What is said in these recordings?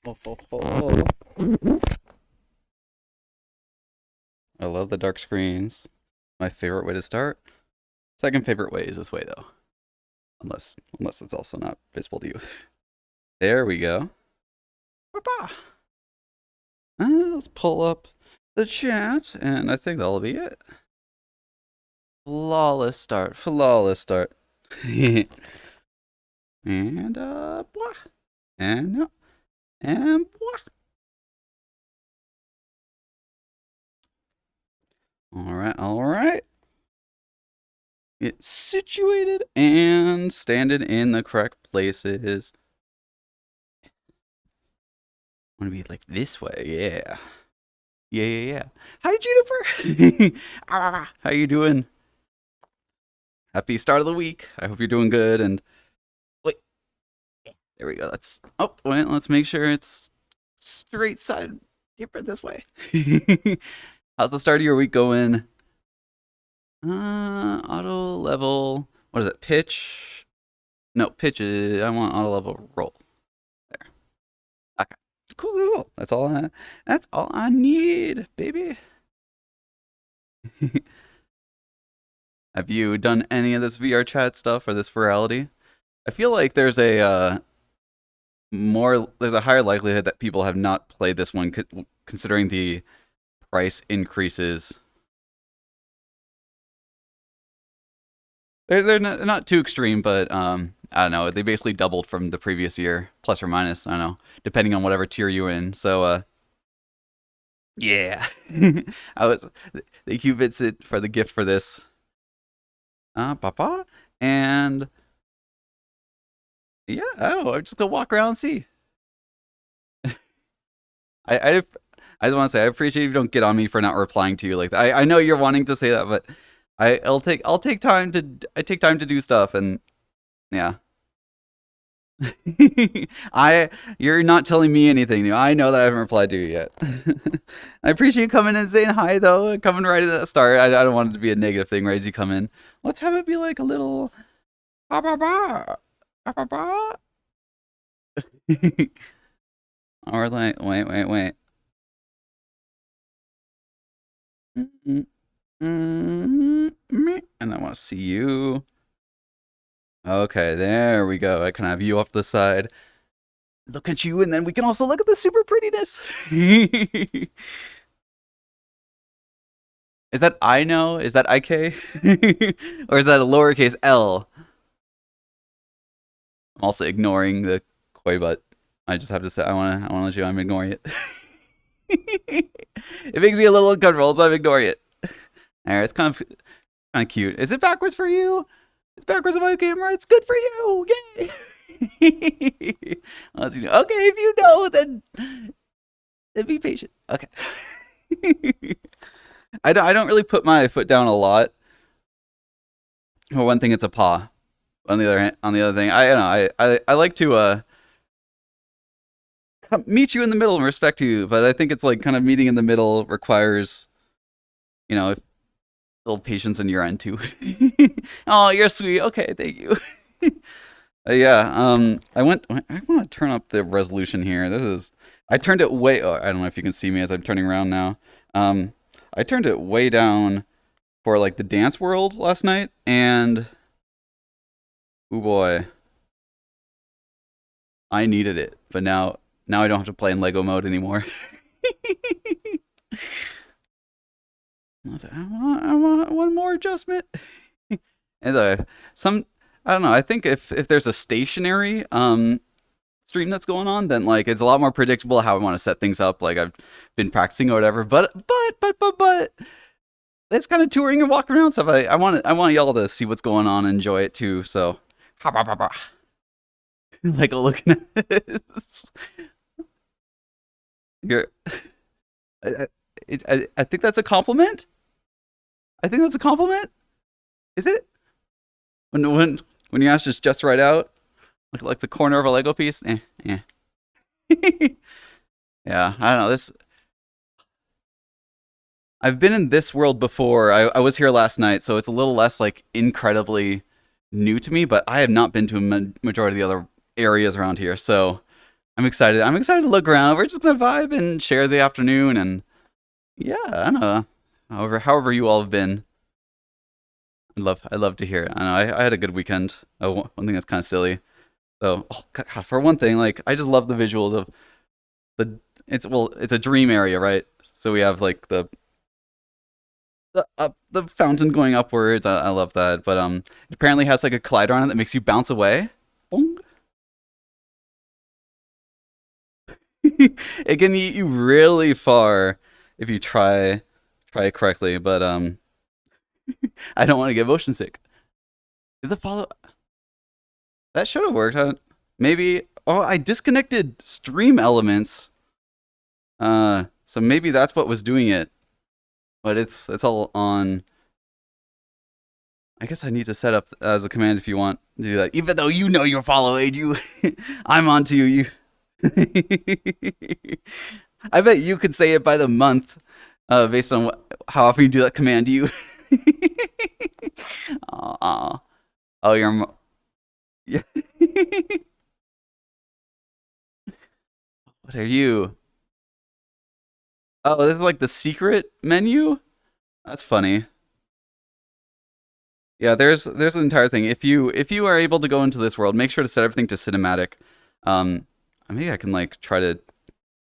Ho, ho, ho. I love the dark screens. My favorite way to start. Second favorite way is this way though. Unless it's also not visible to you. There we go. Let's pull up the chat, and I think that'll be it. Flawless start. Flawless start. and blah. And no. And blah. Alright. Get situated and standing in the correct places. I want to be like this way, yeah. Yeah. Hi, Juniper. How you doing? Happy start of the week. I hope you're doing good. And wait, there we go. Let's make sure it's straight side. Different this way. How's the start of your week going? Auto level. What is it? Pitch? No, pitch. I want auto level roll. There. Okay. Cool. That's all I need, baby. Have you done any of this VRChat stuff or this Furality? I feel like there's a higher likelihood that people have not played this one considering the price increases. They're not too extreme, but I don't know. They basically doubled from the previous year, plus or minus. I don't know, depending on whatever tier you're in. So, yeah. Thank you, Vincent, for the gift for this. Papa, and yeah, I don't know. I'm just gonna walk around and see. I just want to say I appreciate if you don't get on me for not replying to you like that. I know you're wanting to say that, but I'll take time to do stuff, and yeah. You're not telling me anything new. I know that I haven't replied to you yet. I appreciate you coming and saying hi though, coming right at the start. I don't want it to be a negative thing right as you come in. Let's have it be like a little ba ba ba ba ba. Or like wait. And I want to see you. Okay, there we go. I can have you off the side. Look at you, and then we can also look at the super prettiness. Is that I know? Is that IK? Or is that a lowercase L? I'm also ignoring the koi butt. I just have to say I wanna let you know I'm ignoring it. It makes me a little uncomfortable, so I'm ignoring it. Alright, it's kind of cute. Is it backwards for you? It's backwards on my camera. It's good for you. Yay! Okay, if you know, then be patient. Okay. I don't really put my foot down a lot. For one thing, it's a paw. On the other thing, I like to meet you in the middle and respect you, but I think it's like kind of meeting in the middle requires, a little patience on your end too. Oh, you're sweet. Okay, thank you. Yeah, I want to turn up the resolution here. I turned it way. Oh, I don't know if you can see me as I'm turning around now. I turned it way down for like the dance world last night, and oh boy, I needed it. But now I don't have to play in Lego mode anymore. I want one more adjustment. And I don't know. I think if there's a stationary stream that's going on, then like it's a lot more predictable how I want to set things up. Like I've been practicing or whatever. But it's kind of touring and walking around stuff. I want y'all to see what's going on and enjoy it too. So like looking at this. I think that's a compliment. I think that's a compliment. Is it? When your ass is just right out, like the corner of a Lego piece. Yeah. Yeah, I don't know this. I've been in this world before. I was here last night, so it's a little less like incredibly new to me. But I have not been to a majority of the other areas around here, so I'm excited. I'm excited to look around. We're just gonna vibe and share the afternoon, and yeah, I don't know. However you all have been, I love to hear it. I know I had a good weekend. Oh, one thing that's kind of silly. So, oh, God, for one thing, like I just love the visuals of the. It's a dream area, right? So we have like the fountain going upwards. I love that, but it apparently has like a collider on it that makes you bounce away. Boing. It can eat you really far if you try it correctly, but I don't want to get motion sick. Did the follow that should have worked? Maybe oh I disconnected stream elements. So maybe that's what was doing it. But it's all on. I guess I need to set up as a command if you want to do that. Even though you know you're following you, I'm on to you. I bet you could say it by the month, based on how often you do that command. You. Aw. Oh, you're. Yeah. What are you? Oh, this is like the secret menu. That's funny. Yeah, there's an entire thing. If you are able to go into this world, make sure to set everything to cinematic. Um, maybe I can like try to.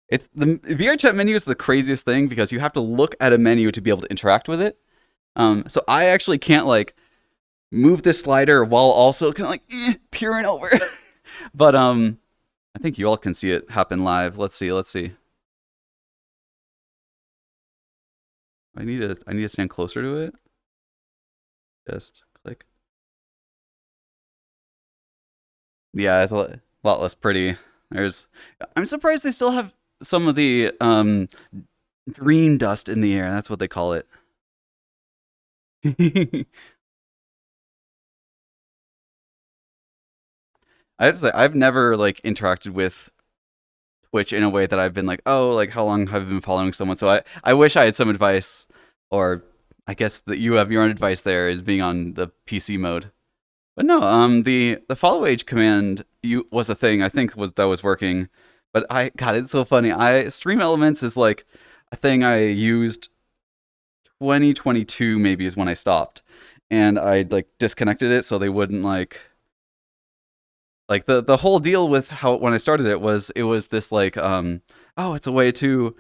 It's the VRChat menu is the craziest thing because you have to look at a menu to be able to interact with it. So I actually can't like move this slider while also kind of like peering over. But I think you all can see it happen live. Let's see. Let's see. I need to stand closer to it. Just click. Yeah, it's a lot less pretty. There's. I'm surprised they still have some of the dream dust in the air. That's what they call it. I've never like interacted with Twitch in a way that I've been like, oh, like how long have I been following someone? So I wish I had some advice, or I guess that you have your own advice there is being on the PC mode. But no, the follow age command you was a thing I think was working, but I God it's so funny. I Stream Elements is like a thing I used 2022 maybe is when I stopped, and I like disconnected it so they wouldn't like the whole deal with how when I started it was this like oh it's a way to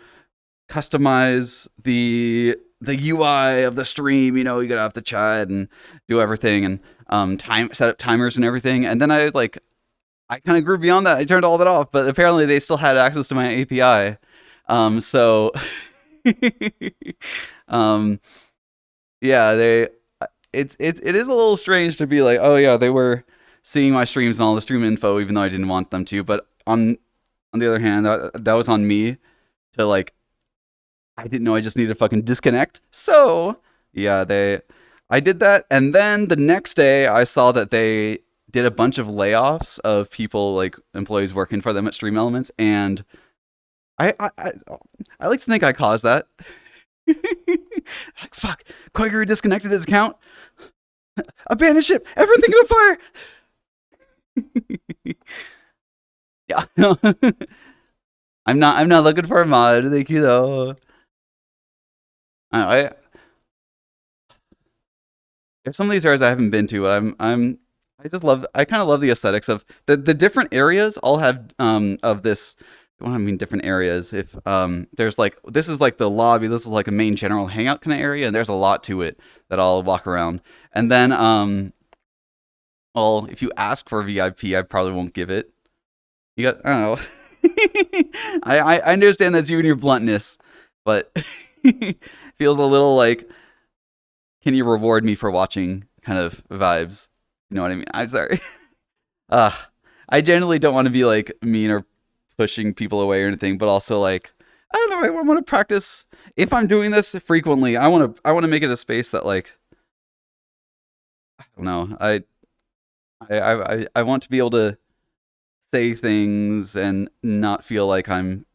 customize the UI of the stream. You gotta have the chat and do everything and time set up timers and everything. And then I kind of grew beyond that. I turned all that off, but apparently they still had access to my API. So um, yeah, it is a little strange to be like, oh yeah, they were seeing my streams and all the stream info, even though I didn't want them to. But on the other hand, that was on me to like I didn't know I just needed to fucking disconnect. So yeah, I did that, and then the next day I saw that they did a bunch of layoffs of people like employees working for them at Stream Elements, and I like to think I caused that. Like fuck, Quaker disconnected his account. Abandon ship. Everything's on fire. Yeah. I'm not looking for a mod. Thank you though. I There's some of these areas I haven't been to. But I kind of love the aesthetics of the different areas. All have of this. Well, I mean different areas. If there's like this is like the lobby. This is like a main general hangout kind of area, and there's a lot to it that I'll walk around. And then well, if you ask for VIP, I probably won't give it. You got I don't know. I understand that's you and your bluntness, but feels a little like can you reward me for watching kind of vibes. You know what I mean? I'm sorry. uh I generally don't want to be like mean or pushing people away or anything, but also like I don't know, I want to practice if I'm doing this frequently. I want to make it a space that like I don't know. I want to be able to say things and not feel like I'm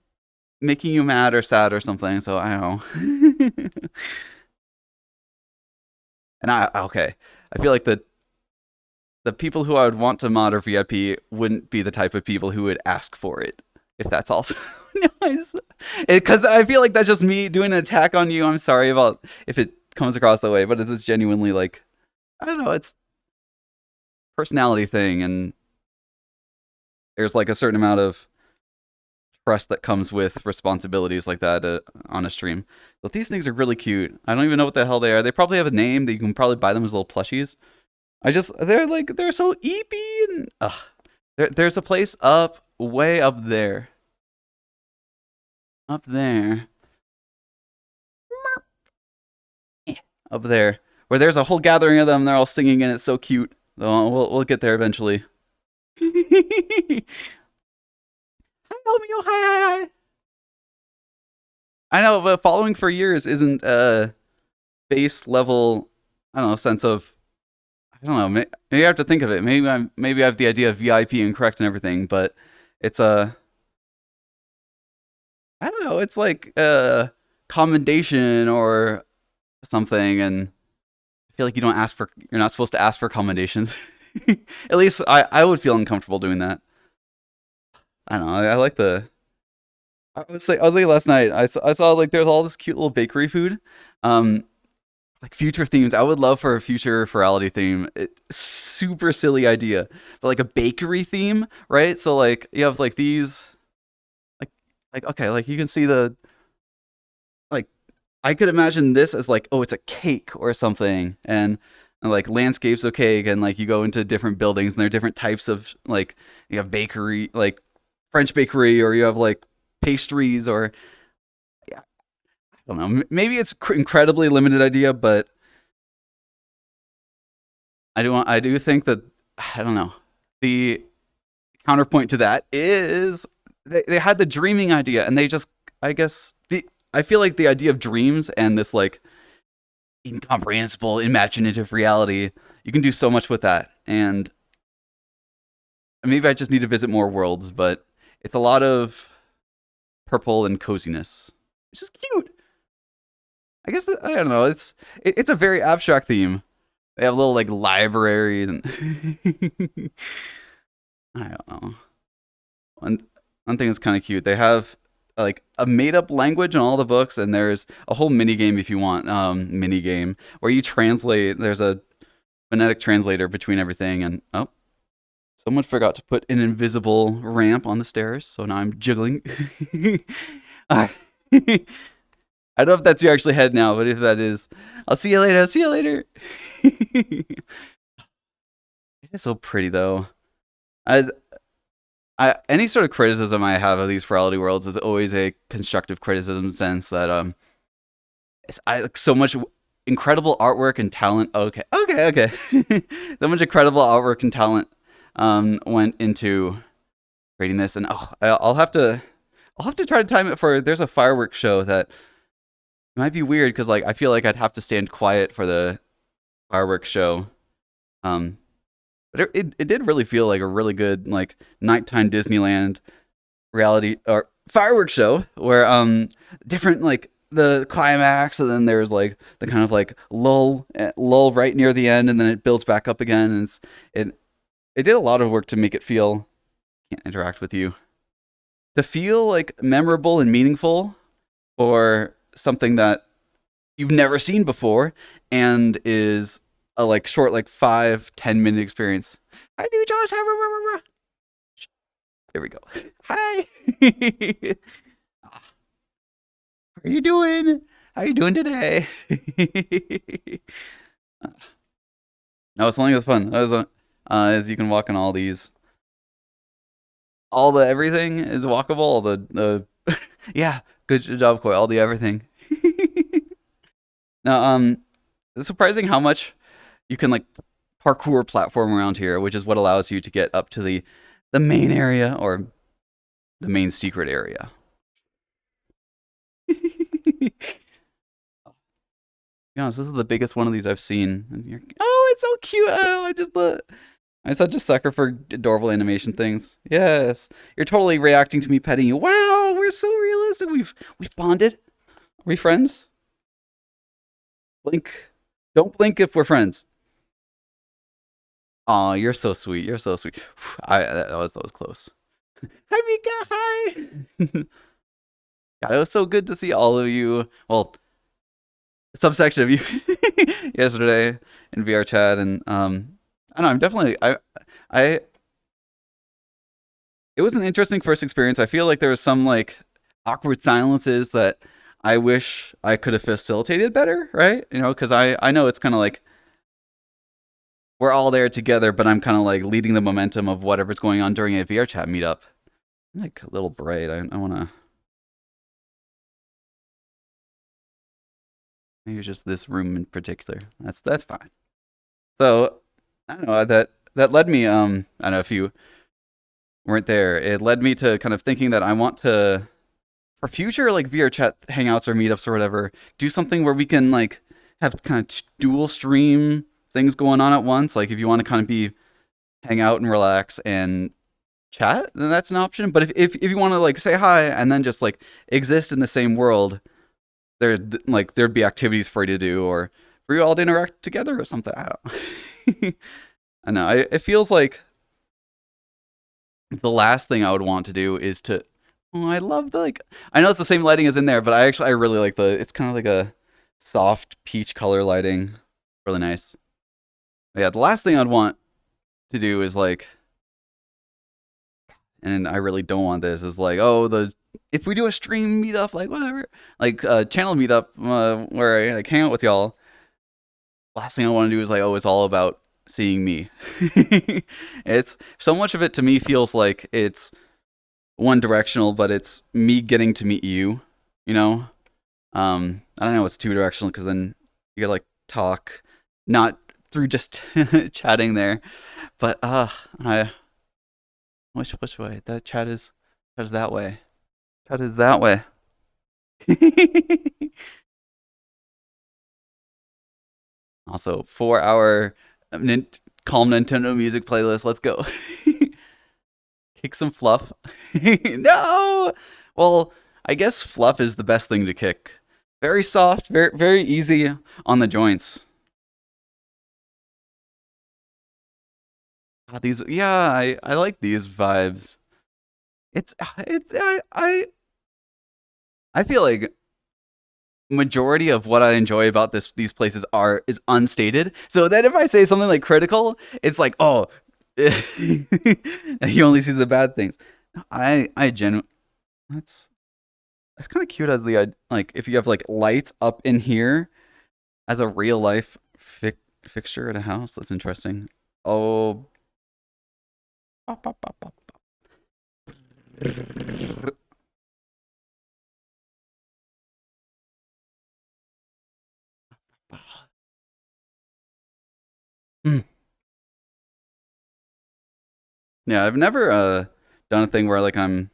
making you mad or sad or something. So I don't know. And okay, I feel like the people who I would want to mod or VIP wouldn't be the type of people who would ask for it. if that's also nice. Because I feel like that's just me doing an attack on you. I'm sorry about if it comes across that way, but it's genuinely like, I don't know, it's personality thing, and there's like a certain amount of trust that comes with responsibilities like that on a stream. But these things are really cute. I don't even know what the hell they are. They probably have a name that you can probably buy them as little plushies. They're so eepy, and there's a place way up there. Up there. Up there. Where there's a whole gathering of them, they're all singing and it's so cute. We'll get there eventually. Hi Romeo, hi. I know, but following for years isn't a base level, I don't know, sense of, I don't know, maybe I have to think of it. Maybe I have the idea of VIP incorrect and everything, but it's I don't know, it's like a commendation or something, and I feel like you're not supposed to ask for commendations. At least I would feel uncomfortable doing that. I don't know, I like I was thinking last night, I saw like there's all this cute little bakery food. Like future themes. I would love for a future Furality theme. Super silly idea. But like a bakery theme, right? So like you have like these like okay, like you can see like I could imagine this as like, oh, it's a cake or something, and like landscapes of cake, and like you go into different buildings and there are different types of like you have bakery, like French bakery, or you have like pastries, or yeah, I don't know. Maybe it's incredibly limited idea, but I do think that I don't know. The counterpoint to that is they had the dreaming idea, and they just I guess I feel like the idea of dreams and this like incomprehensible imaginative reality, you can do so much with that. And maybe I just need to visit more worlds, but it's a lot of purple and coziness, which is cute. I guess I don't know. It's a very abstract theme. They have little like libraries and I don't know. One thing that's kind of cute. They have like a made up language in all the books, and there's a whole mini game if you want mini game where you translate. There's a phonetic translator between everything, and oh, someone forgot to put an invisible ramp on the stairs, so now I'm jiggling. I don't know if that's your actually head now, but if that is, I'll see you later. I'll see you later. It is so pretty though. As any sort of criticism I have of these Furality worlds is always a constructive criticism sense that I like so much incredible artwork and talent. Okay. So much incredible artwork and talent went into creating this, and I'll have to try to time it for. There's a fireworks show that might be weird because like I feel like I'd have to stand quiet for the fireworks show. But it did really feel like a really good like nighttime Disneyland reality or fireworks show where different like the climax, and then there's like the kind of like lull right near the end, and then it builds back up again, and it did a lot of work to make it feel can't interact with you to feel like memorable and meaningful, or something that you've never seen before and is a like short like 5-10 minute experience. I do Josh. There we go. Hi. How are you doing? How are you doing today? No, it's something that's fun. As you can walk on all these, all the everything is walkable. All the yeah, good job, Koi. All the everything. Now, it's surprising how much you can like parkour platform around here, which is what allows you to get up to the main area or the main secret area. To be honest, this is the biggest one of these I've seen. Oh, it's so cute. I'm such a sucker for adorable animation things. Yes, you're totally reacting to me petting you. Wow, we're so realistic. We've bonded. Are we friends? Blink. Don't blink if we're friends. Oh, you're so sweet. You're so sweet. That was close. Hi, Mika. Hi. God, it was so good to see all of you. Well, subsection of you yesterday in VRChat, and I don't know. I'm definitely I. It was an interesting first experience. I feel like there was some like awkward silences that I wish I could have facilitated better, right? You know, because I know it's kind of like we're all there together, but I'm kind of like leading the momentum of whatever's going on during a VRChat meetup. I'm like a little bright. I want to. Maybe it's just this room in particular. That's fine. So I don't know that led me. I don't know if you weren't there. It led me to kind of thinking that I want to for future like VRChat hangouts or meetups or whatever, do something where we can like have kind of dual stream things going on at once. Like if you want to kind of be hang out and relax and chat, then that's an option. But if you want to like say hi and then just like exist in the same world, there like there'd be activities for you to do or for you all to interact together or something. I don't. I know. It feels like the last thing I would want to do is to. Oh, I love the like. I know it's the same lighting as in there, but I really like the. It's kind of like a soft peach color lighting, really nice. But yeah, the last thing I'd want to do is like, and I really don't want this is like, oh, the if we do a stream meetup, like whatever, like channel meetup where I like hang out with y'all. Last thing I want to do is like, oh, it's all about seeing me. It's so much of it to me feels like it's one directional, but it's me getting to meet you. You know, I don't know. It's two directional because then you gotta like talk, not through just chatting there. But I which way? That chat is that way. Chat is that way. Also, 4 hour calm Nintendo music playlist. Let's go. Kick some fluff. No. Well, I guess fluff is the best thing to kick. Very soft, very easy on the joints. These, yeah, I like these vibes. It's I feel like majority of what I enjoy about these places are is unstated. So then if I say something like critical, it's like, oh, he only sees the bad things. I genuinely that's kind of cute as the like if you have like lights up in here as a real life fixture at a house. That's interesting. Oh, pop, pop, pop, pop. Mm. Yeah, I've never done a thing where like I don't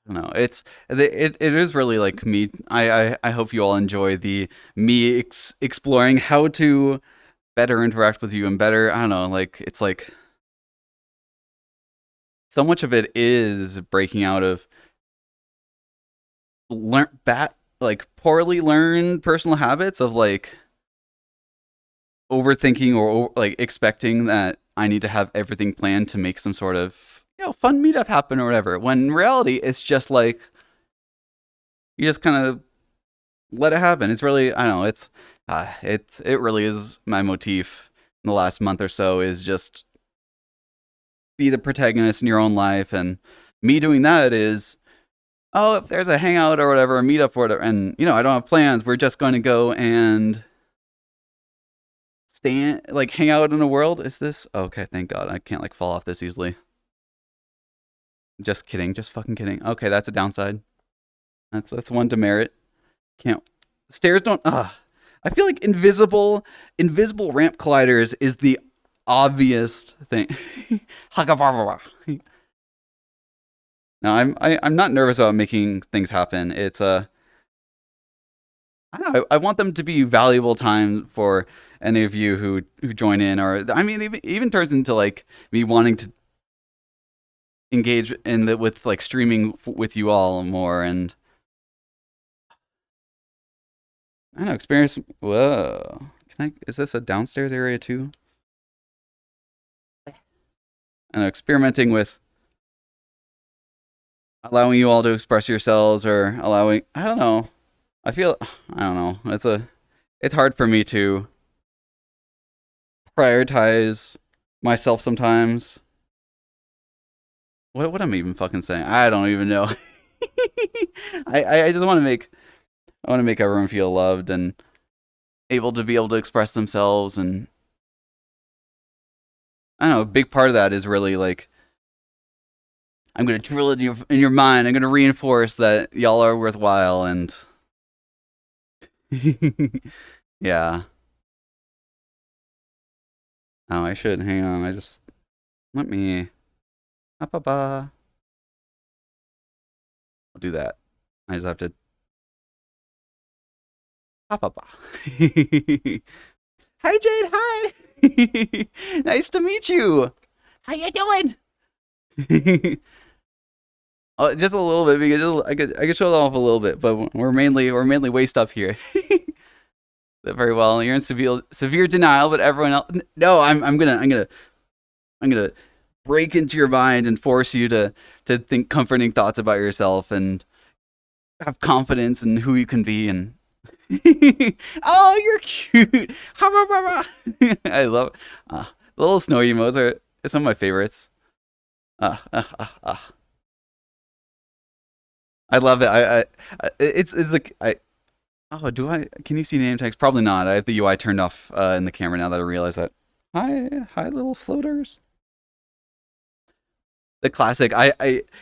know. It is really like me. I hope you all enjoy the me exploring how to better interact with you and better. I don't know. Like it's like so much of it is breaking out of learn bat like poorly learned personal habits of like overthinking or like expecting that I need to have everything planned to make some sort of fun meetup happen or whatever. When in reality, it's just like you just kind of let it happen. It's really I don't know. It really is my motif in the last month or so is just be the protagonist in your own life, and me doing that is oh if there's a hangout or whatever, a meetup or whatever, and I don't have plans. We're just going to go and stand like hang out in a world. Is this okay? Thank God I can't like fall off this easily. Just kidding. Just fucking kidding. Okay, that's a downside. That's one demerit. Can't stairs don't. I feel like invisible ramp colliders is the obvious thing. No, I'm not nervous about making things happen. It's I don't know. I want them to be valuable time for any of you who join in, or I mean, even turns into like me wanting to engage in the with like streaming with you all more, and I don't know, experience. Whoa, can I? Is this a downstairs area too? and experimenting with allowing you all to express yourselves or allowing, I don't know. I don't know. It's hard for me to prioritize myself sometimes. What am I even fucking saying? I don't even know. I just want to make everyone feel loved and able to express themselves, and I don't know, a big part of that is really like I'm gonna drill it in your mind. I'm gonna reinforce that y'all are worthwhile, and yeah. Oh, I should hang on. Let me. Ba. I'll do that. I just have to. Ba. Hi, Jade. Hi. Nice to meet you. How you doing? Oh, just a little bit because I could show them off a little bit, but we're mainly waist up here. Very well. You're in severe denial, but everyone else. No, I'm gonna break into your mind and force you to think comforting thoughts about yourself and have confidence in who you can be. And oh, you're cute. I love the little snow emotes are some of my favorites. Uh, uh, uh, uh. I love it. It's like I. Oh, do I? Can you see name tags? Probably not. I have the UI turned off in the camera now that I realize that. Hi, little floaters. The classic.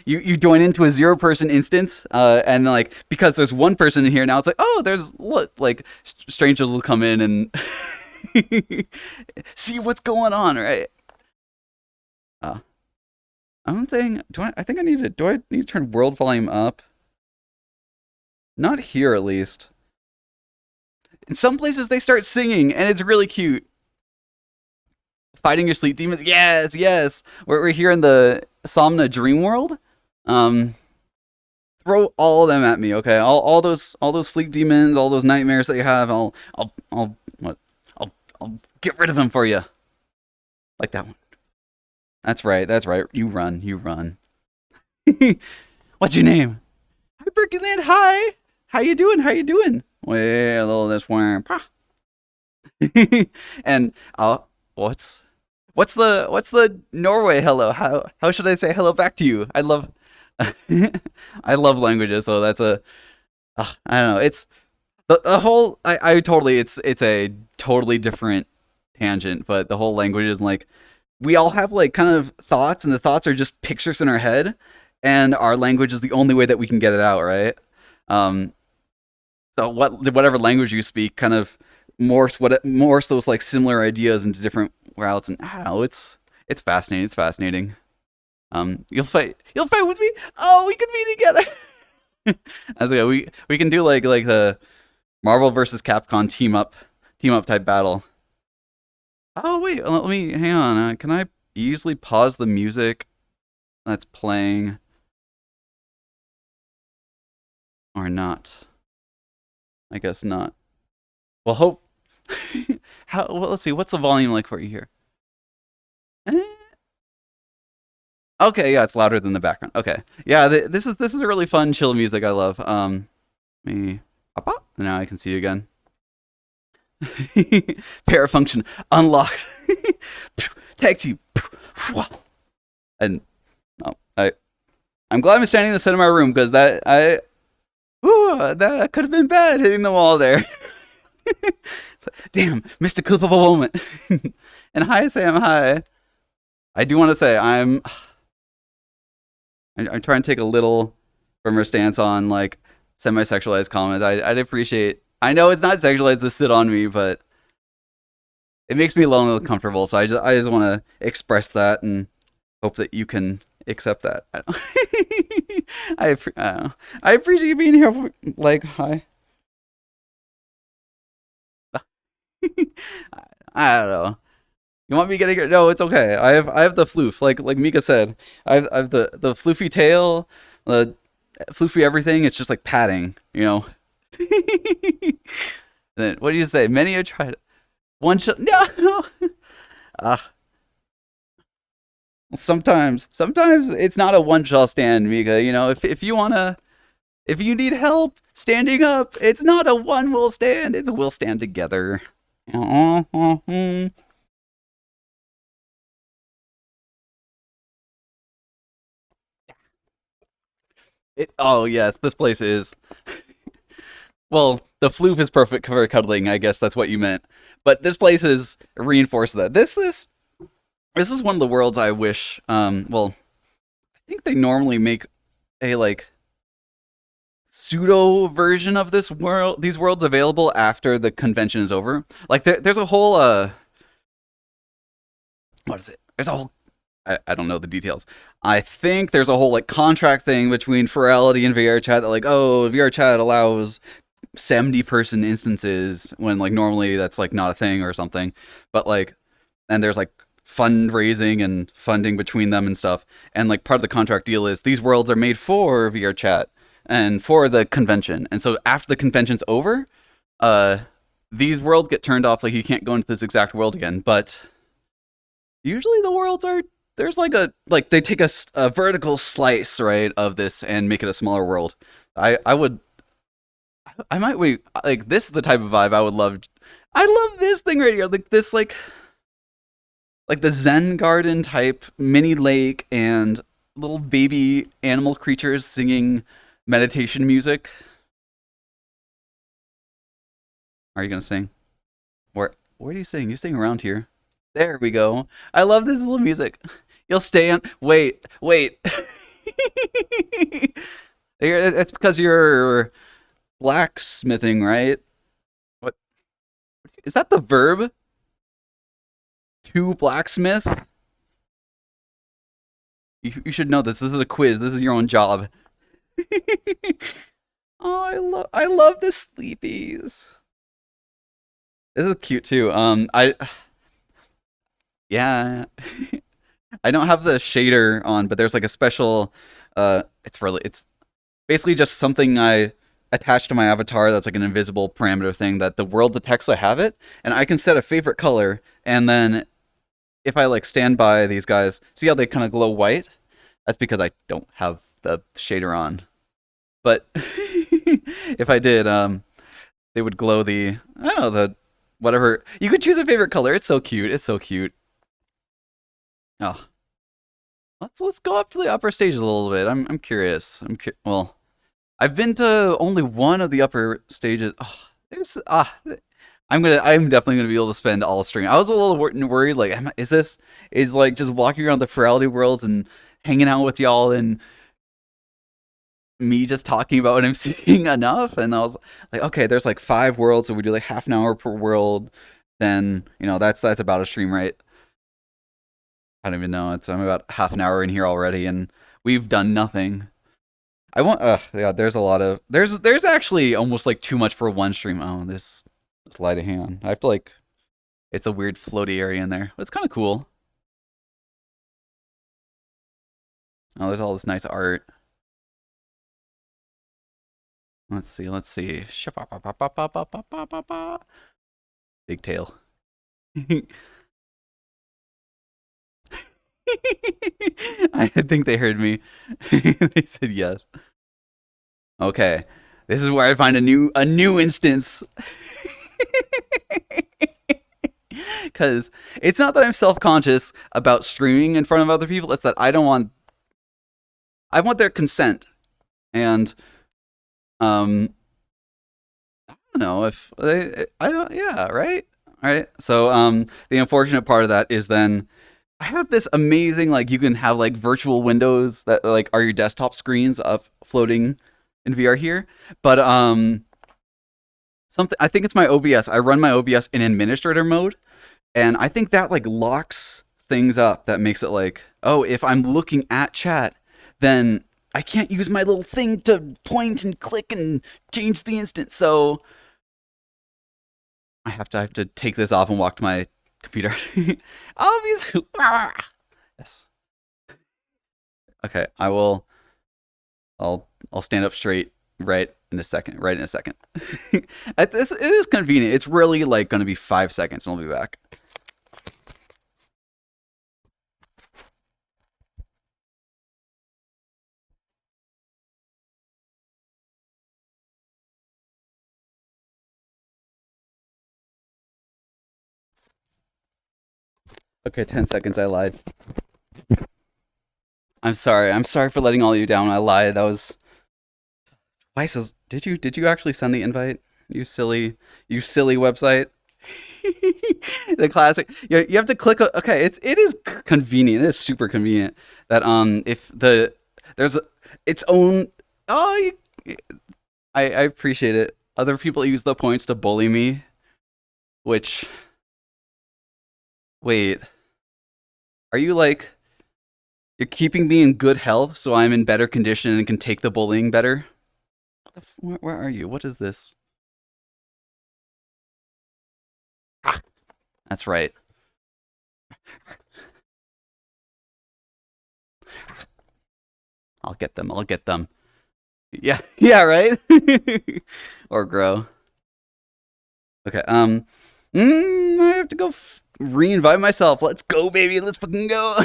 You join into a 0-person instance, and then, like, because there's one person in here now, it's like, oh, there's like strangers will come in and see what's going on, right? Uh, I don't think. Do I? I think I need to. Do I need to turn world volume up? Not here, at least. In some places, they start singing, and it's really cute. Fighting your sleep demons. Yes, yes. We're here in the Somna dream world. Um, Throw all of them at me, okay? All those sleep demons, all those nightmares that you have. I'll get rid of them for you. Like that one. That's right. That's right. You run. You run. What's your name? Hi, Berkeyland. Hi. How you doing? How you doing? Wait a little this one. And what's the Norway hello? How should I say hello back to you? I love I love languages, so that's I don't know. It's the whole I totally it's a totally different tangent, but the whole language is like we all have like kind of thoughts, and the thoughts are just pictures in our head, and our language is the only way that we can get it out, right? Um, so whatever language you speak kind of morphs those like similar ideas into different routes, and I don't know, it's fascinating. It's fascinating. You'll fight with me. Oh, we could be together. That's okay. We can do like the Marvel versus Capcom team up type battle. Oh wait, let me hang on. Can I easily pause the music that's playing or not? I guess not. Well, hope. Well, let's see. What's the volume like for you here? Eh, okay, yeah, it's louder than the background. Okay, yeah, this is a really fun, chill music. I love. Me. Now I can see you again. Parafunction unlocked. Tag team. And oh, I'm glad I'm standing in the center of my room because that could have been bad hitting the wall there. Damn, missed a clippable moment. And hi, Sam. Hi. I do want to say I'm trying to take a little from her stance on like semi-sexualized comments. I'd appreciate. I know it's not sexualized to sit on me, but it makes me a little comfortable. So I just want to express that and hope that you can accept that. I appreciate you being here. Like hi. I don't know. You want me to get it? No, it's okay. I have the floof. Like Mika said, I have the floofy tail, the floofy everything. It's just like padding, you know. Then what do you say? Many have tried. One shot. No. Ah, Sometimes it's not a one shall stand, Mika. You know, if you wanna, if you need help standing up, it's not a one will stand. It's a we'll stand together. Oh yes, this place is. Well, the floof is perfect for cuddling. I guess that's what you meant. But this place is reinforced that this is one of the worlds I wish. Well, I think they normally make a like pseudo version of these worlds available after the convention is over. Like there's a whole what is it? There's a whole I don't know the details. I think there's a whole like contract thing between Furality and VRChat that like, oh, VRChat allows 70-person instances when like normally that's like not a thing or something. But like, and there's like fundraising and funding between them and stuff. And like part of the contract deal is these worlds are made for VRChat and for the convention. And so after the convention's over, these worlds get turned off. Like you can't go into this exact world again. But usually the worlds are there's like a like they take a vertical slice right of this and make it a smaller world. I would I might wait like this is the type of vibe I would love. I love this thing right here like this like the Zen garden type mini lake and little baby animal creatures singing meditation music. Are you gonna sing? Where are you sing? You sing around here. There we go. I love this little music. You'll stay on. Wait. That's because you're blacksmithing, right? What is that? The verb to blacksmith? You should know this. This is a quiz. This is your own job. Oh, I love the sleepies. This is cute too. I yeah. I don't have the shader on, but there's like a special it's basically just something I attach to my avatar that's like an invisible parameter thing that the world detects I have it, and I can set a favorite color, and then if I like stand by these guys, see how they kind of glow white? That's because I don't have the shader on. But if I did, they would glow I don't know, the whatever. You could choose a favorite color. It's so cute. It's so cute. Oh, let's go up to the upper stages a little bit. I'm curious. Well, I've been to only one of the upper stages. Oh, I'm definitely gonna be able to spend all stream. I was a little worried. Like, is like just walking around the Furality worlds and hanging out with y'all and me just talking about what I'm seeing enough? And I was like, okay, there's like 5 worlds, so we do like half an hour per world. Then that's about a stream, right? I don't even know. I'm about half an hour in here already, and we've done nothing. I want. Yeah. There's a lot of. There's actually almost like too much for one stream. Oh, this light of hand. I have to like. It's a weird floaty area in there, but it's kind of cool. Oh, there's all this nice art. Let's see. Big tail. I think they heard me. They said yes. Okay. This is where I find a new instance. Cuz it's not that I'm self-conscious about streaming in front of other people, it's that I want their consent. And I don't know if I don't yeah, right? All right. So the unfortunate part of that is then I have this amazing like you can have like virtual windows that like are your desktop screens up floating in VR here. But something I think it's my OBS. I run my OBS in administrator mode, and I think that like locks things up that makes it like, oh, if I'm looking at chat, then I can't use my little thing to point and click and change the instance. So I have to take this off and walk to my computer. Obviously. Yes. Okay, I'll stand up straight right in a second. It is convenient. It's really like going to be 5 seconds and I'll be back. Okay, 10 seconds. I lied. I'm sorry. I'm sorry for letting all of you down. I lied. That was twice as. Did you actually send the invite? You silly website. The classic. You have to click. Okay, it is convenient. It is super convenient that if there's its own. Oh, I appreciate it. Other people use the points to bully me, which wait, are you like you're keeping me in good health so I'm in better condition and can take the bullying better? Where are you? What is this? Ah, that's right. I'll get them. I'll get them. Yeah, yeah, right. Or grow. Okay. I have to go re-invite myself. Let's go, baby. Let's fucking go.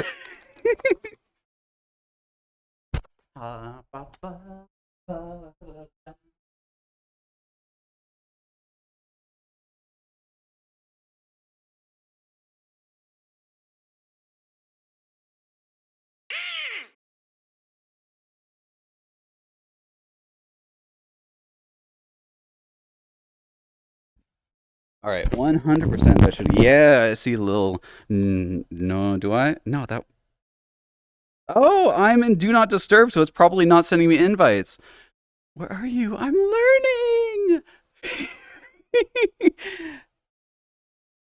All right, 100%. That should. Yeah, I see a little. No, do I? No, that. Oh, I'm in Do Not Disturb, so it's probably not sending me invites. Where are you? I'm learning.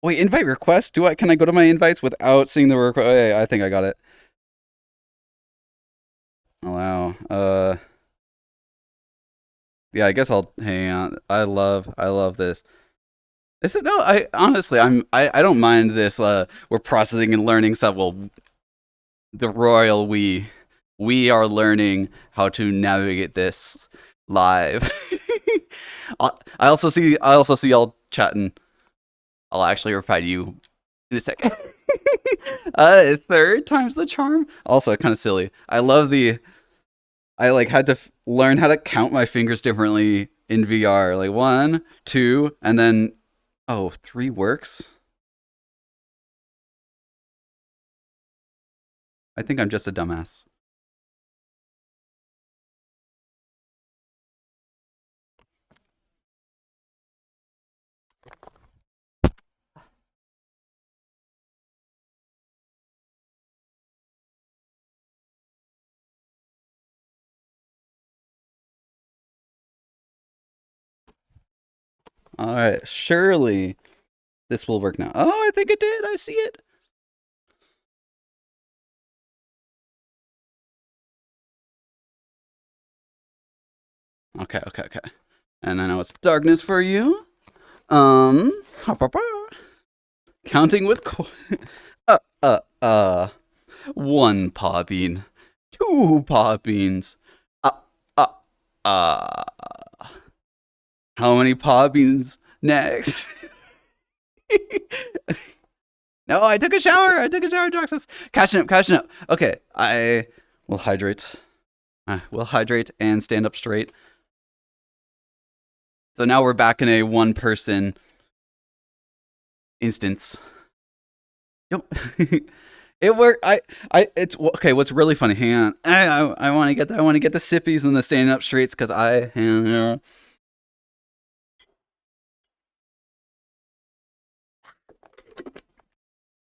Wait, invite request? Do I? Can I go to my invites without seeing the request? Oh, yeah, I think I got it. Allow. Yeah, I guess I'll hang on. I love this. This is no. I honestly, I don't mind this. We're processing and learning stuff. Well, the royal we are learning how to navigate this live. I also see y'all chatting. I'll actually reply to you in a second. Third time's the charm. Also, kind of silly. I like had to learn how to count my fingers differently in VR. Like one, two, and then three works. I think I'm just a dumbass. All right, surely this will work now. Oh, I think it did. I see it. Okay, okay, okay. And I know it's darkness for you. Um, counting with uh, uh, uh. One paw bean, two paw beans. Uh, uh, uh. How many paw beans next? No, I took a shower. Doxus. Catching up. Okay, I will hydrate. I will hydrate and stand up straight. So now we're back in a one-person instance. Yep. It worked. It's okay. What's really funny? Hang on. I want to get the sippies and the standing up straights because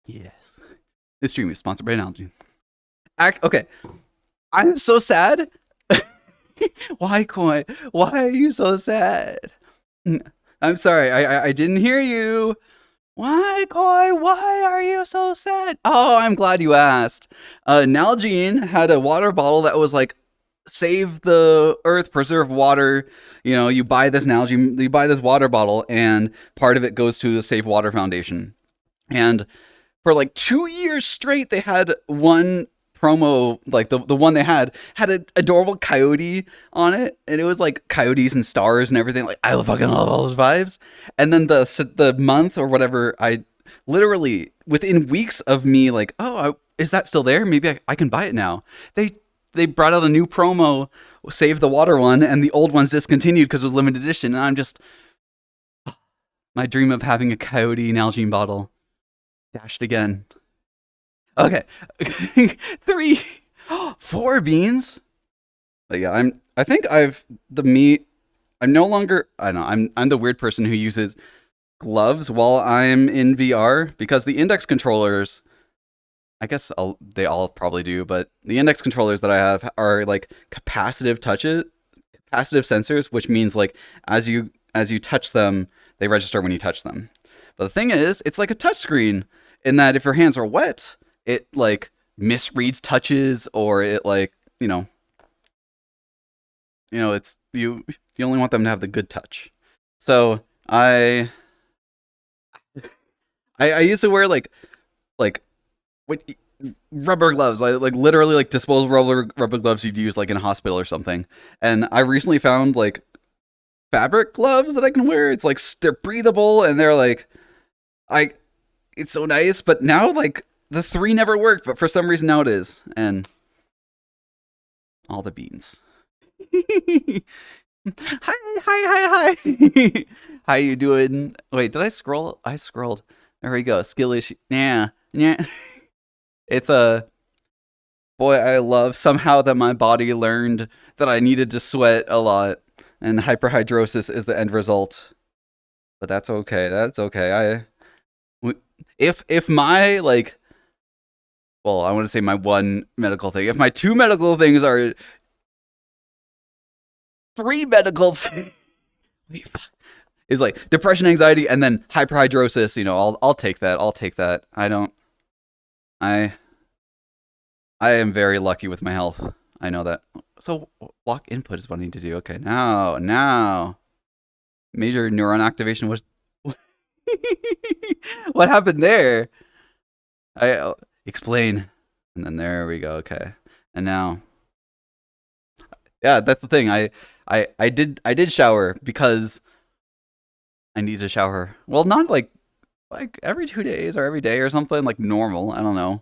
yes. This stream is sponsored by Nalgene. Okay. I'm so sad. Why, Koi? Why are you so sad? I'm sorry. I didn't hear you. Why, Koi? Why are you so sad? Oh, I'm glad you asked. Nalgene had a water bottle that was like, save the earth, preserve water. You know, you buy this Nalgene, you buy this water bottle, and part of it goes to the Safe Water Foundation. And for like 2 years straight, they had one promo, like the one they had an adorable coyote on it, and it was like coyotes and stars and everything. Like I fucking love all those vibes. And then the month or whatever, I literally within weeks of me like, is that still there? Maybe I can buy it now. They brought out a new promo, Save the Water one, and the old one's discontinued because it was limited edition. And I'm just my dream of having a coyote Nalgene bottle dashed again. Okay. Three, four beans. But yeah, I think I've the meat. I'm no longer. I don't know. I'm the weird person who uses gloves while I'm in VR because the index controllers. I guess they all probably do, but the index controllers that I have are like capacitive sensors, which means like as you touch them, they register when you touch them. But the thing is, it's like a touch screen in that if your hands are wet, it like misreads touches or it like, it's you only want them to have the good touch. So I used to wear like what rubber gloves, like literally like disposable rubber gloves you'd use like in a hospital or something. And I recently found like fabric gloves that I can wear. It's like they're breathable and they're like I it's so nice, but now like the three never worked, but for some reason now it is. And all the beans. Hi. How you doing? Wait, did I scroll? I scrolled. There we go. Skill issue. Yeah. It's a boy. I love somehow that my body learned that I needed to sweat a lot, and hyperhidrosis is the end result. But that's okay. That's okay. If my like, well, I want to say my one medical thing. If my two medical things are three medical things. Wait, fuck. Is like depression, anxiety, and then hyperhidrosis. I'll take that. I'll take that. I I am very lucky with my health. I know that. So lock input is what I need to do. Okay, now major neuron activation was. What happened there? I explain, and then there we go. Okay, and now, yeah, that's the thing. I did shower because I need to shower. Well, not like every 2 days or every day or something like normal. I don't know.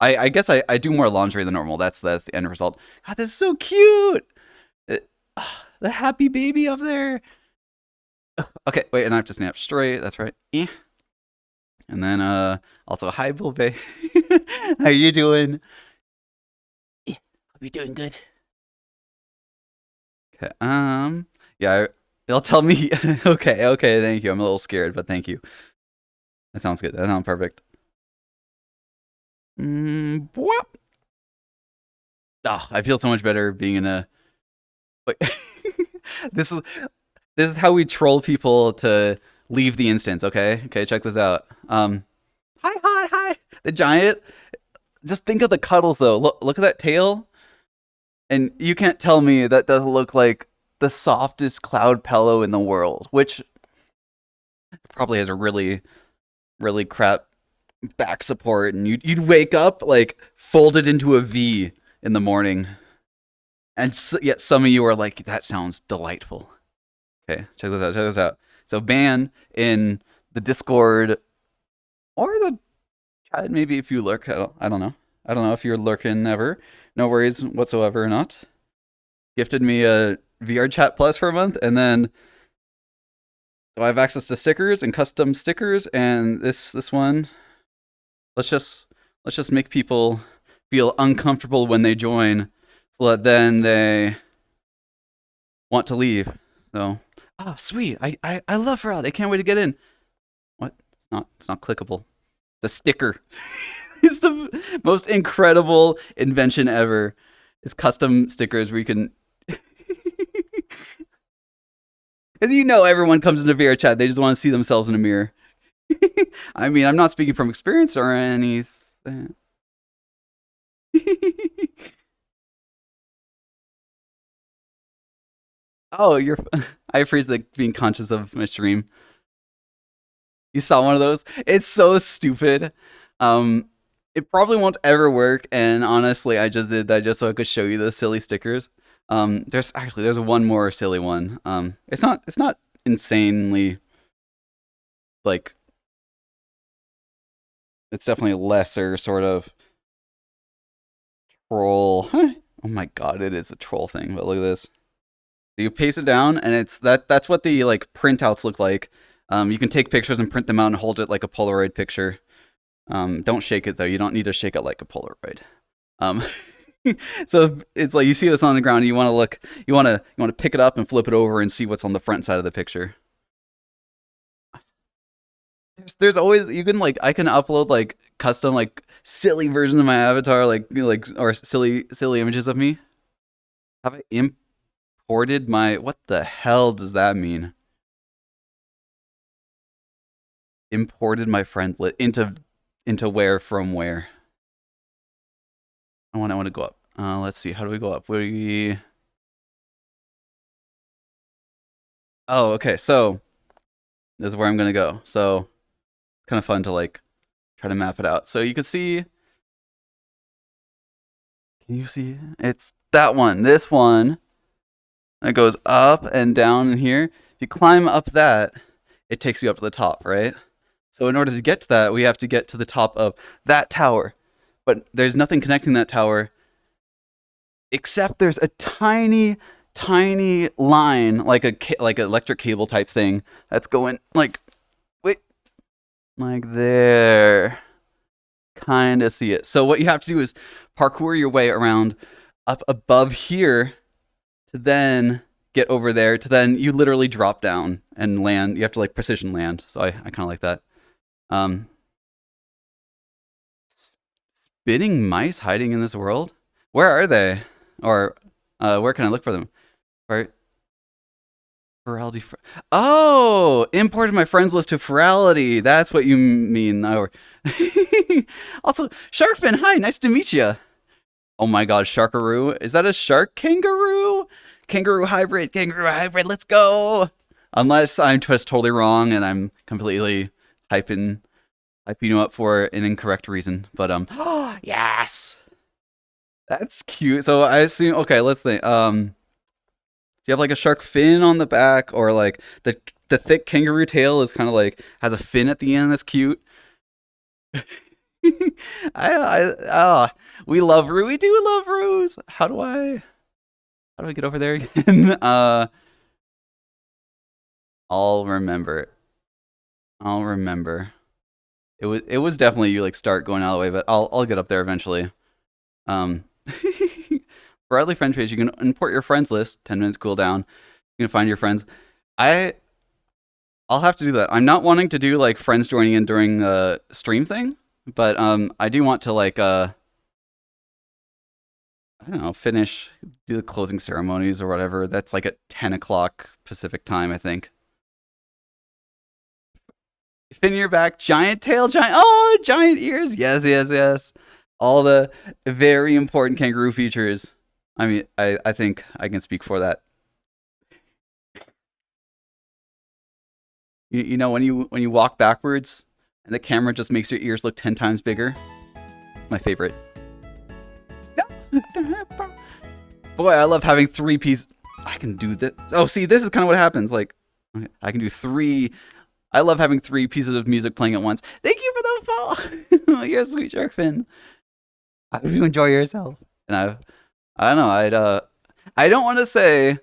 I guess I do more laundry than normal. That's the end result. God, this is so cute. It- the happy baby up there. Okay, wait, and I have to snap straight. That's right. Yeah. And then also hi Bulbe. How you doing? Yeah, hope you're doing good. Okay. Yeah, it'll tell me. Okay, thank you. I'm a little scared, but thank you. That sounds good. That sounds perfect. Boop. Oh, I feel so much better being in a. Wait. this is this is how we troll people to leave the instance. Okay, check this out. Hi. The giant. Just think of the cuddles though. Look at that tail, and you can't tell me that doesn't look like the softest cloud pillow in the world, which probably has a really really crap back support, and you'd wake up like folded into a V in the morning, and yet some of you are like, that sounds delightful. Okay, check this out. So ban in the Discord or the chat, maybe if you lurk. I don't know. I don't know if you're lurking ever. No worries whatsoever or not. Gifted me a VRChat Plus for a month, and then so I have access to stickers and custom stickers, and this one. Let's just make people feel uncomfortable when they join, so that then they want to leave. So, sweet. I love Furality. I can't wait to get in. What? It's not clickable. The sticker. It's the most incredible invention ever. It's custom stickers where you can. Because everyone comes into VRChat, they just want to see themselves in a mirror. I mean, I'm not speaking from experience or anything. Oh, I appreciate being conscious of my stream. You saw one of those? It's so stupid. Um, it probably won't ever work, and honestly, I just did that just so I could show you the silly stickers. There's one more silly one. It's not insanely like it's definitely a lesser sort of troll. Oh my god, it is a troll thing. But look at this. You paste it down, and that's what the like printouts look like. You can take pictures and print them out and hold it like a Polaroid picture. Don't shake it though. You don't need to shake it like a Polaroid. Um, so it's like you see this on the ground, and you want to look, you want to pick it up and flip it over and see what's on the front side of the picture. There's always you can like I can upload like custom like silly versions of my avatar like or silly images of me. Have I imported my what the hell does that mean? Imported my friend list into where from where? I want to go up. Let's see. How do we go up? We Oh, okay. So this is where I'm gonna go. So it's kind of fun to like try to map it out. So you can see. Can you see? It's that one. This one that goes up and down in here. If you climb up that, it takes you up to the top, right? So in order to get to that, we have to get to the top of that tower. But there's nothing connecting that tower except there's a tiny line like an electric cable type thing that's going like wait like there. Kind of see it. So what you have to do is parkour your way around up above here to then get over there to then you literally drop down and land. You have to like precision land. So I kind of like that. Um, spinning mice hiding in this world? Where are they? Or where can I look for them? Right. Furality. Oh, imported my friends list to Furality. That's what you mean. Also, Sharkfin, hi, nice to meet you. Oh my god, Sharkaroo. Is that a shark kangaroo? Kangaroo hybrid, let's go. Unless I'm just totally wrong and I'm completely hyping you up for an incorrect reason. But yes. That's cute. So I assume okay, let's think. Do you have like a shark fin on the back, or like the thick kangaroo tail is kind of like has a fin at the end that's cute? We love Roo. We do love Roos. How do I get over there again? I'll remember. It was definitely you like start going out of the way, but I'll get up there eventually. Bradley friend page, you can import your friends list, 10 minutes cooldown. You can find your friends. I'll have to do that. I'm not wanting to do like friends joining in during the stream thing, but I do want to like I don't know, do the closing ceremonies or whatever. That's like at 10 o'clock Pacific time, I think. Fin your back, giant tail, giant ears. Yes. All the very important kangaroo features. I mean, I think I can speak for that. You know when you walk backwards and the camera just makes your ears look 10 times bigger? It's my favorite. Boy, I love having 3 pieces. I can do this. Oh, see, this is kind of what happens. Like, I can do 3. I love having 3 pieces of music playing at once. Thank you for the follow. You're a sweet shark fin. I hope you enjoy yourself. And I don't know. I don't want to say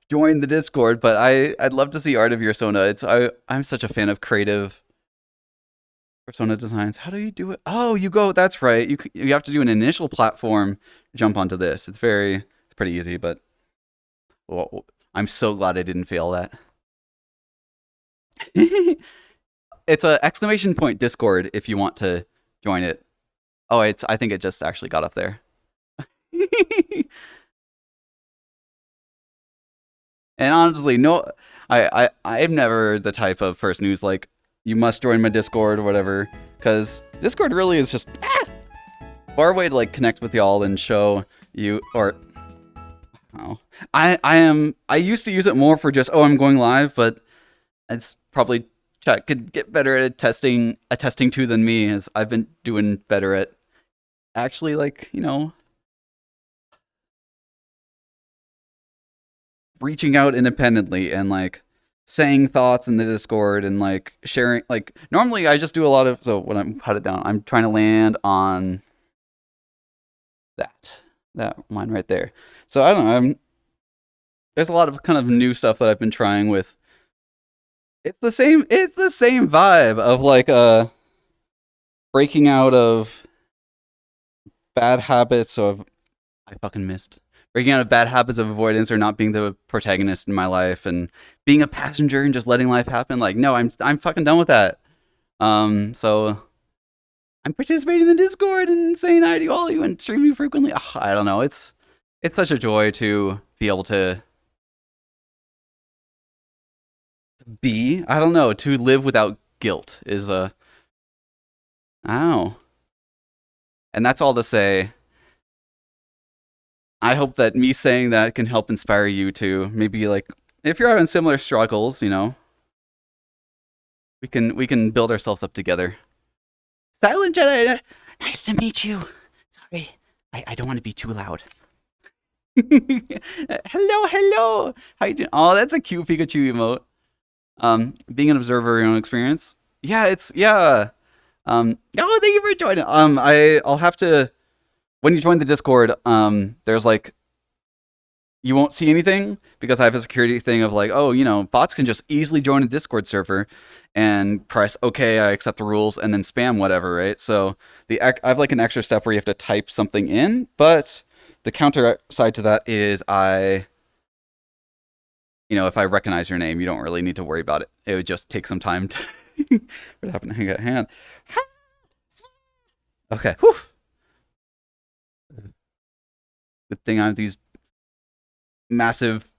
join the Discord, but I'd love to see art of your Persona. I'm such a fan of creative Persona designs. How do you do it? Oh, you go. That's right. You have to do an initial platform, jump onto this. It's pretty easy, but well, I'm so glad I didn't fail that. It's a exclamation point Discord if you want to join it. Oh, I think it just actually got up there. And honestly, no, I'm never the type of person who's like, you must join my Discord or whatever, because Discord really is just our way to like connect with y'all and show you or. Oh, I used to use it more for just I'm going live, but it's probably Chat could get better at attesting to than me, as I've been doing better at actually like reaching out independently and like saying thoughts in the Discord and like sharing. Like normally I just do a lot of when I'm put it down, I'm trying to land on that line right there. So I don't know. There's a lot of kind of new stuff that I've been trying with. It's the same vibe of like breaking out of bad habits of I fucking missed. Breaking out of bad habits of avoidance or not being the protagonist in my life and being a passenger and just letting life happen. Like, no, I'm fucking done with that. So I'm participating in the Discord and saying hi to all of you and streaming frequently. Oh, I don't know. It's such a joy to be able to be. I don't know. To live without guilt is a. I don't know. And that's all to say. I hope that me saying that can help inspire you to maybe like if you're having similar struggles, you know, we can build ourselves up together. Silent Jedi, nice to meet you. Sorry, I don't want to be too loud. Hello. How you doing? Oh, that's a cute Pikachu emote. Being an observer of your own experience. Yeah, it's yeah. Oh, thank you for joining. I'll have to when you join the Discord. There's like you won't see anything because I have a security thing of like, oh, you know, bots can just easily join a Discord server and press okay, I accept the rules, and then spam whatever, right? So I have like an extra step where you have to type something in, but the counter side to that is if I recognize your name, you don't really need to worry about it. It would just take some time to. What happened? Hang on, hang on. Okay. Whew. Good thing I have these massive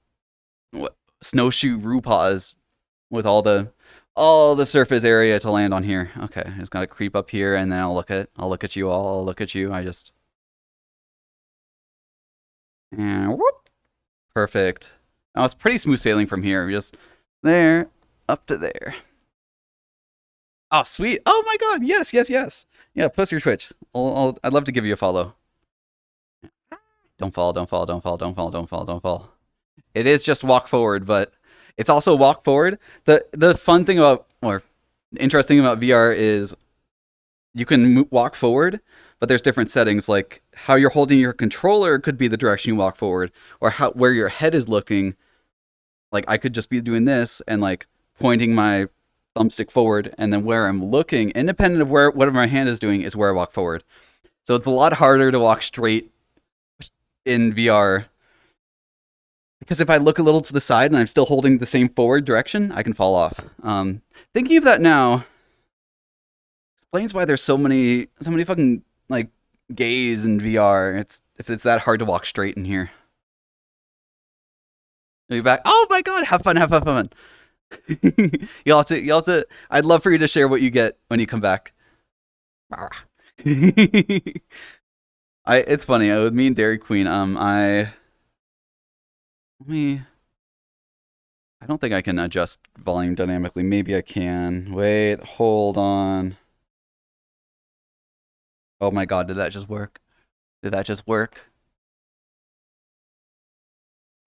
snowshoe Rupas with all the surface area to land on here. Okay, I just gotta creep up here and then I'll look at you all. I'll look at you. And whoop. Perfect. Oh, it's pretty smooth sailing from here. Just there, up to there. Oh, sweet. Oh my god. Yes. Yeah, post your Twitch. I'd love to give you a follow. Don't fall. It is just walk forward, but it's also walk forward. The fun thing about, or interesting about VR is you can walk forward, but there's different settings, like how you're holding your controller could be the direction you walk forward, or where your head is looking. Like I could just be doing this and like pointing my thumbstick forward, and then where I'm looking, independent of whatever my hand is doing, is where I walk forward. So it's a lot harder to walk straight in VR because if I look a little to the side and I'm still holding the same forward direction, I can fall off. Thinking of that now explains why there's so many fucking like gays in VR. If it's that hard to walk straight in here. You'll be back. Oh my god, have fun. You'll have to. I'd love for you to share what you get when you come back. It's funny with me and Dairy Queen. I don't think I can adjust volume dynamically. Maybe I can. Wait, hold on. Oh my god, did that just work? I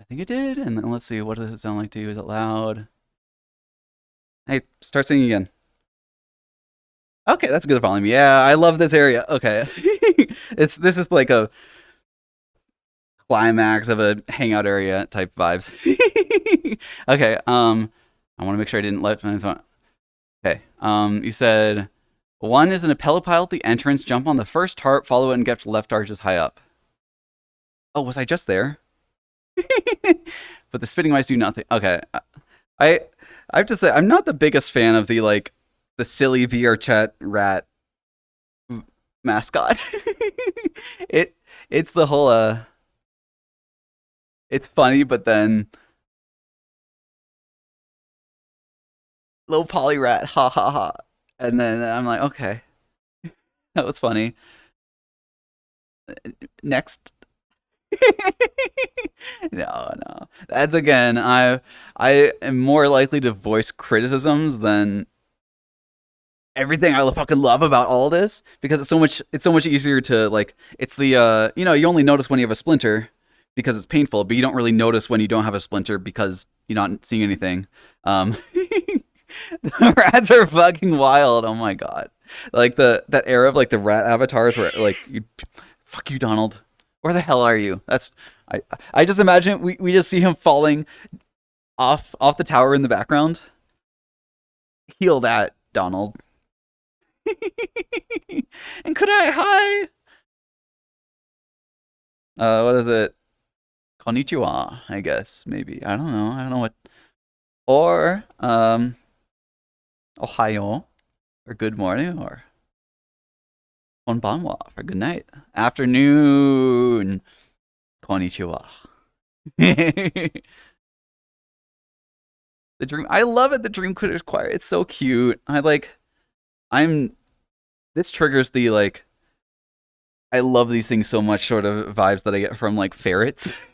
think it did. And then let's see, what does it sound like to you? Is it loud? Hey, start singing again. Okay, that's a good volume. Yeah, I love this area. Okay. This is like a climax of a hangout area type vibes. Okay, I want to make sure I didn't let anything. Okay, you said one is an Appella pile at the entrance, jump on the first tarp, follow it, and get to left arches high up. Oh, was I just there? But the spitting mice do nothing. Okay, I have to say I'm not the biggest fan of the silly VRChat rat mascot. It's the whole it's funny, but then low poly rat, ha ha ha. And then I'm like, okay. That was funny. Next. No. That's again, I am more likely to voice criticisms than everything I fucking love about all this, because it's so much easier to like, it's the you only notice when you have a splinter because it's painful, but you don't really notice when you don't have a splinter because you're not seeing anything. The rats are fucking wild. Oh my god. Like that era of like the rat avatars where like fuck you, Donald. Where the hell are you? I just imagine we just see him falling off the tower in the background. Heal that, Donald. hi. What is it? Konnichiwa, I guess, maybe. I don't know. I don't know what. Or, Ohayo, or good morning, or konbanwa, for good night. Afternoon, konnichiwa. The dream, I love it. The Dream Quitters Choir. It's so cute. I'm, this triggers the, like, I love these things so much sort of vibes that I get from, like, ferrets.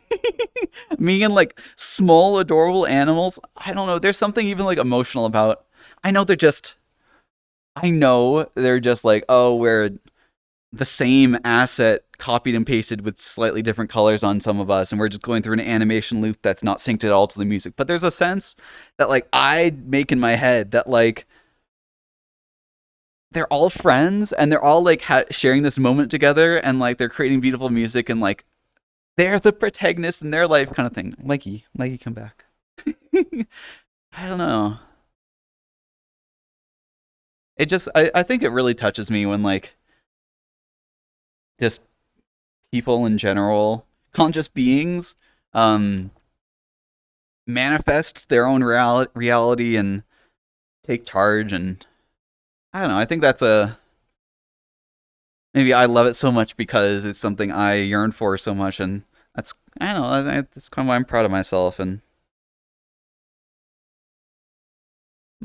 Me and, like, small, adorable animals. I don't know. There's something even, like, emotional about. I know they're just like, oh, we're the same asset copied and pasted with slightly different colors on some of us, and we're just going through an animation loop that's not synced at all to the music. But there's a sense that, like, I make in my head that, like, they're all friends and they're all, like, sharing this moment together, and, like, they're creating beautiful music, and, like, they're the protagonists in their life, kind of thing. Leggy, come back. I don't know. It just, I think it really touches me when, like, just people in general, conscious beings, um, manifest their own reality and take charge. And I don't know. I think that's maybe I love it so much because it's something I yearn for so much, and I don't know. That's kind of why I'm proud of myself, and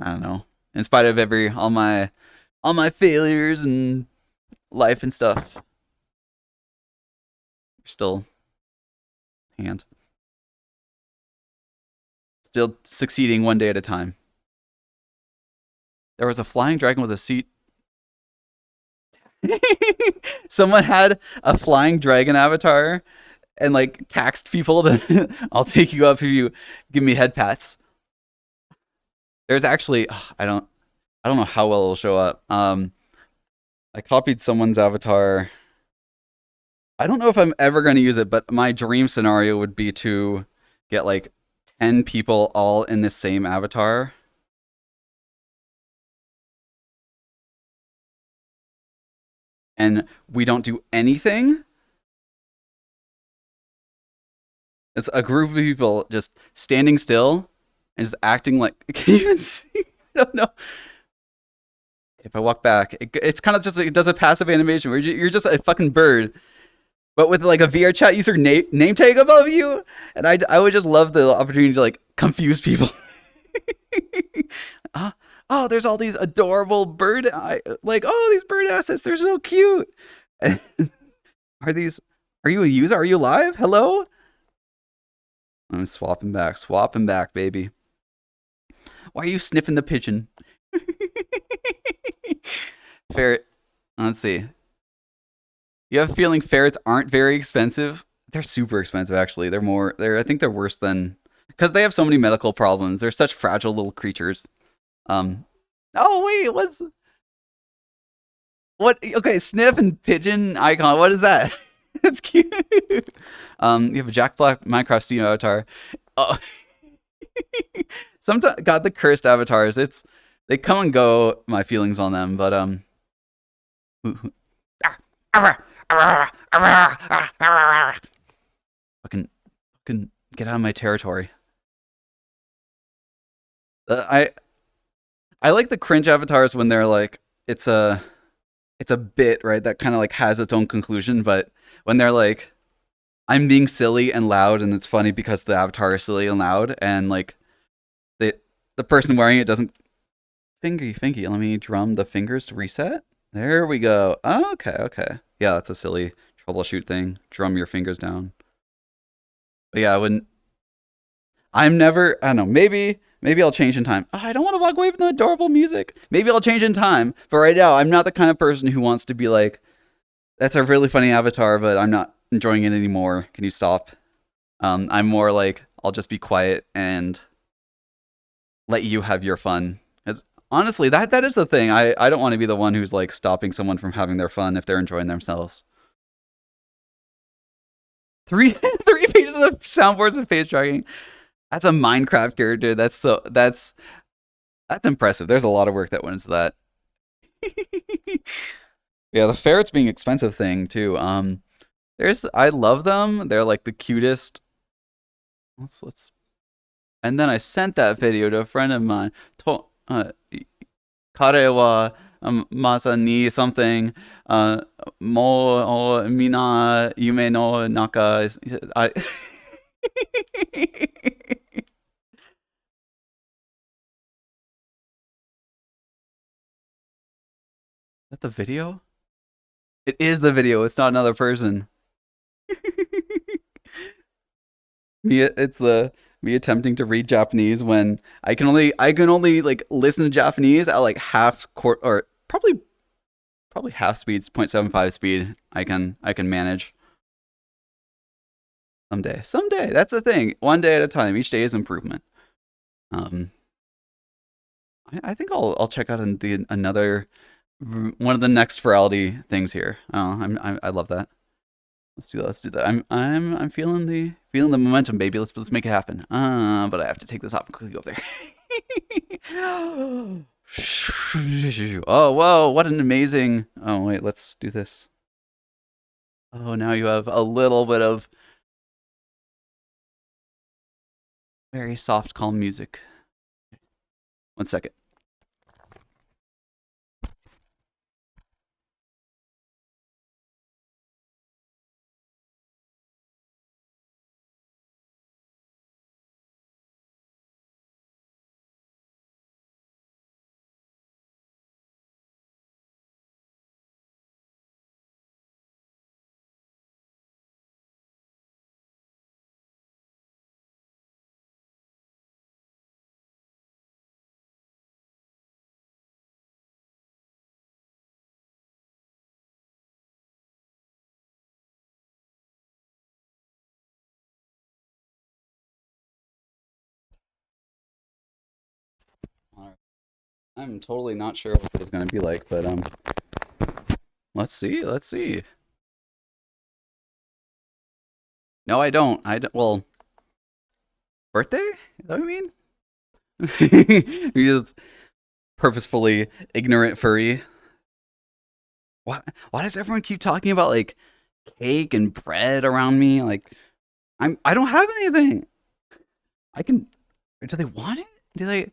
I don't know. In spite of all my failures and life and stuff, still hand. Still succeeding one day at a time. There was a flying dragon with a seat. Someone had a flying dragon avatar and, like, taxed people to I'll take you up if you give me head pats. There's actually I don't know how well it'll show up. I copied someone's avatar. I don't know if I'm ever going to use it, but my dream scenario would be to get, like, 10 people all in the same avatar. And we don't do anything. It's a group of people just standing still and just acting like. Can you even see? I don't know. If I walk back, it's kind of just like it does a passive animation where you're just a fucking bird, but with, like, a VRChat user name tag above you. And I would just love the opportunity to, like, confuse people. Oh, there's all these adorable bird, like, oh, these bird assets, they're so cute. Are you a user? Are you live? Hello? I'm swapping back, baby. Why are you sniffing the pigeon? Ferret. Let's see. You have a feeling ferrets aren't very expensive? They're super expensive, actually. I think they're worse than, because they have so many medical problems. They're such fragile little creatures. Oh wait, what? Okay, sniff and pigeon icon. What is that? It's cute. You have a Jack Black Minecraft Steam avatar. Oh. Sometimes, God, the cursed avatars. They come and go. My feelings on them, but fucking get out of my territory. I like the cringe avatars when they're like, it's a bit, right, that kind of, like, has its own conclusion, but when they're like, I'm being silly and loud, and it's funny because the avatar is silly and loud, and, like, the person wearing it doesn't fingy. Let me drum the fingers to reset. There we go. Oh, okay. Yeah, that's a silly troubleshoot thing. Drum your fingers down. But yeah, I don't know, maybe I'll change in time. Oh, I don't want to walk away from the adorable music. Maybe I'll change in time. But right now, I'm not the kind of person who wants to be like, that's a really funny avatar, but I'm not enjoying it anymore. Can you stop? I'm more like, I'll just be quiet and let you have your fun. Because honestly, that is the thing. I don't want to be the one who's, like, stopping someone from having their fun if they're enjoying themselves. Three pages of soundboards and face tracking. That's a Minecraft character. That's impressive. There's a lot of work that went into that. Yeah, the ferrets being expensive thing too. There's I love them. They're like the cutest. Let's. And then I sent that video to a friend of mine. To, Kare wa masa ni something. Mo o mina yume no naka. I. Is that the video? It is the video. It's not another person. It's the me attempting to read Japanese when I can only like listen to Japanese at like half court or probably half speed, 0.75 speed. I can manage someday. Someday. That's the thing. One day at a time. Each day is improvement. Um, I think I'll check out another one of the next Furality things here. Oh, I love that. Let's do that. Let's do that. I'm feeling the momentum, baby. Let's make it happen. But I have to take this off and quickly go up there. Oh, whoa! What an amazing. Oh wait, let's do this. Oh, now you have a little bit of very soft, calm music. One second. All right. I'm totally not sure what this is gonna be like, but let's see. Let's see. No, I don't. I don't. Well, birthday? Is that what you mean? You just purposefully ignorant furry. Why does everyone keep talking about like cake and bread around me? Like I don't have anything. I can do they want it? Do they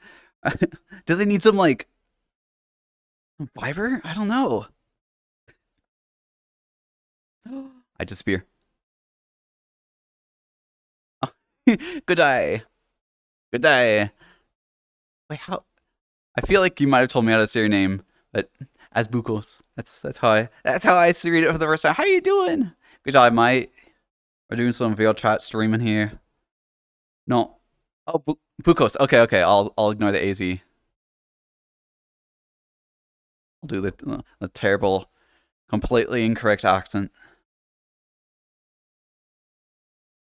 do they need some like fiber? I don't know. I disappear. Good day. Good day. Wait, how I feel like you might have told me how to say your name, but as Bukos. That's how I read it for the first time. How you doing? Good job, mate. We're doing some VRChat streaming here. No. Oh, Bukos. Okay, okay. I'll ignore the AZ. I'll do the terrible, completely incorrect accent.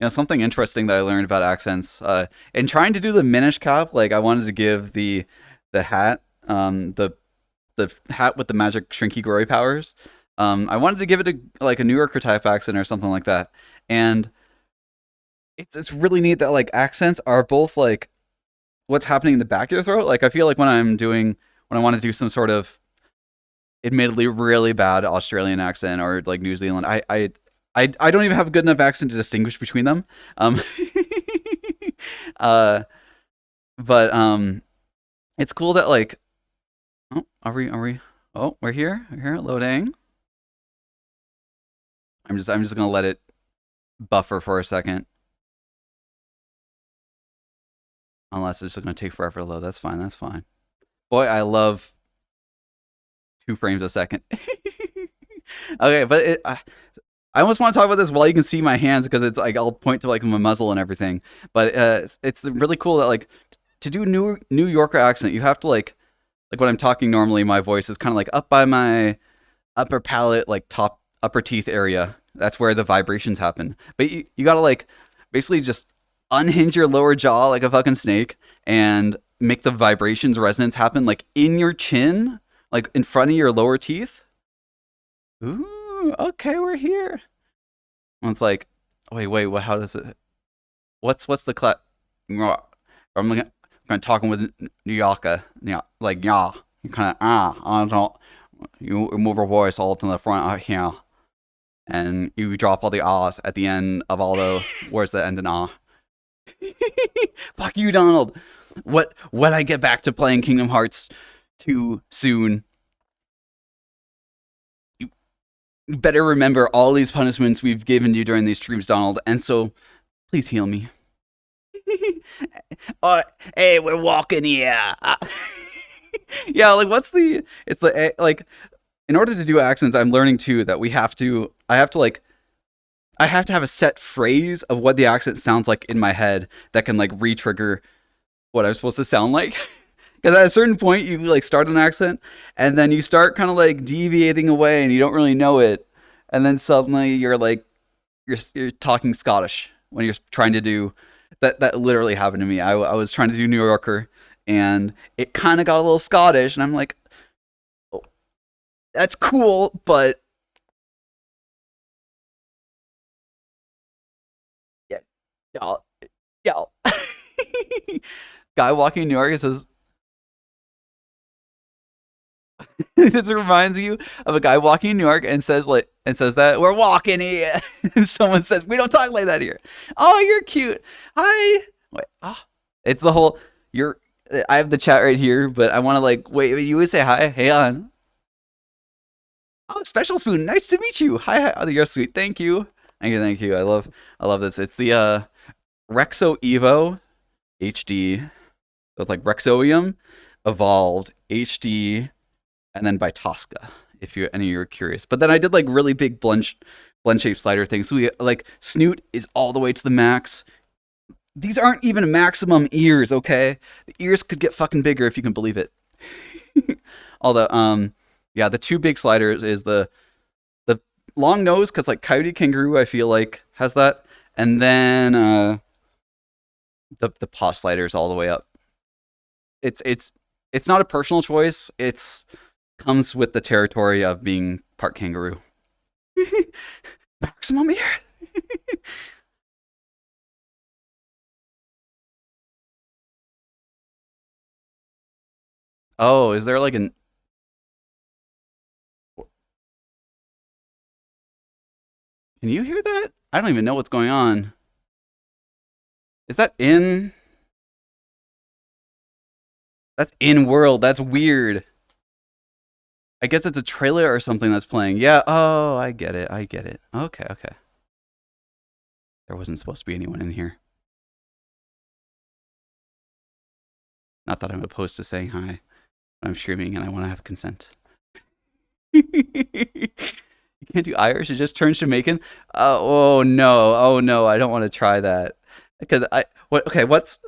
Something interesting that I learned about accents. In trying to do the Minish cap, like I wanted to give the hat, the hat with the magic shrinky glory powers. I wanted to give it like a New Yorker type accent or something like that, and it's really neat that like accents are both like what's happening in the back of your throat. Like I feel like when I want to do some sort of admittedly really bad Australian accent or like New Zealand, I don't even have a good enough accent to distinguish between them. Um, uh, but it's cool that like oh are we oh we're here loading. I'm just gonna let it buffer for a second. Unless it's just gonna take forever to load. That's fine. That's fine. Boy, I love 2 frames a second. Okay, but I almost want to talk about this while you can see my hands because it's like I'll point to like my muzzle and everything. But it's really cool that like to do New Yorker accent, you have to like when I'm talking normally, my voice is kind of like up by my upper palate, like top upper teeth area. That's where the vibrations happen. But you gotta like basically just unhinge your lower jaw like a fucking snake and make the vibrations resonance happen like in your chin, like in front of your lower teeth. Ooh, okay, we're here. And it's like, wait, what? How does it? What's the clap? I'm gonna talking with New Yorker, yeah, like yeah, you kind of I don't You move your voice all to the front here, and you drop all the ahs at the end of all the words that end in ah. Fuck you, Donald. What? When I get back to playing Kingdom Hearts too soon, you better remember all these punishments we've given you during these streams, Donald. And so, please heal me. Hey, we're walking here. Yeah, like what's the? It's the like. In order to do accents, I'm learning too that I have to have a set phrase of what the accent sounds like in my head that can like re-trigger what I'm supposed to sound like. Because at a certain point, you like start an accent, and then you start kind of like deviating away, and you don't really know it, and then suddenly you're like you're talking Scottish when you're trying to do that. That literally happened to me. I was trying to do New Yorker, and it kind of got a little Scottish, and I'm like, oh, that's cool, but yeah, y'all, y'all. Guy walking in New York says, this reminds you of a guy walking in New York and says that we're walking here, and someone says we don't talk like that here. Oh, you're cute. Hi. Wait. Ah, it's the whole. You're. I have the chat right here, but I want to like wait. You would say hi. Hey on. Oh, Special Spoon. Nice to meet you. Hi. Oh, you're sweet. Thank you. Thank you. Thank you. I love this. It's the Rexo Evo HD. With like Rexoium evolved HD. And then by Tosca, if you any of you are curious. But then I did like really big blend shape slider things. So we like snoot is all the way to the max. These aren't even maximum ears, okay? The ears could get fucking bigger if you can believe it. Although, yeah, the two big sliders is the long nose, because like Coyote Kangaroo, I feel like has that, and then the paw sliders all the way up. It's not a personal choice. It's comes with the territory of being part kangaroo. Maximum ear. Oh, is there like an? Can you hear that? I don't even know what's going on. Is that in? That's in world. That's weird. I guess it's a trailer or something that's playing. Yeah. Oh, I get it. I get it. Okay. Okay. There wasn't supposed to be anyone in here. Not that I'm opposed to saying hi. But I'm streaming and I want to have consent. You can't do Irish. It just turns Jamaican. Oh no. Oh no. I don't want to try that because Okay. What's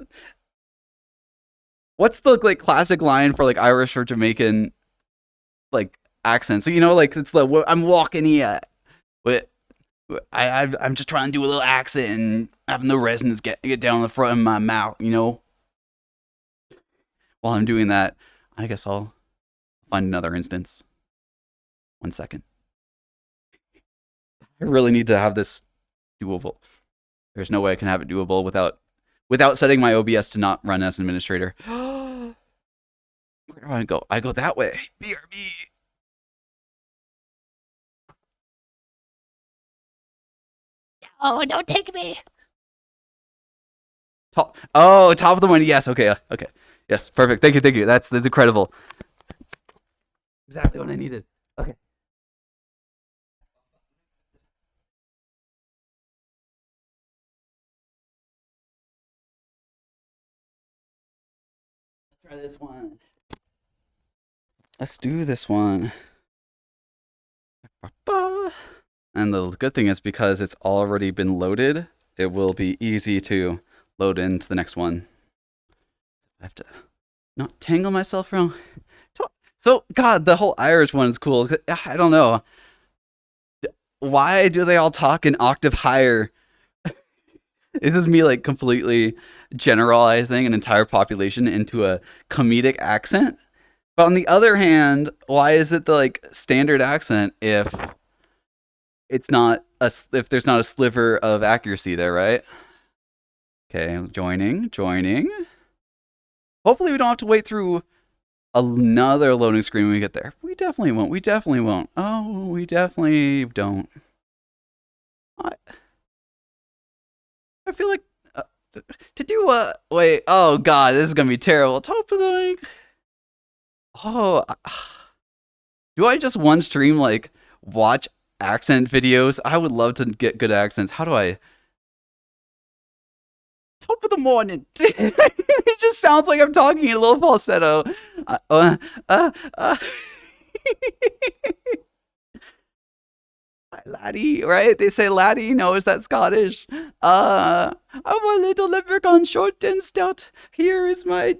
the like classic line for like Irish or Jamaican like accent? So you know, like it's the I'm walking here. I'm just trying to do a little accent and having the resonance get down the front of my mouth, you know. While I'm doing that, I guess I'll find another instance. 1 second. I really need to have this doable. There's no way I can have it doable without setting my OBS to not run as administrator. Where do I go? I go that way. BRB. Oh, don't take me. Top of the one. Yes. Okay. Okay. Yes. Perfect. Thank you. That's incredible. Exactly what I needed. Okay. Let's try this one. Let's do this one. And the good thing is because it's already been loaded, it will be easy to load into the next one. I have to not tangle myself around. So, God, the whole Irish one is cool. I don't know. Why do they all talk an octave higher? This is me like completely generalizing an entire population into a comedic accent. But on the other hand, why is it the like standard accent if it's not if there's not a sliver of accuracy there, right? Okay, joining. Hopefully we don't have to wait through another loading screen when we get there. We definitely won't. We definitely won't. Oh, we definitely don't. I, I feel like to do a wait. Oh God, this is gonna be terrible. Top of the week. Oh, do I just one stream like watch accent videos? I would love to get good accents. How do I? Top of the morning. It just sounds like I'm talking in a little falsetto. Uh, uh, uh, uh. Laddie, right? They say laddie. No, is that Scottish? I'm a little leprechaun, short and stout. Here is my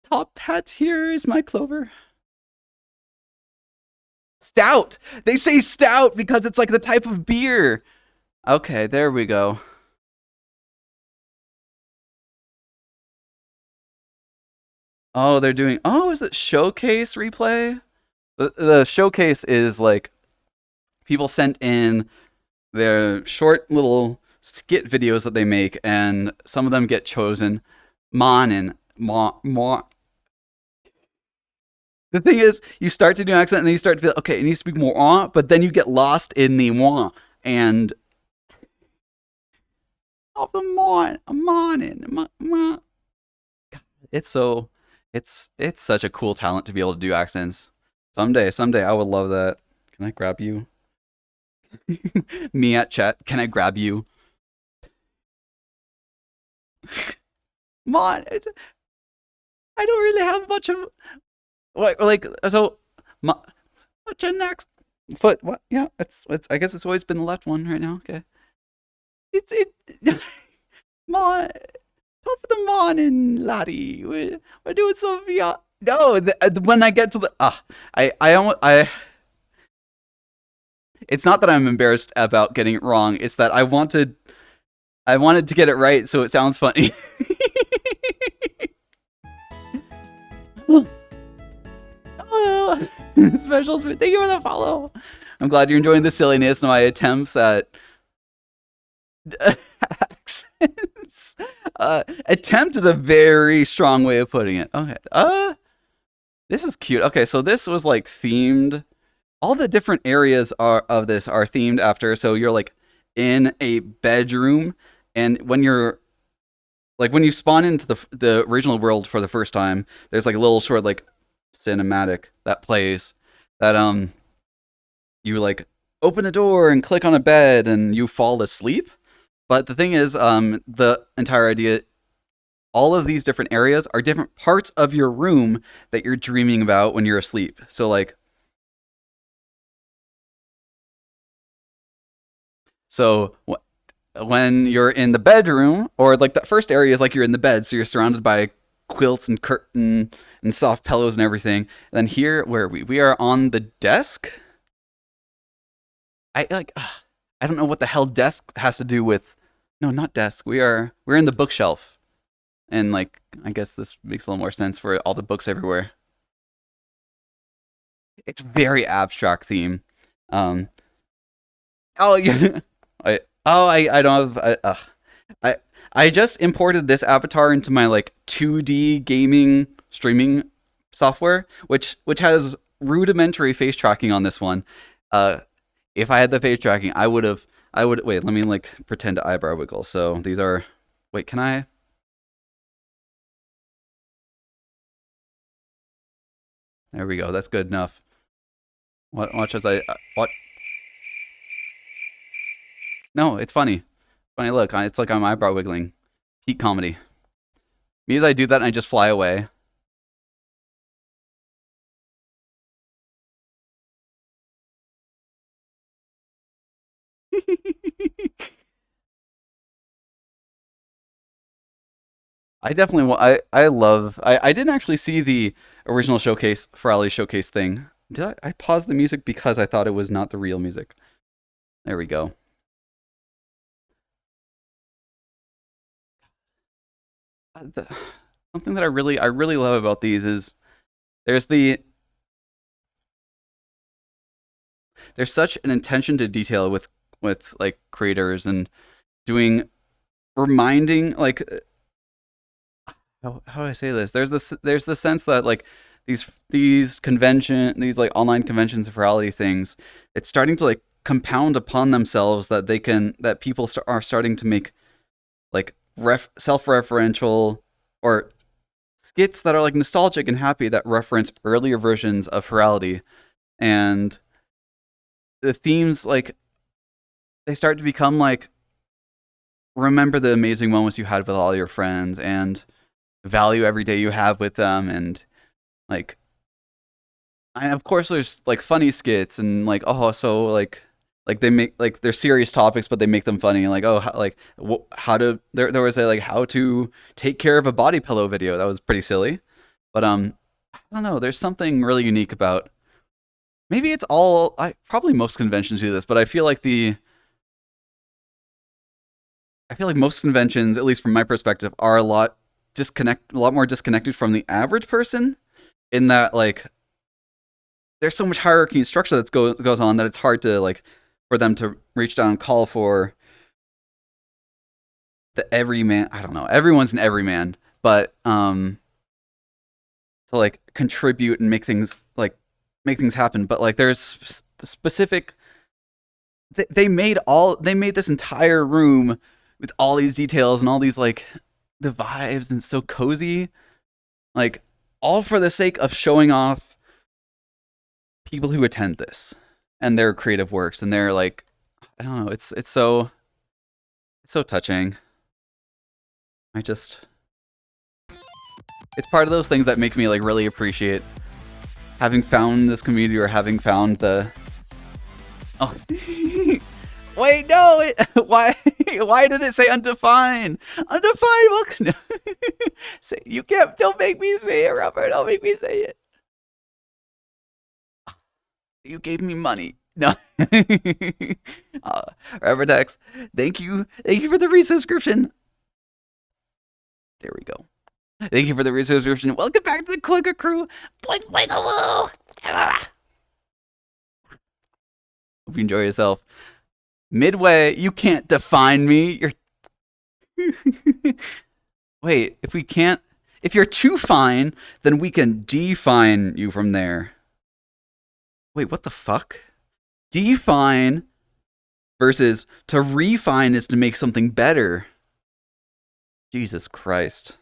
top hat. Here is my clover. Stout. They say stout because it's like the type of beer. Okay, there we go. Oh, they're doing. Oh, is it showcase replay? The showcase is like people sent in their short little skit videos that they make, and some of them get chosen. Mon and mon. The thing is, you start to do an accent, and then you start to feel okay. It needs to speak more on, but then you get lost in the moi and of the morning. It's so it's such a cool talent to be able to do accents. Someday I would love that. Can I grab you? Me at chat. Can I grab you? Mon, I don't really have much of what like so. What's your next foot? What? Yeah, it's. I guess it's always been the left one right now. Okay. It's it. Mon, top of the morning, laddie. We're doing some VR. No, when I get to the I it's not that I'm embarrassed about getting it wrong. It's that I wanted to get it right so it sounds funny. Oh, specials. Thank you for the follow. I'm glad you're enjoying the silliness of my attempts at accents. Attempt is a very strong way of putting it. Okay. This is cute. Okay, so this was like themed. All the different areas of this are themed after. So you're like in a bedroom, and when you're like when you spawn into the original world for the first time, there's like a little short like cinematic that plays that you like open a door and click on a bed and you fall asleep. But the thing is, the entire idea, all of these different areas are different parts of your room that you're dreaming about when you're asleep. So like, so when you're in the bedroom, or like the first area is like you're in the bed, so you're surrounded by quilts and curtain and soft pillows and everything. And then here, where are we? We are on the desk. I like, I don't know what the hell desk has to do with. No, not desk. We're in the bookshelf, and like I guess this makes a little more sense for all the books everywhere. It's very abstract theme. Um. Oh yeah. I don't have. I I just imported this avatar into my like 2D gaming streaming software, which has rudimentary face tracking on this one. Uh, if I had the face tracking, I would wait. Let me like pretend to eyebrow wiggle. So these are. Wait, can I? There we go. That's good enough. Watch as I what? No, it's funny. Funny look. It's like I'm eyebrow wiggling. Peak comedy. Me as I do that, and I just fly away. I definitely want. I love. I didn't actually see the original showcase Furality showcase thing. Did I? I paused the music because I thought it was not the real music. There we go. Something that I really love about these is there's the there's such an attention to detail with like creators and doing reminding like how do I say this? There's the sense that like these like online conventions of reality things, it's starting to like compound upon themselves that people are starting to make like self-referential or skits that are like nostalgic and happy that reference earlier versions of Furality, and the themes like they start to become like remember the amazing moments you had with all your friends and value every day you have with them, and like and of course there's like funny skits and like oh so like they make like they're serious topics but they make them funny, like oh how to there was a like how to take care of a body pillow video that was pretty silly, but I don't know, there's something really unique about, maybe it's all I probably most conventions do this, but I feel like most conventions, at least from my perspective, are a lot more disconnected from the average person, in that like there's so much hierarchy and structure that goes on that it's hard to like for them to reach down and call for the everyman. I don't know. Everyone's an everyman, but to like contribute and make things happen. But like there's specific. They made this entire room with all these details and all these like the vibes, and it's so cozy, like all for the sake of showing off people who attend this and their creative works, and they're like I don't know, it's so touching. I just it's part of those things that make me like really appreciate having found this community, or having found the oh wait, no, why did it say undefined? Undefined, welcome. Say, you can't, don't make me say it, Robert, don't make me say it. You gave me money. No. Robert X, thank you for the resubscription. There we go. Thank you for the resubscription. Welcome back to the Quagga crew. Boing, boing, oh, Hope you enjoy yourself. Midway, you can't define me. You're wait, if you're too fine, then we can define you from there. Wait, what the fuck? Define versus to refine is to make something better. Jesus Christ.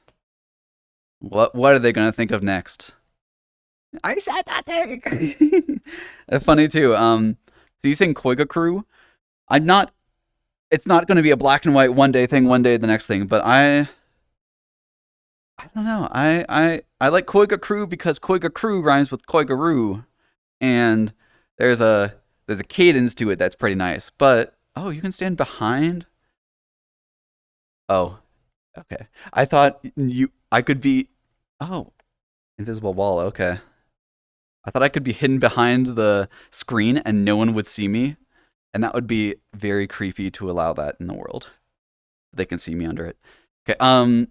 What are they gonna think of next? I said that thing. Funny too. So you saying Koiga crew? I'm not. It's not going to be a black and white one day thing, one day the next thing. But I don't know. I like Koiga crew because Koiga crew rhymes with Koigaroo, and there's a cadence to it that's pretty nice. But oh, you can stand behind. Oh, okay. I thought I could be. Oh, invisible wall. Okay. I thought I could be hidden behind the screen and no one would see me. And that would be very creepy to allow that in the world. They can see me under it. Okay, I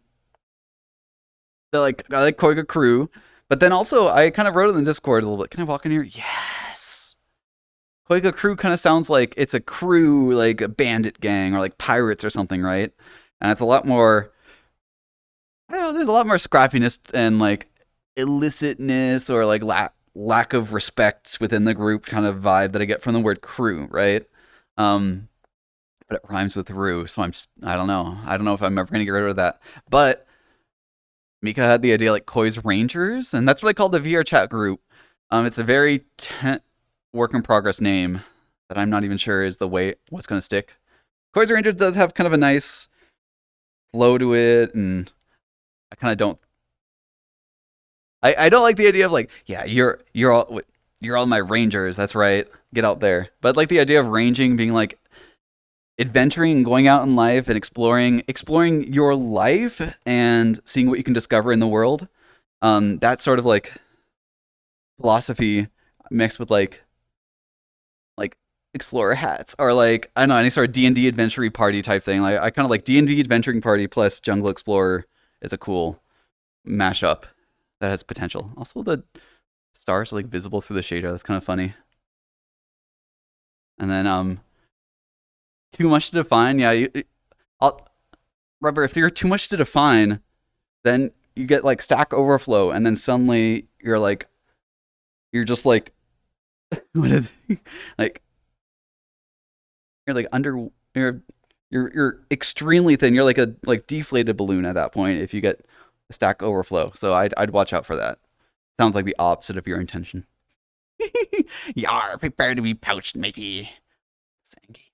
like Koiga crew, but then also I kind of wrote in the Discord a little bit. Can I walk in here? Yes. Koiga crew kind of sounds like it's a crew, like a bandit gang or like pirates or something, right? And it's a lot more. I don't know. There's a lot more scrappiness and like illicitness or like lack of respect within the group kind of vibe that I get from the word crew, right? But it rhymes with rue, so I don't know. I don't know if I'm ever gonna get rid of that. But Mika had the idea like Koi's Rangers, and that's what I call the VRChat group. It's a very work in progress name that I'm not even sure is the way what's gonna stick. Koi's Rangers does have kind of a nice flow to it, and I kind of don't. I don't like the idea of like, yeah, you're all my rangers. That's right. Get out there. But like the idea of ranging being like adventuring and going out in life and exploring your life and seeing what you can discover in the world. That sort of like philosophy mixed with like explorer hats or like I don't know, any sort of D&D adventure party type thing. Like I kind of like D&D adventuring party plus jungle explorer is a cool mashup that has potential. Also the stars are like visible through the shader. That's kind of funny. And then too much to define. Yeah, Rubber, if you're too much to define, then you get like Stack Overflow, and then suddenly you're like you're just like what is like you're like under you're extremely thin. You're like a like deflated balloon at that point if you get a stack overflow. So I'd watch out for that. Sounds like the opposite of your intention. Yar, prepare to be pouched, matey. Sangy.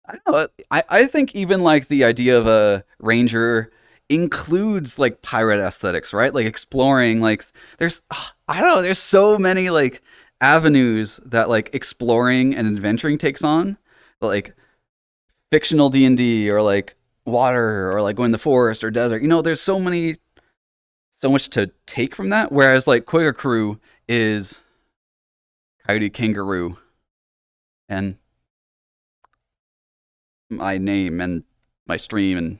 I don't know. I think even like the idea of a ranger includes like pirate aesthetics, right? Like exploring. Like there's I don't know. There's so many like avenues that like exploring and adventuring takes on. Like fictional D&D or like water or like going to the forest or desert. You know, there's so much to take from that. Whereas like Quagga Crew is Coyote Kangaroo and my name and my stream and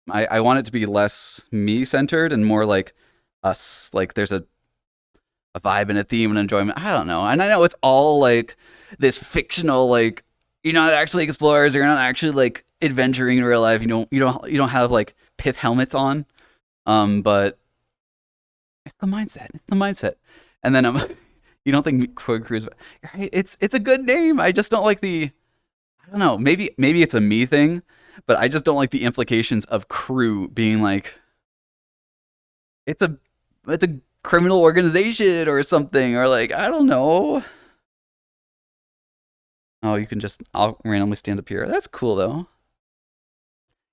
I want it to be less me centered and more like us. Like there's a vibe and a theme and enjoyment. I don't know. And I know it's all like this fictional like you're not actually explorers, you're not actually like adventuring in real life. You don't have like pith helmets on. But it's the mindset. It's the mindset. And then you don't think Quag Crew is right? It's a good name. I just don't like the I don't know. Maybe it's a me thing, but I just don't like the implications of crew being like it's a criminal organization or something or like I don't know. Oh, you can just I'll randomly stand up here. That's cool though.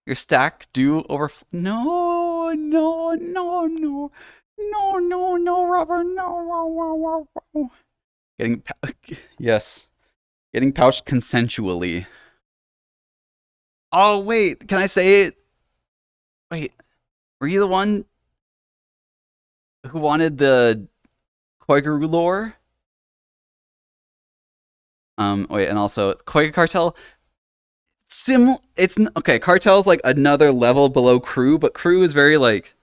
Your stack do overflow. No, no, no, no, no, no, no, rubber, no. Getting yes, getting pouched consensually. Oh wait, can I say it? Wait, were you the one who wanted the Koigaru lore? Wait, and also Koiga Cartel. It's okay. Cartel's like another level below Crew, but Crew is very like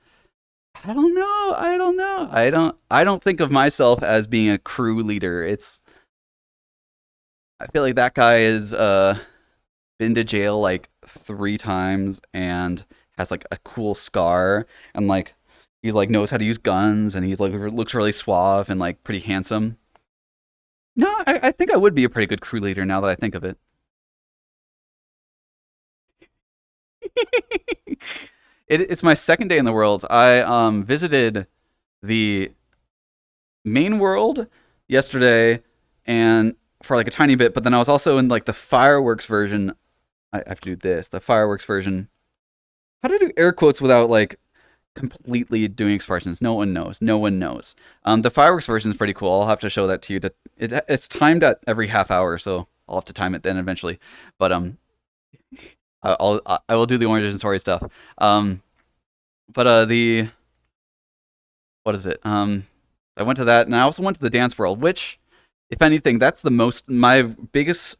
I don't know. I don't know. I don't think of myself as being a crew leader. It's I feel like that guy is been to jail like 3 times and has like a cool scar and like he like knows how to use guns and he's like looks really suave and like pretty handsome. No, I think I would be a pretty good crew leader now that I think of it. It's my second day in the world. I visited the main world yesterday and for like a tiny bit, but then I was also in like the fireworks version. I have to do this. The fireworks version. How do I do air quotes without like completely doing expressions? No one knows. No one knows. The fireworks version is pretty cool. I'll have to show that to you. It's timed at every half hour, so I'll have to time it then eventually. But I will do the origin story stuff. But the what is it? I went to that, and I also went to the dance world, which, if anything, that's the most my biggest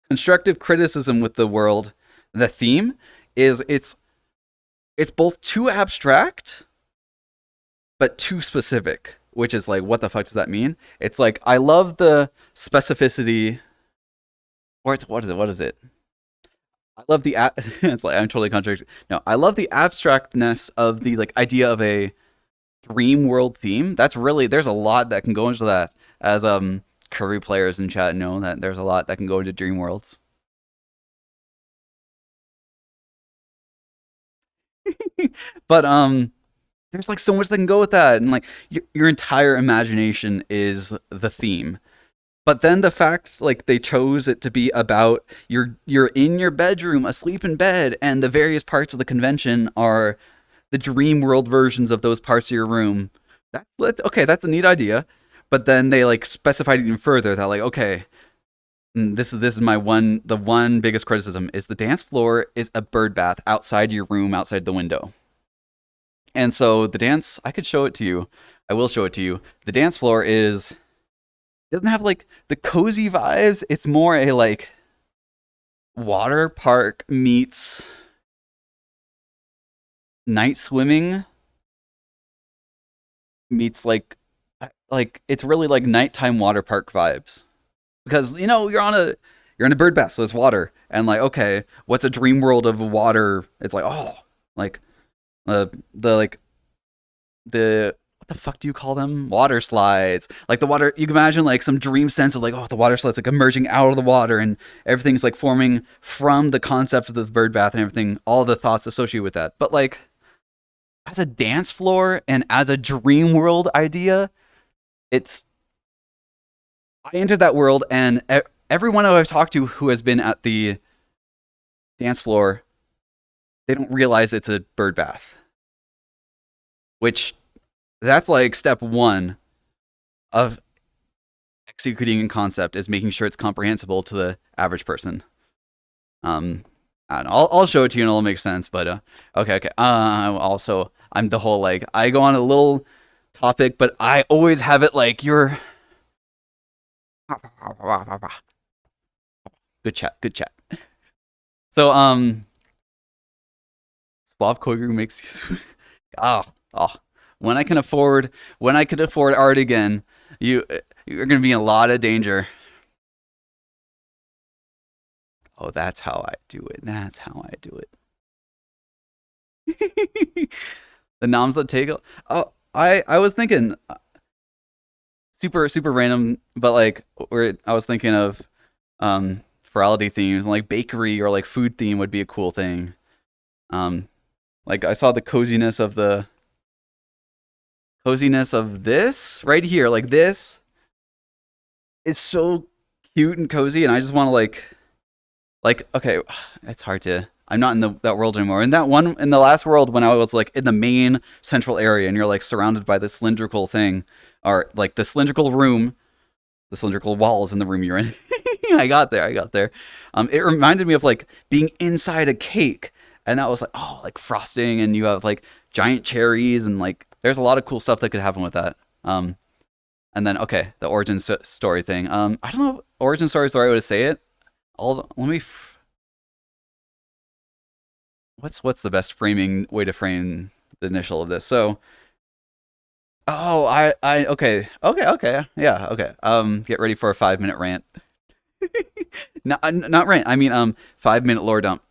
constructive criticism with the world. The theme is it's both too abstract, but too specific. Which is like, what the fuck does that mean? It's like I love the specificity, or it's what is it? What is it? I love the it's like I'm totally contradicting. No, I love the abstractness of the like idea of a dream world theme. That's really there's a lot that can go into that. As Curry players in chat know that there's a lot that can go into dream worlds. But there's like so much that can go with that, and like your entire imagination is the theme. But then the fact like they chose it to be about you're in your bedroom, asleep in bed, and the various parts of the convention are the dream world versions of those parts of your room. That's okay, that's a neat idea. But then they like specified even further that like, okay, this is the one biggest criticism is the dance floor is a bird bath outside your room, outside the window. And so the dance, I could show it to you. I will show it to you. The dance floor doesn't have like the cozy vibes. It's more a like water park meets night swimming meets like it's really like nighttime water park vibes. Because you're in a bird bath, so it's water. And like, okay, what's a dream world of water? It's like, oh, like the like the what the fuck do you call them? Water slides. Like the water, you can imagine like some dream sense of like, oh, the water slides like emerging out of the water and everything's like forming from the concept of the bird bath and everything, all the thoughts associated with that. But like as a dance floor and as a dream world idea, it's I entered that world and everyone I've talked to who has been at the dance floor, they don't realize it's a bird bath, which that's like step one of executing a concept is making sure it's comprehensible to the average person. I don't know, I'll show it to you and it'll make sense. But okay. Also, I'm the whole like I go on a little topic, but I always have it like you're good chat. So Suave Koigu makes you oh when I can afford art again, you're gonna be in a lot of danger. Oh, that's how I do it. The noms that take. Oh, I was thinking super random, but like where I was thinking of Furality themes and like bakery or like food theme would be a cool thing. Like I saw the coziness of this right here. Like this is so cute and cozy, and I just want to like okay, it's hard to. I'm not in that world anymore. In the last world, when I was like in the main central area, and you're like surrounded by the cylindrical thing, or like the cylindrical room, the cylindrical walls in the room you're in. I got there. It reminded me of like being inside a cake, and that was like like frosting, and you have like giant cherries, and like there's a lot of cool stuff that could happen with that. And then okay, the origin story thing. I don't know if origin story is the right way to say it. Let me. What's the best way to frame the initial of this? So, I okay, yeah, okay. Get ready for a 5-minute rant. Not rant. I mean, 5-minute lore dump.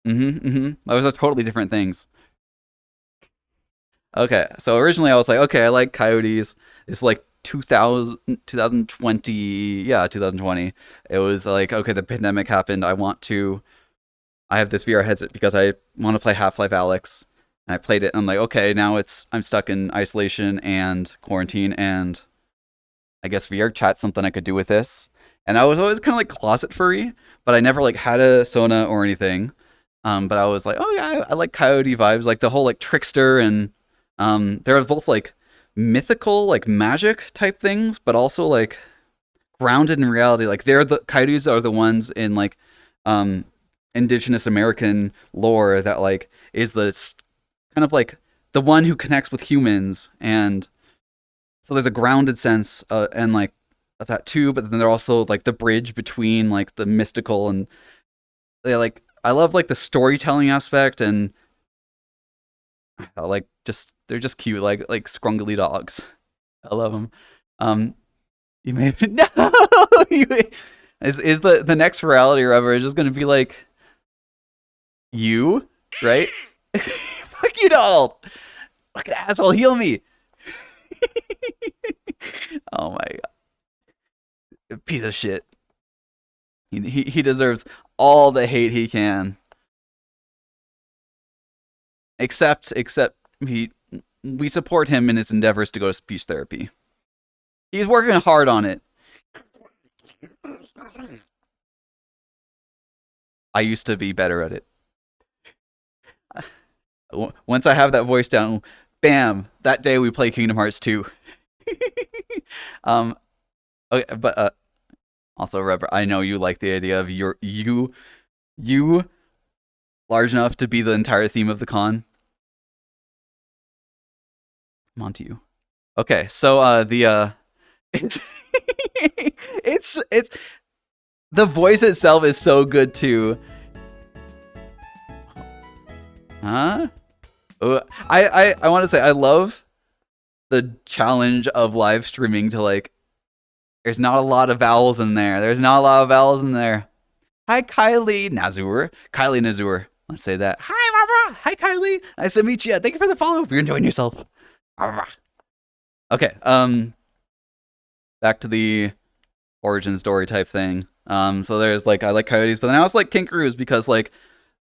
Those are totally different things. Okay, so originally I was like, okay, I like coyotes. It's like 2020, yeah, 2020. It was like, okay, the pandemic happened. I have this VR headset because I want to play Half-Life Alyx, and I played it, and I'm like, okay, now I'm stuck in isolation and quarantine, and I guess VRChat's something I could do with this. And I was always kind of like closet furry, but I never like had a Sona or anything. But I was like, oh yeah, I like coyote vibes, like the whole like trickster, and they're both like mythical, like magic type things, but also like grounded in reality. Like the coyotes are the ones in like indigenous American lore that like is the kind of like the one who connects with humans, and so there's a grounded sense and like of that too. But then they're also like the bridge between like the mystical and they like I love like the storytelling aspect, and like just they're just cute like scrungly dogs. I love them. You may no. Is the next Furality ever is just gonna be like you, right? Fuck you, Donald. Fucking asshole, heal me. Oh my god, piece of shit. He deserves all the hate he can. Except we support him in his endeavors to go to speech therapy. He's working hard on it. I used to be better at it. Once I have that voice down, bam, that day we play Kingdom Hearts 2. Okay, but also, Rebel, I know you like the idea of you large enough to be the entire theme of the con. I'm on to you. Okay, so it's it's the voice itself is so good too. Huh? I want to say I love the challenge of live streaming to like. There's not a lot of vowels in there. Hi, Kylie Nazur. Let's say that. Hi, Barbara. Hi, Kylie. Nice to meet you. Thank you for the follow. Hope you're enjoying yourself. Okay. Back to the origin story type thing. So there's like I like coyotes, but then I also like kangaroos because like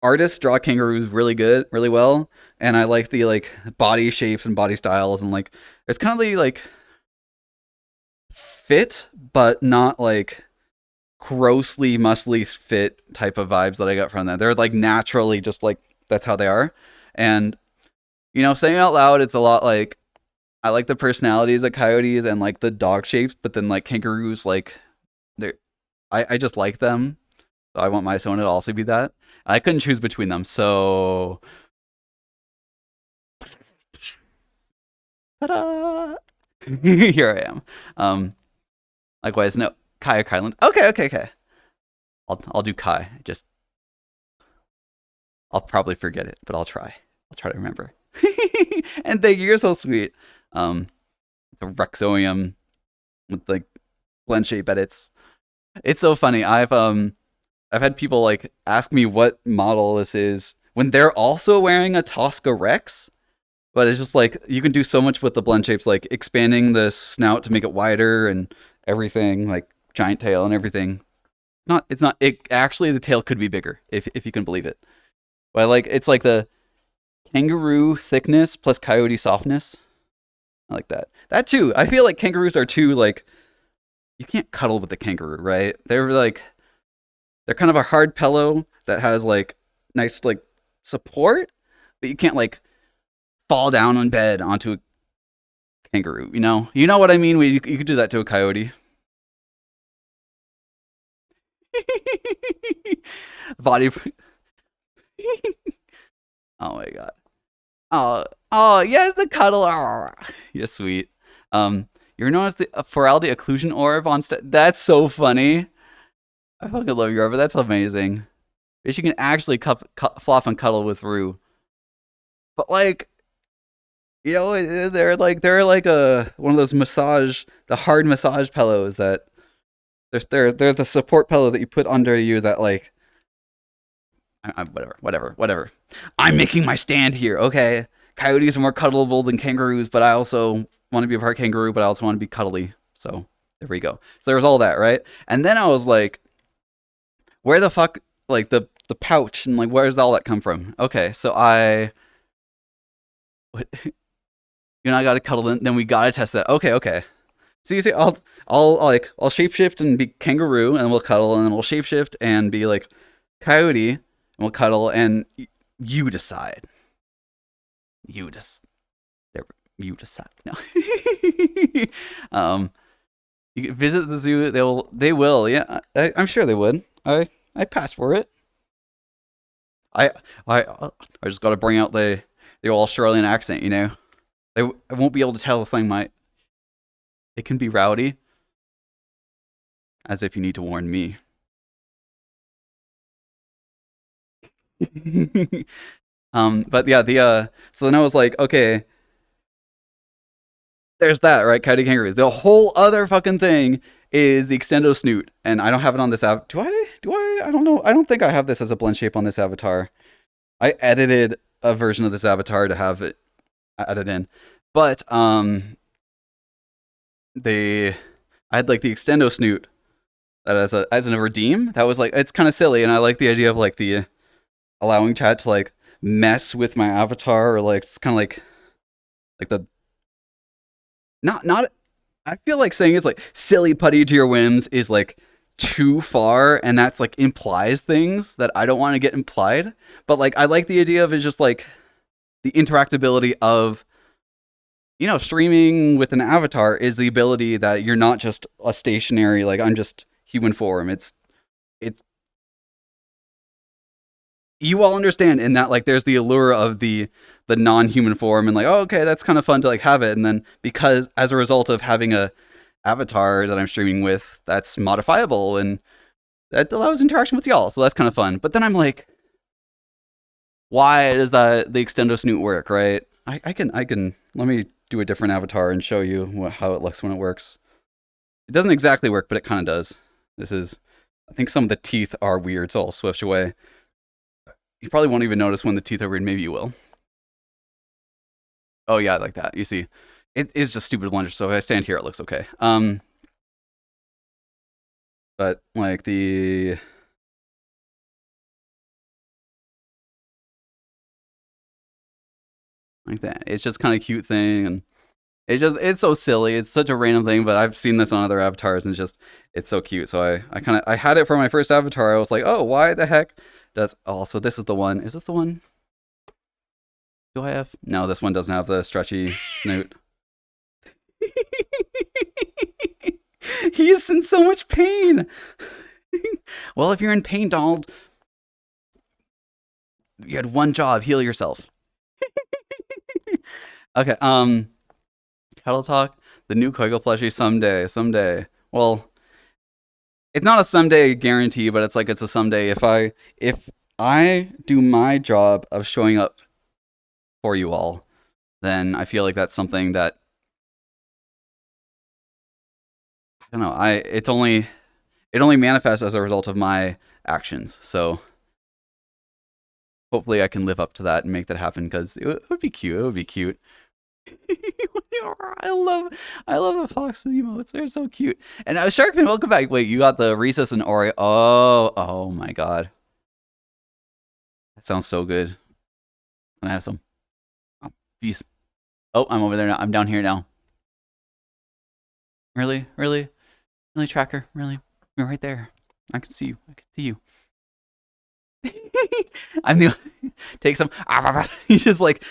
artists draw kangaroos really good, really well, and I like the like body shapes and body styles and like there's kind of the like fit, but not like grossly muscly fit type of vibes that I got from them. They're like naturally just like that's how they are, and saying it out loud, it's a lot like I like the personalities of coyotes and like the dog shapes, but then like kangaroos, like they're I just like them. So I want my Sona to also be that. I couldn't choose between them, so ta-da! Here I am. Likewise, no Kayak Island. Okay, okay, okay. I'll do Kai. Just I'll probably forget it, but I'll try. I'll try to remember. And thank you. You're so sweet. It's a Rexoium with like blend shape edits. It's so funny. I've had people like ask me what model this is when they're also wearing a Tosca Rex. But it's just like you can do so much with the blend shapes, like expanding the snout to make it wider and everything, like giant tail and everything. It's not. It actually the tail could be bigger if you can believe it. But like it's like the kangaroo thickness plus coyote softness. I like that. That too. I feel like kangaroos are too like you can't cuddle with the kangaroo, right? They're kind of a hard pillow that has like nice like support, but you can't like fall down on bed onto a kangaroo. You know what I mean. You could do that to a coyote. Body. Oh my god. Oh yes, the cuddle. You're sweet. You're known as the Furality occlusion orb on That's so funny. I fucking love your orb. That's amazing. She can actually flop and cuddle with Rue. But like, they're like a one of those the hard massage pillows that they're the support pillow that you put under you that like whatever. I'm making my stand here. Okay, coyotes are more cuddleable than kangaroos, but I also want to be a part kangaroo, but I also want to be cuddly. So there we go. So there was all that, right? And then I was like, where the fuck, like the pouch and like where's all that come from? Okay, so what, I got to cuddle. Then we got to test that. Okay. So you see, I'll shapeshift and be kangaroo, and we'll cuddle, and then we'll shapeshift and be like coyote, and we'll cuddle, and you decide. You just you decide. No. You can visit the zoo. They will. Yeah, I'm sure they would. I pass for it. I I I just got to bring out the old Australian accent. I won't be able to tell the thing might. It can be rowdy, as if you need to warn me. But yeah, so then I was like, okay, there's that, right? Coyote kangaroo. The whole other fucking thing is the extendo snoot, and I don't have it on this app. Do I? I don't know. I don't think I have this as a blend shape on this avatar. I edited a version of this avatar to have it added in, but they I had like the extendo snoot that as a redeem. That was like it's kind of silly, and I like the idea of like the allowing chat to like mess with my avatar or like it's kind of like the not I feel like saying it's like silly putty to your whims is like too far and that's like implies things that I don't want to get implied. But like I like the idea of it just like the interactability of streaming with an avatar is the ability that you're not just a stationary like I'm just human form. It's you all understand in that like there's the allure of the non-human form and like oh, okay that's kind of fun to like have it and then because as a result of having a avatar that I'm streaming with that's modifiable and that allows interaction with y'all so that's kind of fun but then I'm like why does the extendo snoot work right I can let me do a different avatar and show you how it looks when it works it doesn't exactly work but it kind of does I think some of the teeth are weird so I'll switch away you probably won't even notice when the teeth are weird maybe you will Oh yeah, like that. You see, it is just stupid blunder. So if I stand here, it looks okay. But like the like that, it's just kind of cute thing, and it's so silly. It's such a random thing, but I've seen this on other avatars, and it's so cute. So I had it for my first avatar. I was like, oh, why the heck does? Oh, so this is the one. Is this the one? Do I have? No, this one doesn't have the stretchy snoot. He's in so much pain. Well, if you're in pain, Donald, you had one job: heal yourself. Okay. Cuddle talk. The new Koigo plushie someday. Someday. Well, it's not a someday guarantee, but it's like it's a someday. If I do my job of showing up for you all, then I feel like that's something that I don't know. It only manifests as a result of my actions. So hopefully I can live up to that and make that happen because it would be cute. It would be cute. I love I love the fox emotes. They're so cute. And Sharkfin, welcome back. Wait, you got the Recess and Ori. Oh my god. That sounds so good. Can I have some? Oh, peace. Oh, I'm over there now. I'm down here now. Really? Really? Really, Tracker? Really? You're right there. I can see you. I can see you. I'm the take some. He's just like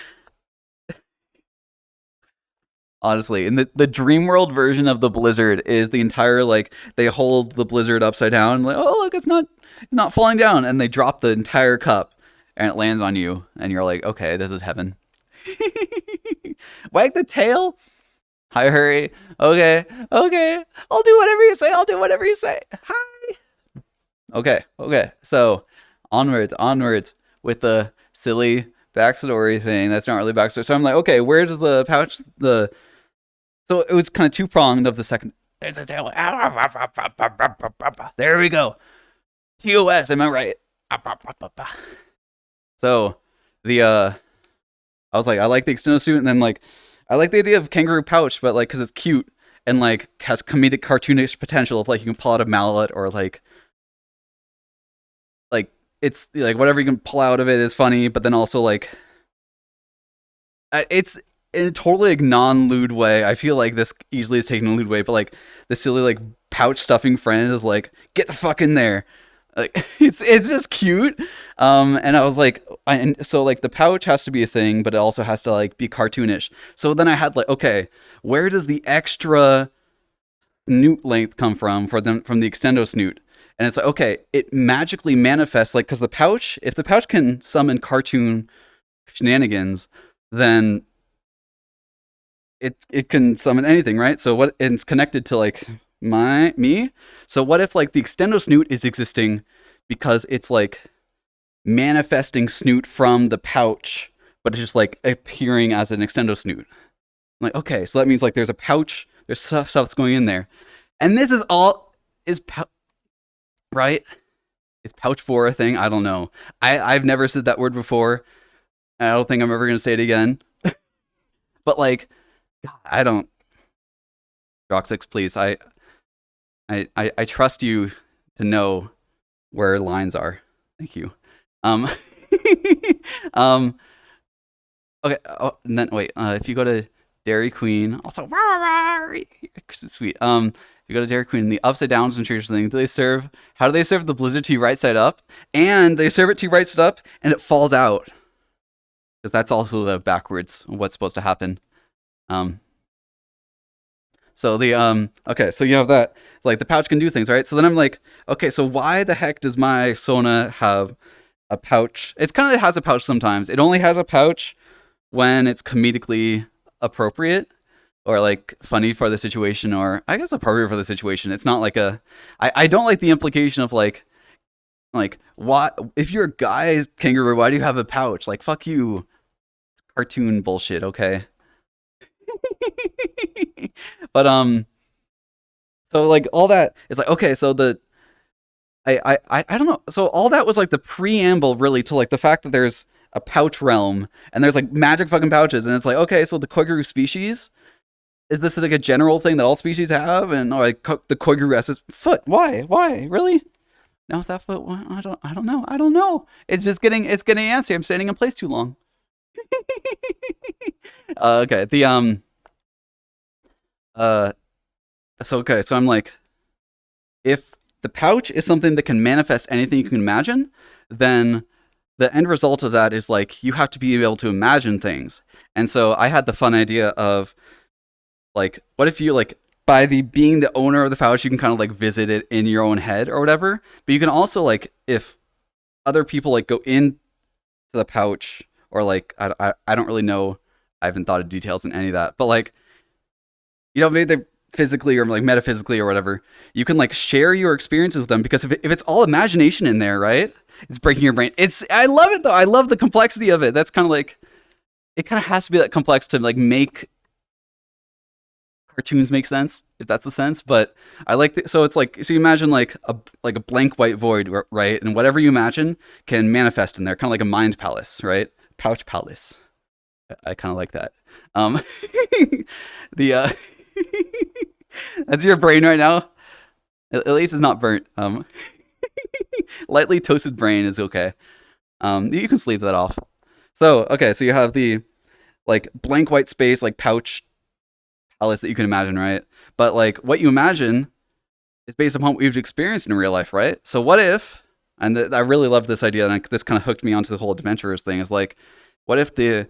honestly, and the dream world version of the blizzard is the entire like they hold the blizzard upside down and like, oh look, it's not falling down, and they drop the entire cup and it lands on you and you're like, okay, this is heaven. Wag the tail. Hi, hurry. Okay, okay. I'll do whatever you say. I'll do whatever you say. Hi. Okay, okay. So onwards with the silly backstory thing. That's not really backstory. So I'm like, okay, where does the pouch the so it was kind of two pronged of the second. There's a tail. There we go. TOS, am I right? So the I was like, I like the extended suit, and then like I like the idea of kangaroo pouch, but like because it's cute and like has comedic cartoonish potential of like you can pull out a mallet or like it's like whatever you can pull out of it is funny, but then also like it's in a totally like non-lewd way. I feel like this easily is taken in a lewd way, but like the silly like pouch stuffing friend is like, get the fuck in there. Like it's just cute. And I was like, and so like the pouch has to be a thing, but it also has to like be cartoonish. So then I had like, okay, where does the extra snoot length come from for them from the extendo snoot? And it's like, okay, it magically manifests like because the pouch, if the pouch can summon cartoon shenanigans, then it can summon anything, right? So what it's connected to like me. So what if like the extendo snoot is existing because it's like manifesting snoot from the pouch, but it's just like appearing as an extendo snoot. I'm like, okay, so that means like there's a pouch, there's stuff that's going in there, and this is all is right? Is pouch for a thing? I don't know. I've never said that word before. I don't think I'm ever gonna say it again. But like, I don't. Droxix, please. I trust you to know where lines are. Thank you. Um, okay. Oh, and then wait. If you go to Dairy Queen, also sweet. If you go to Dairy Queen, the upside downs and church thing, how do they serve the blizzard to you right side up? And they serve it to you right side up, and it falls out. Because that's also the backwards of what's supposed to happen. So the okay, so you have that. Like the pouch can do things, right? So then I'm like, okay, so why the heck does my Sona have a pouch? It's kind of has a pouch sometimes. It only has a pouch when it's comedically appropriate or like funny for the situation, or I guess appropriate for the situation. It's not like I don't like the implication of like what if you're a guy kangaroo, why do you have a pouch? Like fuck you. It's cartoon bullshit, okay? But so like all that is like okay, so the I don't know. So all that was like the preamble really to like the fact that there's a pouch realm, and there's like magic fucking pouches, and it's like, okay, so the Koigaru species, is this like a general thing that all species have? And like the Koigaru S foot, why, really? Now with that foot, I don't know. It's getting antsy. I'm standing in place too long. Okay, uh, so I'm like, if the pouch is something that can manifest anything you can imagine, then the end result of that is like you have to be able to imagine things. And so I had the fun idea of like, what if you like by the being the owner of the pouch, you can kind of like visit it in your own head or whatever. But you can also like if other people like go into the pouch or like I don't really know. I haven't thought of details in any of that, but like maybe they physically or like metaphysically or whatever, you can like share your experiences with them because if it's all imagination in there, right? It's breaking your brain. I love it though. I love the complexity of it. That's kind of like it kind of has to be that complex to like make cartoons make sense, if that's the sense. But I like so it's like so you imagine like a blank white void, right? And whatever you imagine can manifest in there, kind of like a mind palace, right? Pouch palace. I kind of like that. The that's your brain right now. At least it's not burnt. Lightly toasted brain is okay. You can sleeve that off. So okay, so you have the like blank white space, like pouch palace that you can imagine, right? But like what you imagine is based upon what you've experienced in real life, right? So what if? And I really love this idea, and this kind of hooked me onto the whole adventurers thing. Is like, what if the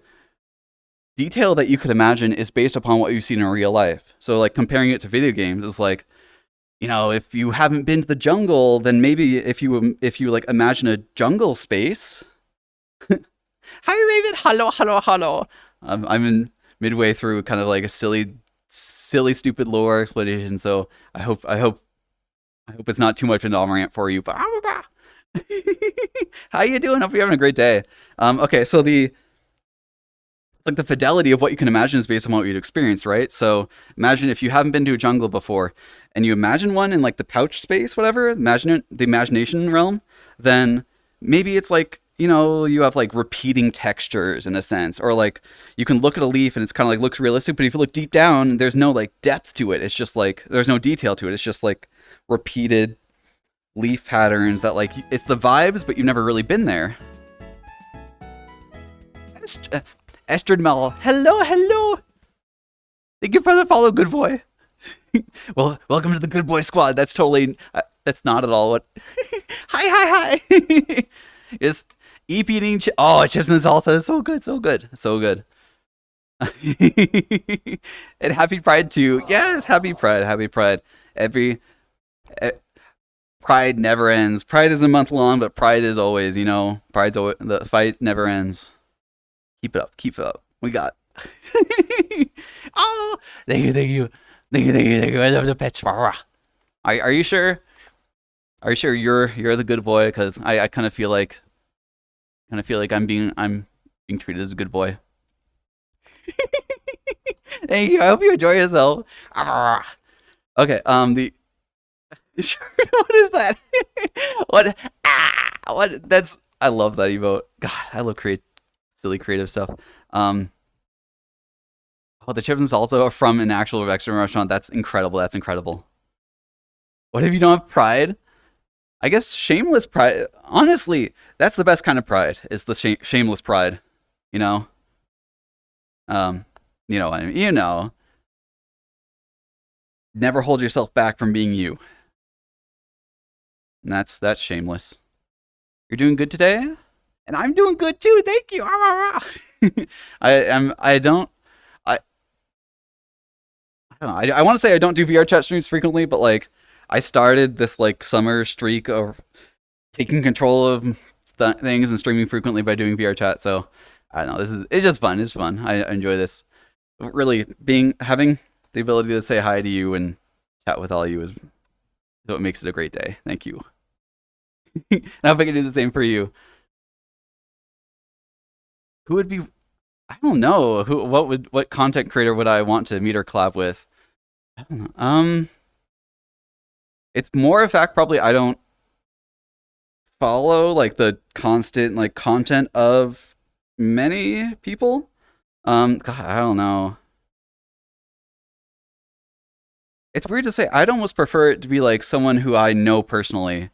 detail that you could imagine is based upon what you've seen in real life? So like comparing it to video games is like, if you haven't been to the jungle, then maybe if you like imagine a jungle space. Hi Raven, hello. I'm in midway through kind of like a silly stupid lore explanation, so I hope it's not too much of an on-ramp for you. But how you doing? Hope you're having a great day. Okay, so the fidelity of what you can imagine is based on what you'd experienced, right? So imagine if you haven't been to a jungle before and you imagine one in like the pouch space, whatever, imagine it, the imagination realm, then maybe it's like, you have like repeating textures in a sense, or like you can look at a leaf and it's kind of like looks realistic, but if you look deep down, there's no like depth to it. It's just like, there's no detail to it. It's just like repeated leaf patterns that like, it's the vibes, but you've never really been there. Estrid Mel, hello. Thank you for the follow, good boy. Well, welcome to the good boy squad. That's totally, that's not at all what. Hi. Just eating. Chips and salsa is so good. And happy Pride too. Yes, happy Pride. Pride never ends. Pride is a month long, but Pride is always. Pride's always, the fight never ends. Keep it up. We got. Oh, thank you. I love the pets. Are you sure? Are you sure you're the good boy? Because I kind of feel like I'm being treated as a good boy. Thank you. I hope you enjoy yourself. Okay. What is that? What? That's. I love that emote. God, I love silly creative stuff. The chips and salsa are from an actual Mexican restaurant. That's incredible. What if you don't have pride? I guess shameless pride. Honestly, that's the best kind of pride. Is the shameless pride, you know? What I mean. Never hold yourself back from being you. And that's shameless. You're doing good today, and I'm doing good too. Thank you. I don't know. I want to say I don't do VRChat streams frequently, but like I started this like summer streak of taking control of things and streaming frequently by doing VRChat. So I don't know. It's just fun. It's fun. I enjoy this. Really, having the ability to say hi to you and chat with all of you is what makes it a great day. Thank you. I hope I can do the same for you. Who would be? I don't know. What content creator would I want to meet or collab with? I don't know. It's more a fact probably I don't follow like the constant like content of many people. God, I don't know. It's weird to say. I'd almost prefer it to be like someone who I know personally,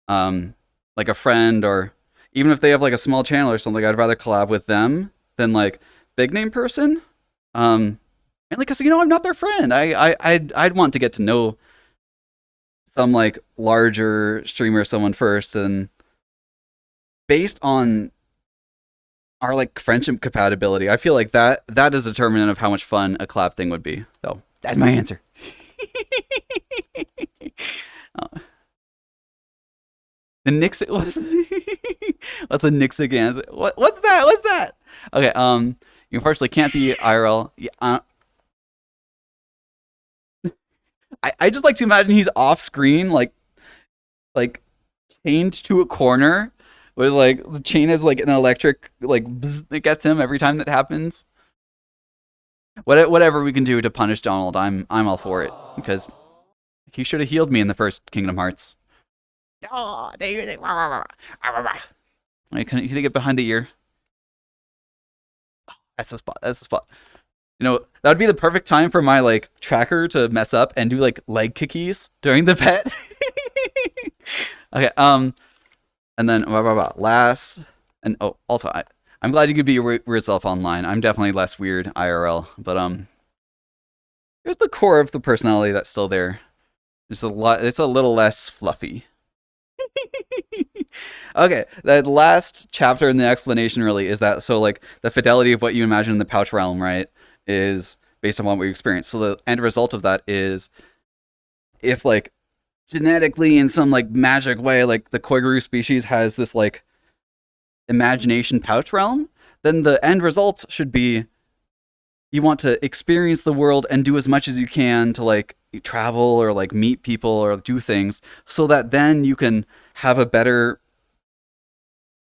um, like a friend, or even if they have like a small channel or something. I'd rather collab with them than like big name person. Mainly because I'm not their friend. I'd want to get to know some like larger streamer, someone first, and based on our like friendship compatibility, I feel like that is a determinant of how much fun a collab thing would be. So that's my answer. uh, the Knicks was what's the Knicks again? What's that? What's that? Okay, you unfortunately can't be IRL. Yeah, I just like to imagine he's off screen, like chained to a corner, with like the chain has like an electric like bzz, that gets him every time that happens. Whatever we can do to punish Donald, I'm all for it because he should have healed me in the first Kingdom Hearts. Oh, they wah, wah, wah, wah, wah. I couldn't get behind the ear. That's the spot. That's the spot. That would be the perfect time for my like tracker to mess up and do like leg kickies during the pet. Okay, and then last, and oh, also I'm glad you could be yourself online. I'm definitely less weird IRL, but there's the core of the personality that's still there. It's a little less fluffy. Okay, the last chapter in the explanation really is that so like the fidelity of what you imagine in the pouch realm, right, is based on what we experience. So the end result of that is if like genetically in some like magic way, like the Koigaru species has this like imagination pouch realm, then the end result should be you want to experience the world and do as much as you can to like travel or like meet people or do things so that then you can have a better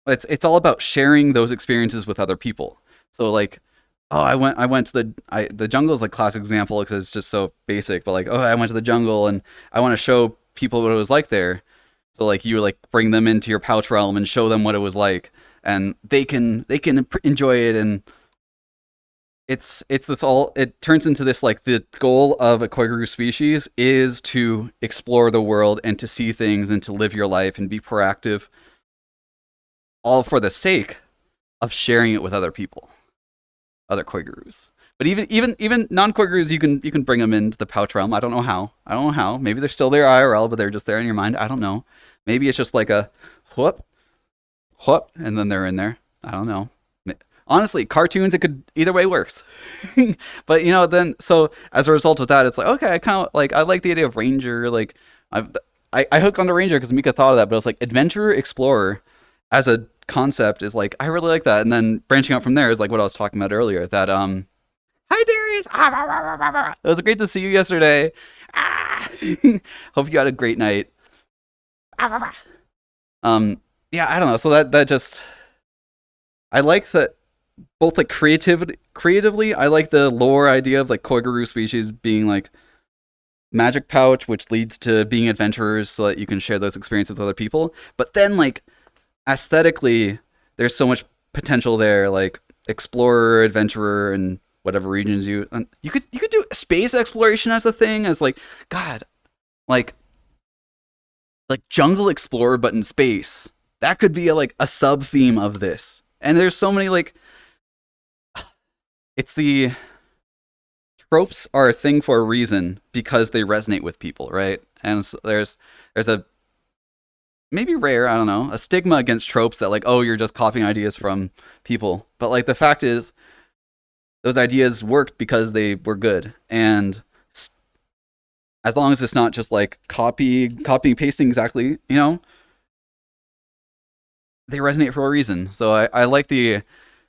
it's all about sharing those experiences with other people. So like oh I went to the jungle is like classic example because it's just so basic, but like oh I went to the jungle and I want to show people what it was like there. So like you like bring them into your pouch realm and show them what it was like and they can enjoy it, and it's all it turns into this like the goal of a Koigaru species is to explore the world and to see things and to live your life and be proactive, all for the sake of sharing it with other people, other Koigarus. But even non Koigarus, you can bring them into the pouch realm. I don't know how. I don't know how. Maybe they're still there IRL, but they're just there in your mind. I don't know. Maybe it's just like a whoop, whoop, and then they're in there. I don't know. Honestly, cartoons, it could either way works. But then so as a result of that, it's like okay, I kind of like I like the idea of ranger. Like I hook onto ranger because Mika thought of that, but it's like adventurer explorer as a concept is like I really like that, and then branching out from there is like what I was talking about earlier. That hi Darius, it was great to see you yesterday. Ah! Hope you had a great night. Yeah, I don't know. So that just I like that both like creatively, I like the lore idea of like Koigaru species being like magic pouch, which leads to being adventurers so that you can share those experiences with other people. But then like aesthetically, there's so much potential there, like explorer, adventurer, and whatever regions you could do space exploration as a thing, as like God, like jungle explorer, but in space. That could be like a sub theme of this. And there's so many like it's the tropes are a thing for a reason because they resonate with people, right? And so there's a maybe rare, I don't know, a stigma against tropes that like oh you're just copying ideas from people, but like the fact is those ideas worked because they were good, and as long as it's not just like copying pasting exactly, they resonate for a reason. So I like the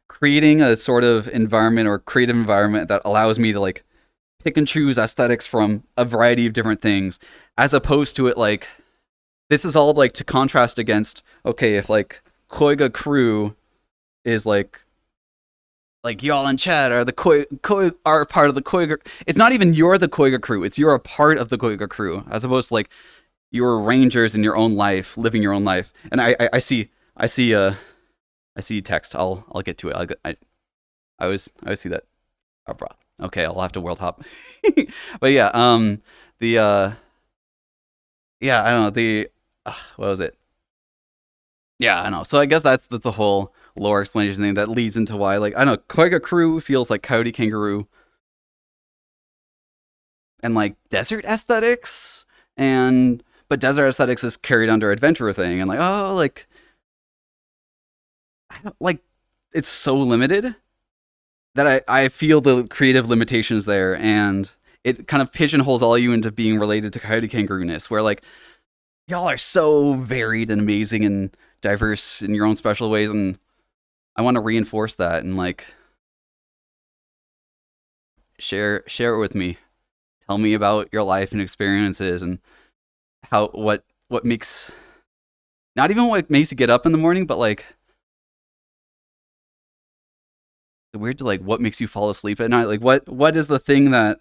creating a sort of environment or creative environment that allows me to like pick and choose aesthetics from a variety of different things, as opposed to it like this is all like to contrast against okay if like Koiga crew is like y'all in chat are the Koi are part of the Koiga. It's not even you're the Koiga crew. It's you're a part of the Koiga crew, as opposed to like you're rangers in your own life, living your own life. And I see I see text. I'll get to it. I always see that. Oh, bro. Okay, I'll have to world hop. But yeah, the yeah, I don't know what was it? Yeah, I know. So I guess that's the whole lore explanation thing that leads into why, like, I don't know, Koiga Crew feels like Coyote Kangaroo and like desert aesthetics, and but desert aesthetics is carried under adventurer thing, and like, oh, like I don't like it's so limited that I feel the creative limitations there, and it kind of pigeonholes all you into being related to Coyote Kangaroo-ness, where like y'all are so varied and amazing and diverse in your own special ways, and I want to reinforce that and like share it with me. Tell me about your life and experiences and how what makes not even what makes you get up in the morning, but like the weird to like what makes you fall asleep at night. Like what is the thing that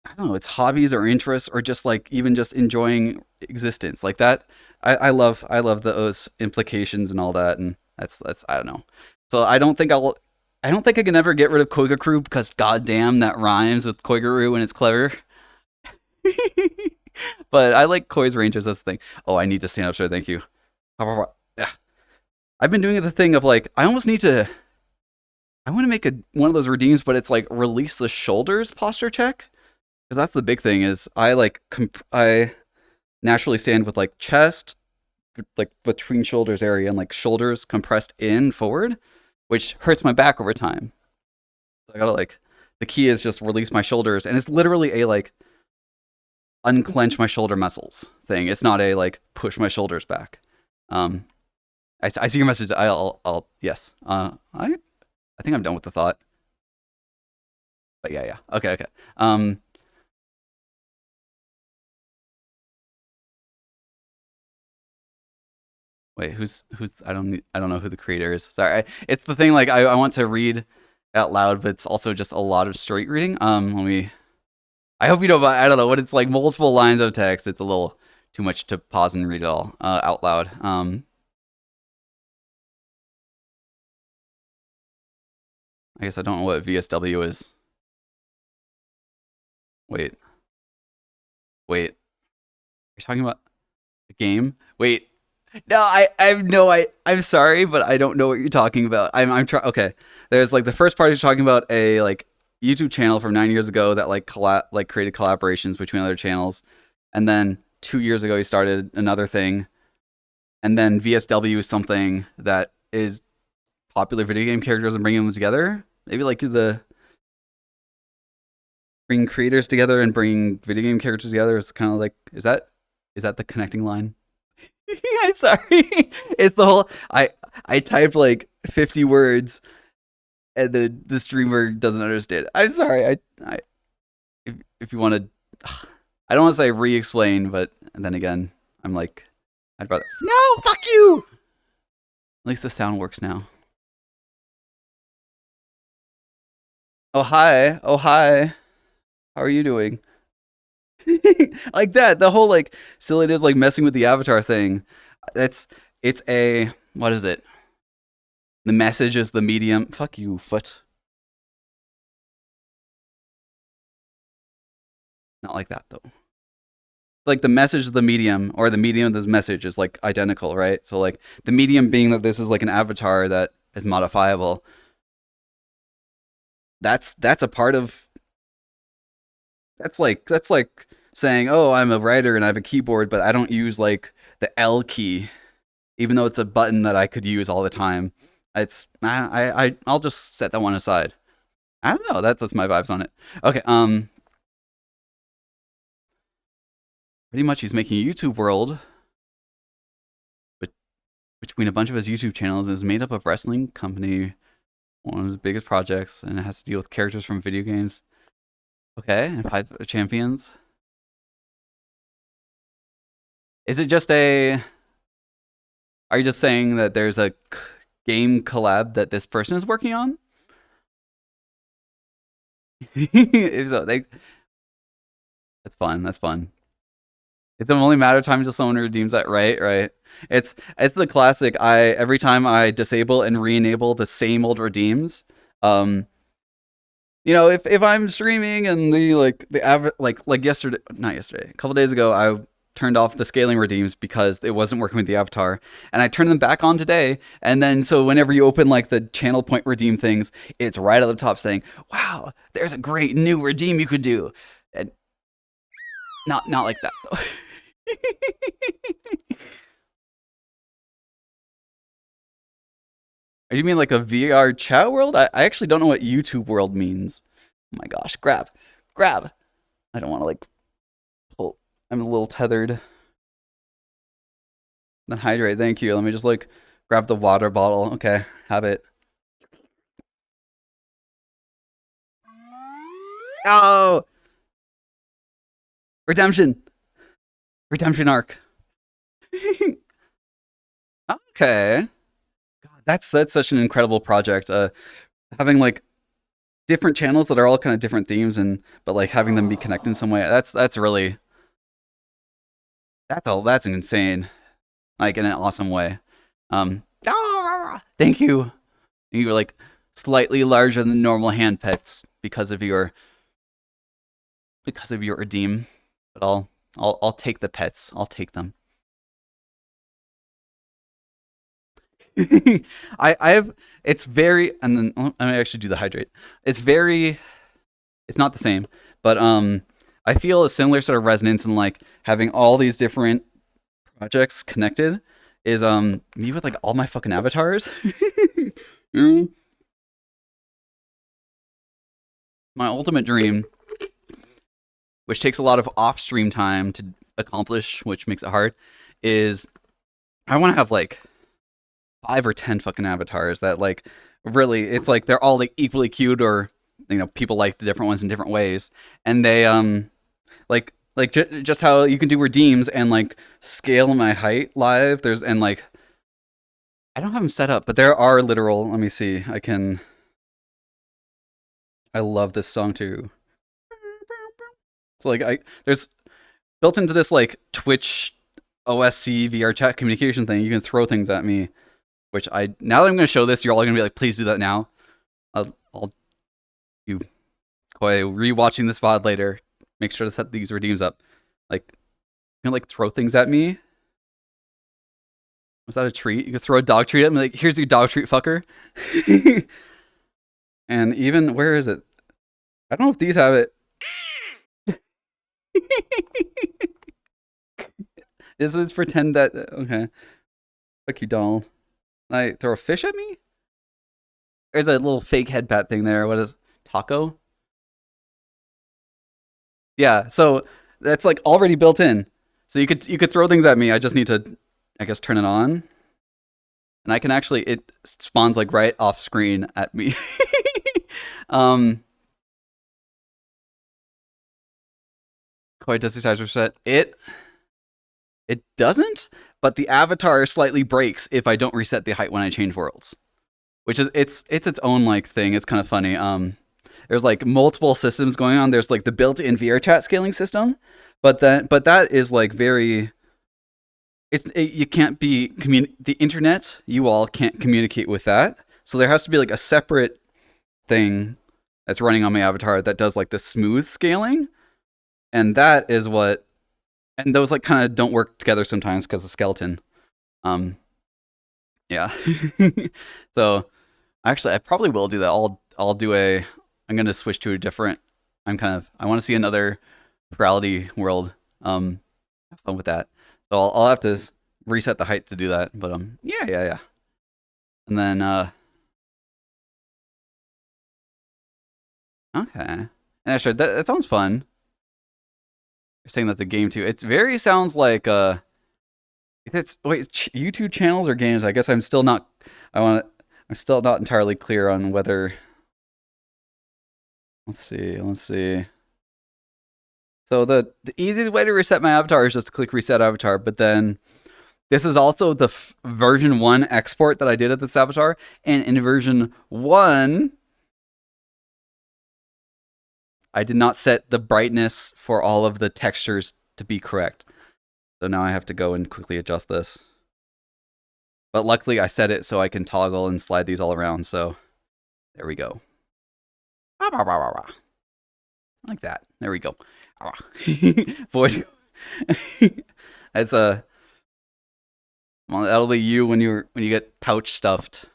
I don't know, it's hobbies or interests or just like even just enjoying existence. Like that I love those implications and all that, and that's I don't know. So I don't think I can ever get rid of Koiga Crew because goddamn that rhymes with Koigaru and it's clever. But I like Koi's Rangers, that's the thing. Oh, I need to stand up, sir, thank you. Yeah. I've been doing the thing of like I almost need to I want to make a one of those redeems, but it's like release the shoulders posture check because that's the big thing. Is I like I naturally stand with like chest, like between shoulders area, and like shoulders compressed in forward, which hurts my back over time. So I gotta like the key is just release my shoulders, and it's literally a like unclench my shoulder muscles thing. It's not a like push my shoulders back. Um, I see your message. I'll yes. I think I'm done with the thought. But yeah, yeah. Okay, okay. Wait, who's I don't know who the creator is. Sorry, it's the thing. Like I want to read out loud, but it's also just a lot of straight reading. Let me. I hope you know. I don't know what it's like. Multiple lines of text. It's a little too much to pause and read it all out loud. I guess I don't know what VSW is. Wait, wait. You're talking about a game? Wait. No, I have no I'm sorry, but I don't know what you're talking about. I'm trying. Okay, there's like the first part is talking about a like YouTube channel from 9 years ago that like like created collaborations between other channels, and then 2 years ago he started another thing, and then VSW is something that is popular video game characters and bringing them together. Maybe like the bring creators together and bring video game characters together is kind of like is that the connecting line? I'm sorry. It's the whole I typed like 50 words and the streamer doesn't understand. I'm sorry. I if you want to I don't want to say re-explain, but then again, I'm like I'd rather no, fuck you. At least the sound works now. Oh hi. Oh hi. How are you doing? Like that. The whole like silliness like messing with the avatar thing. It's a what is it? The message is the medium. Fuck you, foot. Not like that though. Like the message is the medium, or the medium of this message is like identical, right? So like the medium being that this is like an avatar that is modifiable. That's a part of that's like saying, oh, I'm a writer and I have a keyboard, but I don't use like the L key, even though it's a button that I could use all the time. It's I'll just set that one aside. I don't know. That's my vibes on it. Okay. Pretty much he's making a YouTube world, but between a bunch of his YouTube channels, and is made up of wrestling company, one of his biggest projects, and it has to deal with characters from video games. Okay, and 5 champions. Is it just a? Are you just saying that there's a game collab that this person is working on? If so, that's fun. That's fun. It's only a matter of time until someone redeems that. Right, right. It's the classic. I every time I disable and re-enable the same old redeems. Um, if I'm streaming and like yesterday, not yesterday, a couple days ago, I turned off the scaling redeems because it wasn't working with the avatar, and I turned them back on today. And then so whenever you open like the channel point redeem things, it's right at the top saying, "Wow, there's a great new redeem you could do." And not like that though. Do you mean like a VR chat world? I actually don't know what YouTube world means. Oh my gosh, grab. I don't want to like pull. I'm a little tethered. Then hydrate. Thank you. Let me just like grab the water bottle. Okay, have it. Oh, redemption, redemption arc. Okay, God, that's such an incredible project. Having like different channels that are all kind of different themes and but like having them be connected in some way. That's really that's insane. Like in an awesome way. Thank you. You were like slightly larger than normal hand pets because of your redeem. But I'll take the pets. I'll take them. I have it's very and then I actually do the hydrate. It's very it's not the same, but I feel a similar sort of resonance in like having all these different projects connected is me with like all my fucking avatars. Mm. My ultimate dream, which takes a lot of off stream time to accomplish, which makes it hard, is I want to have like 5 or 10 fucking avatars that like really it's like they're all like equally cute or people like the different ones in different ways and they just how you can do redeems and like scale my height live there's and like I don't have them set up but there are literal let me see I love this song too so like I there's built into this like Twitch OSC VRChat communication thing you can throw things at me which I now that I'm going to show this, you're all going to be like, please do that now. I'll you rewatching this VOD later. Make sure to set these redeems up. Like, you can like throw things at me. Was that a treat? You can throw a dog treat at me. Like, here's your dog treat, fucker. And even where is it? I don't know if these have it. Is this pretend that okay? Fuck you, Donald. I throw a fish at me? There's a little fake head pat thing there. What is taco? Yeah, so that's like already built in. So you could throw things at me. I just need to, I guess, turn it on, and I can actually it spawns like right off screen at me. um, Quite does size reset. It doesn't, but the avatar slightly breaks if I don't reset the height when I change worlds, which is it's its own like thing. It's kind of funny. There's like multiple systems going on. There's like the built-in VRChat scaling system, but that is like very. You can't be the internet. You all can't communicate with that. So there has to be like a separate thing that's running on my avatar that does like the smooth scaling, and that is what. And those like kind of don't work together sometimes because of skeleton. Um, yeah. So actually, I probably will do that. I'll do a. I'm gonna switch to a different. I want to see another Furality world. Have fun with that. So I'll have to reset the height to do that. But yeah. And then okay. And sure, that sounds fun. You're saying that's a game too. It very sounds like it's YouTube channels or games. I guess I'm still not. I'm still not entirely clear on whether. Let's see. So the easiest way to reset my avatar is just to click reset avatar. But then this is also the version 1 export that I did of this avatar, and in version 1, I did not set the brightness for all of the textures to be correct. So now I have to go and quickly adjust this. But luckily I set it so I can toggle and slide these all around, so there we go. Like that. There we go. Void. That's a. Well, that'll be you when you get pouch stuffed.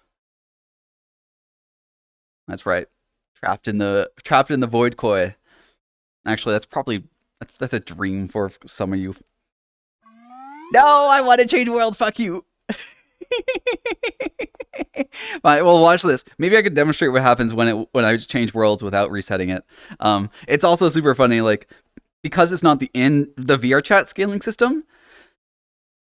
That's right. Trapped in the void koi. Actually, that's probably that's a dream for some of you. No, I want to change worlds. Fuck you. Right, well, watch this. Maybe I could demonstrate what happens when I change worlds without resetting it. It's also super funny, like because it's not the VRChat scaling system.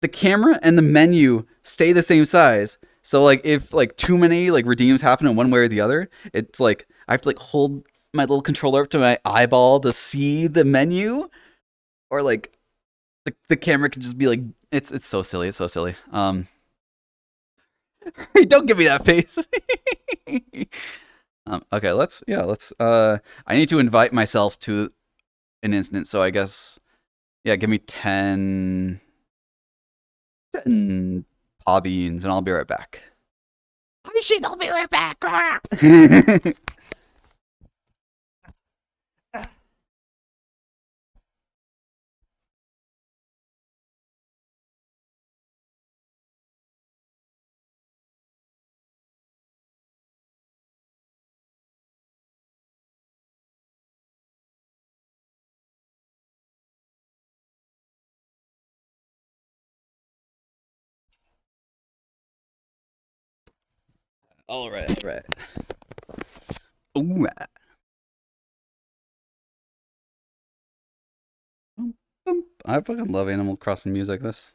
The camera and the menu stay the same size. So like if like too many like redeems happen in one way or the other, it's like I have to like hold my little controller up to my eyeball to see the menu, or like the camera could just be like it's so silly. It's so silly. Don't give me that face. Okay, let's I need to invite myself to an instance, so I guess yeah, give me 10 paw beans and I'll be right back. Oh shit, I'll be right back. All right. Ooh. I fucking love Animal Crossing music. This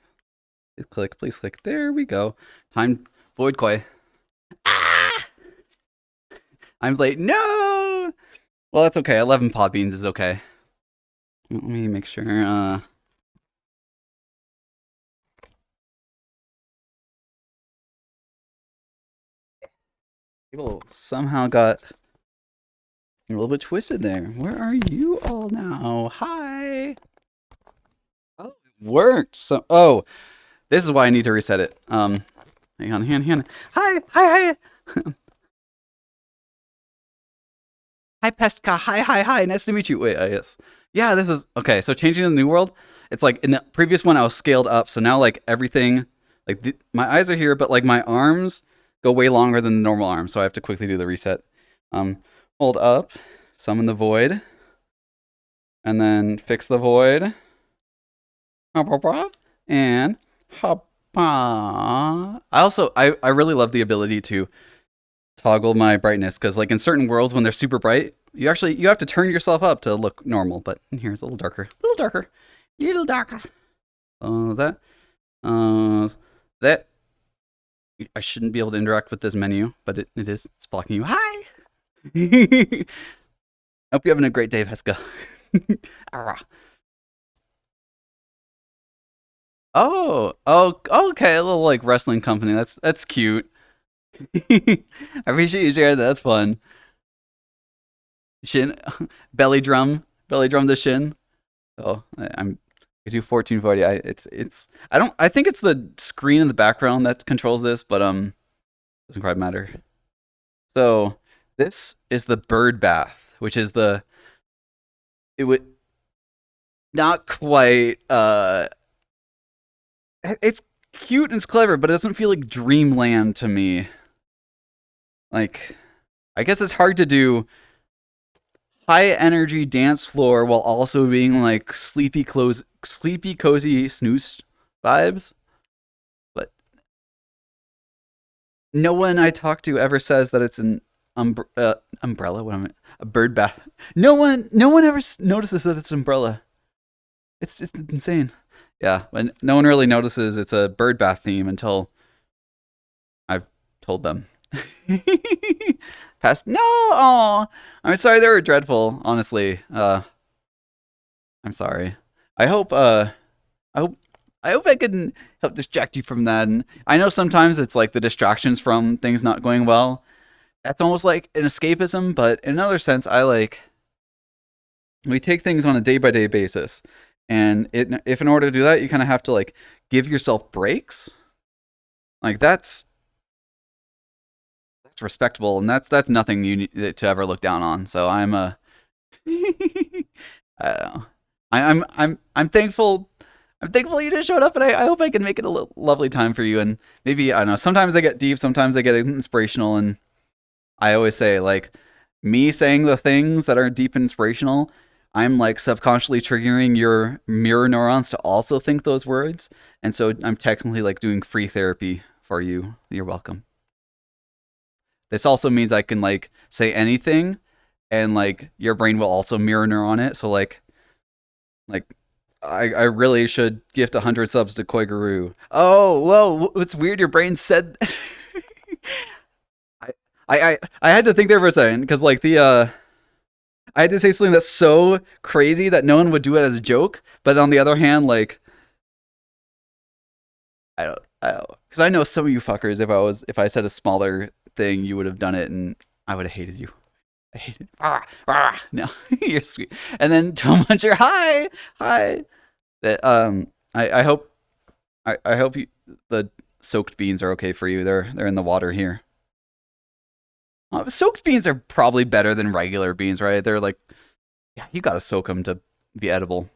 please click. There we go. Time void koi. Ah! I'm late. No. Well, that's okay. 11 pod beans is okay. Let me make sure. People somehow got a little bit twisted there. Where are you all now? Hi. Oh, it worked. So, this is why I need to reset it. Hang on. Hi. Hi, Pestka. Hi. Nice to meet you. Wait, yes. Yeah, this is okay. So changing to the new world, it's like in the previous one I was scaled up, so now like everything, like my eyes are here, but like my arms go way longer than the normal arms, so I have to quickly do the reset. Hold up, summon the void, and then fix the void, and I really love the ability to toggle my brightness, because like in certain worlds when they're super bright, you have to turn yourself up to look normal, but in here it's a little darker. That I shouldn't be able to interact with this menu, but it is. It's blocking you. Hi. Hope you're having a great day, Veska. Oh, okay, a little like wrestling company. That's cute. I appreciate you sharing that. That's fun. Shin, belly drum the shin. Oh, I do 1440. I think it's the screen in the background that controls this, but doesn't quite matter. So this is the bird bath, which is it would not quite it's cute and it's clever, but it doesn't feel like dreamland to me. Like, I guess it's hard to do high energy dance floor while also being like sleepy cozy snooze vibes. But no one I talk to ever says that it's an umbrella. A bird bath. No one ever notices that it's an umbrella. It's insane. Yeah, but no one really notices it's a bird bath theme until I've told them. Past no, oh, I'm sorry they were dreadful. Honestly, I'm sorry. I hope I can help distract you from that. And I know sometimes it's like the distractions from things not going well. That's almost like an escapism, but in another sense, we take things on a day by day basis. And if in order to do that, you kind of have to like give yourself breaks. Like that's respectable, and that's nothing you need to ever look down on. So I'm a I don't know. I'm thankful. I'm thankful you just showed up, and I hope I can make it a lovely time for you. And maybe I don't know. Sometimes I get deep, sometimes I get inspirational, and I always say like me saying the things that are deep and inspirational. I'm like subconsciously triggering your mirror neurons to also think those words, and so I'm technically like doing free therapy for you. You're welcome. This also means I can like say anything, and like your brain will also mirror neuron it. So like I really should gift 100 subs to Koi Guru. Oh, whoa, it's weird. Your brain said. I, I had to think there for a second because like I had to say something that's so crazy that no one would do it as a joke. But on the other hand, like I don't, because I know some of you fuckers. If I said a smaller thing, you would have done it, and I would have hated you. I hate it. No, you're sweet. And then Toe Muncher, hi. That I hope I hope the soaked beans are okay for you. They're in the water here. Soaked beans are probably better than regular beans, right? They're like, yeah, you gotta soak them to be edible.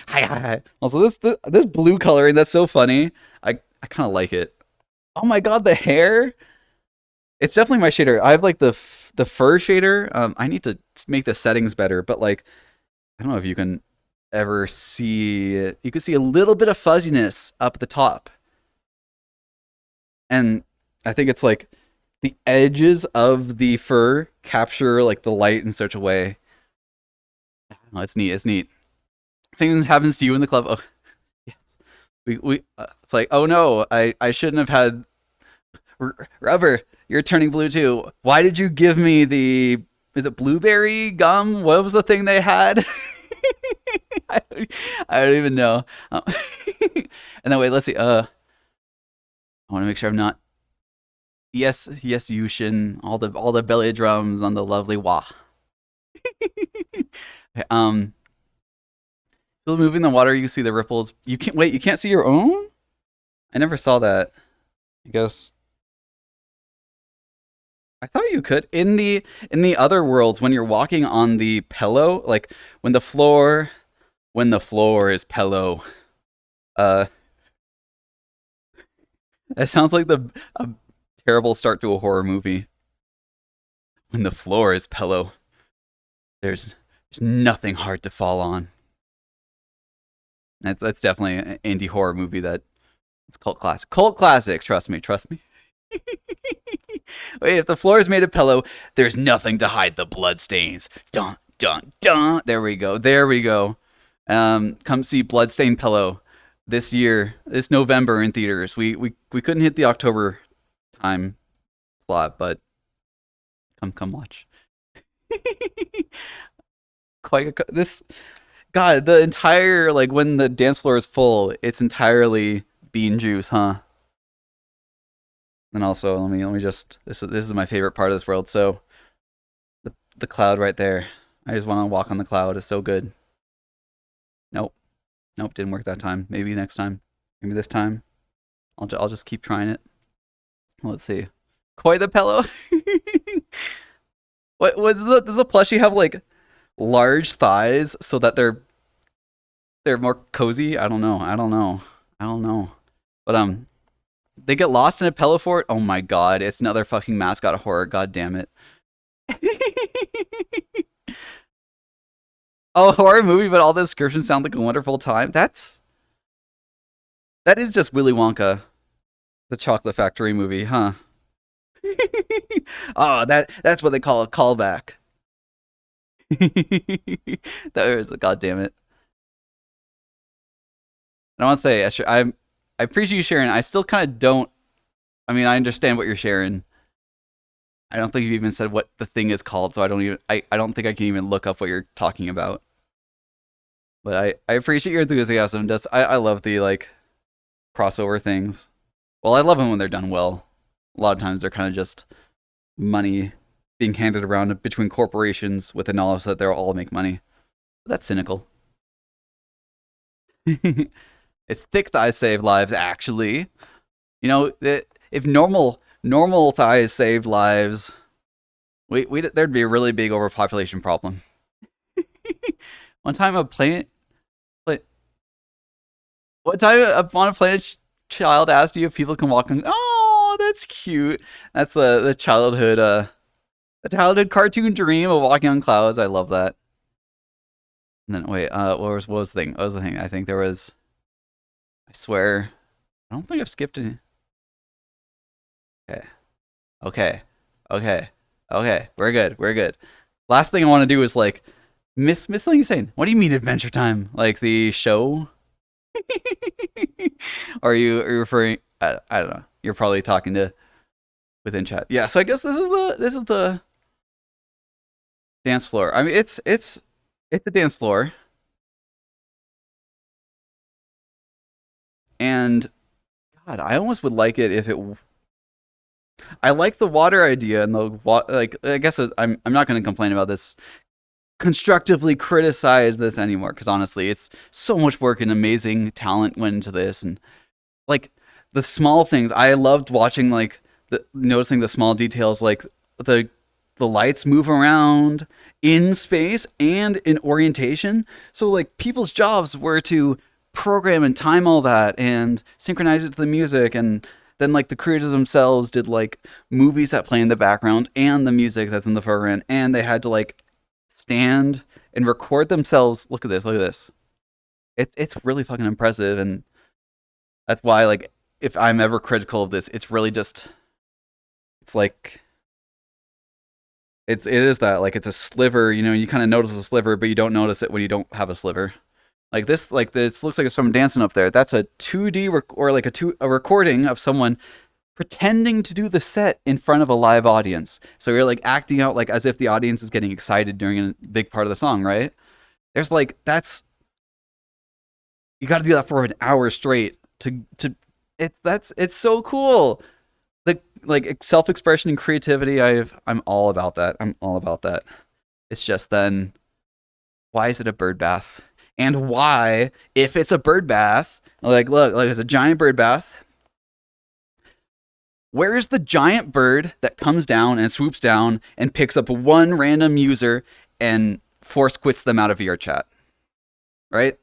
Hi. Also, this blue coloring, that's so funny. I kind of like it. Oh my god, the hair! It's definitely my shader. I have like the fur shader. I need to make the settings better, but like I don't know if you can ever see it. You can see a little bit of fuzziness up at the top, and I think it's like the edges of the fur capture like the light in such a way. Oh, it's neat. It's neat. Same happens to you in the club. Oh, yes. We. It's like, oh no, I shouldn't have had rubber. You're turning blue too. Why did you give me the? Is it blueberry gum? What was the thing they had? I don't even know. And then wait, let's see. I want to make sure I'm not. Yes, yes, Yushin. All the belly drums on the lovely wah. Okay, still moving the water. You see the ripples. You can't wait. You can't see your own. I never saw that. I guess I thought you could in the other worlds when you're walking on the pillow, like when the floor when the floor is pillow. Uh, that sounds like the a terrible start to a horror movie. When the floor is pillow, there's nothing hard to fall on. That's definitely an indie horror movie that it's cult classic. Cult classic. Trust me. Trust me. Wait, if the floor is made of pillow, there's nothing to hide the blood stains. Dun dun dun. There we go. There we go. Come see Bloodstained Pillow this year, this November in theaters. We couldn't hit the October time slot, but come watch. Quite this God, the entire like when the dance floor is full, it's entirely bean juice, huh? And also, let me just this is my favorite part of this world. So the cloud right there. I just want to walk on the cloud. It's so good. Nope, nope, didn't work that time. Maybe next time. Maybe this time. I'll just keep trying it. Let's see. Koi the pillow. What was the does the plushie have like large thighs so that they're more cozy? I don't know. I don't know. I don't know. But they get lost in a pillow fort. Oh my god, it's another fucking mascot horror. God damn it. Oh, horror movie, but all the descriptions sound like a wonderful time. That is just Willy Wonka, the Chocolate Factory movie, huh? Oh, that's what they call a callback. There's a goddamn it. I want to say, I appreciate you sharing. I still kind of don't. I mean, I understand what you're sharing. I don't think you've even said what the thing is called, so I don't even. I don't think I can even look up what you're talking about. But I appreciate your enthusiasm. Just I love the like crossover things. Well, I love them when they're done well. A lot of times they're kind of just money being handed around between corporations with the knowledge that they'll all make money. But that's cynical. It's thick thighs save lives, actually. You know, if normal thighs saved lives, we there'd be a really big overpopulation problem. One time a planet, one time on a planet, child asked you if people can walk on. Oh, that's cute. That's the childhood cartoon dream of walking on clouds. I love that. And then wait, what was the thing? What was the thing? I think there was. I swear, I don't think I've skipped any. Okay, okay, okay, okay. We're good. We're good. Last thing I want to do is like Miss Thing saying, "What do you mean Adventure Time? Like the show?" Or are you referring? I don't know. You're probably talking to within chat. Yeah. So I guess this is the dance floor. I mean, it's a dance floor, and God, I almost would like it if it. I like the water idea and like. I guess I'm not going to complain about this. Constructively criticize this anymore because honestly, it's so much work and amazing talent went into this, and like the small things. I loved watching like noticing the small details, like the the lights move around in space and in orientation. So like people's jobs were to program and time all that and synchronize it to the music, and then like the creators themselves did like movies that play in the background and the music that's in the foreground, and they had to like stand and record themselves. Look at this, look at this. It's really fucking impressive, and that's why like if I'm ever critical of this, it's really just it's like it is that like it's a sliver, you know, you kind of notice a sliver, but you don't notice it when you don't have a sliver. Like this looks like it's someone dancing up there. That's a 2D or like a recording of someone pretending to do the set in front of a live audience. So you're like acting out like as if the audience is getting excited during a big part of the song, right? There's like that's you got to do that for an hour straight to it's so cool. The like self-expression and creativity, I'm all about that. I'm all about that. It's just then why is it a bird bath? And why, if it's a bird bath, like it's a giant bird bath, where is the giant bird that comes down and swoops down and picks up one random user and force quits them out of VRChat? Right?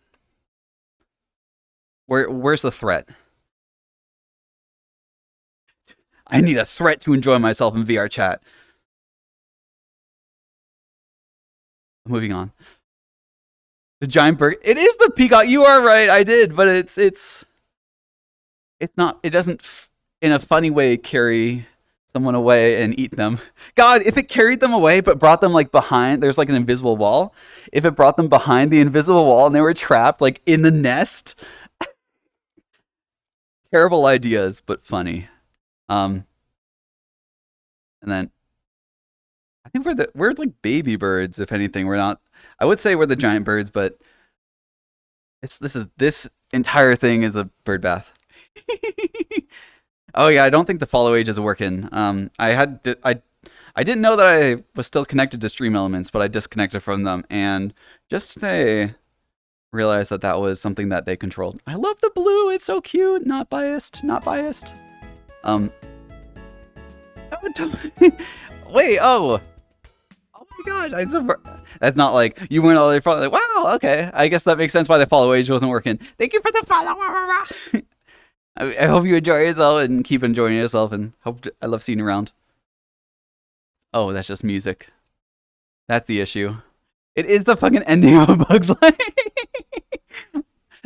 Where's the threat? I need a threat to enjoy myself in VRChat. Moving on. The giant bird. It is the peacock. You are right. I did, but it's not. It doesn't in a funny way carry someone away and eat them. God, if it carried them away but brought them like behind, there's like an invisible wall. If it brought them behind the invisible wall and they were trapped like in the nest, terrible ideas but funny. Um, and then I think we're like baby birds. If anything, we're not. I would say we're the giant birds, but this entire thing is a bird bath. Oh yeah, I don't think the follow age is working. I didn't know that I was still connected to Stream Elements, but I disconnected from them and just today realized that that was something that they controlled. I love the blue. It's so cute. Not biased. Not biased. Um. Oh, wait. Oh. Oh my gosh. That's not like you weren't all the way from like, wow. Okay. I guess that makes sense why the follow age wasn't working. Thank you for the follow. I hope you enjoy yourself and keep enjoying yourself, and hope I love seeing you around. Oh, that's just music. That's the issue. It is the fucking ending of Bug's Life.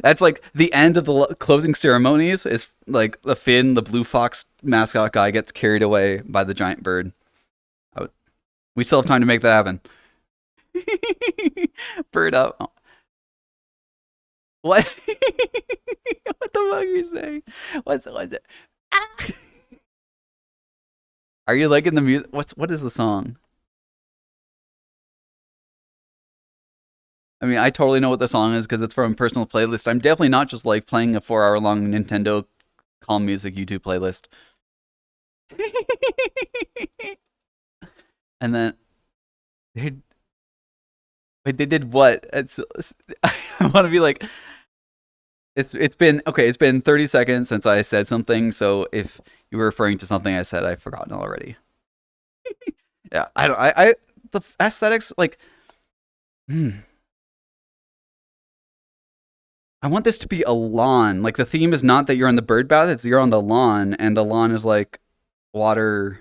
That's like the end of the closing ceremonies. Is like the Finn, the blue fox mascot guy, gets carried away by the giant bird. We still have time to make that happen. Bird up. Oh. What? What the fuck are you saying? What's it? Ah! Are you liking the music? What is the song? I mean, I totally know what the song is because it's from a personal playlist. I'm definitely not just like playing a 4 hour long Nintendo calm music YouTube playlist. And then they wait, they did what? I want to be like It's been okay. It's been 30 seconds since I said something. So if you were referring to something I said, I've forgotten already. Yeah, I don't. I the aesthetics like. Hmm. I want this to be a lawn. Like the theme is not that you're on the bird bath; it's you're on the lawn, and the lawn is like water,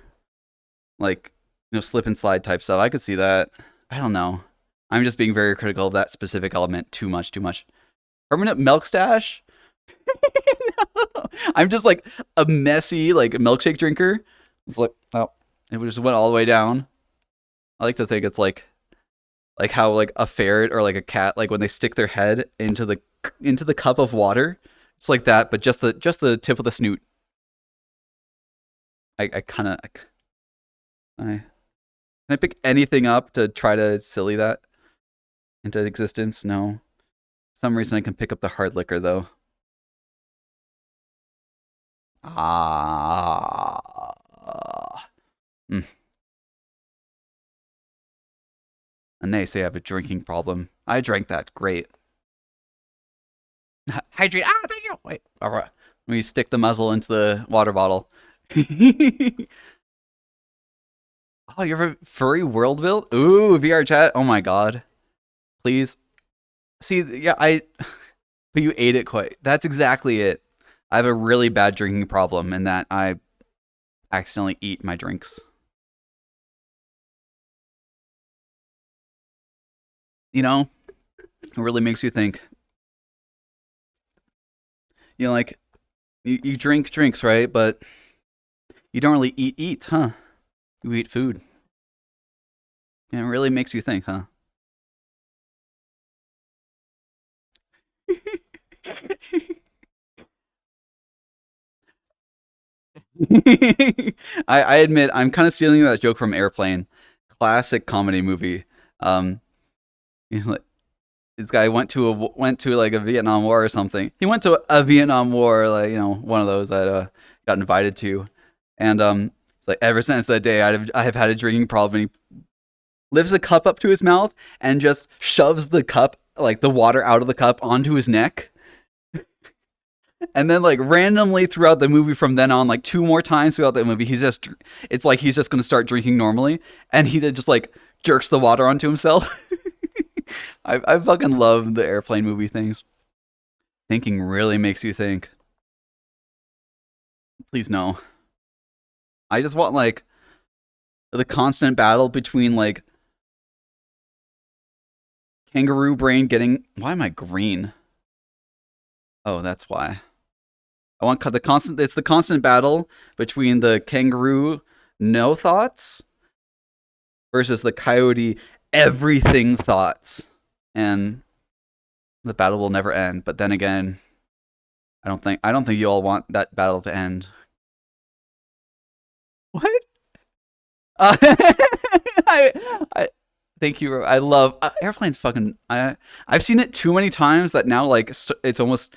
like slip and slide type stuff. I could see that. I don't know. I'm just being very critical of that specific element. Too much. Too much. Permanent milk stash. No. I'm just like a messy like milkshake drinker. It's like oh, it just went all the way down. I like to think it's like how like a ferret or like a cat like when they stick their head into the cup of water. It's like that, but just the tip of the snoot. I kind of I can I pick anything up to try to silly that into existence? No. For some reason I can pick up the hard liquor though. Ah. Mm. And they say I have a drinking problem. I drank that. Great. Hydrate. Ah, thank you. Wait. All right. Let me stick the muzzle into the water bottle. Oh, you have a furry world build? Ooh, VRChat. Oh my god. Please. See, yeah, but you ate it quite. That's exactly it. I have a really bad drinking problem in that I accidentally eat my drinks. It really makes you think. Like you drink drinks, right? But you don't really eat eats, huh? You eat food. And it really makes you think, huh? I admit I'm kind of stealing that joke from Airplane, classic comedy movie. Um, like this guy went to like a Vietnam War or something. He went to a Vietnam War, like one of those that got invited to, and it's like ever since that day I have had a drinking problem. And he lifts a cup up to his mouth and just shoves the cup, like the water out of the cup, onto his neck. And then like randomly throughout the movie from then on, like two more times throughout the movie, it's like he's just gonna start drinking normally, and he just like jerks the water onto himself. I fucking love the Airplane movie things. Thinking really makes you think. Please no. I just want like the constant battle between like kangaroo brain getting. Why am I green? Oh, that's why. I want the constant. It's the constant battle between the kangaroo no thoughts versus the coyote everything thoughts, and the battle will never end. But then again, I don't think you all want that battle to end. What? I thank you. I love Airplane's fucking. I've seen it too many times that now like it's almost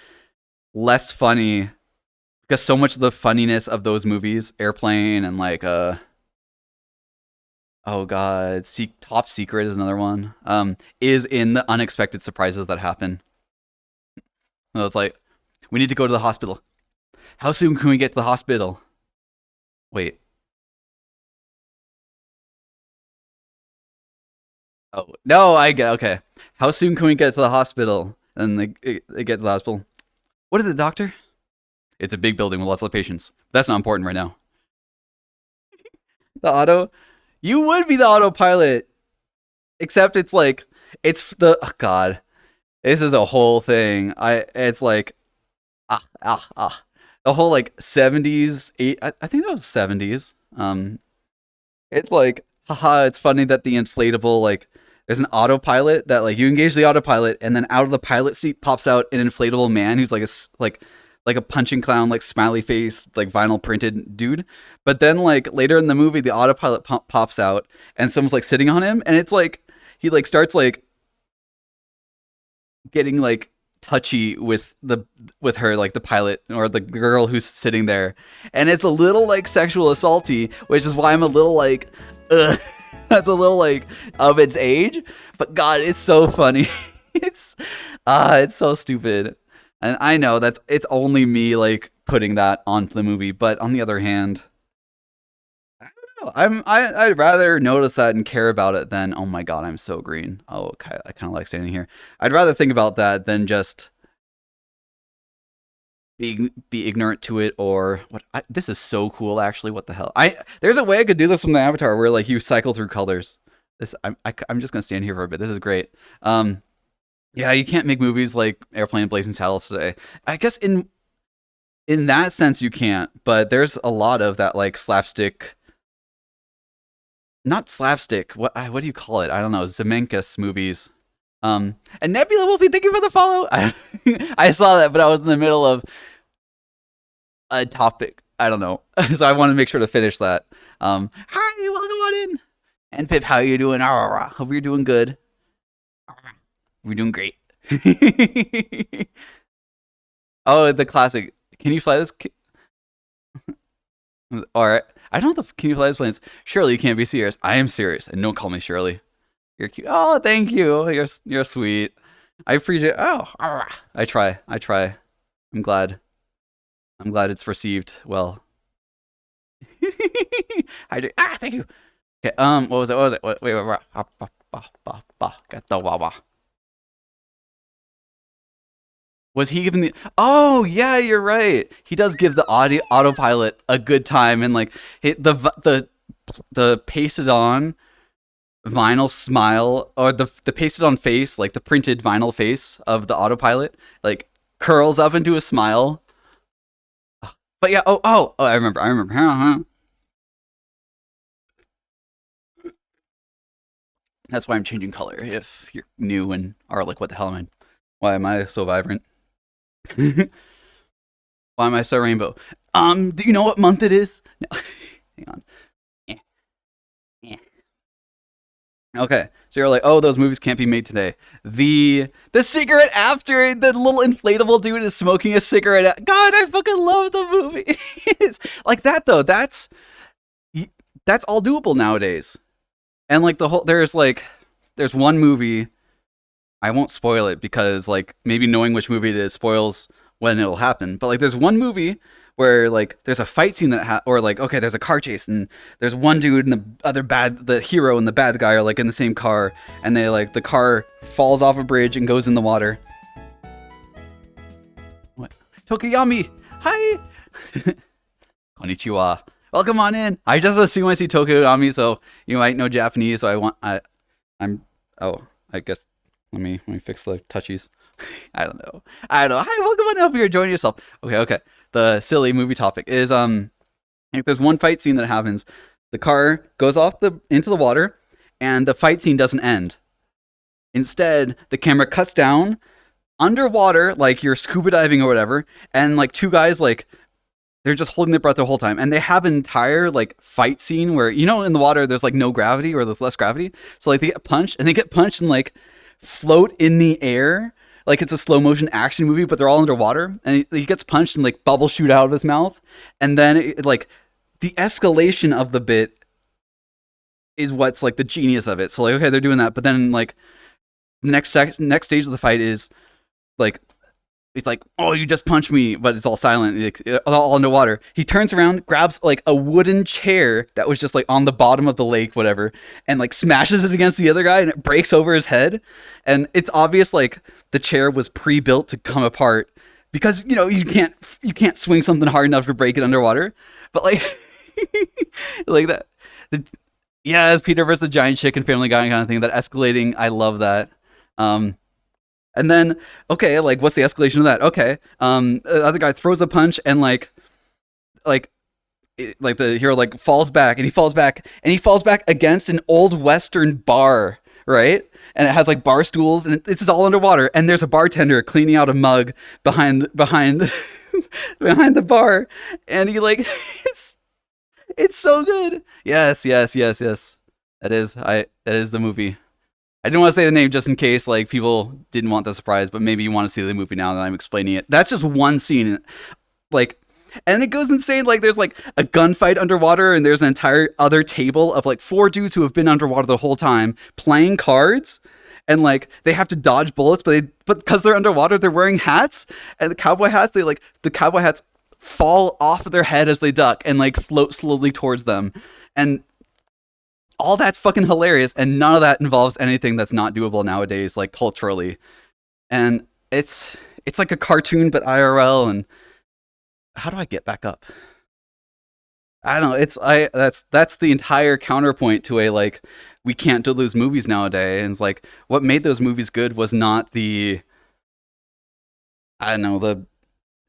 less funny because so much of the funniness of those movies, Airplane and like oh god, Top Secret is another one. Is in the unexpected surprises that happen. So it's like we need to go to the hospital. How soon can we get to the hospital? Wait. Oh no, I get okay. How soon can we get to the hospital? And they get to the hospital. What is it, doctor? It's a big building with lots of patients. That's not important right now. The auto, you would be the autopilot, except it's like it's the oh god. This is a whole thing. It's like the whole like 70s, I think that was 70s. It's like haha, it's funny that the inflatable like there's an autopilot that like you engage the autopilot and then out of the pilot seat pops out an inflatable man who's like a punching clown like smiley face like vinyl printed dude. But then like later in the movie the autopilot pops out and someone's like sitting on him and it's like he like starts like getting like touchy with her like the pilot or the girl who's sitting there, and it's a little like sexual assaulty, which is why I'm a little like ugh. That's a little like of its age, but god it's so funny. It's so stupid. And I know it's only me like putting that onto the movie, but on the other hand, I don't know. I'd rather notice that and care about it than, oh my god, I'm so green. Oh, okay, I kind of like standing here. I'd rather think about that than just be ignorant to it or what. This is so cool, actually. What the hell? There's a way I could do this from the Avatar where like you cycle through colors. I'm just gonna stand here for a bit. This is great. Yeah, you can't make movies like Airplane and Blazing Saddles today. I guess in that sense you can't, but there's a lot of that like slapstick, not slapstick. What do you call it? I don't know. Zemeckis movies. And Nebula Wolfie, thank you for the follow. I saw that, but I was in the middle of a topic. I don't know, so I want to make sure to finish that. Hi, welcome on in. And Pip, how are you doing? Hope you're doing good. We're doing great. Oh, the classic. Can you fly this? All right. I don't know the Can you fly this planes. Surely you can't be serious. I am serious, and don't call me Shirley. You're cute. Oh, thank you. You're sweet. I appreciate. Oh, I try. I'm glad it's received well. Thank you. Okay. What was it? Wait. Got the wawa. Was he giving the? Oh yeah, you're right. He does give the autopilot a good time, and like the pasted on vinyl smile, or the pasted on face, like the printed vinyl face of the autopilot, like curls up into a smile. But yeah, I remember. That's why I'm changing color. If you're new and are like, what the hell am I? Why am I so vibrant? Why am I so rainbow? Do you know what month it is? No. Hang on. Okay, so you're like, oh, those movies can't be made today. The cigarette after the little inflatable dude is smoking a cigarette. God, I fucking love the movie. It's like that though. That's all doable nowadays. And like there's one movie. I won't spoil it because like maybe knowing which movie it is spoils when it'll happen. But like there's one movie where like there's a fight scene or like, okay, there's a car chase and there's one dude and the hero and the bad guy are like in the same car, and they like the car falls off a bridge and goes in the water. What? Tokiyami, hi. Konnichiwa. Welcome on in. I just assume I see Tokiyami, so you might know Japanese. So I guess let me fix the touchies. I don't know. Hi, welcome on. I hope you're enjoying yourself. Okay. The silly movie topic is like there's one fight scene that happens. The car goes off into the water, and the fight scene doesn't end. Instead, the camera cuts down underwater, like you're scuba diving or whatever, and like two guys like they're just holding their breath the whole time, and they have an entire like fight scene where in the water there's like no gravity or there's less gravity, so like they get punched and like float in the air. Like it's a slow motion action movie, but they're all underwater, and he gets punched and like bubbles shoot out of his mouth, and then like the escalation of the bit is what's like the genius of it. So like, okay, they're doing that, but then like the next stage of the fight is like he's like, oh, you just punched me, but it's all silent, all underwater. He turns around, grabs like a wooden chair that was just like on the bottom of the lake, whatever, and like smashes it against the other guy, and it breaks over his head. And it's obvious like the chair was pre-built to come apart because you can't swing something hard enough to break it underwater. But like like that, it's Peter versus the giant chicken, Family Guy kind of thing. That escalating, I love that. And then, okay, like, what's the escalation of that? Okay, the other guy throws a punch, and like the hero like falls back, and he falls back against an old Western bar, right? And it has like bar stools, and this is all underwater. And there's a bartender cleaning out a mug behind behind the bar, and he like it's so good. Yes. That is the movie. I didn't want to say the name just in case like people didn't want the surprise, but maybe you want to see the movie now that I'm explaining it. That's just one scene, like, and it goes insane. Like there's like a gunfight underwater, and there's an entire other table of like 4 dudes who have been underwater the whole time playing cards, and like they have to dodge bullets, but because they're underwater, they're wearing hats, and the cowboy hats fall off of their head as they duck and like float slowly towards them, and all that's fucking hilarious, and none of that involves anything that's not doable nowadays, like culturally, and it's like a cartoon but IRL, and how do I get back up? I don't know. It's I that's the entire counterpoint to a like we can't do those movies nowadays. And it's like what made those movies good was not the I don't know the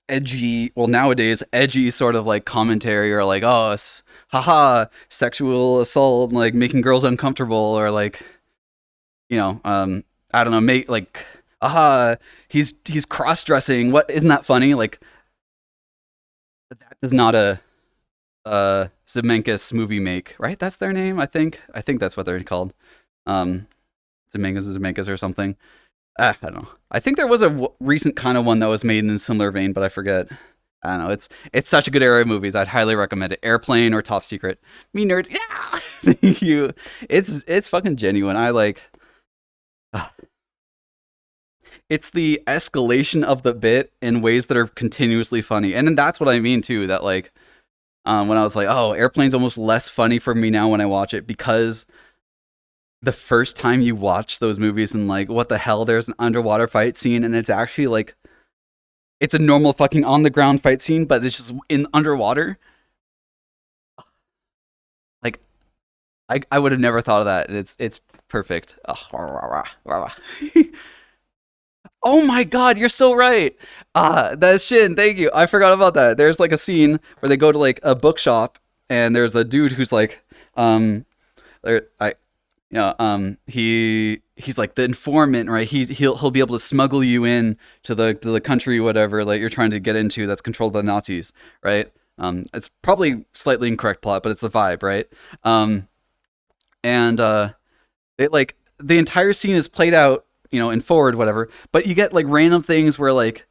edgy well nowadays edgy sort of like commentary or like oh haha sexual assault like making girls uncomfortable or like I don't know make like aha he's cross dressing what isn't that funny like that does not a Zemeckis movie make, right? That's their name, I think. I think that's what they're called. Um, Zemeckis or something. I don't know. I think there was a recent kind of one that was made in a similar vein, but I forget. I don't know. It's such a good era of movies. I'd highly recommend it. Airplane or Top Secret. Me nerd. Yeah. Thank you. It's fucking genuine. I like. Uh, it's the escalation of the bit in ways that are continuously funny, and then that's what I mean too. That like when I was like, oh, Airplane's almost less funny for me now when I watch it because the first time you watch those movies and like, what the hell, there's an underwater fight scene and it's actually like, it's a normal fucking on the ground fight scene, but it's just in underwater. Like, I would have never thought of that. It's perfect. Oh my god, you're so right. That's shit. Thank you. I forgot about that. There's like a scene where they go to like a bookshop and there's a dude who's like, I, he's like the informant, right? He'll be able to smuggle you in to the country, whatever, like you're trying to get into that's controlled by the Nazis, right? It's probably slightly incorrect plot, but it's the vibe, right? And it like the entire scene is played out in forward, whatever. But you get like random things where like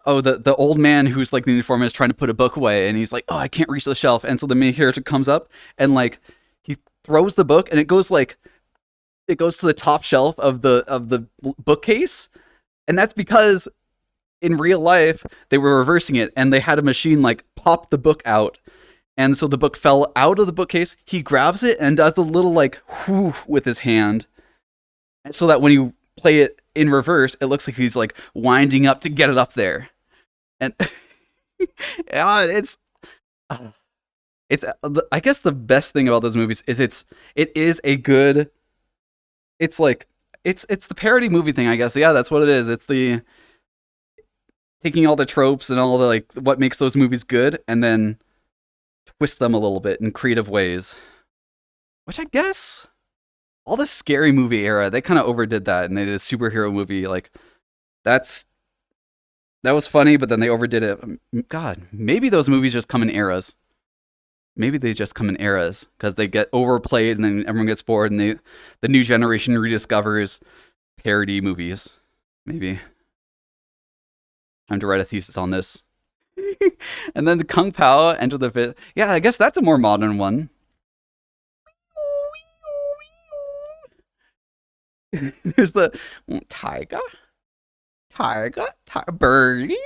oh the old man who's like the informant is trying to put a book away, and he's like, oh, I can't reach the shelf, and so the main character comes up and like he throws the book, and it goes to the top shelf of the bookcase, and that's because in real life they were reversing it, and they had a machine like pop the book out. And so the book fell out of the bookcase. He grabs it and does the little like whoo with his hand, so that when you play it in reverse, it looks like he's like winding up to get it up there. And yeah, it's I guess the best thing about those movies is it is a good. It's like it's the parody movie thing, I guess. Yeah, that's what it is. It's the taking all the tropes and all the like what makes those movies good, and then twist them a little bit in creative ways. Which I guess all the scary movie era, they kind of overdid that, and they did a superhero movie like that was funny, but then they overdid it. God, maybe those movies just come in eras. Maybe they just come in eras because they get overplayed, and then everyone gets bored, and the new generation rediscovers parody movies. Maybe time to write a thesis on this. And then the Kung Pao Enter the Pit. Yeah, I guess that's a more modern one. There's the tiger, birdie,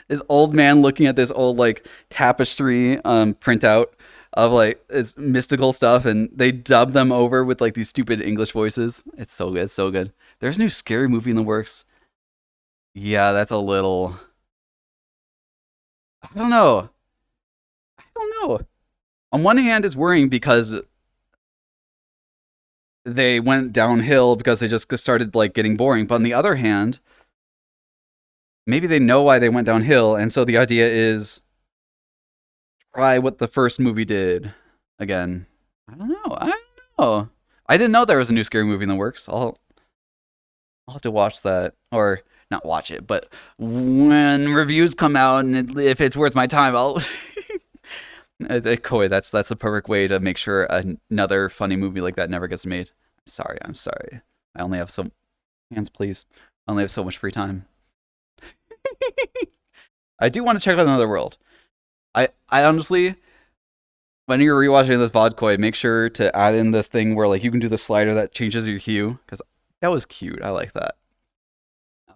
this old man looking at this old like tapestry printout of like it's mystical stuff, and they dub them over with like these stupid English voices. It's so good, so good. There's a new scary movie in the works. Yeah, that's a little. I don't know. I don't know. On one hand, it's worrying because they went downhill because they just started like getting boring. But on the other hand, maybe they know why they went downhill, and so the idea is try what the first movie did again. I don't know. I don't know. I didn't know there was a new scary movie in the works. I'll have to watch that, or not watch it, but when reviews come out and if it's worth my time, I'll. Koi, that's the perfect way to make sure another funny movie like that never gets made. I'm sorry. I only have so hands, please. I only have so much free time. I do want to check out Another World. I honestly, when you're rewatching this vodkoi, make sure to add in this thing where like you can do the slider that changes your hue because that was cute. I like that.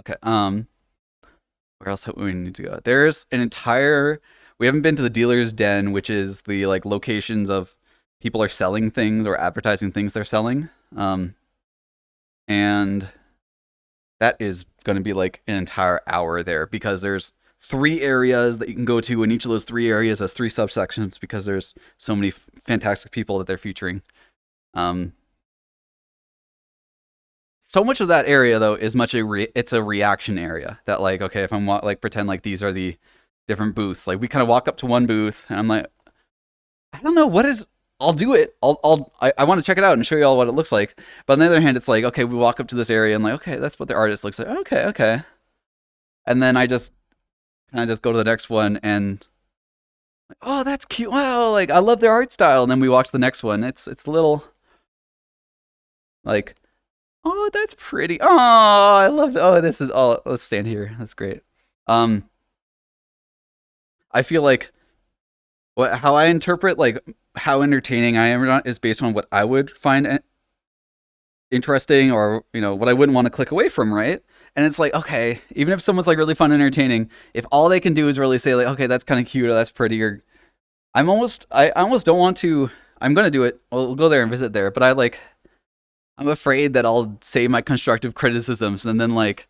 Okay. Where else do we need to go? There's an entire. We haven't been to the dealer's den, which is the like locations of people are selling things or advertising things they're selling. And that is going to be like an entire hour there because there's 3 areas that you can go to, and each of those 3 areas has 3 subsections because there's so many fantastic people that they're featuring. Um, so much of that area though is it's a reaction area that like okay if I'm like pretend like these are the different booths, like we kind of walk up to one booth and I'm like I don't know what is. I'll do it. I want to check it out and show you all what it looks like. But on the other hand, it's like okay, we walk up to this area and like okay, that's what the artist looks like. Okay, okay, and then I just go to the next one and like, oh, that's cute. Wow, like I love their art style. And then we watch the next one. It's a little like oh, that's pretty. Oh, I love. Oh, this is. Oh, let's stand here. That's great. Um, I feel like how I interpret like how entertaining I am or not is based on what I would find interesting or what I wouldn't want to click away from, right? And it's like okay, even if someone's like really fun and entertaining, if all they can do is really say like okay, that's kind of cute or that's pretty or I almost don't want to. I'm gonna do it. We'll go there and visit there, but I'm afraid that I'll say my constructive criticisms and then like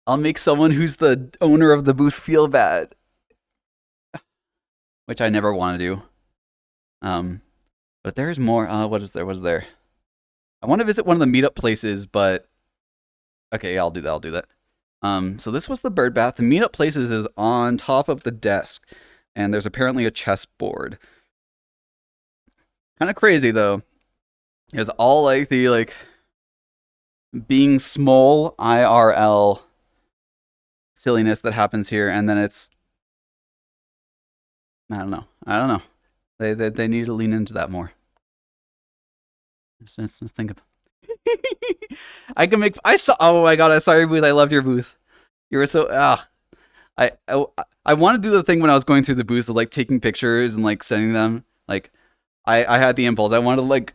I'll make someone who's the owner of the booth feel bad, which I never want to do. Um, but there's more. What is there? What is there? I want to visit one of the meetup places, but okay, yeah, I'll do that. I'll do that. So this was the bird bath. The meetup places is on top of the desk, and there's apparently a chessboard. Kind of crazy though. It's all like the like being small IRL silliness that happens here, and then it's I don't know. I don't know. They need to lean into that more. Just think of. I can make. I saw. Oh my god! I saw your booth. I loved your booth. You were so. I want to do the thing when I was going through the booths of like taking pictures and like sending them. Like, I had the impulse. I wanted to like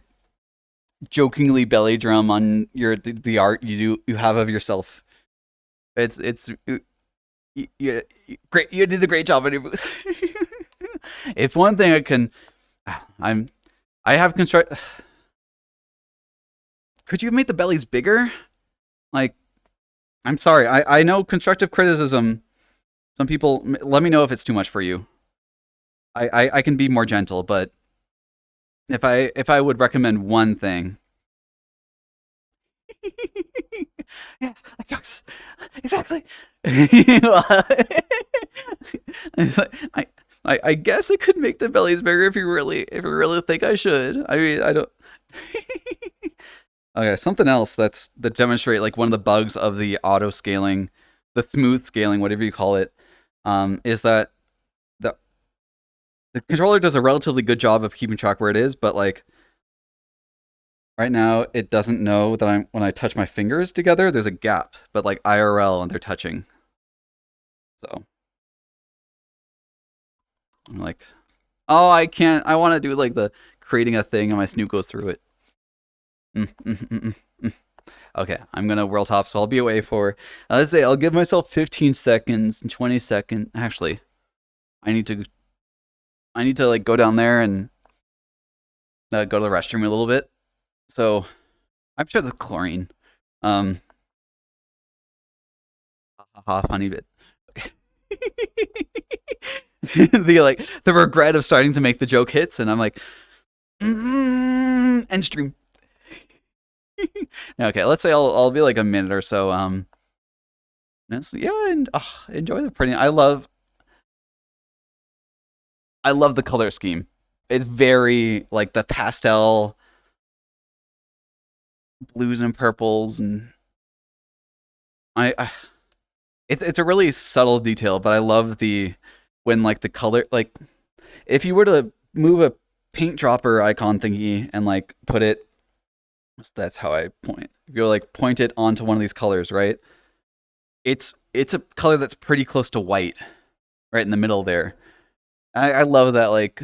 jokingly belly drum on the art you have of yourself. It's you great. You did a great job on your booth. If one thing I can, I have construct. Could you have made the bellies bigger? Like, I'm sorry. I know constructive criticism. Some people let me know if it's too much for you. I can be more gentle, but if I would recommend one thing. Yes, like ducks. Exactly. It's like, I guess I could make the bellies bigger if you really think I should. I mean, I don't. Okay, something else that demonstrate like one of the bugs of the auto scaling, the smooth scaling, whatever you call it, is that the the controller does a relatively good job of keeping track where it is, but like right now it doesn't know that when I touch my fingers together, there's a gap, but like IRL and they're touching. So I'm like, oh, I can't. I want to do like the creating a thing, and my Snoop goes through it. Mm, mm, mm, mm, mm. Okay, I'm gonna world top, so I'll be away for. Let's say I'll give myself 15 seconds, 20 seconds. Actually, I need to. I need to like go down there and go to the restroom a little bit. So I'm sure the chlorine. Um, funny bit. Okay. The regret of starting to make the joke hits, and I'm like, end stream. Okay, let's say I'll be like a minute or so. Yeah, and enjoy the printing. I love the color scheme. It's very like the pastel blues and purples, and I it's a really subtle detail, but I love when like the color, like if you were to move a paint dropper icon thingy and like put it, that's how I point. If you like point it onto one of these colors, right? It's a color that's pretty close to white, right in the middle there. I love that like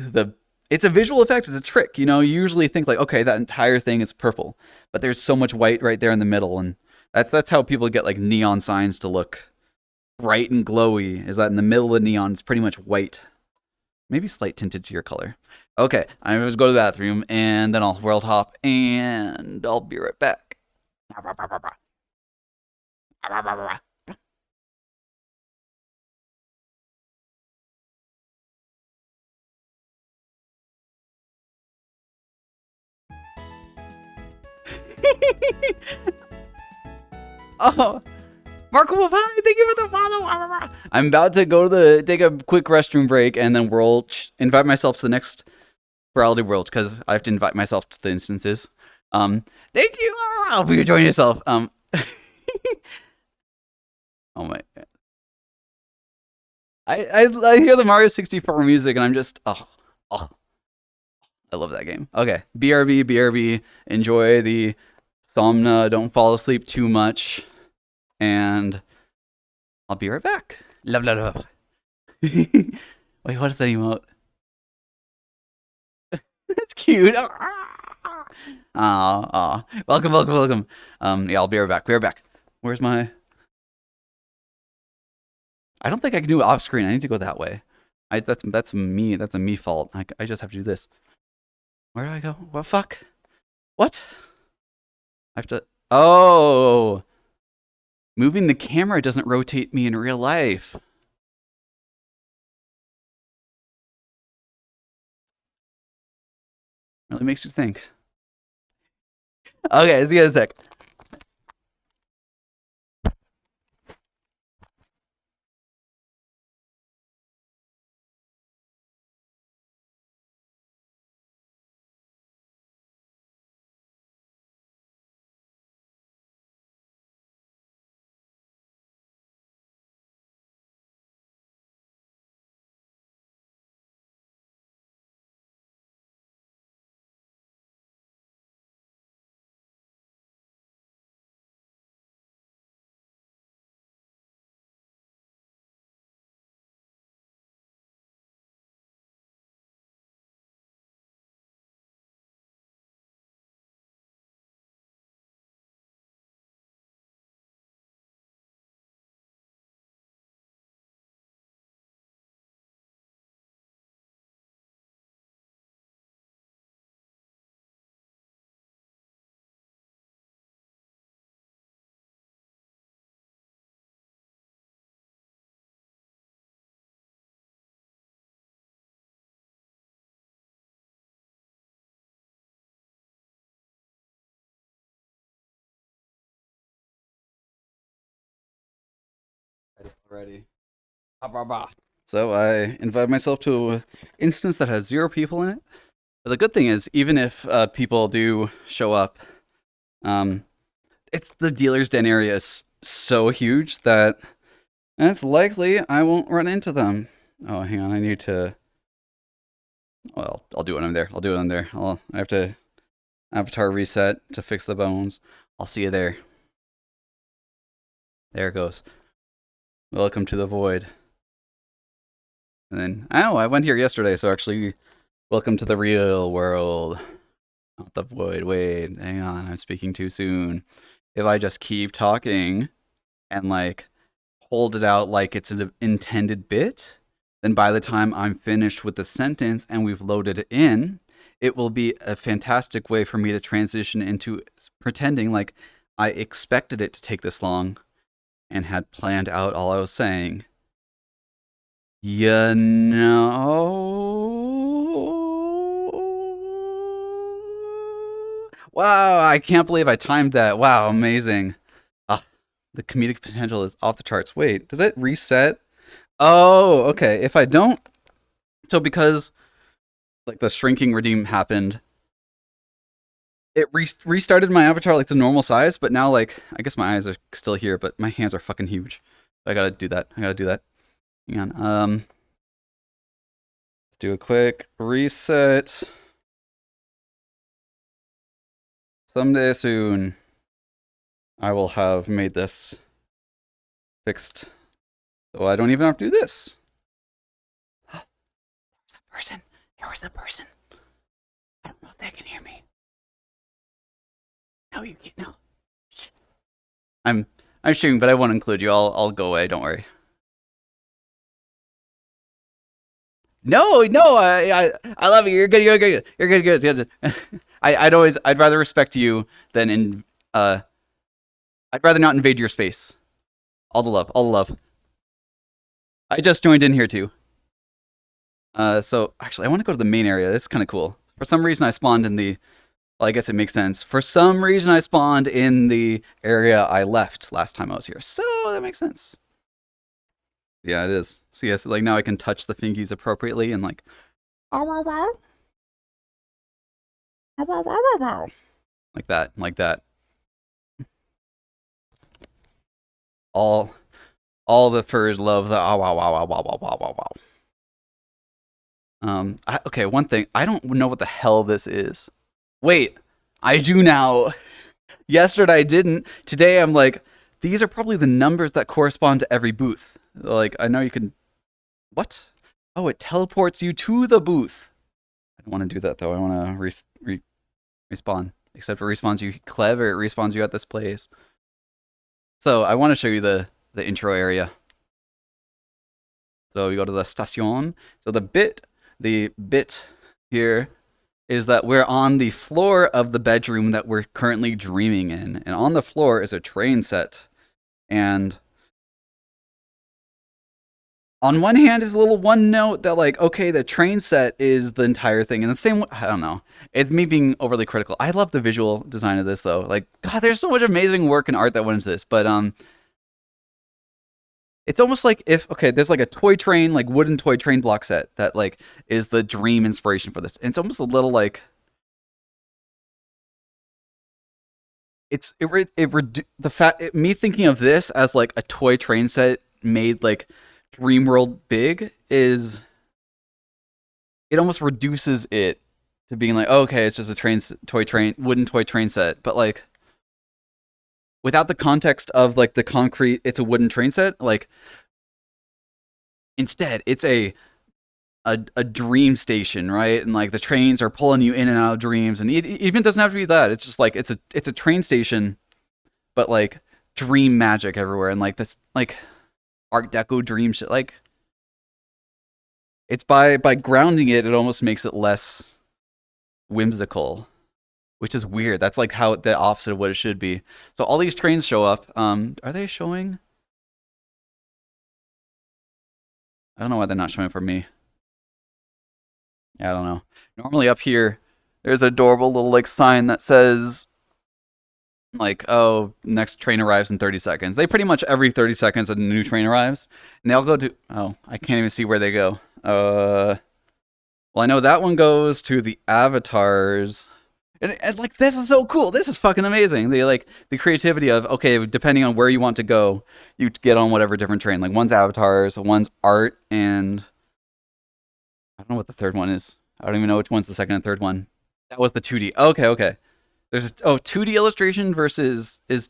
it's a visual effect. It's a trick. You know, you usually think like, okay, that entire thing is purple, but there's so much white right there in the middle, and that's how people get like neon signs to look bright and glowy. Is that in the middle of the neon, it's pretty much white, maybe slight tinted to your color. Okay, I'm going to go to the bathroom, and then I'll world hop, and I'll be right back. Oh, Marco, hi, thank you for the follow. I'm about to go to take a quick restroom break, and then we'll invite myself to the next Furality world because I have to invite myself to the instances. Thank you for joining yourself. Oh my. I hear the Mario 64 music and I'm just oh I love that game. Okay, BRB. Enjoy the Somna. Don't fall asleep too much, and I'll be right back. Love, love, love. Wait, what is that emote? That's cute. Oh. Welcome. Yeah, I'll be right back. Be right back. Where's my? I don't think I can do it off screen. I need to go that way. That's me. That's a me fault. I just have to do this. Where do I go? What fuck? What? I have to. Oh, moving the camera doesn't rotate me in real life. Really makes you think. Okay, see you in a sec. Ready. So I invited myself to an instance that has 0 people in it. But the good thing is, even if people do show up, um, it's the dealer's den area is so huge that it's likely I won't run into them. Oh, hang on, I need to. Well, I'll do it when I'm there. I have to avatar reset to fix the bones. I'll see you there. There it goes. Welcome to the void. And then, I went here yesterday, so actually, welcome to the real world. Not the void. Wait, hang on, I'm speaking too soon. If I just keep talking and like hold it out like it's an intended bit, then by the time I'm finished with the sentence and we've loaded it in, it will be a fantastic way for me to transition into pretending like I expected it to take this long and had planned out all I was saying. You know? Wow, I can't believe I timed that. Wow, amazing. Ah, the comedic potential is off the charts. Wait, did it reset? Oh, okay. If I don't, so because like the shrinking redeem happened, it restarted my avatar like to normal size, but now like I guess my eyes are still here, but my hands are fucking huge. I gotta do that. Hang on. Let's do a quick reset. Someday soon, I will have made this fixed, so I don't even have to do this. There was a person. I don't know if they can hear me. No, you can't. No. I'm I'm streaming, but I won't include you. I'll go away. Don't worry. No, no, I love you. You're good. You're good. You're good. Good. Good. I'd rather respect you than in I'd rather not invade your space. All the love. All the love. I just joined in here too. So actually, I want to go to the main area. This is kind of cool. For some reason, I spawned in the. Well, I guess it makes sense. For some reason, I spawned in the area I left last time I was here. So that makes sense. Yeah, it is. So yes, like now I can touch the fingies appropriately and like. Like that. Like that. All the furs love the okay, one thing. I don't know what the hell this is. Wait, I do now. Yesterday I didn't. Today I'm like, these are probably the numbers that correspond to every booth. Like, I know you can. What? Oh, it teleports you to the booth. I don't want to do that though. I want to respawn. Except it respawns you clever. It respawns you at this place. So I want to show you the intro area. So we go to the station. So the bit here is that we're on the floor of the bedroom that we're currently dreaming in. And on the floor is a train set. And on one hand is a little one note that like, okay, the train set is the entire thing. And the same, I don't know. It's me being overly critical. I love the visual design of this though. Like, God, there's so much amazing work and art that went into this. But it's almost like if, okay, there's like a toy train, like wooden toy train block set that like is the dream inspiration for this. And it's almost a little like, me thinking of this as like a toy train set made like dream world big is, it almost reduces it to being like, oh, okay, it's just a wooden toy train set. But like, without the context of like the concrete, it's a wooden train set. Like, instead, it's a dream station, right? And like the trains are pulling you in and out of dreams, and it even doesn't have to be that. It's just like it's a train station, but like dream magic everywhere, and like this like Art Deco dream shit. Like, it's by grounding it, it almost makes it less whimsical, which is weird. That's like how the opposite of what it should be. So all these trains show up. Are they showing? I don't know why they're not showing for me. Yeah, I don't know. Normally up here, there's an adorable little like sign that says like, oh, next train arrives in 30 seconds. They pretty much every 30 seconds a new train arrives, and they all go to. Oh, I can't even see where they go. Well, I know that one goes to the avatars. And like, this is so cool. This is fucking amazing. They like the creativity of, okay, depending on where you want to go, you get on whatever different train. Like, one's avatars, one's art, and I don't know what the third one is. I don't even know which one's the second and third one. That was the 2D. Okay, okay. There's 2D illustration versus is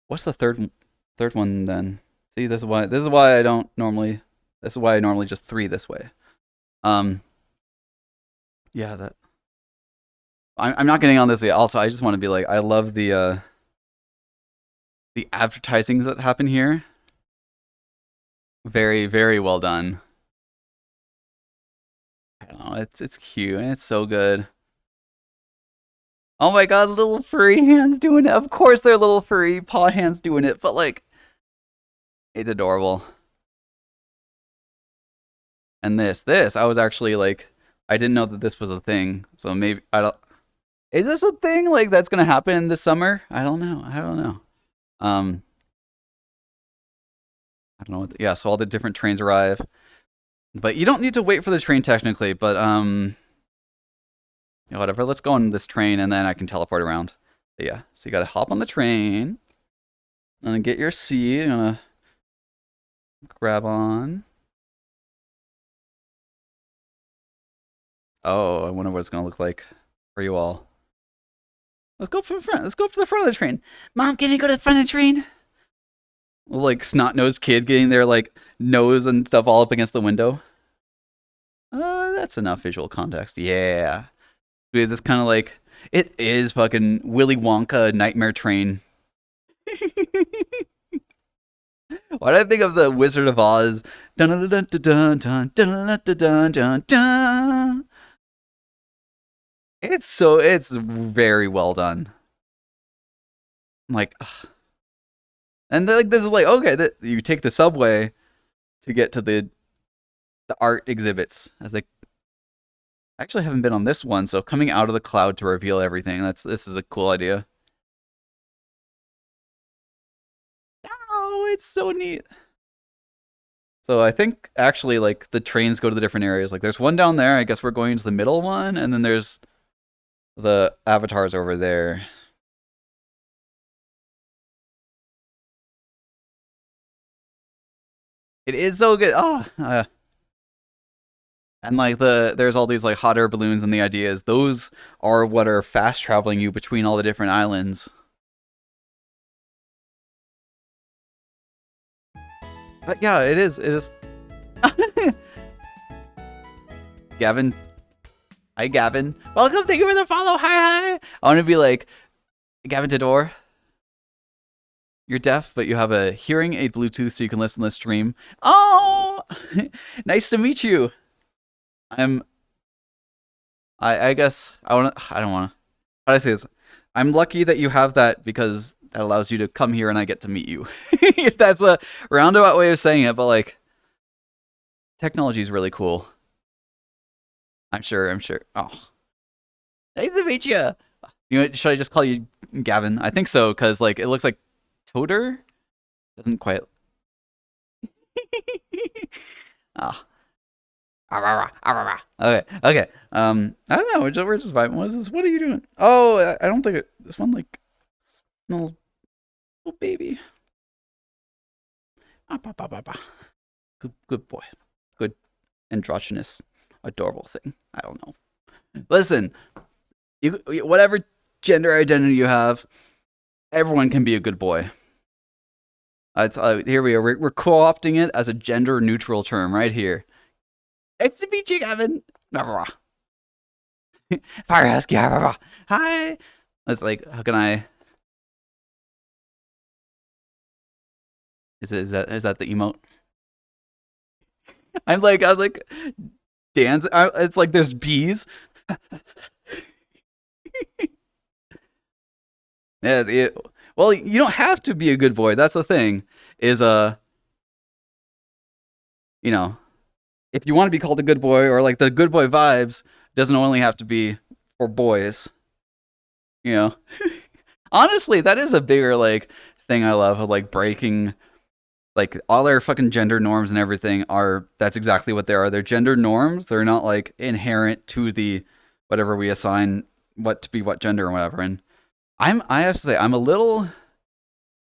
what's the third one then? See, this is why I don't normally. This is why I normally just 3 this way. Yeah, that. I'm not getting on this yet. Also, I just want to be like, I love the advertisings that happen here. Very, very well done. I don't know, it's cute and it's so good. Oh my god, little furry hands doing it. Of course they're little furry paw hands doing it, but like, it's adorable. And this, I was actually like, I didn't know that this was a thing. So maybe, I don't, is this a thing like that's gonna happen this summer? I don't know. I don't know. I don't know. Yeah, so all the different trains arrive. But you don't need to wait for the train technically, but yeah, whatever. Let's go on this train and then I can teleport around. But yeah, so you gotta hop on the train and then get your seat. You're gonna grab on. Oh, I wonder what it's gonna look like for you all. Let's go up to the front. Let's go up to the front of the train. Mom, can you go to the front of the train? Like snot-nosed kid getting their like nose and stuff all up against the window. That's enough visual context. Yeah. We have this kind of like it is fucking Willy Wonka Nightmare Train. Why did I think of the Wizard of Oz? Dun dun dun dun dun dun dun dun dun dun. It's very well done. I'm like, ugh. And like this is like okay, that you take the subway to get to the art exhibits. I was like, I actually haven't been on this one, so coming out of the cloud to reveal everything. This is a cool idea. Oh, it's so neat. So I think actually like the trains go to the different areas. Like there's one down there. I guess we're going to the middle one, and then there's the avatars over there. It is so good. Oh, and like there's all these like hot air balloons, and the idea is those are what are fast traveling you between all the different islands. But yeah, it is. It is. Gavin, hi Gavin. Welcome. Thank you for the follow. Hi. I want to be like Gavin Tador. You're deaf, but you have a hearing aid Bluetooth so you can listen to the stream. Oh, nice to meet you. I'm. I guess I want to. I don't want to. How do I say this? I'm lucky that you have that because that allows you to come here and I get to meet you. If that's a roundabout way of saying it, but like technology is really cool. I'm sure. I'm sure. Oh, nice to meet you. You know, should I just call you Gavin? I think so because like it looks like Toter doesn't quite. Ah. Okay, okay. I don't know. We're just vibing. What is this? What are you doing? Oh, I don't think this one like little baby. Good boy. Good androgynous, adorable thing. I don't know. Listen, whatever gender identity you have, everyone can be a good boy. Here we are. We're co-opting it as a gender neutral term right here. Nice to meet you, Gavin. Fire Husky. Hi. It's like, how can I? Is that the emote? I'm like dance. It's like there's bees. Yeah. Well, you don't have to be a good boy. That's the thing. Is you know, if you want to be called a good boy or like the good boy vibes, doesn't only have to be for boys. You know, honestly, that is a bigger like thing I love of like breaking like all our fucking gender norms and everything are that's exactly what they are. They're gender norms. They're not like inherent to the whatever we assign what to be what gender or whatever. And I have to say I'm a little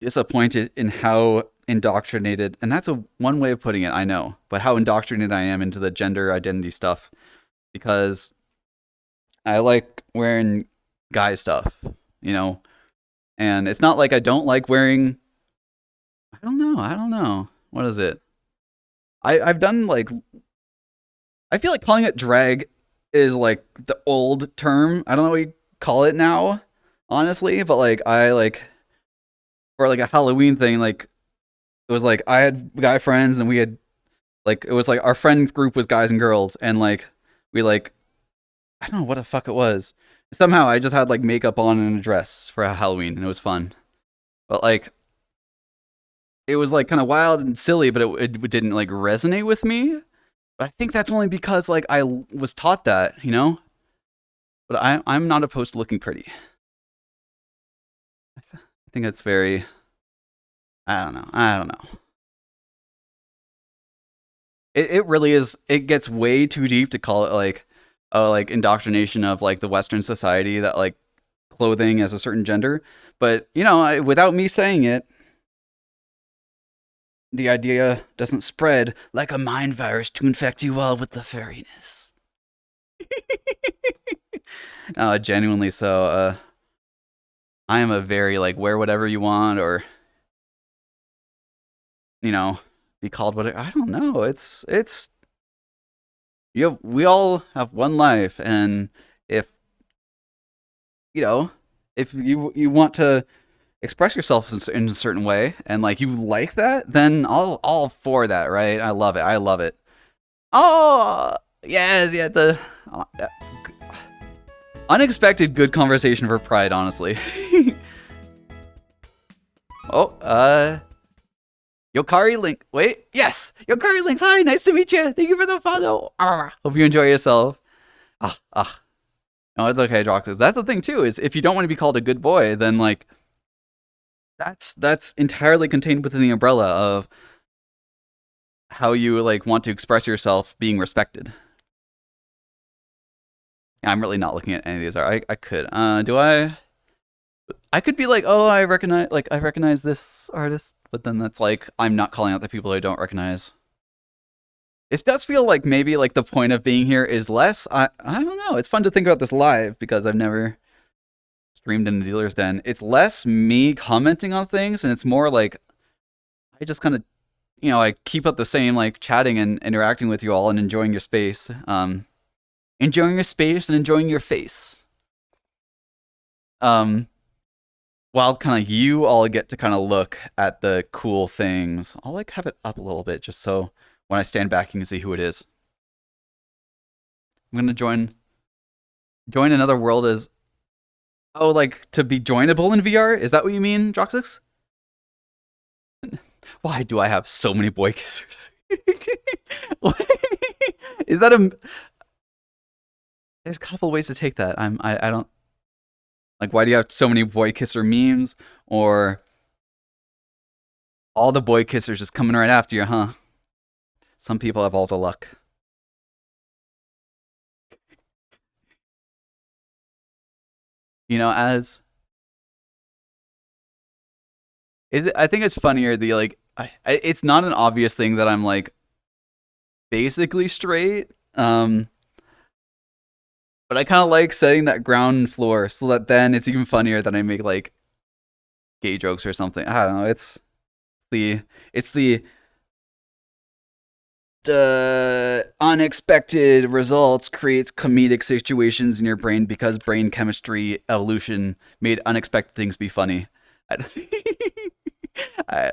disappointed in how indoctrinated and that's a one way of putting it, I know, but how indoctrinated I am into the gender identity stuff because I like wearing guy stuff, you know? And it's not like I don't like wearing I don't know. What is it? I've done like I feel like calling it drag is like the old term. I don't know what you call it now, honestly, but like I like for like a Halloween thing, like it was like I had guy friends and we had like it was like our friend group was guys and girls and like we like I don't know what the fuck it was. Somehow I just had like makeup on and a dress for Halloween and it was fun. But like it was like kind of wild and silly, but it didn't like resonate with me. But I think that's only because like I was taught that, you know. But I'm not opposed to looking pretty. I think that's very. I don't know. I don't know. It really is. It gets way too deep to call it like, oh, like indoctrination of like the Western society that like clothing as a certain gender. But you know, without me saying it, the idea doesn't spread like a mind virus to infect you all with the furriness. Genuinely so. I am a very like wear whatever you want or you know be called whatever. I don't know. It's we all have one life, and if you know, if you want to express yourself in a certain way and like you like that, then all for that, right? I love it. I love it. Oh yes, yeah. The unexpected good conversation for Pride, honestly. Oh, Yokari Link. Wait, yes, Yokari Links. Hi, nice to meet you. Thank you for the follow. Hope you enjoy yourself. Ah, ah. No, it's okay, Droxus. That's the thing too. Is if you don't want to be called a good boy, then like that's entirely contained within the umbrella of how you like want to express yourself, being respected. Yeah, I'm really not looking at any of these. I could. Do I? I could be like, oh, I recognize this artist, but then that's like, I'm not calling out the people I don't recognize. It does feel like maybe like the point of being here is less. I don't know. It's fun to think about this live because I've never streamed in a dealer's den. It's less me commenting on things, and it's more like I just kind of, I keep up the same like chatting and interacting with you all and enjoying your space. Enjoying your space and enjoying your face. Um, while kind of you all get to kind of look at the cool things. I'll like have it up a little bit just so when I stand back you can see who it is. I'm gonna join another world as like to be joinable in VR? Is that what you mean, Droxix? Why do I have so many boy kissers? Is that a? There's a couple ways to take that. I don't like. Why do you have so many boy kisser memes or all the boy kissers just coming right after you, huh? Some people have all the luck. As is it? I think it's funnier the like. It's not an obvious thing that I'm like basically straight. But I kind of like setting that ground floor so that then it's even funnier that I make like gay jokes or something. I don't know. The it's the unexpected results creates comedic situations in your brain because brain chemistry evolution made unexpected things be funny. I,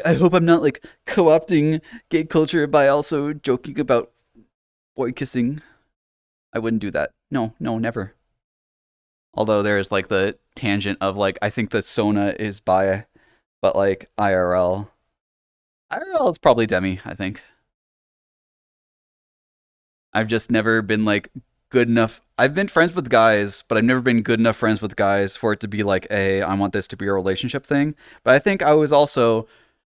I hope I'm not like co-opting gay culture by also joking about boy kissing. I wouldn't do that. No, no, never. Although there's like the tangent of like I think the Sona is bi, but like IRL is probably Demi. I think I've just never been like good enough. I've been friends with guys, but I've never been good enough friends with guys for it to be like, hey, I want this to be a relationship thing. But I think I was also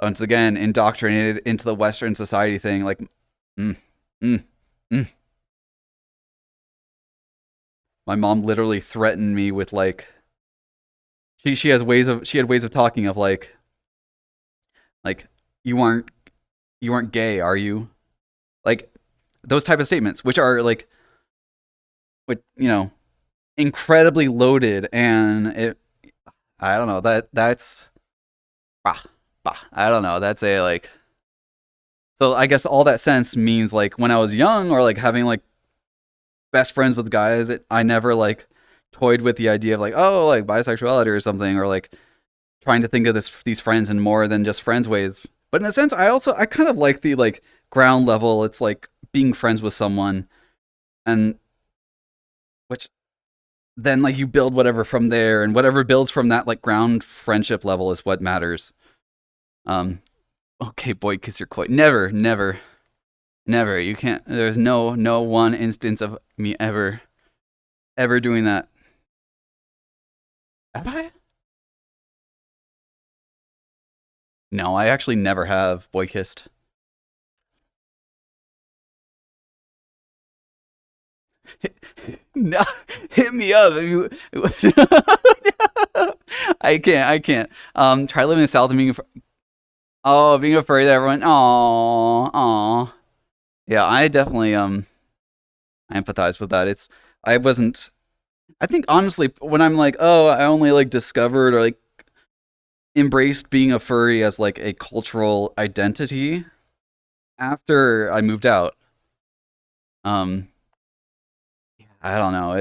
once again indoctrinated into the Western society thing. Like, mm, mm, mm. My mom literally threatened me with like she has ways of she had ways of talking of like you aren't gay, are you? Like those type of statements, which are like what incredibly loaded, and it I don't know that's bah, bah, I don't know that's a like so I guess all that sense means like when I was young or like having like best friends with guys, I never like toyed with the idea of like oh like bisexuality or something or like trying to think of these friends in more than just friends ways. But in a sense, I kind of like the like ground level. It's like being friends with someone, and which then like you build whatever from there, and whatever builds from that like ground friendship level is what matters. Um, okay, boy, kiss your koi. Never, never, never. You can't. There's no one instance of me ever doing that. Have I? No, I actually never have boy kissed. No, hit me up. I can't. Try living in the South and being a furry. That everyone. Aw. Yeah, I definitely I empathize with that. I wasn't. I think honestly, when I'm like, oh, I only like discovered or like embraced being a furry as like a cultural identity after I moved out. Um, I don't know.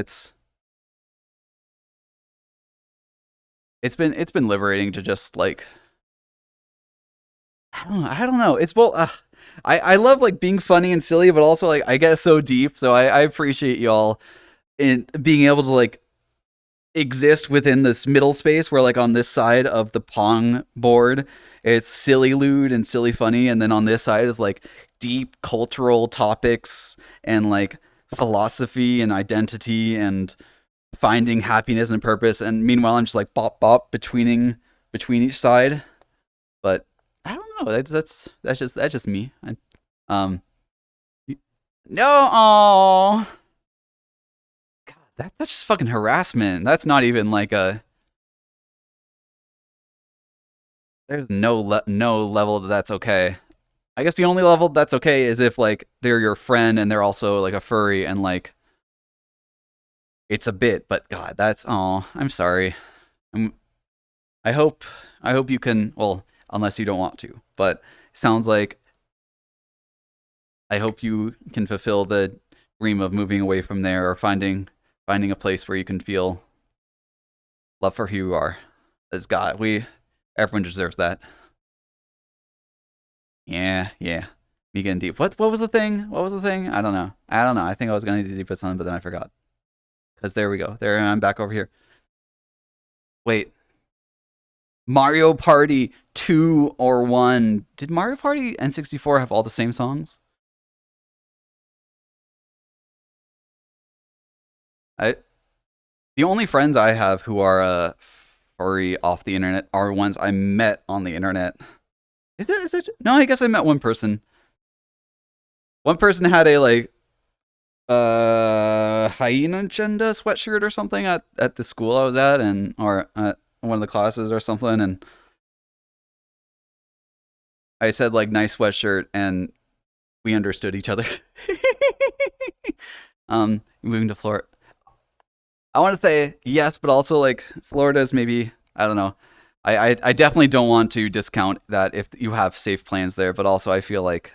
it's been liberating to just like I don't know. It's both. I love like being funny and silly, but also like I get so deep. So I appreciate y'all in being able to like exist within this middle space where like on this side of the Pong board it's silly lewd and silly funny, and then on this side is like deep cultural topics and like philosophy and identity and finding happiness and purpose, and meanwhile I'm just like bop bop between each side. But I don't know, that's just me. Um no, oh god, that's just fucking harassment. That's not even like a there's no level that's okay. I guess the only level that's okay is if like they're your friend and they're also like a furry and like it's a bit. But God, that's oh, I'm sorry. I'm, I hope I hope you can. Well, unless you don't want to, but it sounds like I hope you can fulfill the dream of moving away from there or finding a place where you can feel love for who you are. As God, we everyone deserves that. Yeah, yeah. Me getting deep. What was the thing? What was the thing? I don't know. I don't know. I think I was gonna do deep with something, but then I forgot. Cause there we go. There I'm back over here. Wait. Mario Party 2 or 1. Did Mario Party N64 have all the same songs? I the only friends I have who are furry off the internet are ones I met on the internet. Is it no, I guess I met one person. One person had a like hyena agenda sweatshirt or something at the school I was at, and or at one of the classes or something, and I said like nice sweatshirt, and we understood each other. Moving to Florida, I want to say yes, but also like Florida is maybe I don't know. I definitely don't want to discount that if you have safe plans there, but also I feel like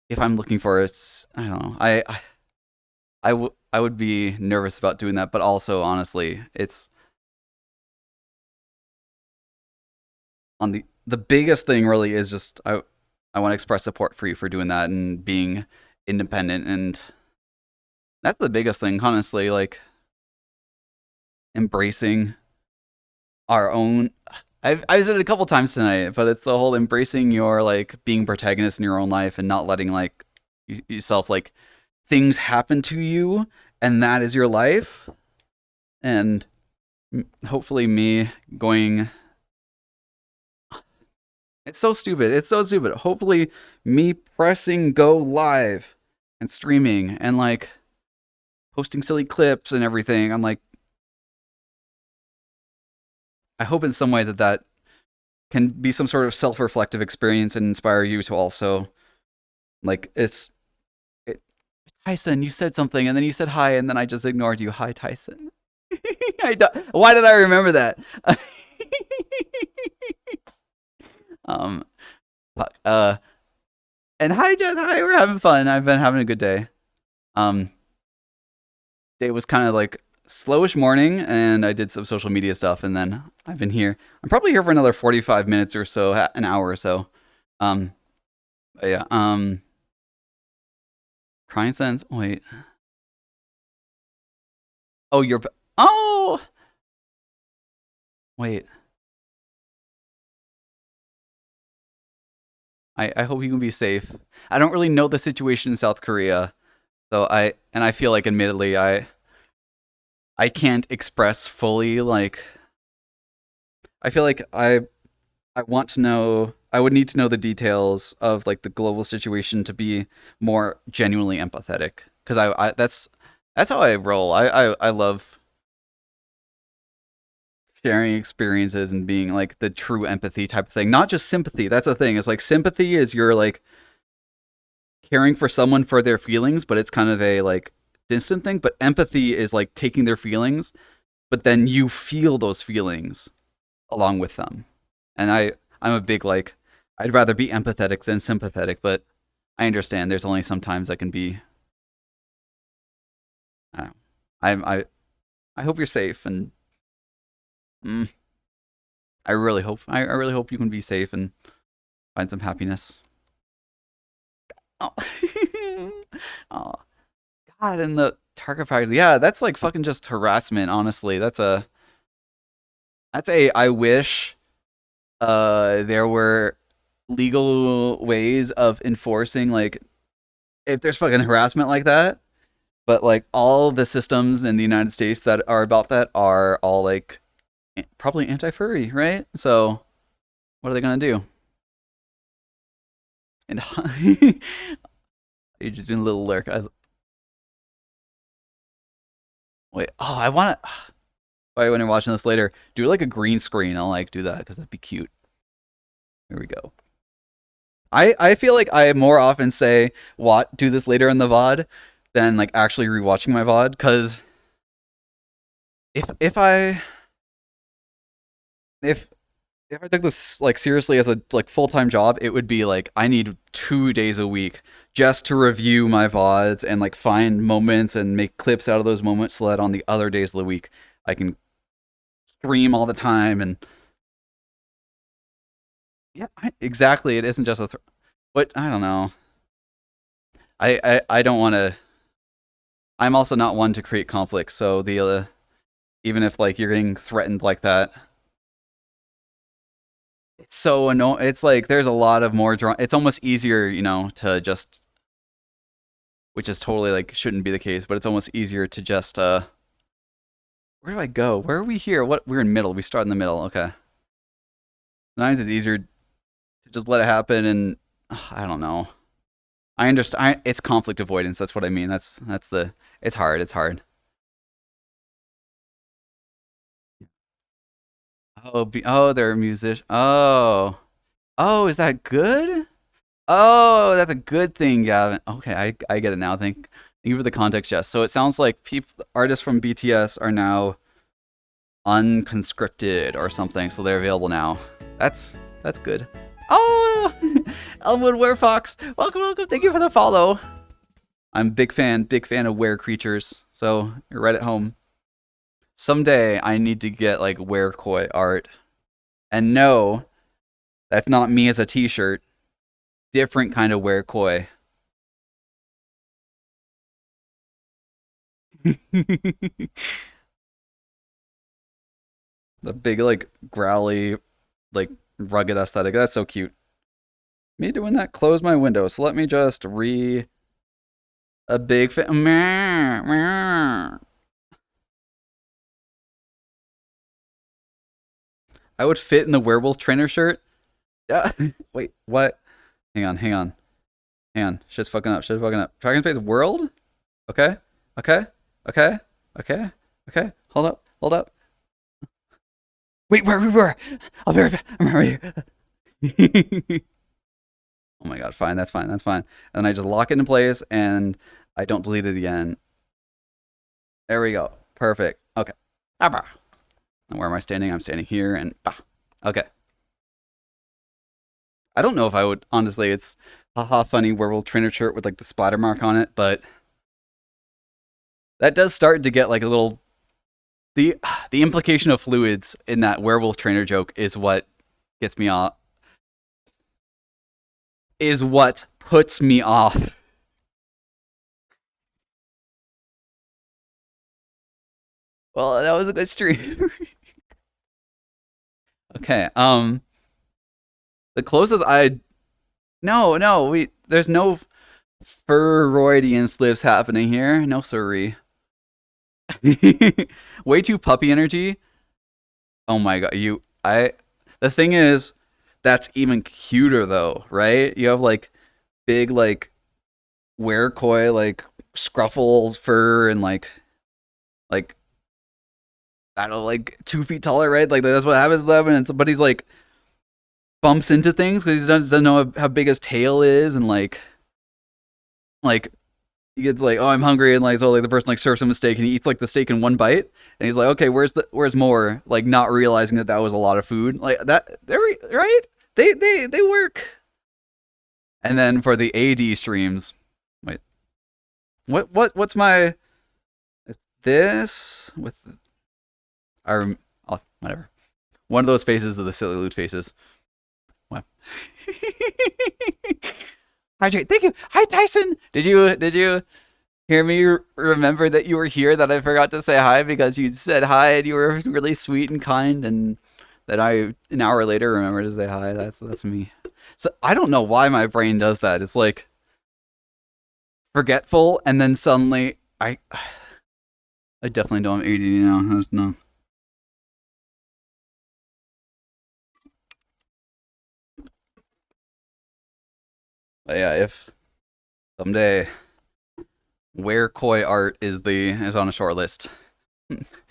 if I'm looking for it, I don't know. I would be nervous about doing that, but also honestly, it's on the biggest thing really is just I want to express support for you for doing that and being independent, and that's the biggest thing honestly, like embracing our own I've said it a couple times tonight, but it's the whole embracing your like being protagonist in your own life and not letting like yourself like things happen to you and that is your life. And hopefully me going it's so stupid. It's so stupid. Hopefully me pressing go live and streaming and like posting silly clips and everything. I'm like I hope in some way that can be some sort of self-reflective experience and inspire you to also like it, Tyson, you said something and then you said hi and then I just ignored you. Hi, Tyson. Why did I remember that? um, uh, and hi, Jess. Hi, we're having fun. I've been having a good day. Um, Day was kind of like slowish morning, and I did some social media stuff, and then I've been here. I'm probably here for another 45 minutes or so, an hour or so. Um, but yeah. Crying sense. Wait. Oh, you're. Oh, wait. I hope you can be safe. I don't really know the situation in South Korea, so I feel like admittedly I can't express fully like I feel like I want to know I would need to know the details of like the global situation to be more genuinely empathetic because I that's how I roll. I love sharing experiences and being like the true empathy type of thing, not just sympathy. That's the thing. It's like sympathy is you're like caring for someone for their feelings, but it's kind of a like distant thing. But empathy is like taking their feelings, but then you feel those feelings along with them. And I'm a big like I'd rather be empathetic than sympathetic, but I understand there's only sometimes I can be. I don't know, I I hope you're safe and Mm, I really hope you can be safe and find some happiness. Oh, oh God, and the target practice. Yeah, that's like fucking just harassment. Honestly, that's a. I wish there were legal ways of enforcing like if there's fucking harassment like that. But like all the systems in the United States that are about that are all like probably anti-furry, right? So what are they gonna do? And you're just doing a little lurk. Wait, oh, I want to. Wait, when you're watching this later, do like a green screen. I'll like do that because that'd be cute. Here we go. I feel like I more often say what do this later in the VOD than like actually rewatching my VOD because if I if if I took this like seriously as a like full time job, it would be like I need 2 days a week just to review my VODs and like find moments and make clips out of those moments so that on the other days of the week I can stream all the time and yeah, exactly. It isn't just a but I don't know. I don't want to. I'm also not one to create conflict, so the even if like you're getting threatened like that, it's so annoying. It's like there's a lot of more drama. It's almost easier, to just, which is totally like shouldn't be the case, but it's almost easier to just where do I go? Where are we here? What we're in middle. We start in the middle. Okay. Sometimes it's easier to just let it happen, and I don't know. I understand. It's conflict avoidance. That's what I mean. That's the. It's hard. It's hard. Oh, they're a musician. Oh, is that good? Oh, that's a good thing, Gavin. Okay, I get it now. Thank you for the context. Yes. So it sounds like people artists from BTS are now unconscripted or something, so they're available now. That's good. Oh, Elmwood Werefox. Welcome, welcome. Thank you for the follow. I'm a big fan of were creatures. So you're right at home. Someday I need to get like were koi art. And no, that's not me as a t-shirt. Different kind of were koi. The big like growly like rugged aesthetic. That's so cute. Me doing that closed my window. So let me just a big I would fit in the werewolf trainer shirt. Yeah. Wait, what? Hang on. Shit's fucking up. Dragon Space World? Okay. Okay. Okay. Okay. Okay. Hold up. Wait, where we were. I'll be right back. I'm right here. Oh my god, fine, that's fine, that's fine. And then I just lock it in place and I don't delete it again. There we go. Perfect. Okay. And where am I standing? I'm standing here and bah. Okay. I don't know if I would honestly, it's haha funny werewolf trainer shirt with like the splatter mark on it, but that does start to get like a little the the implication of fluids in that werewolf trainer joke is what gets me off is what puts me off. Well, that was a good stream. Okay. The closest I no, we there's no Freudian slips happening here. No sorry. Way too puppy energy. Oh my god, the thing is that's even cuter though, right? You have like big like werecoy like scruffle fur and like I don't know, like 2 feet taller, right? Like that's what happens to them, and but he's like bumps into things because he doesn't know how big his tail is, and like he gets like, oh, I'm hungry, and like so like the person like serves him a steak, and he eats like the steak in one bite, and he's like, okay, where's more? Like not realizing that was a lot of food, like that. There, right? They work. And then for the AD streams, wait, what's my? It's this with our oh, whatever. One of those faces of the silly loot faces. Wow. Hi, Jay. Thank you. Hi, Tyson. Did you hear me remember that you were here? That I forgot to say hi because you said hi and you were really sweet and kind, and that I an hour later remembered to say hi. That's me. So I don't know why my brain does that. It's like forgetful, and then suddenly I definitely don't have ADD now. No. But yeah, if someday where koi art is on a short list.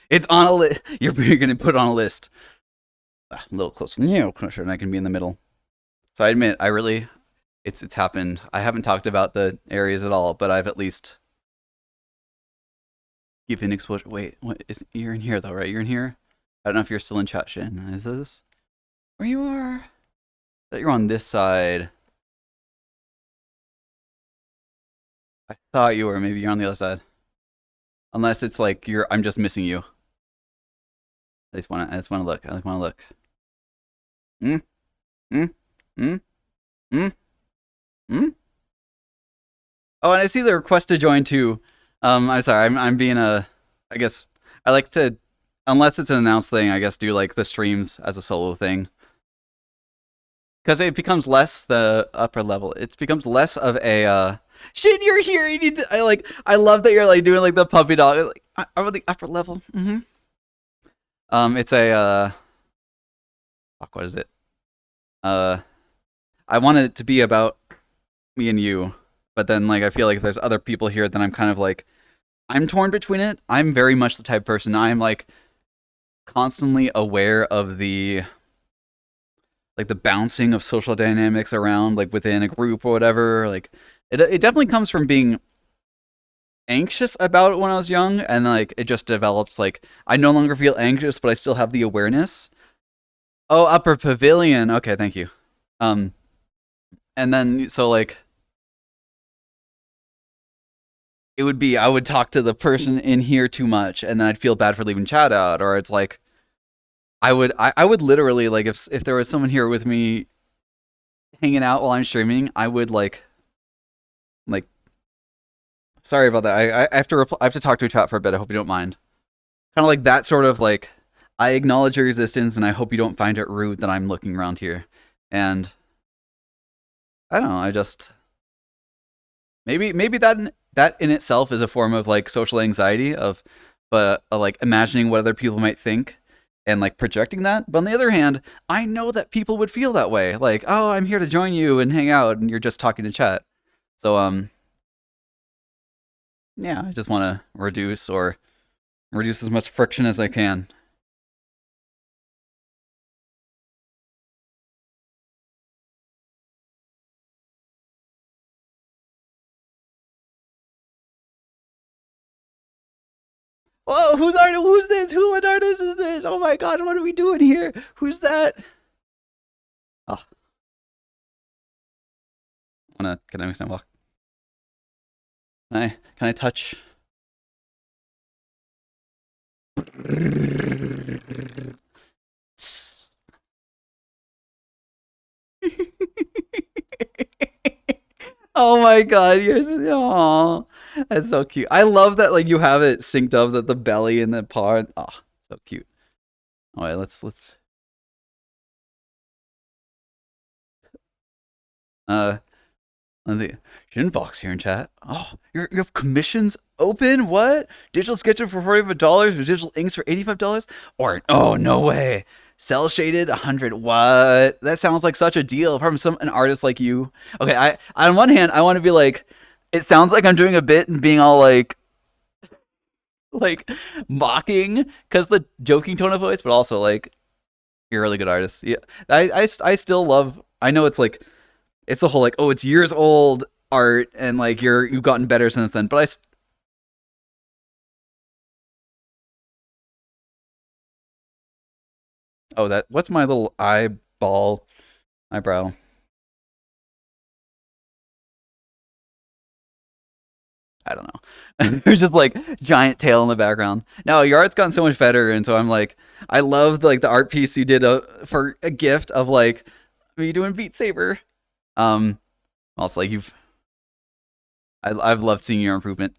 It's on a list. You're gonna put it on a list. A little closer. Yeah, closer, and I can be in the middle. So I admit, I really, it's happened. I haven't talked about the areas at all, but I've at least given exposure. Wait, what is? You're in here though, right? You're in here. I don't know if you're still in chat, Shin. Is this where you are? That you're on this side. I thought you were. Maybe you're on the other side. Unless it's like you're. I'm just missing you. I just wanna look. I just wanna look. Mm, mm, mm, mm, mm. Oh, and I see the request to join too. I'm sorry. I'm being a. I guess I like to, unless it's an announced thing. I guess do like the streams as a solo thing because it becomes less the upper level. It becomes less of a. Shit, you're here. You need to. I like. I love that you're like doing like the puppy dog. Like I'm at the upper level. It's a. Fuck. What is it? Uh, I want it to be about me and you, but then like I feel like if there's other people here, then I'm kind of like I'm torn between it. I'm very much the type of person I'm like constantly aware of the like the bouncing of social dynamics around like within a group or whatever. Like it definitely comes from being anxious about it when I was young, and like it just develops like I no longer feel anxious, but I still have the awareness. Oh, upper pavilion. Okay, thank you. Um, and then so like it would be I would talk to the person in here too much, and then I'd feel bad for leaving chat out, or it's like I would literally like if there was someone here with me hanging out while I'm streaming, I would like sorry about that. I have to I have to talk to a chat for a bit. I hope you don't mind. Kind of like that sort of like I acknowledge your existence, and I hope you don't find it rude that I'm looking around here. And I don't know. I just maybe that in itself is a form of like social anxiety of but like imagining what other people might think and like projecting that. But on the other hand, I know that people would feel that way. Like, oh, I'm here to join you and hang out, and you're just talking to chat. So yeah, I just want to reduce as much friction as I can. Whoa, who's art? Who's this? Who what artist is this? Oh my god, what are we doing here? Who's that? Oh, can I walk? Can I touch? Oh my god, you're oh, that's so cute. I love that like you have it synced up that the belly and the paw. Oh, so cute. All right, let's uh the Shinfox here in chat. Oh, you have commissions open? What? Digital sketchup for $45 or digital inks for $85? Or oh no way. Cell shaded 100. What? That sounds like such a deal from an artist like you. Okay, I on one hand I want to be like it sounds like I'm doing a bit and being all like mocking because the joking tone of voice, but also like you're a really good artist. Yeah, I still love. I know it's like it's the whole like oh it's years old art and like you've gotten better since then. But oh that what's my little eyebrow? I don't know. There's just like giant tail in the background. No, your art's gotten so much better, and so I'm like, I love like the art piece you did for a gift of like me doing Beat Saber. Um, also like I've loved seeing your improvement.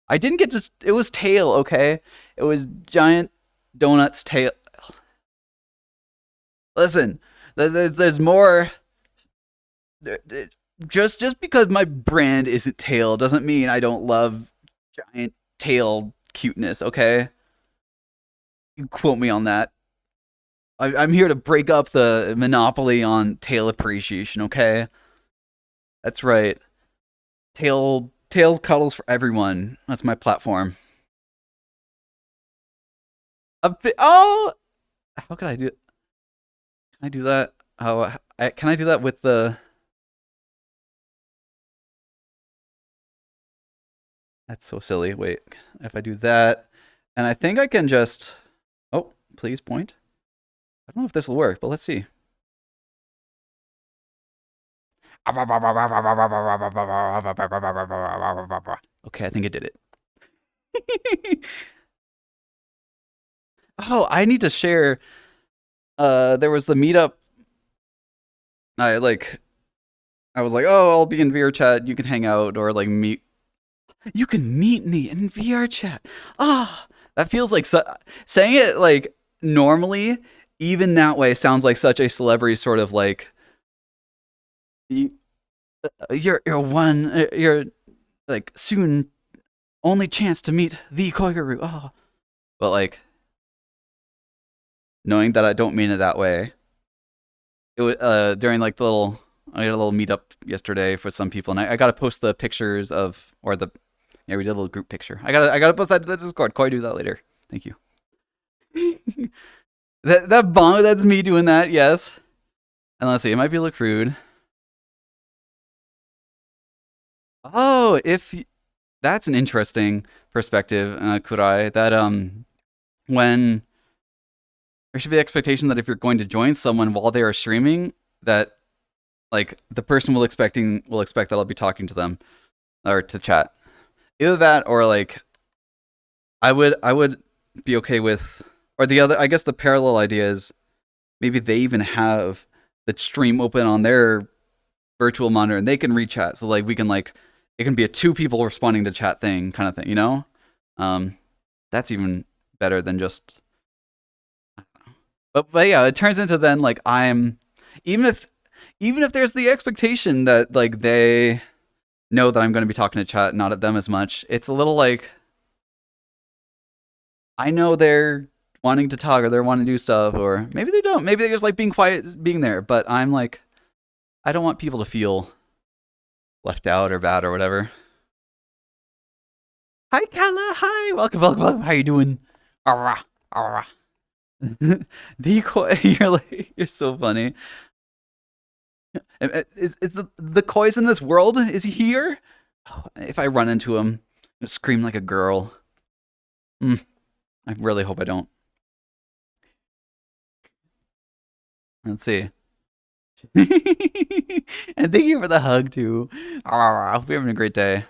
I didn't get to. It was tail, okay. It was giant donuts tail. Listen, there's more. Just because my brand isn't tail doesn't mean I don't love giant tail cuteness. Okay, you quote me on that. I'm here to break up the monopoly on tail appreciation. Okay, that's right. Tail cuddles for everyone. That's my platform. Oh, how can I do? Can I do that? Oh, can I do that with the? That's so silly. Wait, if I do that, and I think I can just. Oh, please point. I don't know if this will work, but let's see. Okay, I think it did it. Oh, I need to share. There was the meetup. I like. I was like, oh, I'll be in VRChat. You can hang out or like meet. You can meet me in VRChat. Ah, that feels like saying it like normally. Even that way sounds like such a celebrity sort of like you, you're one you're like soon only chance to meet the Koigaru. Oh, but like knowing that I don't mean it that way. It was during like the little I had a little meetup yesterday for some people, and I got to post the pictures of or the yeah we did a little group picture. I gotta post that to the Discord. Koi, do that later. Thank you. that bong that's me doing that. Yes. And let's see, it might be a little crude. Oh, if that's an interesting perspective, Kurai. That when there should be the expectation that if you're going to join someone while they are streaming, that like the person will expect that I'll be talking to them or to chat. Either that or like I would be okay with or the other. I guess the parallel idea is maybe they even have the stream open on their virtual monitor and they can reach chat. So like we can like it can be a two people responding to chat thing kind of thing, you know? Um, that's even better than just. But yeah, it turns into then like I'm even if there's the expectation that like they know that I'm going to be talking to chat, not at them as much. It's a little like I know they're wanting to talk or they're wanting to do stuff, or maybe they don't. Maybe they just like being quiet, being there. But I'm like, I don't want people to feel left out or bad or whatever. Hi, Kala. Hi, welcome. How you doing? Arrah, arrah. You're so funny. Is the Koi's in this world? Is he here? Oh, if I run into him, I scream like a girl. I really hope I don't. Let's see. And thank you for the hug too. I hope you're having a great day.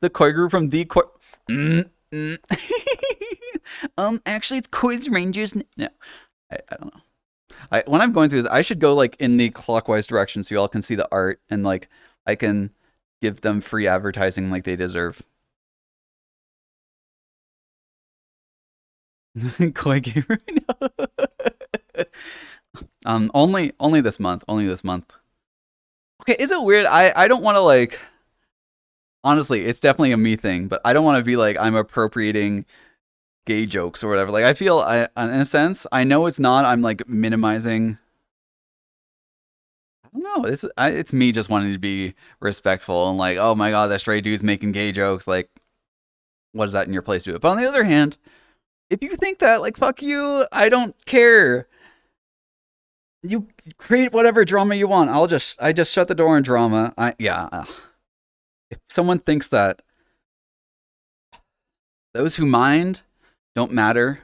The Koi group from the Koi. Actually, it's Koi's Rangers. No, I don't know. When I'm going through this, I should go like in the clockwise direction so you all can see the art and like I can give them free advertising like they deserve. Koi gamer. Only this month. Only this month. Okay, is it weird? I don't want to like. Honestly, it's definitely a me thing, but I don't want to be like I'm appropriating gay jokes or whatever. Like I feel, in a sense, I know it's not. I'm like minimizing. I don't know. It's me just wanting to be respectful and like, oh my god, that stray dude's making gay jokes. Like, what is that in your place to do it? But on the other hand, if you think that, like, fuck you, I don't care. You create whatever drama you want. I just shut the door on drama. Yeah. If someone thinks that those who mind don't matter,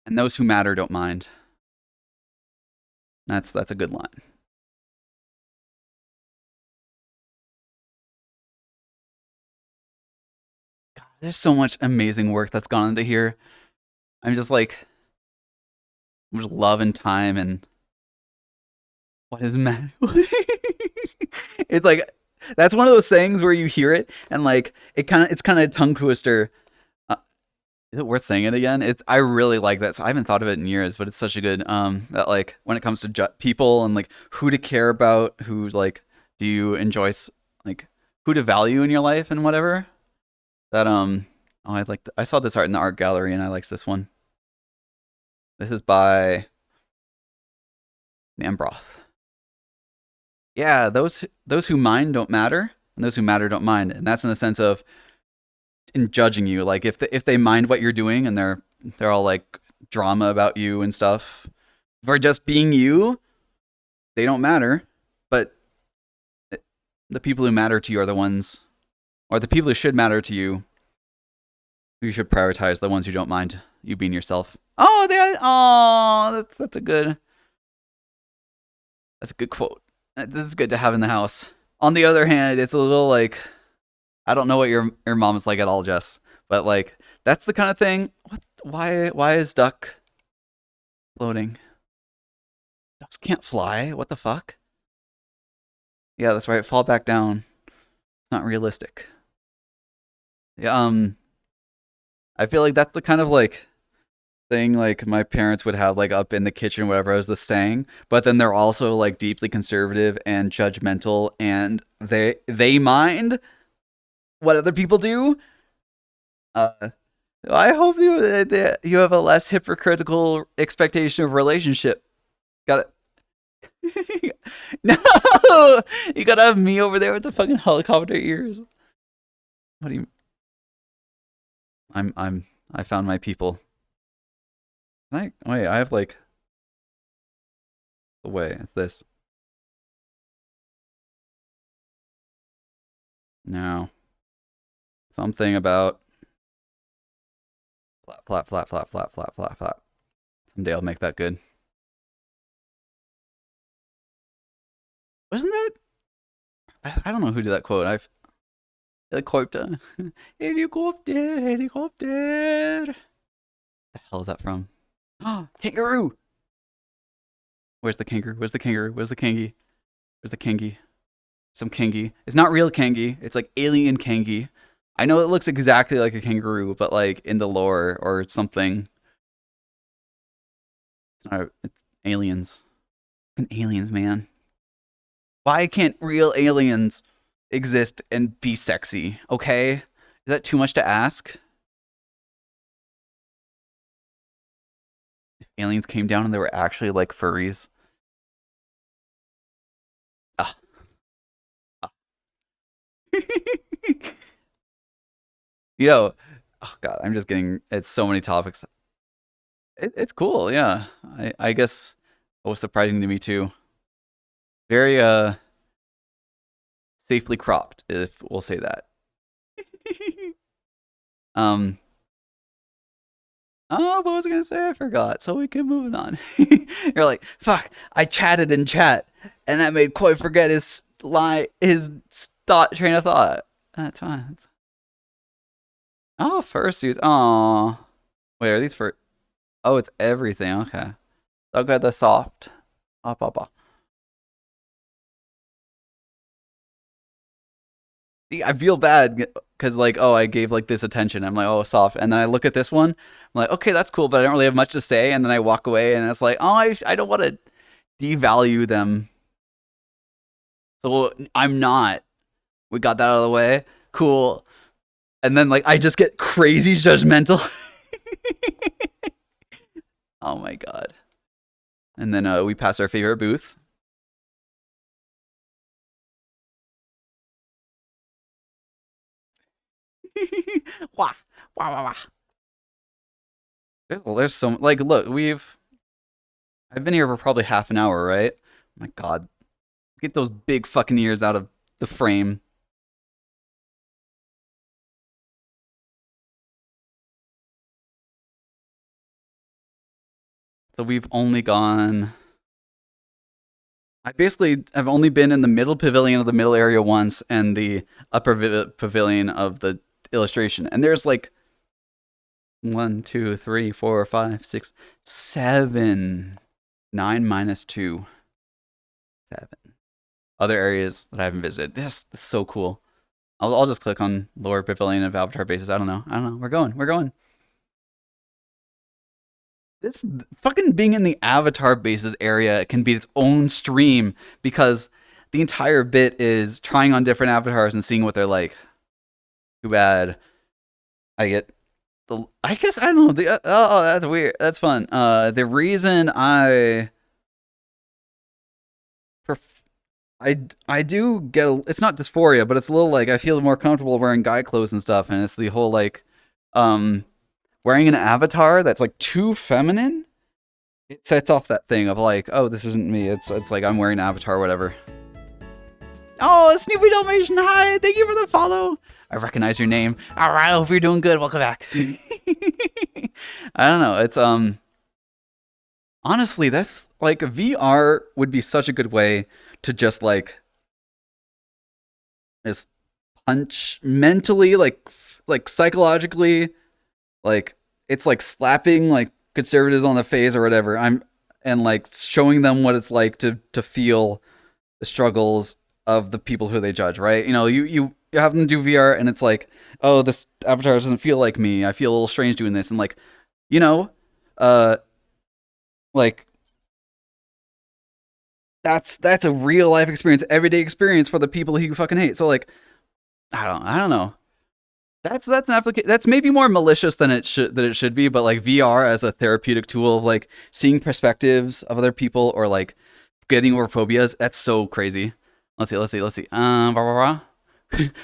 and those who matter don't mind, that's a good line. There's so much amazing work that's gone into here. I'm just like, I'm just love and time and what is man? It's like that's one of those sayings where you hear it and like it's kind of a tongue twister. Uh, is it worth saying it again? It's I really like that. So I haven't thought of it in years, but it's such a good that like when it comes to people and like who to care about, who like do you enjoy like who to value in your life and whatever. That oh I like I saw this art in the art gallery and I liked this one. This is by Nambroth. Yeah, those who mind don't matter, and those who matter don't mind, and that's in the sense of in judging you. Like if they mind what you're doing and they're all like drama about you and stuff, for just being you, they don't matter. But the people who matter to you are the ones, or the people who should matter to you. You should prioritize the ones who don't mind you being yourself. Oh, that's a good quote. This is good to have in the house. On the other hand, it's a little like I don't know what your mom is like at all, Jess, but like that's the kind of thing. What? Why is duck floating? Ducks can't fly. What the fuck? Yeah, that's right. Fall back down. It's not realistic. Yeah. I feel like that's the kind of like thing like my parents would have like up in the kitchen, whatever I was just saying. But then they're also like deeply conservative and judgmental, and they mind what other people do. Uh, I hope you have a less hypocritical expectation of relationship. Got it. No, you gotta have me over there with the fucking helicopter ears. What do you? I found my people. Wait, I have like the way. It's this. No. Something about flat, flat, flat, flat, flat, flat, flat, flat. Someday I'll make that good. Wasn't that? I don't know who did that quote. I've the quote. Helicopter, helicopter. The hell is that from? Oh, kangaroo. Where's the kangaroo? Where's the kangaroo? Where's the kangi? Where's the kangi? Some kangi. It's not real kangi. It's like alien kangi. I know it looks exactly like a kangaroo, but like in the lore or something. It's not. It's aliens. Fucking aliens, man. Why can't real aliens exist and be sexy? Okay, is that too much to ask? If aliens came down and they were actually like furries. Ah. Ah. You know, oh god, I'm just getting it's so many topics. It's cool, yeah. I guess it was surprising to me too. Very safely cropped, if we'll say that. um oh, what was I gonna say? I forgot. So we can move on. You're like, fuck, I chatted in chat and that made Koi forget his thought train of thought. That's fine. Oh, fursuits. Oh. Wait, are these for oh, it's everything. Okay. Okay, the soft. Up, up, up. I feel bad because like, oh, I gave like this attention. I'm like, oh, soft, and then I look at this one. I'm like, okay, that's cool, but I don't really have much to say. And then I walk away, and it's like, oh, I don't want to devalue them. So I'm not. We got that out of the way. Cool. And then like I just get crazy judgmental. Oh my god. And then we pass our favorite booth. Wah, wah, wah, wah. There's so like look, I've been here for probably half an hour, right? My god. Get those big fucking ears out of the frame. So we've only gone I basically have only been in the middle pavilion of the middle area once and the upper pavilion of the illustration, and there's like 1, 2, 3, 4, 5, 6, 7, 9 - 2, 7 other areas that I haven't visited. This is so cool. I'll just click on Lower Pavilion of Avatar bases. I don't know. We're going. We're going. This fucking being in the Avatar bases area can be its own stream because the entire bit is trying on different avatars and seeing what they're like. Too bad. I get the. I guess I don't know. Oh, that's weird. That's fun. The reason I do get it's not dysphoria, but it's a little like I feel more comfortable wearing guy clothes and stuff, and it's the whole like wearing an avatar that's like too feminine. It sets off that thing of like, oh, this isn't me. It's like I'm wearing an avatar or whatever. Oh, Snoopy Dalmatian, hi! Thank you for the follow. I recognize your name. All right, I hope you're doing good. Welcome back. I don't know. It's honestly, that's like VR would be such a good way to just like punch mentally, like psychologically, like it's like slapping like conservatives on the face or whatever. And like showing them what it's like to feel the struggles of the people who they judge, right? You know, you have them do VR and it's like, oh, this avatar doesn't feel like me. I feel a little strange doing this, and like, you know, like that's a real life experience, everyday experience for the people who you fucking hate. So like, I don't know. That's an application that's maybe more malicious than it should be, but like VR as a therapeutic tool of like seeing perspectives of other people or like getting over phobias, that's so crazy. Let's see. Blah, blah, blah.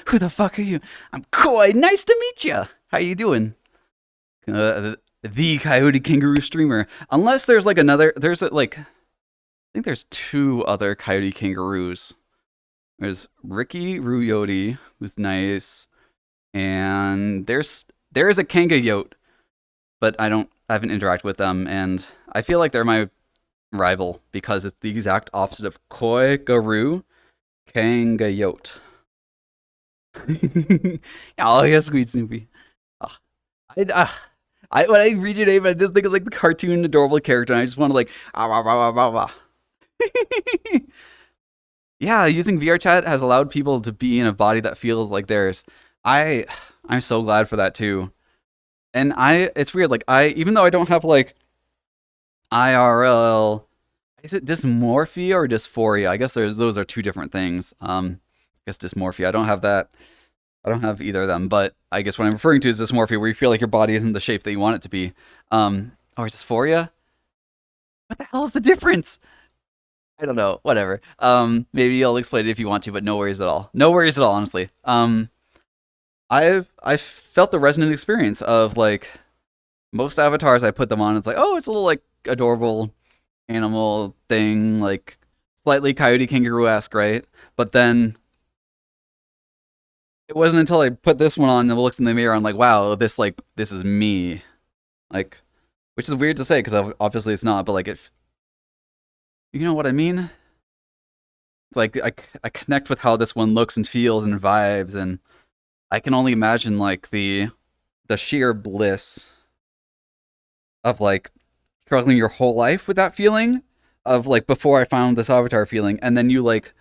Who the fuck are you? I'm Koi. Nice to meet you. How you doing? The Coyote Kangaroo streamer. Unless there's like I think there's 2 other Coyote Kangaroos. There's Ricky Ruyote, who's nice, and there is a Kanga Yote, but I haven't interacted with them, and I feel like they're my rival because it's the exact opposite of Koi Garu, Kanga Yote. Oh, you're sweet, Snoopy. Oh, when I read your name, I just think of like the cartoon adorable character, and I just want to like yeah, using VRChat has allowed people to be in a body that feels like theirs. I'm so glad for that too. And it's weird, like even though I don't have like IRL, is it dysmorphia or dysphoria? I guess those are 2 different things. I guess dysmorphia. I don't have that. I don't have either of them, but I guess what I'm referring to is dysmorphia, where you feel like your body isn't the shape that you want it to be. Or dysphoria? What the hell is the difference? I don't know. Whatever. Maybe I'll explain it if you want to, but no worries at all. No worries at all, honestly. I've felt the resonant experience of like most avatars I put them on. It's like, oh, it's a little like adorable animal thing, like slightly coyote kangaroo-esque, right? But then it wasn't until I put this one on and looks in the mirror, I'm like, wow, this is me, like, which is weird to say because obviously it's not, but like you know what I mean? It's like I connect with how this one looks and feels and vibes, and I can only imagine like the sheer bliss of like struggling your whole life with that feeling of like before I found this avatar feeling, and then you like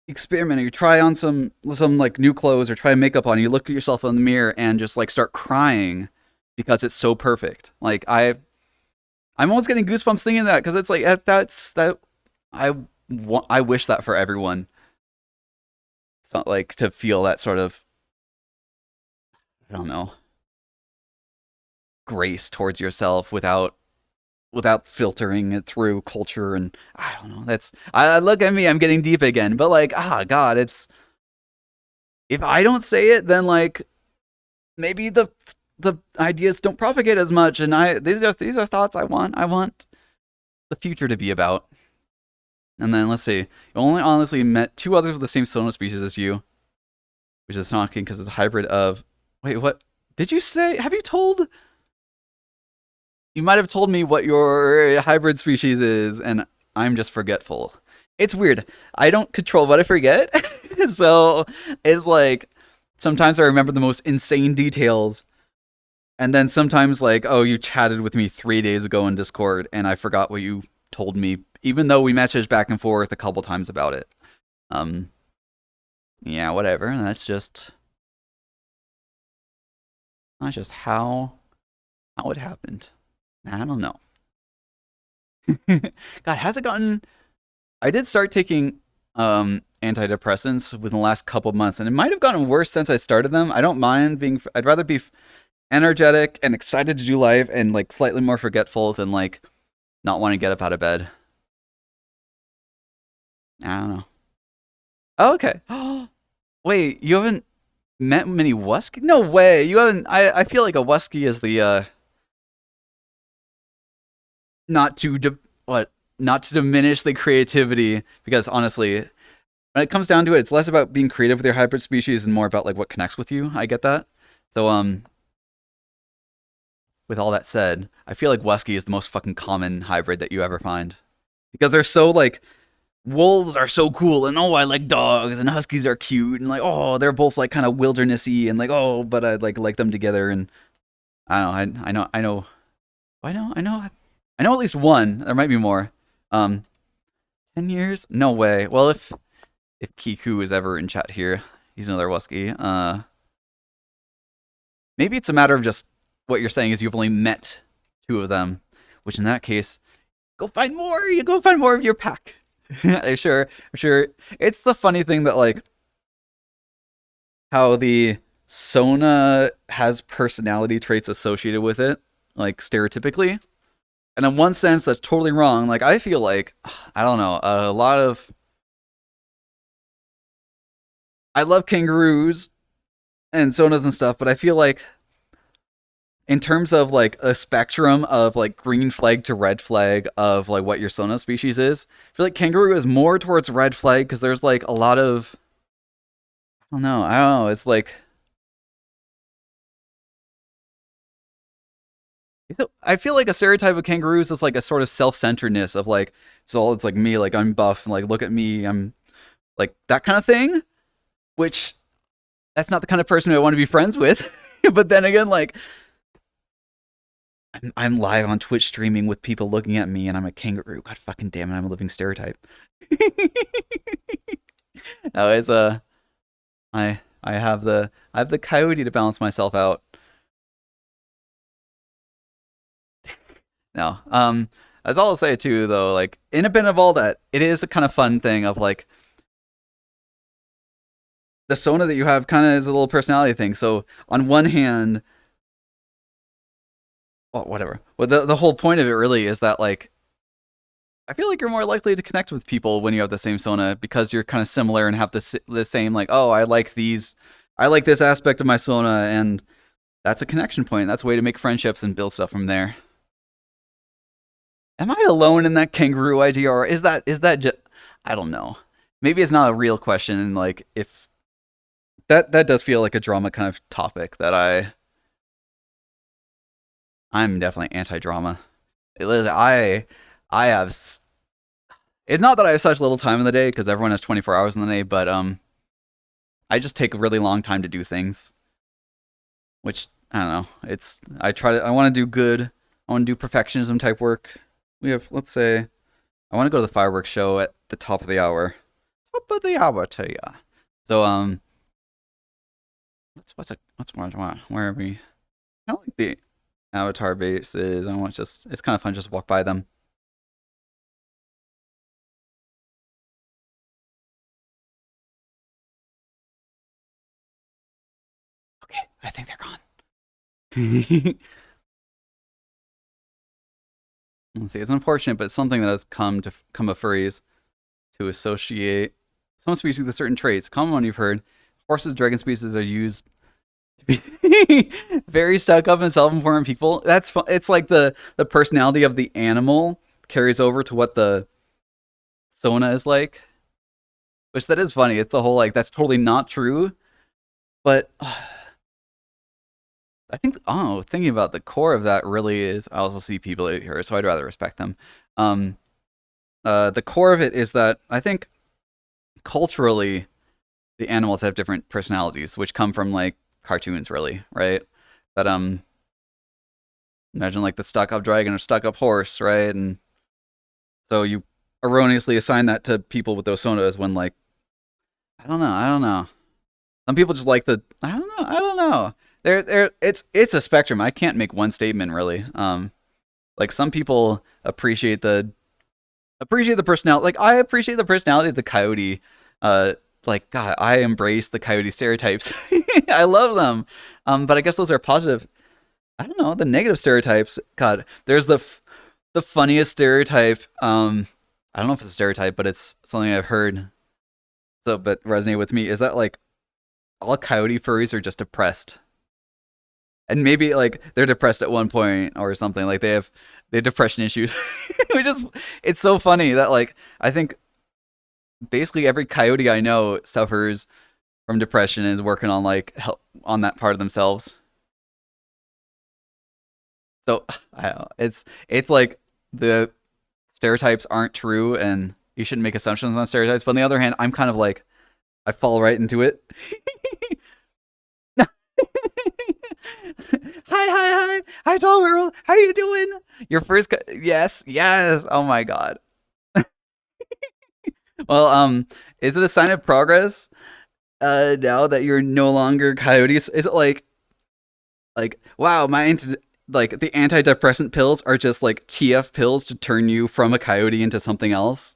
experiment or you try on some like new clothes or try makeup on, you look at yourself in the mirror and just like start crying because it's so perfect. Like I'm almost getting goosebumps thinking that, because it's like I wish that for everyone. It's not like to feel that sort of, I don't know, grace towards yourself without filtering it through culture, and I don't know. I look at me, I'm getting deep again, but like, God, it's, if I don't say it, then like maybe the ideas don't propagate as much, and these are thoughts I want the future to be about. And then let's see, you only honestly met 2 others with the same sono species as you, which is shocking because it's a hybrid of, wait, what did you say? Have you told? You might have told me what your hybrid species is, and I'm just forgetful. It's weird. I don't control what I forget. So it's like sometimes I remember the most insane details, and then sometimes like, oh, you chatted with me 3 days ago in Discord, and I forgot what you told me, even though we messaged back and forth a couple times about it. Um, yeah, whatever. That's just how it happened. I don't know. God, has it gotten? I did start taking antidepressants within the last couple months, and it might have gotten worse since I started them. I don't mind being. I'd rather be energetic and excited to do life, and like slightly more forgetful than like not want to get up out of bed. I don't know. Oh, okay. Wait, you haven't met many Wusky? No way. You haven't. I feel like a Wusky is the not to what not to diminish the creativity, because honestly, when it comes down to it, it's less about being creative with your hybrid species and more about like what connects with you. I get that. So with all that said, I feel like Wusky is the most fucking common hybrid that you ever find, because they're so like, wolves are so cool, and oh, I like dogs, and huskies are cute, and like, oh, they're both like kind of wildernessy, and like, oh, but I like them together. And I don't know. I know at least one. There might be more. Um, 10 years? No way. Well, if Kiku is ever in chat here, he's another Wusky. Maybe it's a matter of just what you're saying is you've only met two of them, which in that case, go find more. You go find more of your pack. Sure. It's the funny thing that like how the Sona has personality traits associated with it, like stereotypically. And in one sense, that's totally wrong. Like I feel like I don't know, a lot of I love kangaroos and Sonas and stuff, but I feel like in terms of like a spectrum of like green flag to red flag of like what your Sona species is, I feel like kangaroo is more towards red flag because there's like a lot of I don't know. It's like so I feel like a stereotype of kangaroos is like a sort of self-centeredness of like it's like me, like I'm buff and like look at me, I'm like that kind of thing, which that's not the kind of person I want to be friends with. But then again, like I'm live on Twitch streaming with people looking at me and I'm a kangaroo. God fucking damn it, I'm a living stereotype. No, it's I have the coyote to balance myself out. No. That's all I'll say too though, like independent of all that, it is a kind of fun thing of like the Sona that you have kind of is a little personality thing. So on one hand, well, whatever. Well, the whole point of it really is that like I feel like you're more likely to connect with people when you have the same Sona because you're kind of similar and have the same like, oh, I like this aspect of my Sona, and that's a connection point. That's a way to make friendships and build stuff from there. Am I alone in that kangaroo idea, or is that just I don't know. Maybe it's not a real question. Like if that does feel like a drama kind of topic that I'm definitely anti-drama. I have. It's not that I have such little time in the day because everyone has 24 hours in the day, but I just take a really long time to do things, which I don't know. I want to do good. I want to do perfectionism type work. We have, let's say, I want to go to the fireworks show at the top of the hour. Top of the hour to ya. So what's more where are we? I don't like the avatar bases. I want just it's kind of fun just to walk by them. Okay, I think they're gone. Let's see. It's unfortunate, but it's something that has come of furries to associate some species with certain traits. Common one you've heard: horses, dragon species are used to be very stuck up and self-important people. It's like the personality of the animal carries over to what the Sona is like, which that is funny. It's the whole like that's totally not true, but I think thinking about the core of that really is I also see people out here, so I'd rather respect them. Um, the core of it is that I think culturally the animals have different personalities, which come from like cartoons, really, right? That imagine like the stuck-up dragon or stuck-up horse, right? And so you erroneously assign that to people with those sonas when like I don't know. Some people just like the I don't know. It's a spectrum. I can't make one statement really. Like some people appreciate the personality. Like I appreciate the personality of the coyote. Like God, I embrace the coyote stereotypes. I love them. But I guess those are positive. I don't know the negative stereotypes. God, there's the funniest stereotype. I don't know if it's a stereotype, but it's something I've heard. So, but resonate with me is that like all coyote furries are just depressed, and maybe like they're depressed at one point or something. Like they have depression issues. Which is it's so funny that like I think basically every coyote I know suffers from depression and is working on like help on that part of themselves. So I don't know. It's like the stereotypes aren't true and you shouldn't make assumptions on stereotypes. But on the other hand, I'm kind of like I fall right into it. Hi, tall world. How you doing? Your first, yes, yes. Oh my god. Well, is it a sign of progress? Now that you're no longer coyotes, is it like wow, like the antidepressant pills are just like TF pills to turn you from a coyote into something else?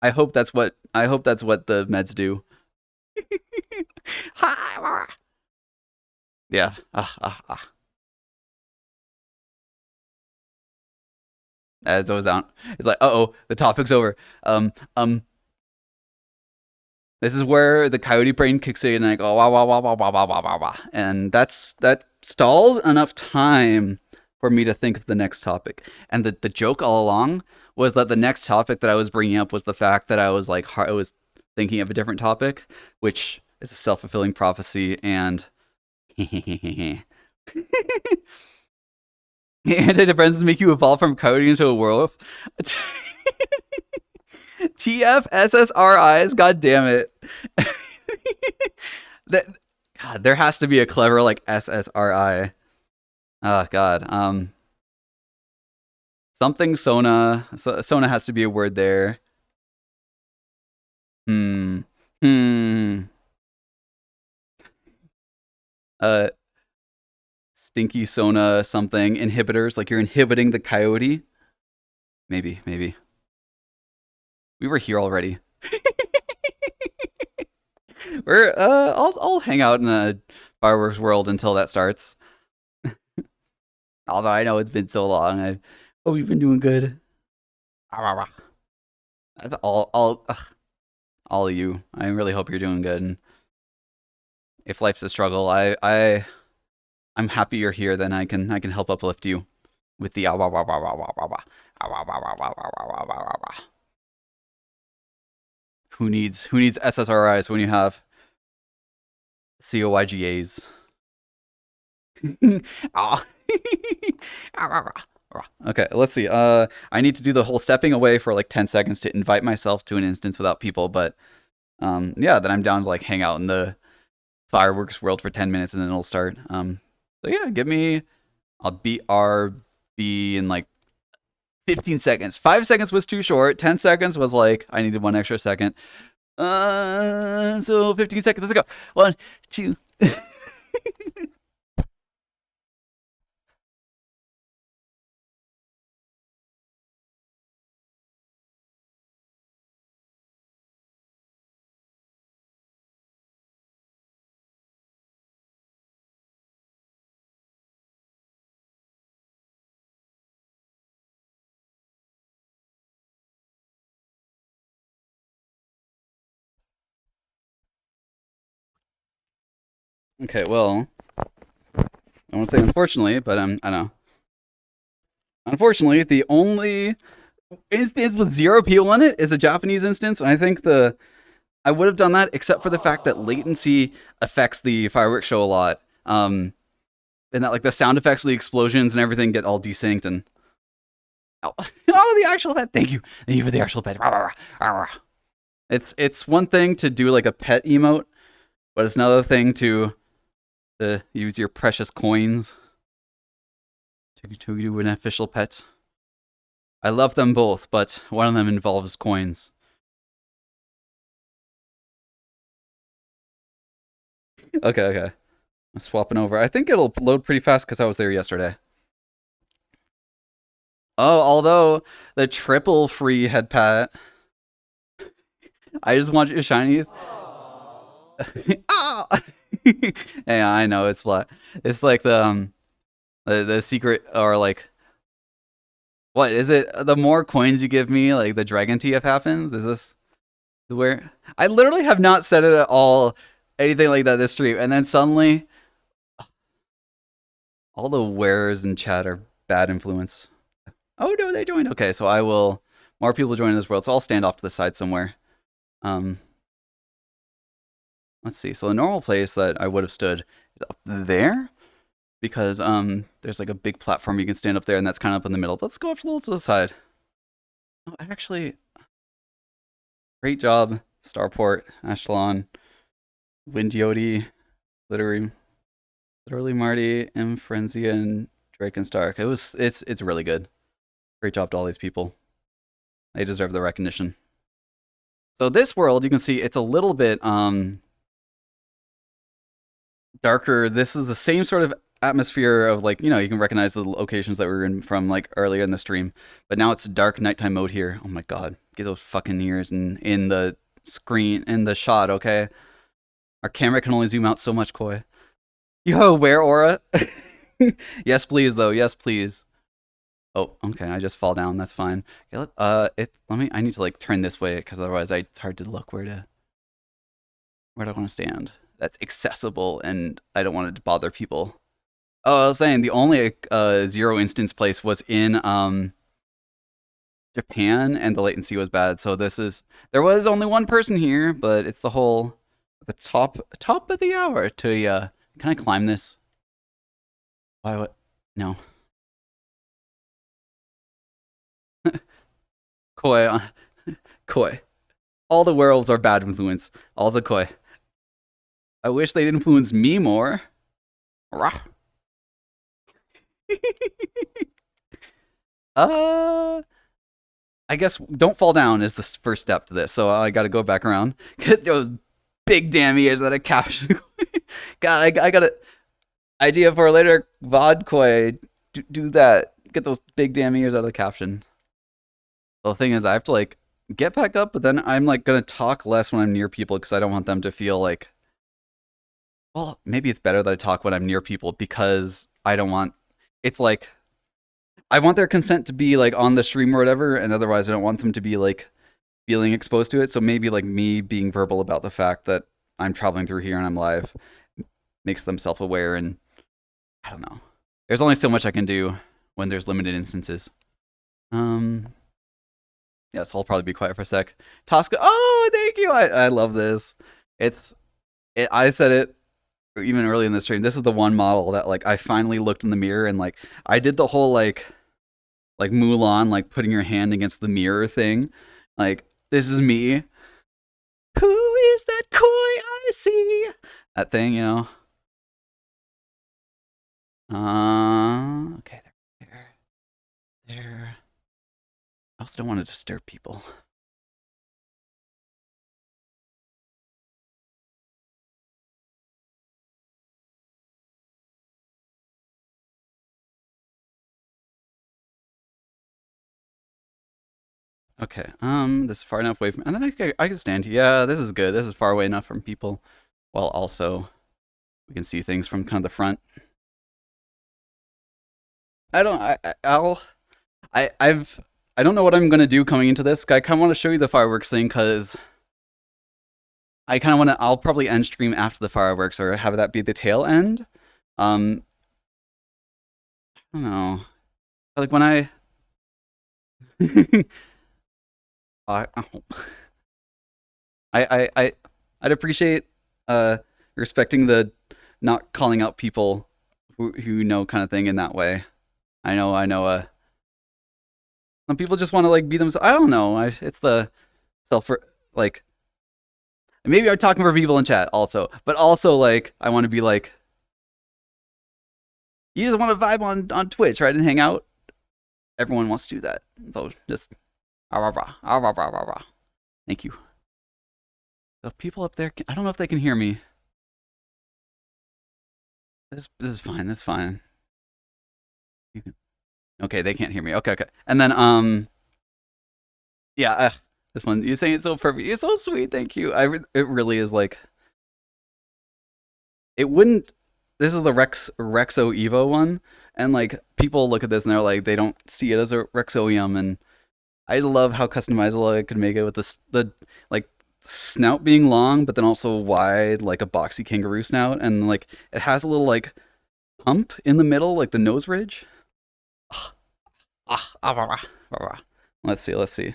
I hope that's what the meds do. Yeah. As it goes out, it's like, oh, the topic's over. Um, um, this is where the coyote brain kicks in, and I go, wah, wah, wah, wah, wah, wah, wah, wah, wah. And that stalled enough time for me to think of the next topic. And the joke all along was that the next topic that I was bringing up was the fact that I was like, I was thinking of a different topic, which is a self-fulfilling prophecy, and antidepressants make you evolve from coyote into a werewolf. TF SSRIs, god damn it. that God, there has to be a clever like SSRI. Oh god. Something Sona. So, Sona has to be a word there. Hmm. Hmm. Uh Stinky Sona something inhibitors like you're inhibiting the coyote. Maybe. We were here already. We're I'll hang out in a fireworks world until that starts. Although I know it's been so long. Oh, we've been doing good. That's all of you. I really hope you're doing good. And if life's a struggle, I'm happy you're here. Then I can help uplift you with the who needs SSRIs when you have COYGAs. Okay, let's see. I need to do the whole stepping away for like 10 seconds to invite myself to an instance without people, but yeah, then I'm down to like hang out in the fireworks world for 10 minutes and then it'll start. So yeah, I'll be RB in like 15 seconds. 5 seconds was too short. 10 seconds was like I needed one extra second. So 15 seconds. Let's go. 1, 2. Okay, well, I won't say unfortunately, but I know. Unfortunately, the only instance with 0 people in it is a Japanese instance, and I think I would have done that except for the fact that latency affects the fireworks show a lot. And that like the sound effects of the explosions and everything get all desynced and oh, the actual pet. Thank you for the actual pet. It's one thing to do like a pet emote, but it's another thing to use your precious coins to do an official pet. I love them both, but one of them involves coins. Okay, okay. I'm swapping over. I think it'll load pretty fast because I was there yesterday. Oh, although the triple free head pat, I just want your shinies. Ah! Yeah, I know it's flat. It's like the secret or like what is it? The more coins you give me, like the dragon TF happens. Is this where I literally have not said it at all, anything like that this stream, and then suddenly all the wearers in chat are bad influence. Oh no, they joined. Okay, so I will. More people join this world, so I'll stand off to the side somewhere. Um, let's see. So the normal place that I would have stood is up there because there's like a big platform you can stand up there, and that's kind of up in the middle. But let's go up a little to the side. Oh, actually, great job, Starport, Ashtalon, Windioti, literally Marty, M. Frenzia, and Drake and Stark. It's really good. Great job to all these people. They deserve the recognition. So this world, you can see it's a little bit darker. This is the same sort of atmosphere of like, you can recognize the locations that we were in from like earlier in the stream. But now it's dark nighttime mode here. Oh my god. Get those fucking ears in the screen, in the shot, okay? Our camera can only zoom out so much, Koi. Yo, where aura? Yes, please, though. Yes, please. Oh, okay. I just fall down. That's fine. Okay, let me. I need to like turn this way because otherwise, it's hard to look where do I want to stand. That's accessible, and I don't want it to bother people. Oh, I was saying the only zero instance place was in Japan, and the latency was bad. So there was only one person here, but it's the top of the hour to Can I climb this? Why? What? No. Koi, Koi. All the werewolves are bad influence. Also Koi. I wish they'd influence me more. Rah. uh, I guess don't fall down is the first step to this. So I got to go back around. Get those big damn ears that I captured. God, I got an idea for a later VOD Koi. Do that. Get those big damn ears out of the caption. The thing is, I have to like get back up, but then I'm like gonna talk less when I'm near people because I don't want them to feel like. Well, maybe it's better that I talk when I'm near people because I don't want. It's like I want their consent to be like on the stream or whatever, and otherwise I don't want them to be like feeling exposed to it. So maybe like me being verbal about the fact that I'm traveling through here and I'm live makes them self-aware, and I don't know. There's only so much I can do when there's limited instances. Yes, I'll probably be quiet for a sec. Tosca, oh, thank you. I love this. I said it even early in the stream. This is the one model that like I finally looked in the mirror and like I did the whole like Mulan, like putting your hand against the mirror thing. Like, this is me. Who is that koi I see? That thing, Okay, there. I also don't want to disturb people. Okay, this is far enough away from, and then I can stand here. Yeah, this is good. This is far away enough from people, while also we can see things from kind of the front. I don't know what I'm gonna do coming into this. I kind of want to show you the fireworks thing because I kind of want to. I'll probably end stream after the fireworks or have that be the tail end. I don't know. Like when I, I'd appreciate respecting the not calling out people who know kind of thing in that way. I know. Some people just want to like be themselves. I don't know. It's the self like And maybe I'm talking for people in chat also, but also like I want to be like, you just want to vibe on Twitch, right, and hang out. Everyone wants to do that, so just ah, rah, rah, ah, rah, rah, rah, rah. Thank you. The people up there, I don't know if they can hear me. This is fine. This is fine. You can, okay, they can't hear me. Okay, okay. And then yeah, this one you're saying it's so perfect. You're so sweet. Thank you. It really is like it wouldn't. This is the Rexo Evo one, and like people look at this and they're like they don't see it as a Rexoium, and I love how customizable I could make it with this the like snout being long, but then also wide, like a boxy kangaroo snout, and like it has a little like hump in the middle, like the nose ridge. Let's see, let's see.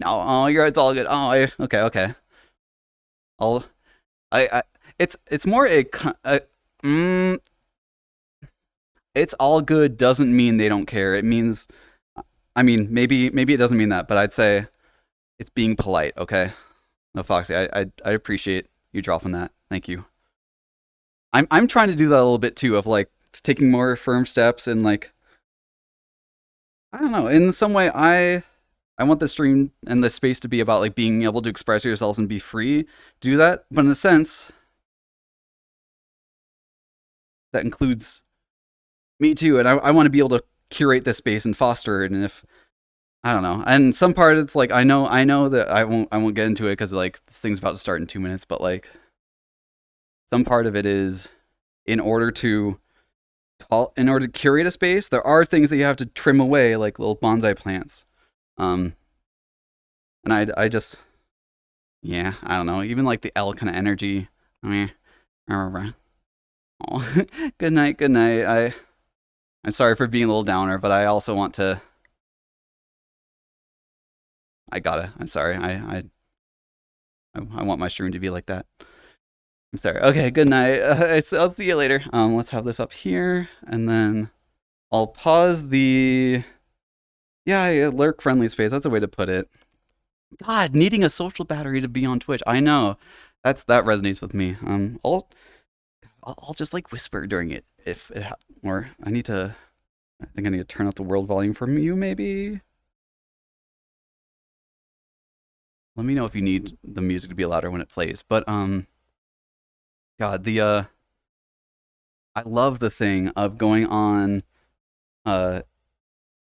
No, oh, it's all good. Oh, okay, okay. I'll, I, it's more mm, it's all good doesn't mean they don't care. It means, I mean, maybe it doesn't mean that, but I'd say it's being polite. Okay, no, Foxy, I appreciate you dropping that. Thank you. I'm trying to do that a little bit too, of like taking more firm steps and like I don't know. In some way, I want the stream and the space to be about like being able to express yourselves and be free. Do that, but in a sense, that includes me too. And I want to be able to curate this space and foster it. And if I don't know, and some part it's like I know that I won't get into it because like this thing's about to start in 2 minutes. But like some part of it is in order to in order to curate a space, there are things that you have to trim away, like little bonsai plants. Um, and I just yeah, I don't know. Even like the L kind of energy. I mean, oh, good night, good night. I'm sorry for being a little downer, but I also want to. I gotta. I'm sorry. I want my stream to be like that. I'm sorry. Okay, good night. I'll see you later. Let's have this up here, and then I'll pause the. Yeah, lurk friendly space. That's a way to put it. God, needing a social battery to be on Twitch. I know. That resonates with me. I'll just like whisper during it if it or I need to. I think I need to turn up the world volume from you maybe. Let me know if you need the music to be louder when it plays. But God, the I love the thing of going on uh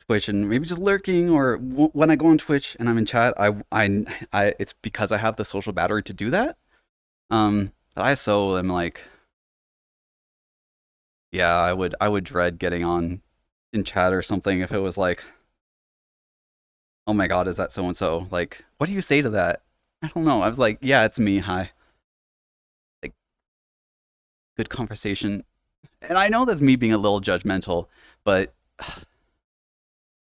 Twitch and maybe just lurking or when I go on Twitch and I'm in chat, I it's because I have the social battery to do that. But I so am like yeah, I would dread getting on in chat or something if it was like, "Oh my god, is that so and so?" Like, what do you say to that? I don't know. I was like, "Yeah, it's me. Hi." Like, good conversation. And I know that's me being a little judgmental, but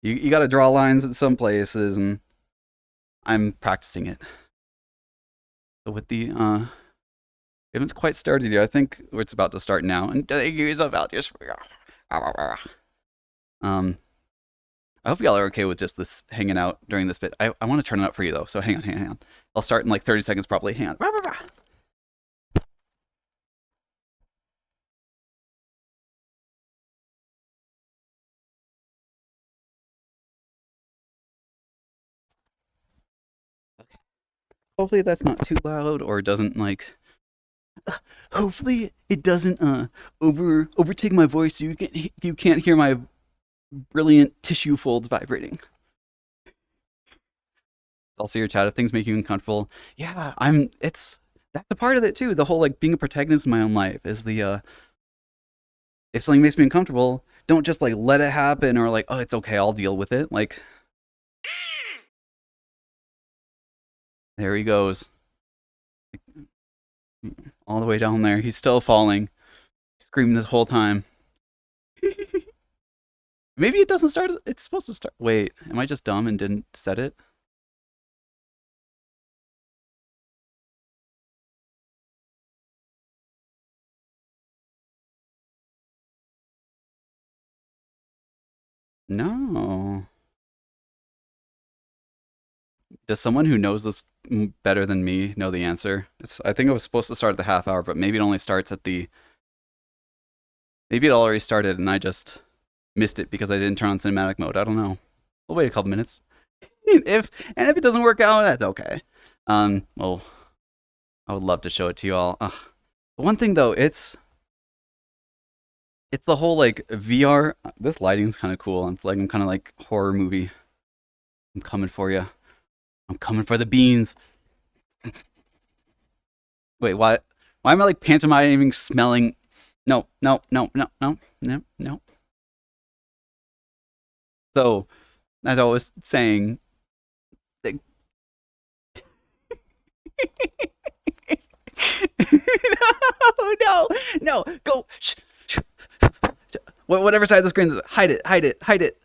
you got to draw lines at some places, and I'm practicing it. So with the we haven't quite started yet. I think it's about to start now. And the years about just um I hope y'all are okay with just this hanging out during this bit. I want to turn it up for you though, so hang on. I'll start in like 30 seconds probably. Hang on. Okay. Hopefully that's not too loud or doesn't like hopefully it doesn't overtake my voice so you can't hear my brilliant tissue folds vibrating. Also your chat if things make you uncomfortable. Yeah, it's that's a part of it too. The whole like being a protagonist in my own life is the if something makes me uncomfortable, don't just like let it happen or like, oh, it's okay, I'll deal with it. Like there he goes. All the way down there. He's still falling. Screaming this whole time. Maybe it doesn't start. It's supposed to start. Wait, am I just dumb and didn't set it? No. Does someone who knows this better than me know the answer? I think it was supposed to start at the half hour, but maybe it only starts at the. Maybe it already started and I just missed it because I didn't turn on cinematic mode. I don't know. We'll wait a couple minutes. If it doesn't work out, that's okay. Well, I would love to show it to you all. Ugh. One thing though, it's the whole like VR. This lighting's kind of cool. It's like I'm kind of like horror movie. I'm coming for you. I'm coming for the beans. Wait, what? Why am I like pantomiming smelling? No, no, no, no, no, no, no. So, as I was saying, like, no, no, no, go. Shh, shh, whatever side of the screen, hide it, hide it, hide it.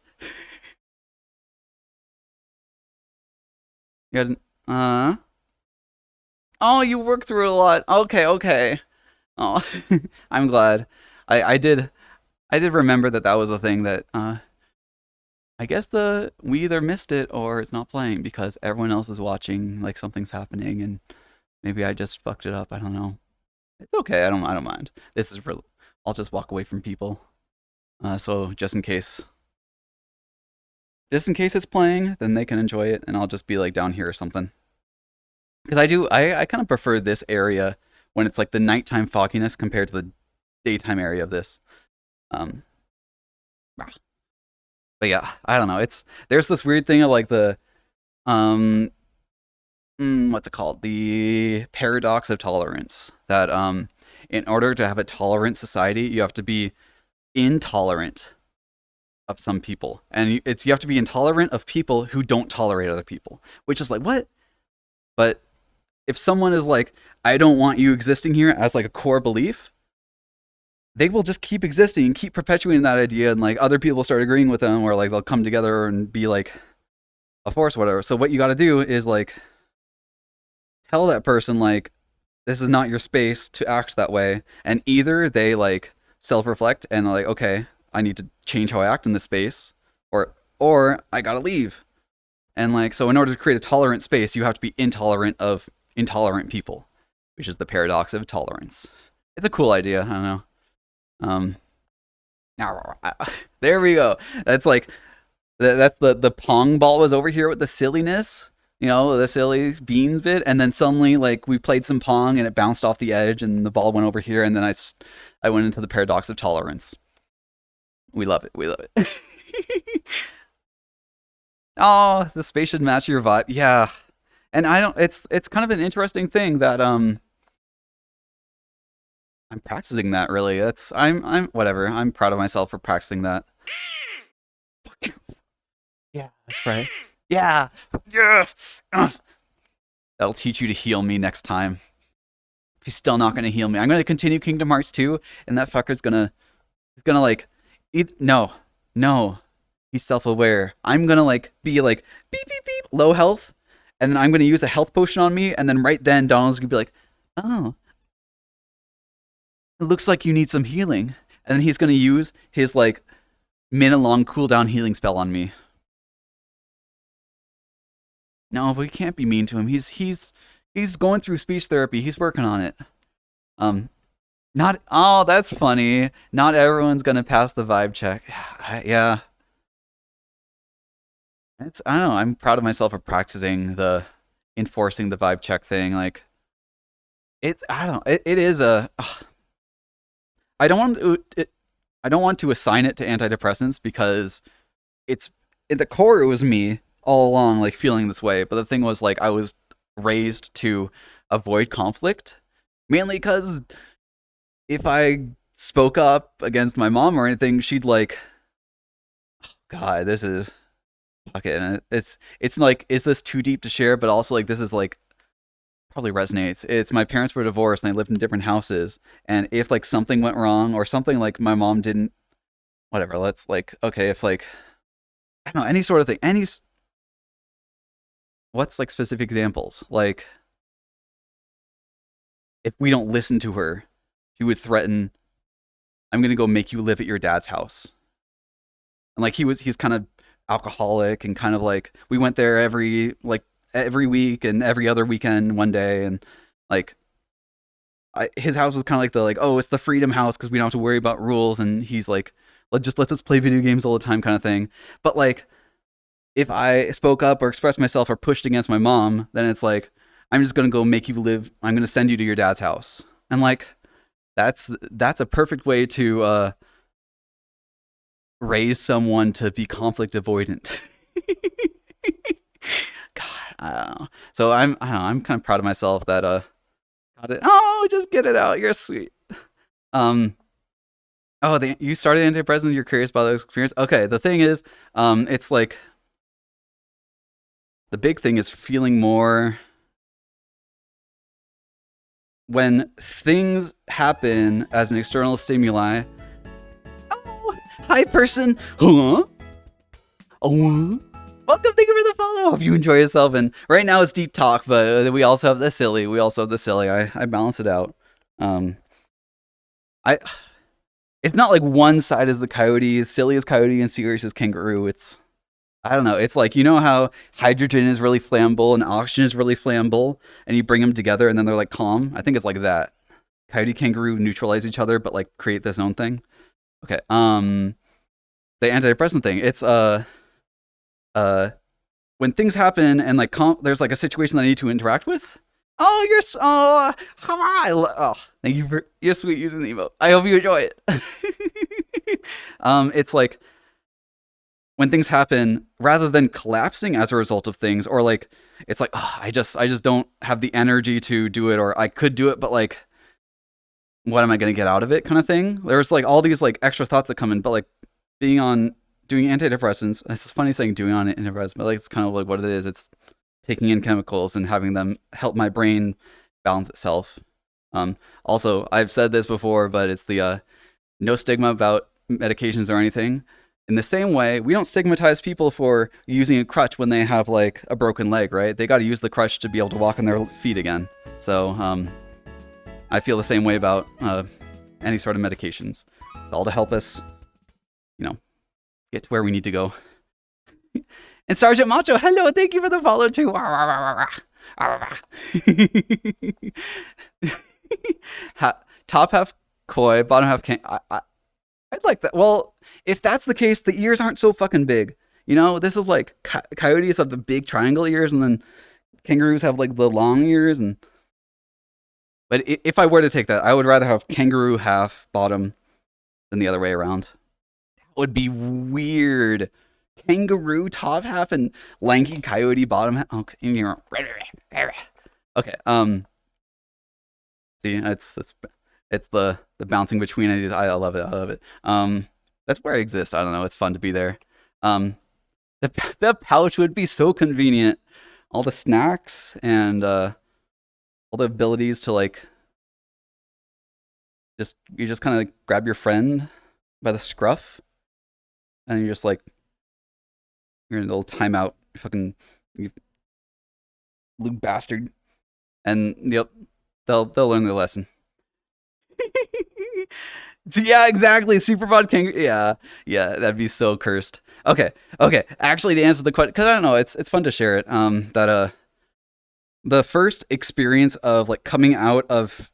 You got, oh, you worked through a lot. Okay, okay. Oh, I'm glad. I did. I did remember that that was a thing that I guess the we either missed it or it's not playing because everyone else is watching, like something's happening, and maybe I just fucked it up. I don't know. It's okay. I don't mind. This is real. I'll just walk away from people. So just in case it's playing, then they can enjoy it, and I'll just be like down here or something. Because I kind of prefer this area when it's like the nighttime fogginess compared to the daytime area of this. Um, but yeah, I don't know. There's this weird thing of like the um what's it called? The paradox of tolerance. That in order to have a tolerant society, you have to be intolerant of some people, and you have to be intolerant of people who don't tolerate other people. Which is like what? But if someone is like, I don't want you existing here as like a core belief, they will just keep existing and keep perpetuating that idea, and like other people start agreeing with them, or like they'll come together and be like a force, whatever. So what you got to do is like tell that person like this is not your space to act that way, and either they like self-reflect and like okay, I need to change how I act in this space, or I gotta leave. And like so, in order to create a tolerant space, you have to be intolerant of intolerant people, which is the paradox of tolerance. It's a cool idea. I don't know. Um, there we go. That's like that's the pong ball was over here with the silliness, the silly beans bit, and then suddenly like we played some pong and it bounced off the edge and the ball went over here, and then I went into the paradox of tolerance. We love it. We love it. Oh, the space should match your vibe. Yeah, and I don't. It's kind of an interesting thing that I'm practicing that really. I'm whatever. I'm proud of myself for practicing that. Yeah, that's right. Yeah. Yeah. That'll teach you to heal me next time. He's still not gonna heal me. I'm gonna continue Kingdom Hearts 2, and that fucker's gonna he's gonna like no. No. He's self-aware. I'm gonna like be like beep beep beep low health, and then I'm gonna use a health potion on me, and then right then Donald's gonna be like, oh, it looks like you need some healing. And then he's gonna use his like minute long cooldown healing spell on me. No, but we can't be mean to him. He's going through speech therapy. He's working on it. Um, not oh, that's funny. Not everyone's gonna pass the vibe check. Yeah, I don't know. I'm proud of myself for practicing the enforcing the vibe check thing. Like it's I don't know. It is a. I don't want I don't want to assign it to antidepressants because it's at the core it was me all along like feeling this way, but the thing was like I was raised to avoid conflict mainly cuz if I spoke up against my mom or anything, she'd like god, this is okay, and it's like is this too deep to share, but also like this is like probably resonates. It's my parents were divorced and they lived in different houses. And if like something went wrong or something like my mom didn't, whatever, let's like, okay, if like, I don't know, any sort of thing, what's like specific examples? Like, if we don't listen to her, she would threaten, I'm going to go make you live at your dad's house. And like, he's kind of alcoholic and kind of like, we went there every week and every other weekend one day, and like his house was kind of like the like, oh, it's the freedom house because we don't have to worry about rules, and he's like, just let us play video games all the time kind of thing. But like if I spoke up or expressed myself or pushed against my mom, then it's like, I'm just gonna go make you live. I'm gonna send you to your dad's house, and like that's a perfect way to raise someone to be conflict avoidant. God, I don't know. So I don't know, I'm kind of proud of myself that got it. Oh, just get it out. You're sweet. Um. Oh, you started antidepressant. You're curious about those experience. Okay, the thing is, it's like the big thing is feeling more when things happen as an external stimuli. Oh, hi, person. Huh? Oh, welcome. Thank you for the follow. Hope you enjoy yourself. And right now it's deep talk, but we also have the silly. I balance it out. I. It's not like one side is the coyote, silly is coyote, and serious is kangaroo. It's I don't know. It's like, you know how hydrogen is really flammable and oxygen is really flammable, and you bring them together and then they're like calm? I think it's like that. Coyote, kangaroo neutralize each other, but like create this own thing. Okay. The antidepressant thing. It's when things happen and like there's like a situation that I need to interact with. Oh, you're so hi. Oh, thank you for you're sweet using the emote. I hope you enjoy it. It's like when things happen, rather than collapsing as a result of things, or like it's like, oh, I just don't have the energy to do it, or I could do it, but like, what am I gonna get out of it, kind of thing. There's like all these like extra thoughts that come in, but like doing antidepressants. It's funny saying doing on antidepressants, but like it's kind of like what it is. It's taking in chemicals and having them help my brain balance itself. Also, I've said this before, but it's the no stigma about medications or anything. In the same way, we don't stigmatize people for using a crutch when they have like a broken leg, right? They got to use the crutch to be able to walk on their feet again. So I feel the same way about any sort of medications. It's all to help us, get to where we need to go. And Sergeant Macho, hello, thank you for the follow too. Top half koi, bottom half can. I'd like that. Well, if that's the case, the ears aren't so fucking big. This is like coyotes have the big triangle ears, and then kangaroos have like the long ears. But if I were to take that, I would rather have kangaroo half bottom than the other way around. That would be weird. Kangaroo top half and lanky coyote bottom half. Okay. Okay. See, it's the bouncing between. I love it. That's where I exist. I don't know. It's fun to be there. The pouch would be so convenient. All the snacks and all the abilities to like you just kind of like grab your friend by the scruff, and you're just like. You're in a little timeout, fucking you blue bastard. And yep, they'll learn their lesson. So yeah, exactly. Superbot kangaroo. Yeah, that'd be so cursed. Okay. Actually, to answer the question, because I don't know, it's fun to share it. The first experience of like coming out of,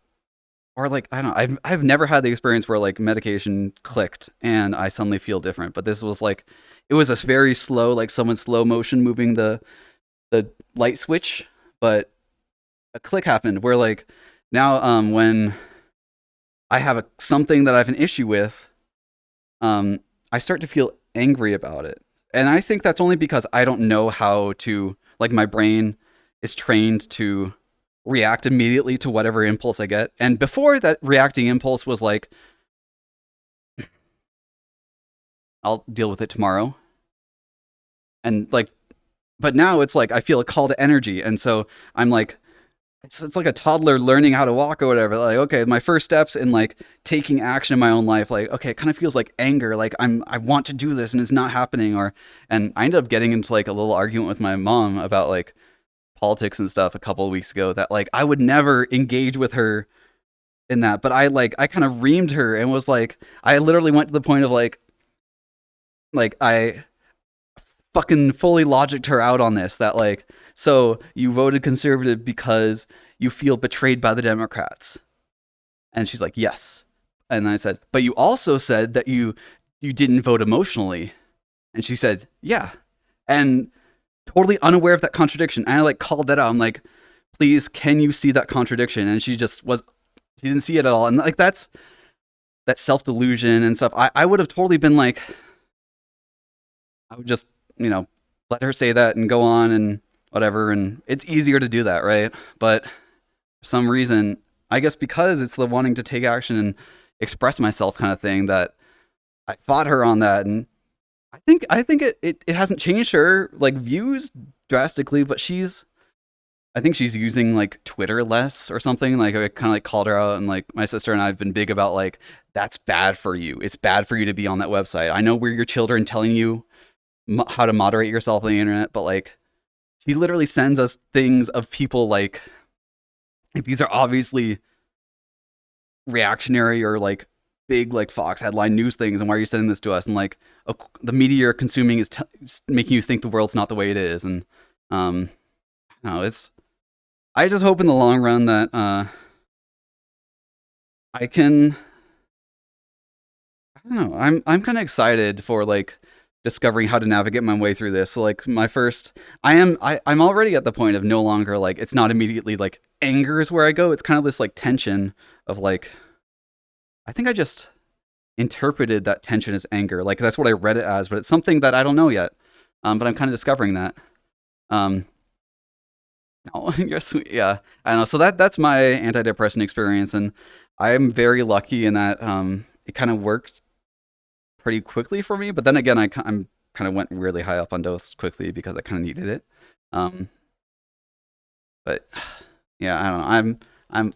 or like I don't know, I've never had the experience where like medication clicked and I suddenly feel different. But this was like. It was a very slow, like someone slow motion moving the light switch, but a click happened where like now when I have something that I have an issue with, I start to feel angry about it. And I think that's only because I don't know how to, like my brain is trained to react immediately to whatever impulse I get. And before that reacting impulse was like, I'll deal with it tomorrow. And like, but now it's like I feel a call to energy, and so I'm like, it's like a toddler learning how to walk or whatever. Like, okay, my first steps in like taking action in my own life, like, okay, it kind of feels like anger, like I want to do this and it's not happening, and I ended up getting into like a little argument with my mom about like politics and stuff a couple of weeks ago that like I would never engage with her in that, but I kind of reamed her and was like, I literally went to the point of like I fucking fully logicked her out on this, that like So you voted conservative because you feel betrayed by the Democrats. And she's like, yes. And I said, but you also said that you didn't vote emotionally. And she said, yeah. And totally unaware of that contradiction. And I like called that out. I'm like, please, can you see that contradiction? And she didn't see it at all. And like that's that self delusion and stuff. I would have totally been like, I would just, let her say that and go on and whatever. And it's easier to do that, right? But for some reason, I guess because it's the wanting to take action and express myself kind of thing that I fought her on that. And I think it hasn't changed her like views drastically, but I think she's using like Twitter less or something. Like I kind of like called her out, and like my sister and I have been big about like that's bad for you. It's bad for you to be on that website. I know we're your children telling you how to moderate yourself on the internet, but like she literally sends us things of people like these are obviously reactionary or like big like Fox headline news things, and why are you sending this to us? And like the media you're consuming is making you think the world's not the way it is, and no, it's. I just hope in the long run that I can. I don't know. I'm kind of excited for like discovering how to navigate my way through this. So like my first, I'm already at the point of no longer like it's not immediately like anger is where I go. It's kind of this like tension of like I think I just interpreted that tension as anger. Like that's what I read it as, but it's something that I don't know yet. But I'm kind of discovering that. Um, no, you're sweet. Yeah, I know. So that's my antidepressant experience, and I'm very lucky in that it kind of worked pretty quickly for me. But then again, I'm kind of went really high up on dose quickly because I kind of needed it. Um, but yeah, I don't know. I'm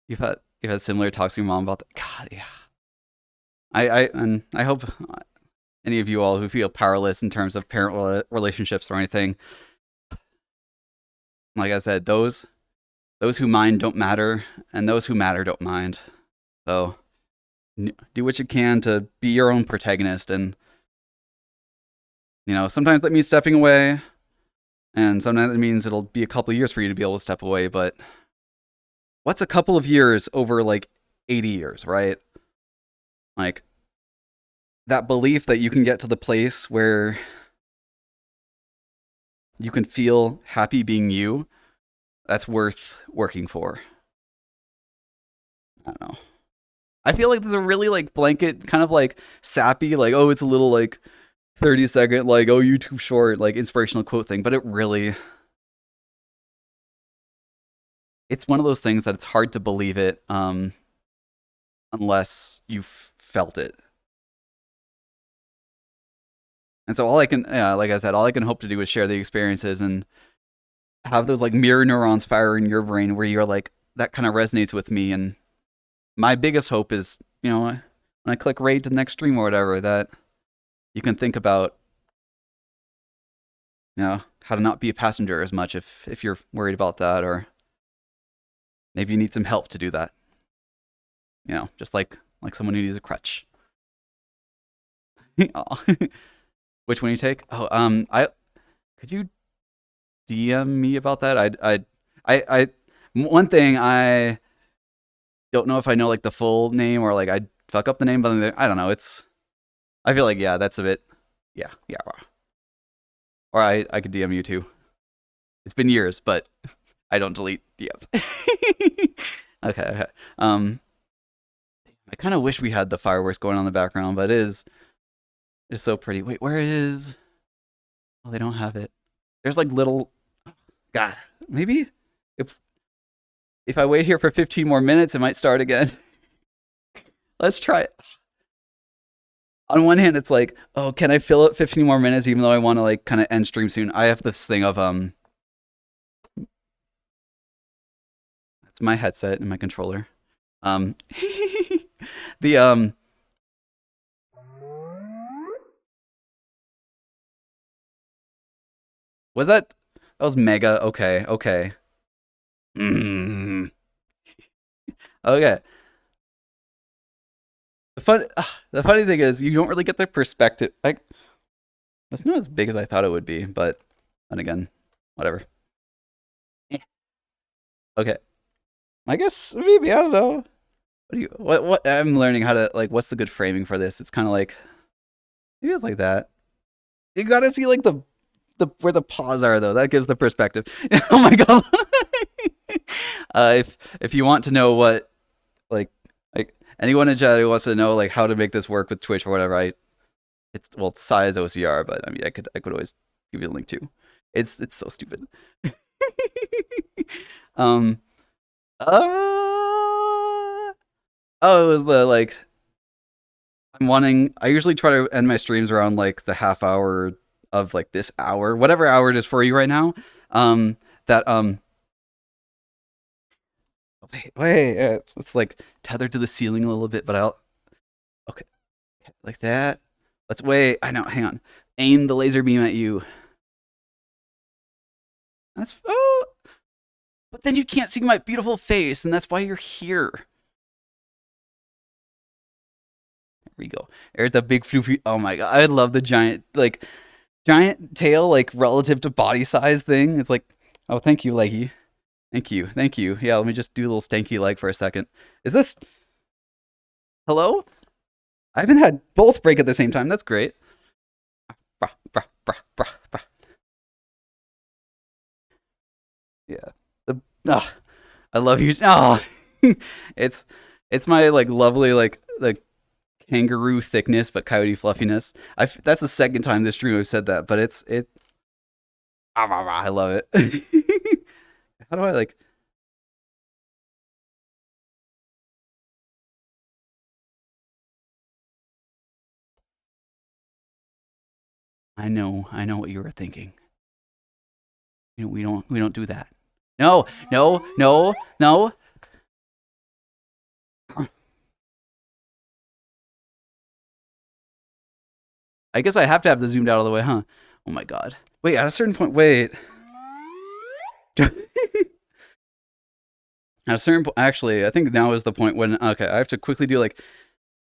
you've had similar talks with your mom about that. God, yeah. I hope any of you all who feel powerless in terms of parent relationships or anything, like I said, those who mind don't matter, and those who matter don't mind. So do what you can to be your own protagonist, and sometimes that means stepping away, and sometimes it means it'll be a couple of years for you to be able to step away. But what's a couple of years over like 80 years, right? Like that belief that you can get to the place where you can feel happy being you, that's worth working for. I don't know. I feel like there's a really like blanket kind of like sappy, like, oh, it's a little like 30-second, like, oh, YouTube short, like inspirational quote thing, but it's one of those things that it's hard to believe it unless you've felt it. And so all I can, yeah, like I said, all I can hope to do is share the experiences and have those like mirror neurons fire in your brain where you're like, that kind of resonates with me. And my biggest hope is, when I click raid to the next stream or whatever, that you can think about, how to not be a passenger as much if you're worried about that, or maybe you need some help to do that. Just like someone who needs a crutch. Which one you take? Oh, I could you DM me about that? I one thing I don't know if I know like the full name or like I fuck up the name, but I don't know. I feel like yeah, that's a bit yeah. Or I could DM you too. It's been years, but I don't delete DMs. Okay. I kind of wish we had the fireworks going on in the background, but it's so pretty. Wait, where is? Oh, they don't have it. There's like little. God, maybe if I wait here for 15 more minutes, it might start again. Let's try it. On one hand, it's like, oh, can I fill it 15 more minutes even though I want to like kind of end stream soon? I have this thing of that's my headset and my controller. The was that was mega okay, okay. Mm. Okay. The funny thing is you don't really get the perspective. Like That's not as big as I thought it would be, but then again, whatever. Eh. Okay. I guess maybe I don't know. What do you what I'm learning how to like what's the good framing for this? It's kind of like maybe it's like that. You got to see like the where the paws are though. That gives the perspective. Oh my god. If you want to know what like anyone in chat who wants to know like how to make this work with Twitch or whatever, it's well it's size OCR, but I mean I could always give you a link too. It's so stupid. um oh, it was the like I usually try to end my streams around like the half hour of like this hour, whatever hour it is for you right now. That wait, it's like tethered to the ceiling a little bit, but I'll okay, like that. Let's wait. I know. Hang on. Aim the laser beam at you. That's oh, but then you can't see my beautiful face, and that's why you're here. There we go. There's the big floofy. Oh my god, I love the giant tail, like relative to body size thing. It's like, oh, thank you, leggy. Thank you. Yeah, let me just do a little stanky leg for a second. Is this hello? I haven't had both break at the same time. That's great. Brah, brah, brah, brah, brah. Yeah. Oh, I love you. Oh, it's it's my like lovely like kangaroo thickness, but coyote fluffiness. That's the second time this stream I've said that, but it. I love it. How do I like? I know what you were thinking. We don't do that. No, no, no, no. I guess I have to have the zoomed out all the way, huh? Oh my god. Wait, at a certain point, wait. At a certain point, actually, I think now is the point when, okay, I have to quickly do like,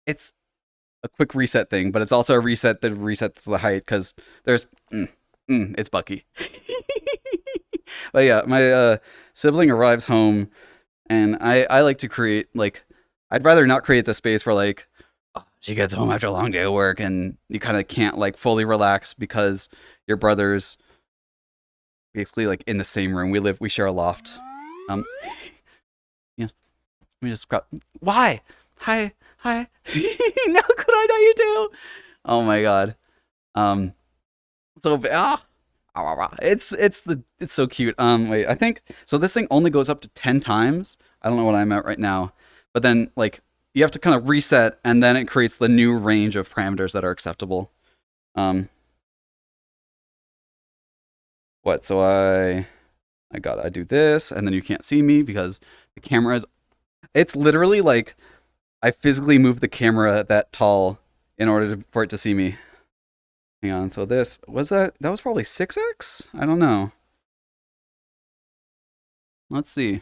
it's a quick reset thing, but it's also a reset that resets the height because there's, it's Bucky. But yeah, my sibling arrives home and I like to create, like, I'd rather not create the space where like, she gets home after a long day of work and you kind of can't like fully relax because your brother's basically like in the same room. We share a loft. Yes. Let me just grab. Why? Hi. No, could I know you too? Oh my god. Um. So it's so cute. Wait. I think so. This thing only goes up to 10 times. I don't know what I'm at right now, but then like you have to kind of reset, and then it creates the new range of parameters that are acceptable. What? So I do this, and then you can't see me because the camera is. It's literally like I physically moved the camera that tall in order for it to see me. Hang on. So this was that was probably 6x. I don't know. Let's see.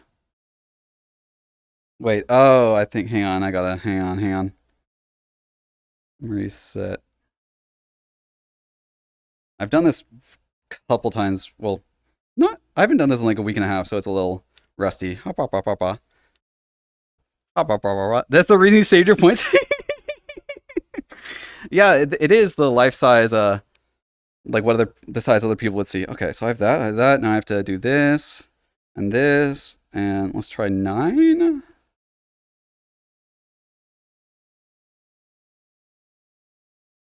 Wait. Oh, I think. Hang on. I gotta. Hang on. Reset. I've done this a couple times. Well, not. I haven't done this in like a week and a half, so it's a little rusty. Hop, hop, hop, hop, hop. Hop, hop, hop, hop. That's the reason you saved your points. Yeah, it is the life size. Like what other the size other people would see. Okay, so I have that. I have that. Now I have to do this and this, and let's try 9.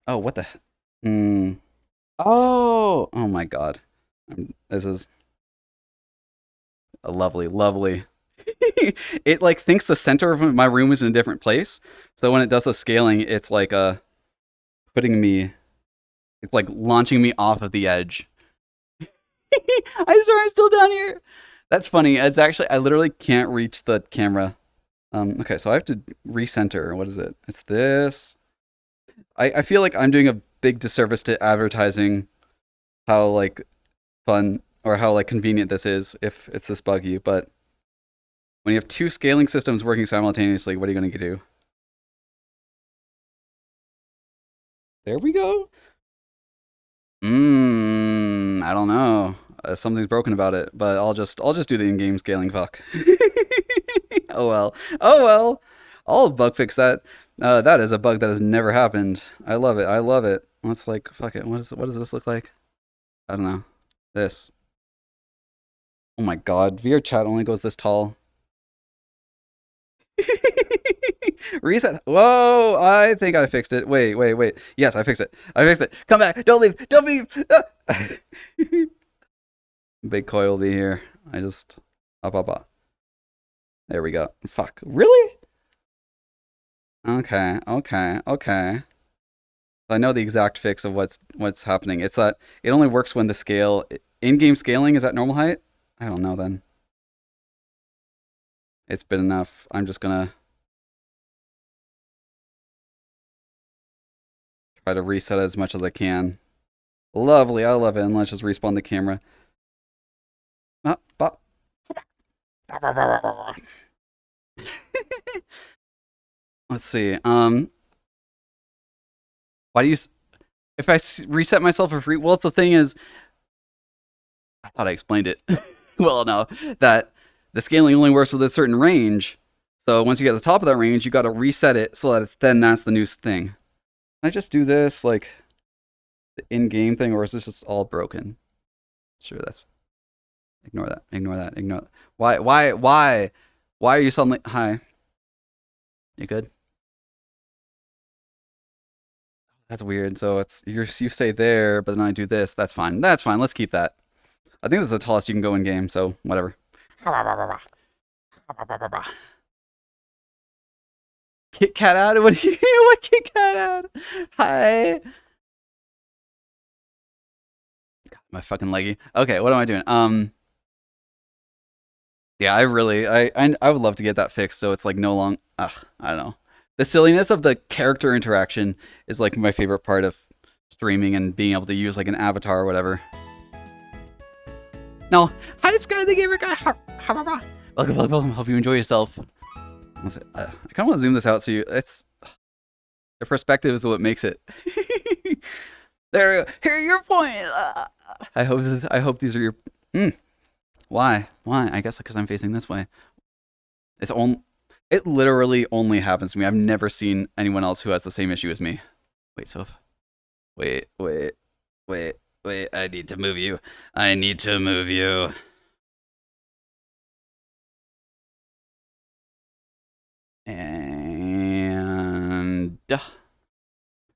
Oh, what the? Hmm. Oh my god. This is a lovely. It like thinks the center of my room is in a different place. So when it does the scaling, it's like putting me it's like launching me off of the edge. I swear I'm still down here. That's funny. It's actually I literally can't reach the camera. Okay, so I have to recenter. What is it? It's this. I feel like I'm doing a big disservice to advertising how like fun or how like convenient this is if it's this buggy, but when you have two scaling systems working simultaneously, what are you going to do? There we go. I don't know. Something's broken about it, but I'll just do the in-game scaling. Fuck. Oh well. Oh well. I'll bug fix that. That is a bug that has never happened. I love it. I love it. Let's like fuck it. What does this look like? I don't know. This. Oh my god. VRChat only goes this tall. Reset. Whoa, I think I fixed it. Wait, wait, wait. Yes, I fixed it. I fixed it. Come back. Don't leave. Don't leave. Ah! Big coil will be here. I just up, up, up. There we go. Fuck. Really? Okay, okay, okay. I know the exact fix of what's happening. It's that it only works when the scale in-game scaling is at normal height. I don't know then. It's been enough. I'm just gonna try to reset as much as I can. Lovely, I love it. And let's just respawn the camera. Ah, bop. Let's see. Why do you? If I reset myself for free, well, the thing is, I thought I explained it well enough that the scaling only works with a certain range. So once you get to the top of that range, you got to reset it so that then that's the new thing. Can I just do this like the in-game thing, or is this just all broken? Sure, that's. Ignore that. Ignore that. Ignore that. Why are you suddenly? Hi. You good? That's weird. So you stay there, but then I do this. That's fine. That's fine. Let's keep that. I think that's the tallest you can go in game. So whatever. Kit Kat ad? What do you what Kit Kat ad? Hi. God, my fucking leggy. Okay, what am I doing? Yeah, I would love to get that fixed so it's like no long I don't know. The silliness of the character interaction is like my favorite part of streaming and being able to use like an avatar or whatever. No, hi Sky the Gamer Guy. Welcome, welcome, welcome. Hope you enjoy yourself. I kind of want to zoom this out so it's the perspective is what makes it. There, here are your points. I hope these are your. Why? Why? I guess because I'm facing this way. It literally only happens to me. I've never seen anyone else who has the same issue as me. Wait, Soph. Wait. I need to move you. I need to move you. And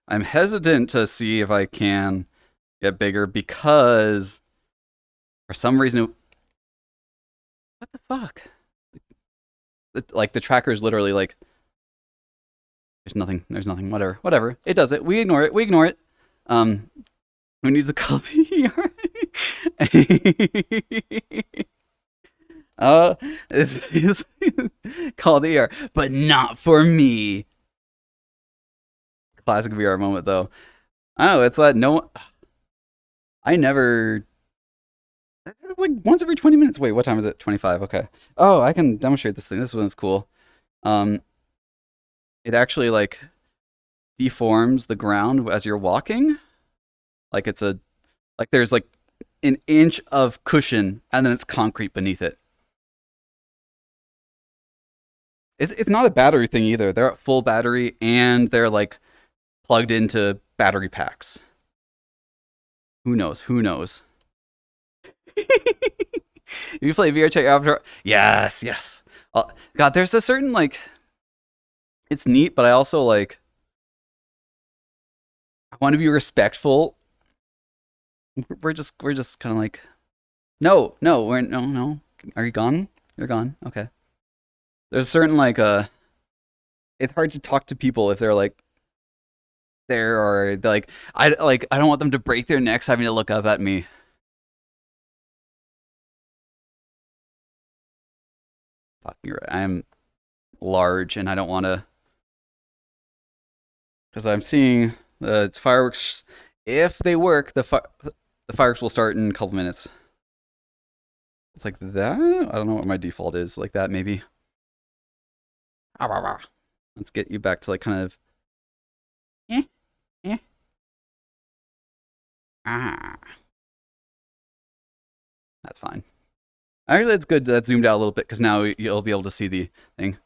I'm hesitant to see if I can get bigger because for some reason, what the fuck? Like the tracker is literally like, there's nothing. Whatever. It does it. We ignore it. We need to call the ER. This is call the ER, but not for me. Classic VR moment though. I don't know. It's that no. I never. Like once every 20 minutes. Wait, what time is it? 25. Okay. Oh, I can demonstrate this thing. This one's cool. It actually like deforms the ground as you're walking. Like there's like an inch of cushion and then it's concrete beneath it. It's not a battery thing either. They're at full battery and they're like plugged into battery packs. Who knows? Who knows? If you play VRChat Avatar, yes. God, there's a certain like, it's neat, but I also like, I want to be respectful. We're just kind of like, no. Are you gone? You're gone. Okay. There's a certain like it's hard to talk to people if they're like there or like I don't want them to break their necks having to look up at me. Fuck, you're right. I'm large and I don't want to because I'm seeing the fireworks. If they work, the fireworks will start in a couple minutes. It's like that. I don't know what my default is. Like that maybe. Let's get you back to like kind of. Eh. Ah, that's fine. Actually, it's good that zoomed out a little bit because now you'll be able to see the thing.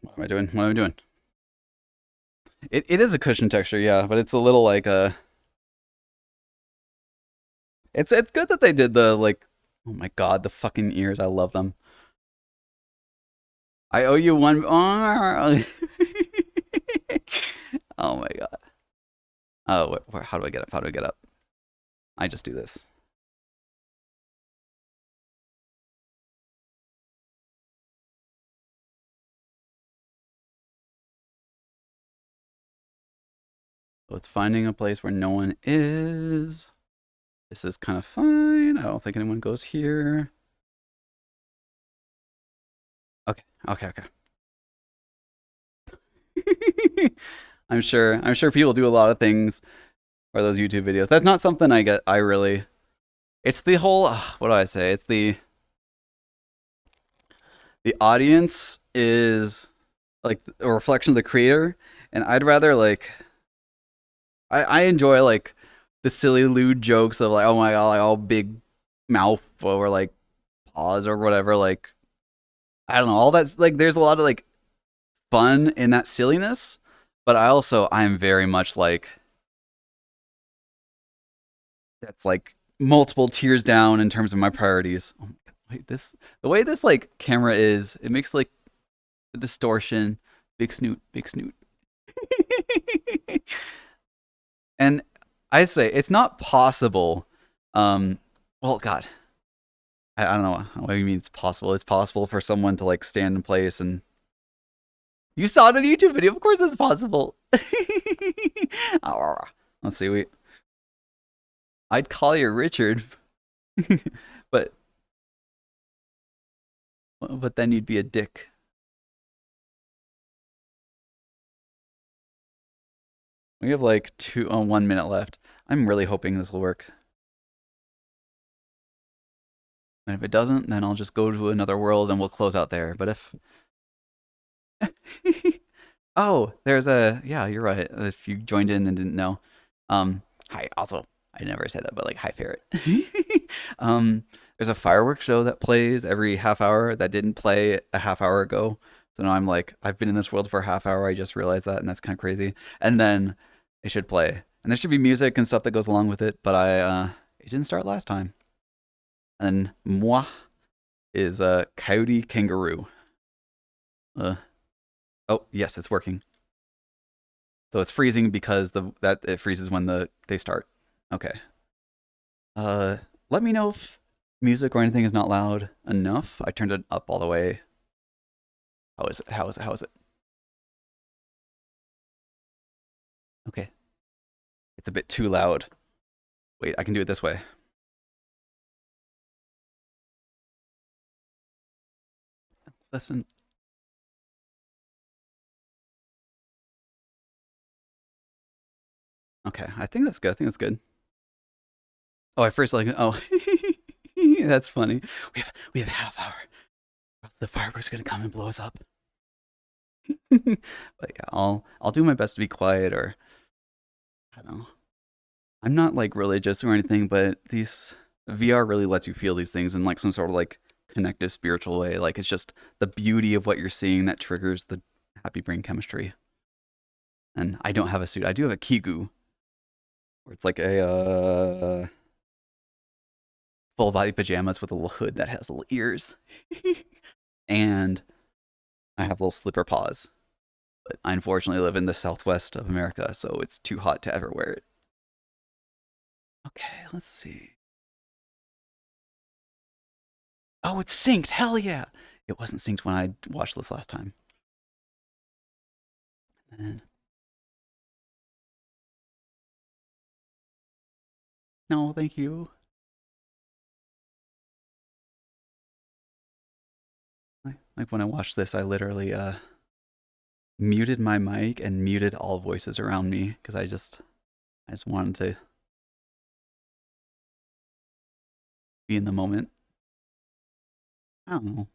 What am I doing? What am I doing? It is a cushion texture, yeah, but it's a little like it's good that they did the like. Oh my god, the fucking ears! I love them. I owe you one. Oh, oh my god. Oh, how do I get up? How do I get up? I just do this. So it's finding a place where no one is. This is kind of fine. I don't think anyone goes here. Okay, okay, okay. I'm sure people do a lot of things for those YouTube videos. That's not something I really. It's the whole. What do I say? It's the audience is like a reflection of the creator, and I'd rather like I enjoy like the silly lewd jokes of like, oh my god, like all big mouth or like paws or whatever. Like I don't know, all that's like there's a lot of like fun in that silliness, but I'm very much like that's like multiple tiers down in terms of my priorities. Oh my god, wait, this the way this like camera is, it makes like the distortion, big snoot, big snoot. And I say it's not possible. Well, God, I don't know what you mean. It's possible. It's possible for someone to like stand in place and you saw it on a YouTube video. Of course, it's possible. Let's see. I'd call you Richard, but then you'd be a dick. We have like 1 minute left. I'm really hoping this will work. And if it doesn't, then I'll just go to another world and we'll close out there. But if oh, there's a yeah, you're right. If you joined in and didn't know, hi. Also, I never said that, but like hi, ferret. um, there's a fireworks show that plays every half hour that didn't play a half hour ago. So now I'm like, I've been in this world for a half hour. I just realized that, and that's kind of crazy. And then it should play, and there should be music and stuff that goes along with it. But it didn't start last time. And moi is a coyote kangaroo. Uh, oh yes, it's working. So it's freezing because that it freezes when they start. Okay. Uh, Let me know if music or anything is not loud enough. I turned it up all the way. How is it? How is it? How is it? Okay. It's a bit too loud. Wait, I can do it this way. Listen. Okay, I think that's good. I think that's good. Oh, I first like oh, that's funny. We have a half hour. The fireworks are gonna come and blow us up. But yeah, I'll do my best to be quiet or I don't know. I'm not like religious or anything, but these VR really lets you feel these things in like some sort of like connective spiritual way. Like it's just the beauty of what you're seeing that triggers the happy brain chemistry. And I don't have a suit. I do have a kigu, where it's like a full body pajamas with a little hood that has little ears, and I have little slipper paws. But I unfortunately live in the southwest of America, so it's too hot to ever wear it. Okay, let's see. Oh, it's synced. Hell yeah. It wasn't synced when I watched this last time. And no, thank you. Like when I watched this, I literally muted my mic and muted all voices around me because I just wanted to be in the moment. I don't know.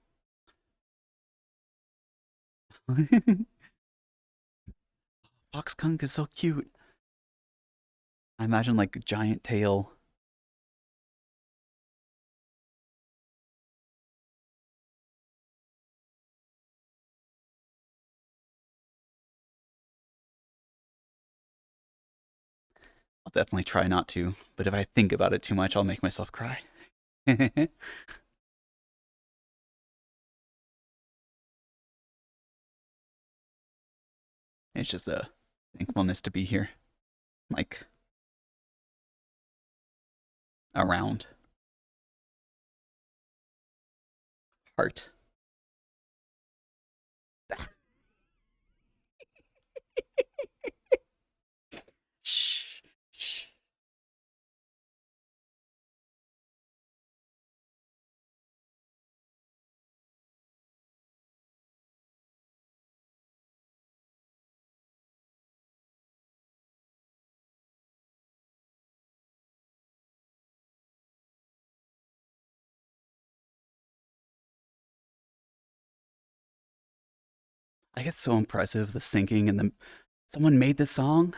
Fox Kunk is so cute. I imagine like a giant tail. I'll definitely try not to, but if I think about it too much, I'll make myself cry. It's just a thankfulness to be here, like around heart. Shh, shh. I get so impressive the syncing and the someone made this song.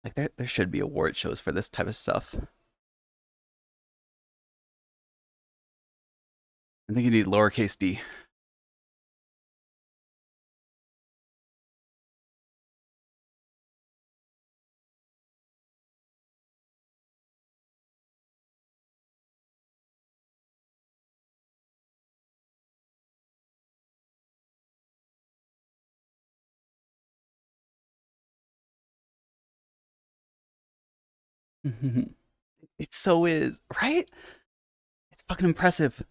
Like there should be award shows for this type of stuff. I think you need lowercase d. It so is, right? It's fucking impressive.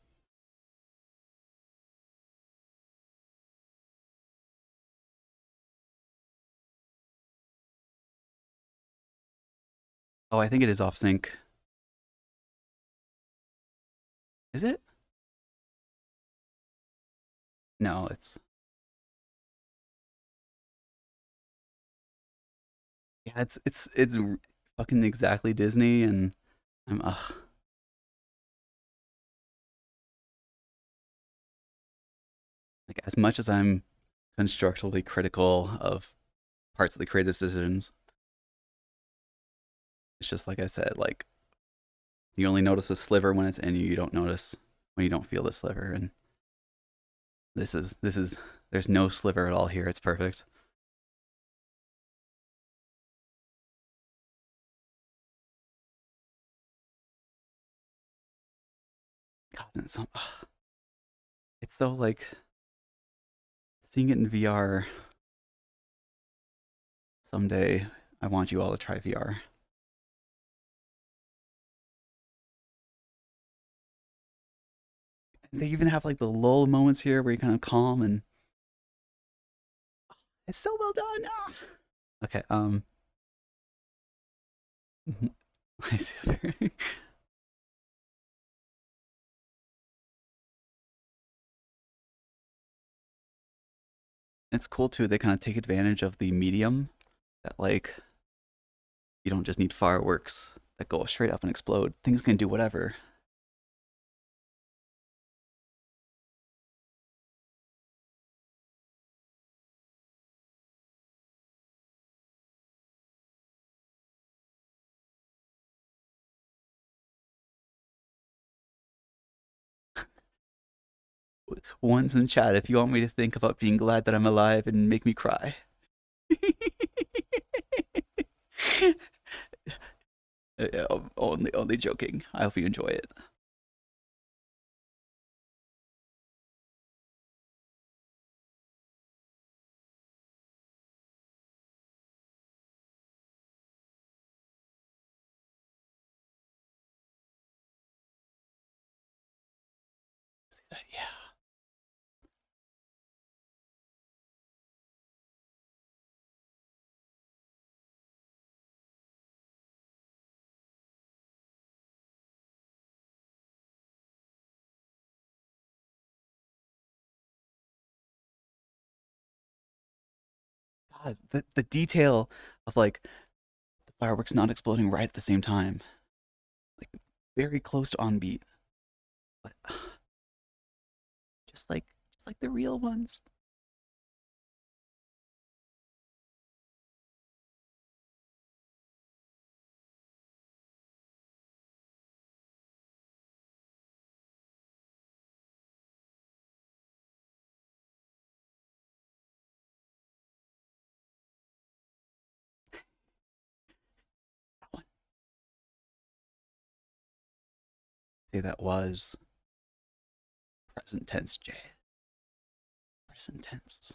Oh, I think it is off sync. Is it? No, it's fucking exactly Disney, and I'm ugh. Like as much as I'm constructively critical of parts of the creative decisions, it's just like I said, like you only notice a sliver when it's in you. You don't notice when you don't feel the sliver, and this is there's no sliver at all here. It's perfect. God, and it's so like seeing it in VR someday. I want you all to try VR. They even have like the lull moments here where you kind of calm and it's so well done. Ah. Okay, I see. It's cool too. They kind of take advantage of the medium that like you don't just need fireworks that go straight up and explode. Things can do whatever. One's in the chat if you want me to think about being glad that I'm alive and make me cry. Only joking. I hope you enjoy it. See that? Yeah. God, the detail of like the fireworks not exploding right at the same time, like very close to on beat, but just like It's like the real ones. That one. Say that was present tense, Jay. Present tense.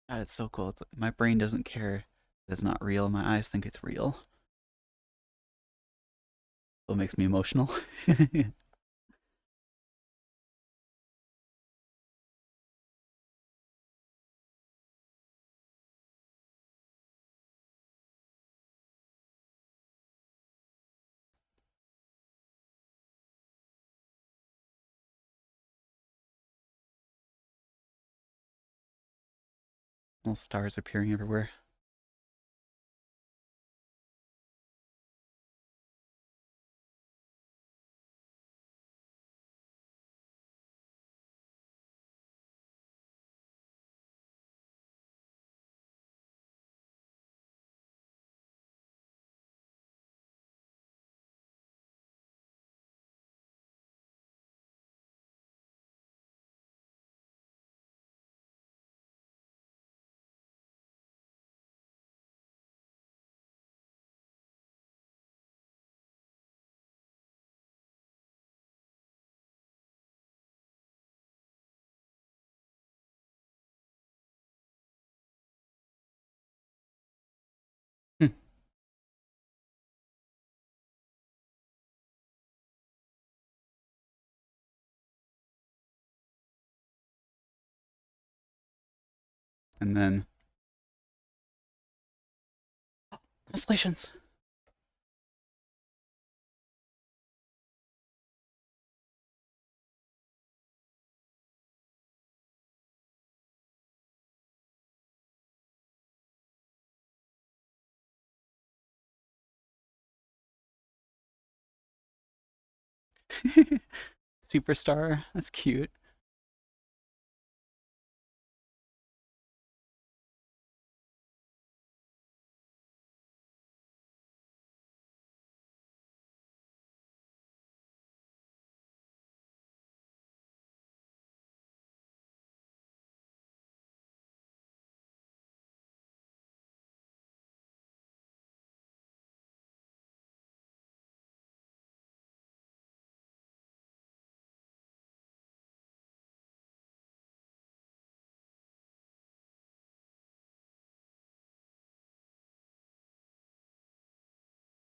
God, it's so cool. My brain doesn't care that it's not real. My eyes think it's real. It makes me emotional. Little stars appearing everywhere. Hmm. And then constellations. Superstar. That's cute.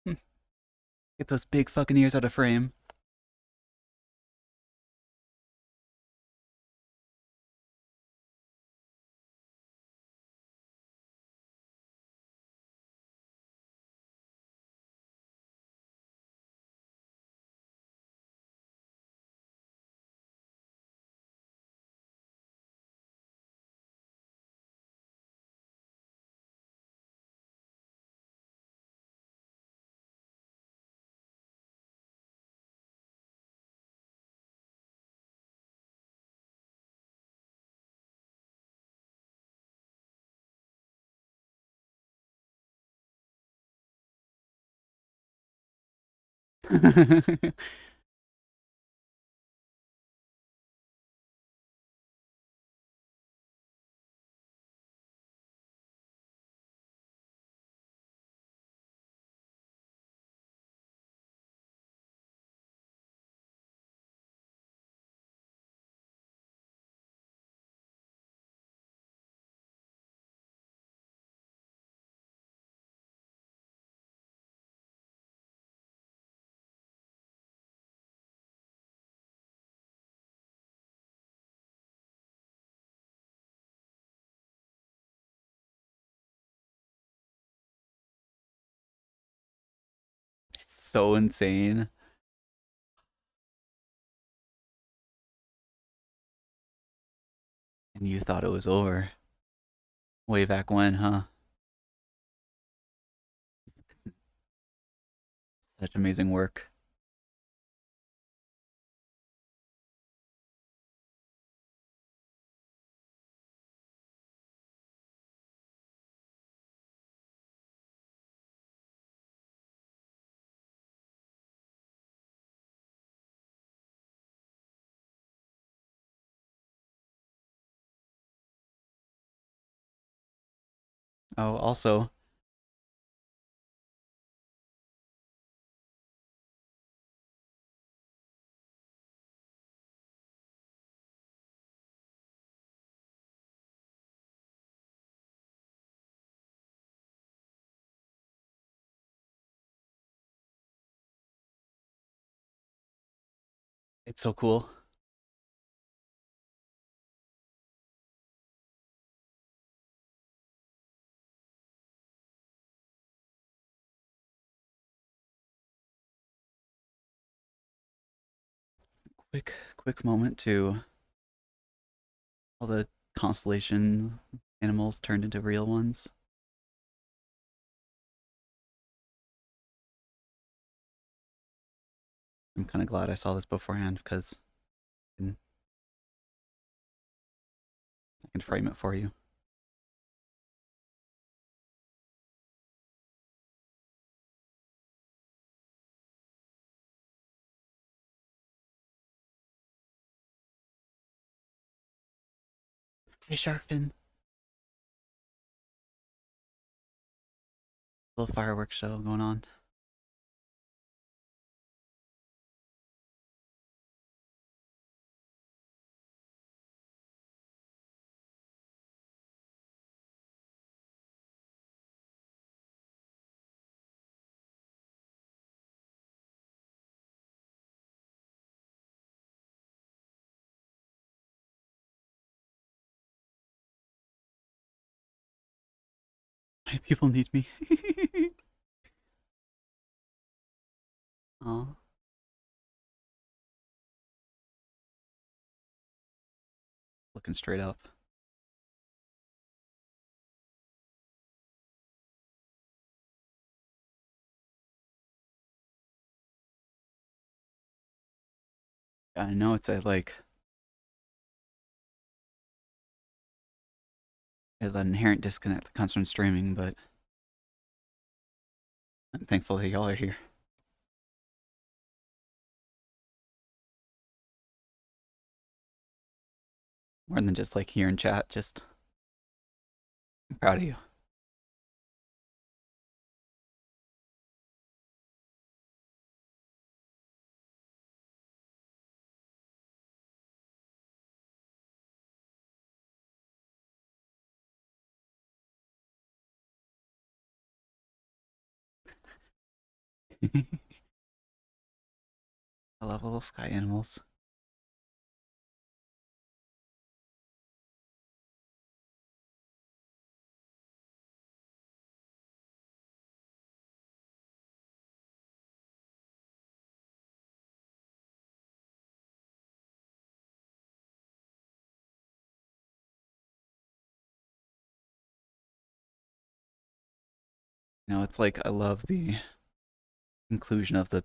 Hmm. Get those big fucking ears out of frame. so insane. And you thought it was over way back when, huh? Such amazing work. Oh, also, it's so cool. Quick moment to all the constellation animals turned into real ones. I'm kind of glad I saw this beforehand because I can frame it for you. Hey, Sharkfin. Little fireworks show going on. My people need me. Oh, looking straight up. I know it's a like there's that inherent disconnect that comes from streaming, but I'm thankful that y'all are here. More than just like here in chat, just I'm proud of you. I love little sky animals. You know, it's like I love the inclusion of the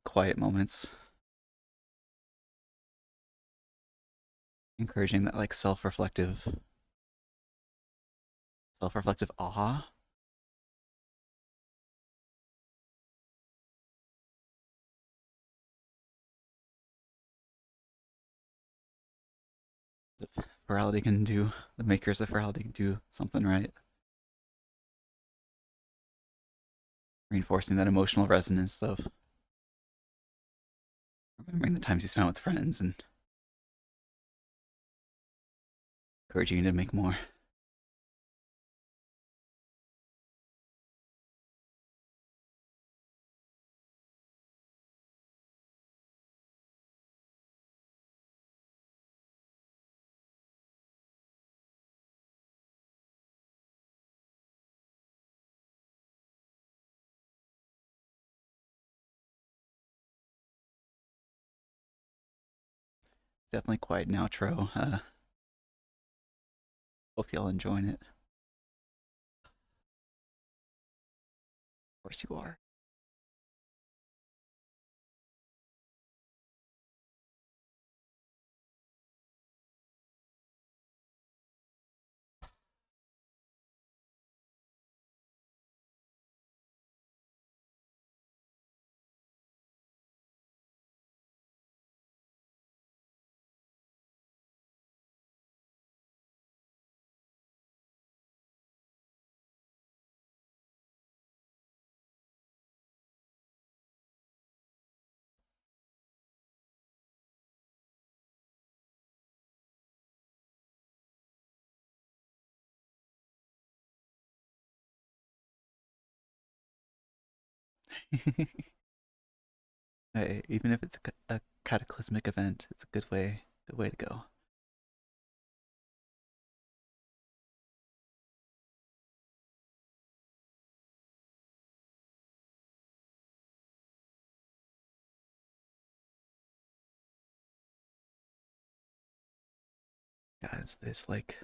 quiet moments, encouraging that like self-reflective awe. If Furality can do, the makers of Furality can do something right, reinforcing that emotional resonance of remembering the times you spent with friends and encouraging you to make more. It's definitely quite an outro. Hope y'all enjoying it. Of course you are. Hey, even if it's a cataclysmic event, it's a good way to go. God, it's this like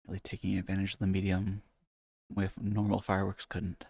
really taking advantage of the medium with normal fireworks couldn't.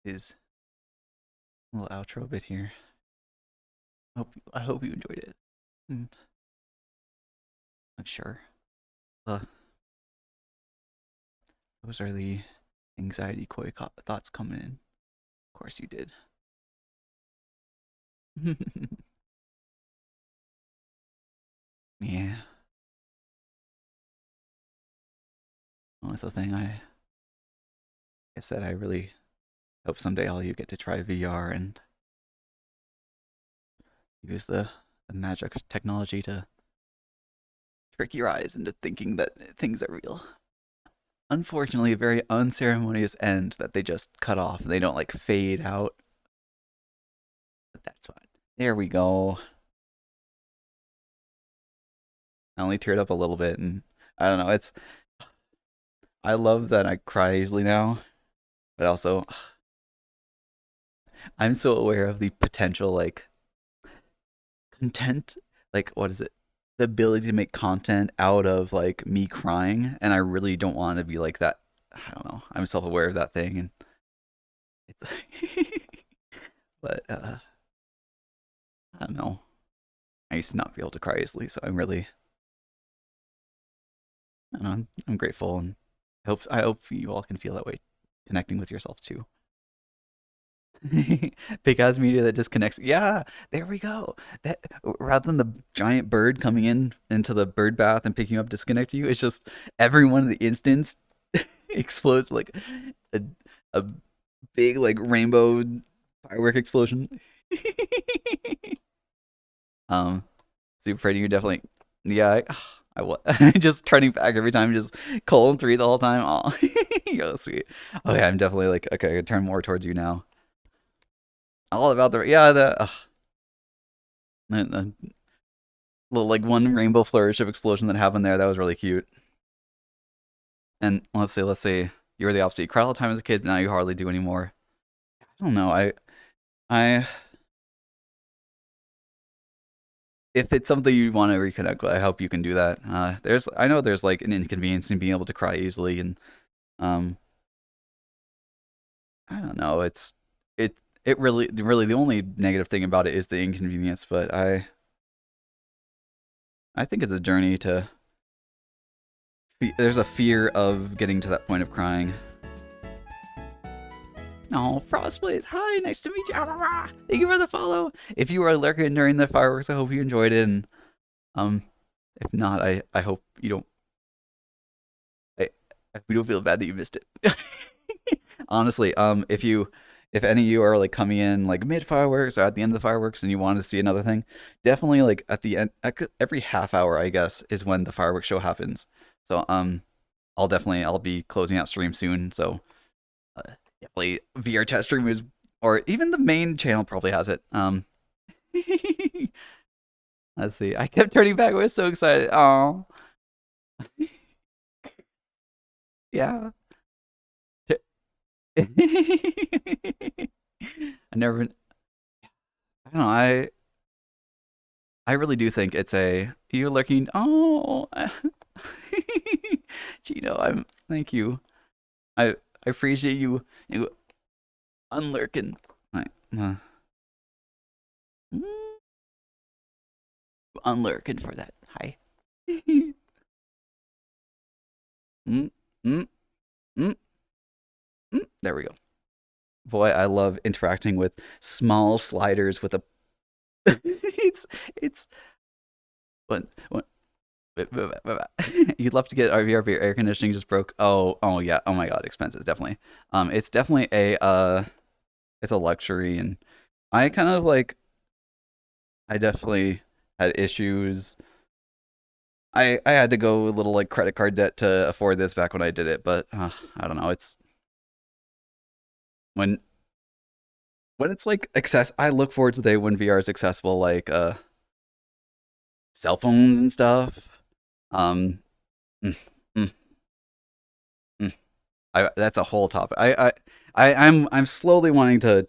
Is a little outro bit here. I hope you enjoyed it. Mm, I'm sure. Uh, those are the anxiety koi thoughts coming in. Of course you did. Yeah. Well, that's the thing. I said I really hope someday all you get to try VR and use the magic technology to trick your eyes into thinking that things are real. Unfortunately, a very unceremonious end that they just cut off and they don't like fade out. But that's fine. There we go. I only teared up a little bit, and I don't know. I love that I cry easily now, but also I'm so aware of the potential like content, like what is it? The ability to make content out of like me crying, and I really don't want to be like that. I don't know. I'm self-aware of that thing, and it's but I don't know. I used to not be able to cry easily, so I'm really I don't know. I'm grateful, and I hope you all can feel that way, connecting with yourself too. Big ass media that disconnects. Yeah, there we go. That rather than the giant bird coming in into the bird bath and picking you up, disconnect you, it's just every one of the instants explodes like a a big like rainbow firework explosion. um, Super Freddy, you definitely. Yeah, I just turning back every time, just colon three the whole time. Oh, you're sweet. Oh yeah, I'm definitely like okay. I turn more towards you now. All about the yeah the little like one rainbow flourish of explosion that happened there. That was really cute. And let's say you were the opposite. You cried all the time as a kid, but now you hardly do anymore. I don't know. I if it's something you want to reconnect with, I hope you can do that. I know there's like an inconvenience in being able to cry easily, and um, I don't know. It really the only negative thing about it is the inconvenience. But I think it's a journey to. There's a fear of getting to that point of crying. Oh, Frostblaze, hi, nice to meet you. Thank you for the follow. If you were lurking during the fireworks, I hope you enjoyed it. And if not, I hope you don't We don't feel bad that you missed it. Honestly, if any of you are like coming in like mid fireworks or at the end of the fireworks and you want to see another thing, definitely like at the end, every half hour, I guess, is when the fireworks show happens. So I'll be closing out stream soon. So definitely VRChat stream is, or even the main channel probably has it. Let's see. I kept turning back. I was so excited. Oh, yeah. I never. I don't know. I really do think it's a you're looking. Oh, Gino. Thank you. I appreciate you unlurking. Unlurking for that. Hi. mm, mm, mm, There we go. Boy, I love interacting with small sliders with a. It's when you'd love to get RVR, but your air conditioning just broke. Oh yeah. Oh my god, expenses definitely. It's definitely it's a luxury, and I kind of like. I definitely had issues. I had to go a little like credit card debt to afford this back when I did it, but I don't know. It's when it's like access. I look forward to the day when VR is accessible, like cell phones and stuff. Um, mm, mm, mm. That's a whole topic. I'm slowly wanting to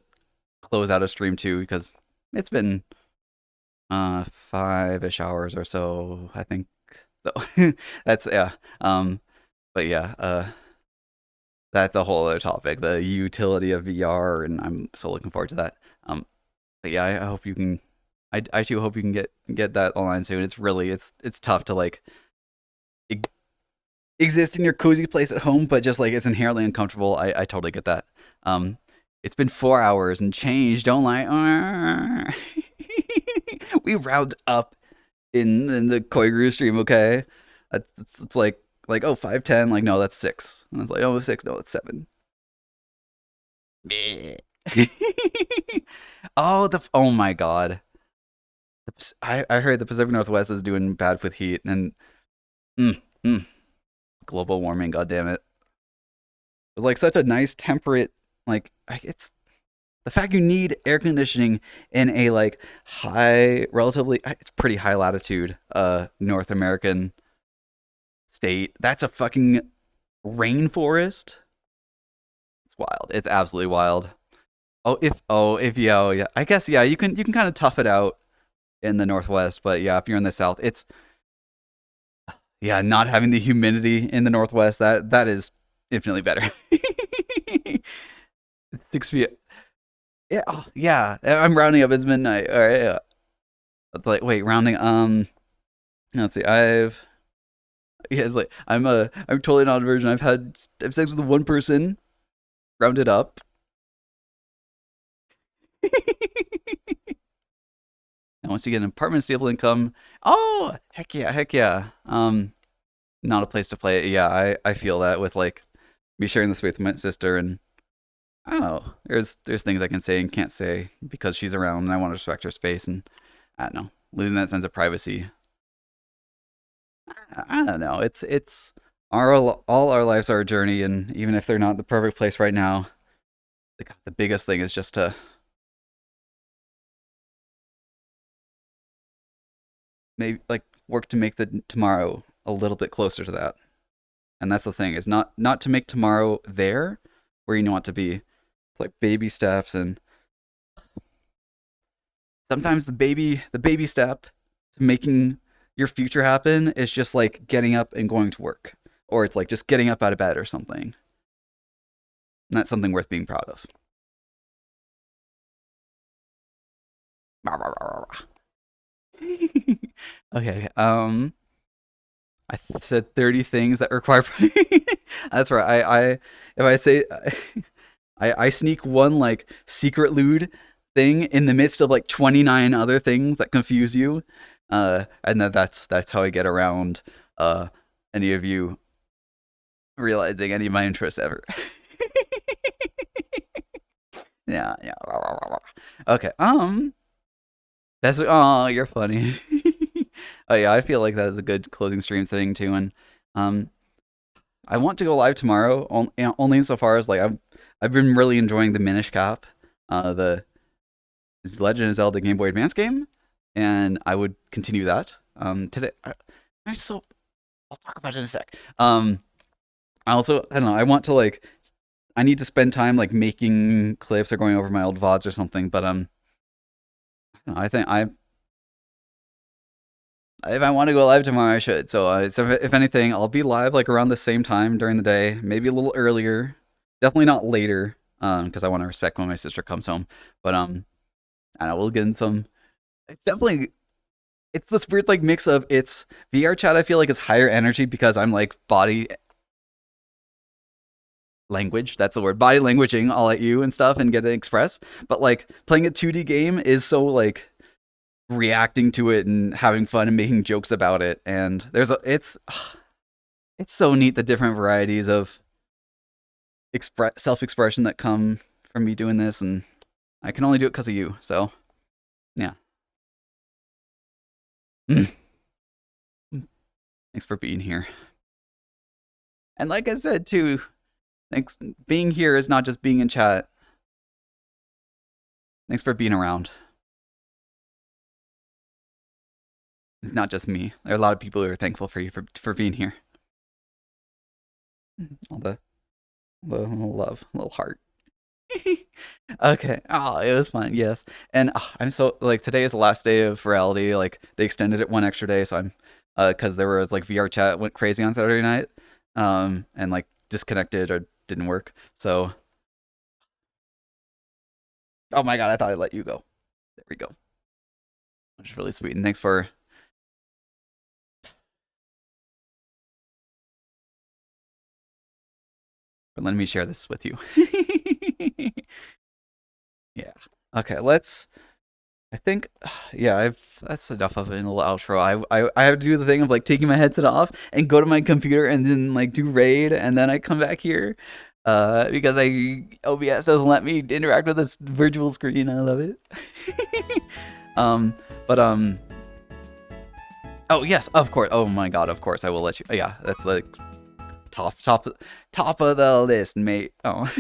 close out a stream too because it's been 5-ish hours or so, I think. So that's yeah. But yeah, that's a whole other topic, the utility of VR, and I'm so looking forward to that. But yeah, I hope you can. I too hope you can get that online soon. It's really it's tough to like e- exist in your cozy place at home, but just like it's inherently uncomfortable. I totally get that. It's been 4 hours and change. Don't lie. We round up in the Koiguru stream. Okay, it's like oh 510. Like no, that's 6. And it's like oh 6. No, it's 7. Oh my god. I heard the Pacific Northwest is doing bad with heat and mm, mm, global warming. God damn it! It was like such a nice temperate like it's the fact you need air conditioning in a like high relatively it's pretty high latitude North American state. That's a fucking rainforest. It's wild. It's absolutely wild. If yeah, oh, yeah. I guess yeah, you can kind of tough it out in the Northwest, but yeah, if you're in the South, it's yeah, not having the humidity in the Northwest, that is infinitely better. 6 feet. Yeah, oh, yeah. I'm rounding up. It's midnight. All right. Yeah. It's like wait, rounding. Let's see. Yeah. It's like I'm totally not a virgin. I've sex with one person. Rounded up. And once you get an apartment, stable income. Oh heck yeah, heck yeah. Not a place to play it. Yeah, I feel that with like me sharing this with my sister, and I don't know. There's things I can say and can't say because she's around and I want to respect her space, and I don't know, losing that sense of privacy. I don't know. It's all our lives are a journey, and even if they're not the perfect place right now, the biggest thing is just to maybe like work to make the tomorrow a little bit closer to that. And that's the thing is not to make tomorrow there where you want to be. It's like baby steps, and sometimes the baby step to making your future happen is just like getting up and going to work, or it's like just getting up out of bed or something. And that's something worth being proud of. Okay. I said 30 things that require. That's right. If I say I sneak one like secret lewd thing in the midst of like 29 other things that confuse you, and that's how I get around any of you realizing any of my interests ever. Yeah, yeah. Okay. That's oh, you're funny. Oh yeah, I feel like that is a good closing stream thing too, and um, I want to go live tomorrow only insofar as like I've been really enjoying the Minish Cap, the Legend of Zelda Game Boy Advance game, and I would continue that. Today I so I'll talk about it in a sec. I also I don't know I want to like I need to spend time like making clips or going over my old VODs or something, but I don't know, I think I if I want to go live tomorrow, I should. So if anything, I'll be live like around the same time during the day, maybe a little earlier. Definitely not later, because I want to respect when my sister comes home. But I don't know, we'll get in some. It's definitely it's this weird like mix of it's VR chat. I feel like is higher energy because I'm like body language. That's the word. Body languaging all at you and stuff and get to express. But like playing a 2D game is so like reacting to it and having fun and making jokes about it. And it's so neat the different varieties of self expression that come from me doing this, and I can only do it because of you. So yeah, thanks for being here. And like I said too, thanks being here is not just being in chat. Thanks for being around. It's not just me. There are a lot of people who are thankful for you for being here. All the little love, little heart. Okay. Oh, it was fun. Yes. And I'm so like today is the last day of Furality. Like they extended it one extra day, so I'm because there was like VR chat went crazy on Saturday night, and like disconnected or didn't work. So, oh my god, I thought I let you go. There we go. Which is really sweet. And thanks for letting me share this with you. Yeah. Okay. I think, yeah, that's enough of an little outro. I have to do the thing of like taking my headset off and go to my computer and then like do raid and then I come back here, because OBS doesn't let me interact with this virtual screen. I love it. um, but oh yes, of course. Oh my god, of course I will let you. Yeah, that's like top of the list, mate. Oh,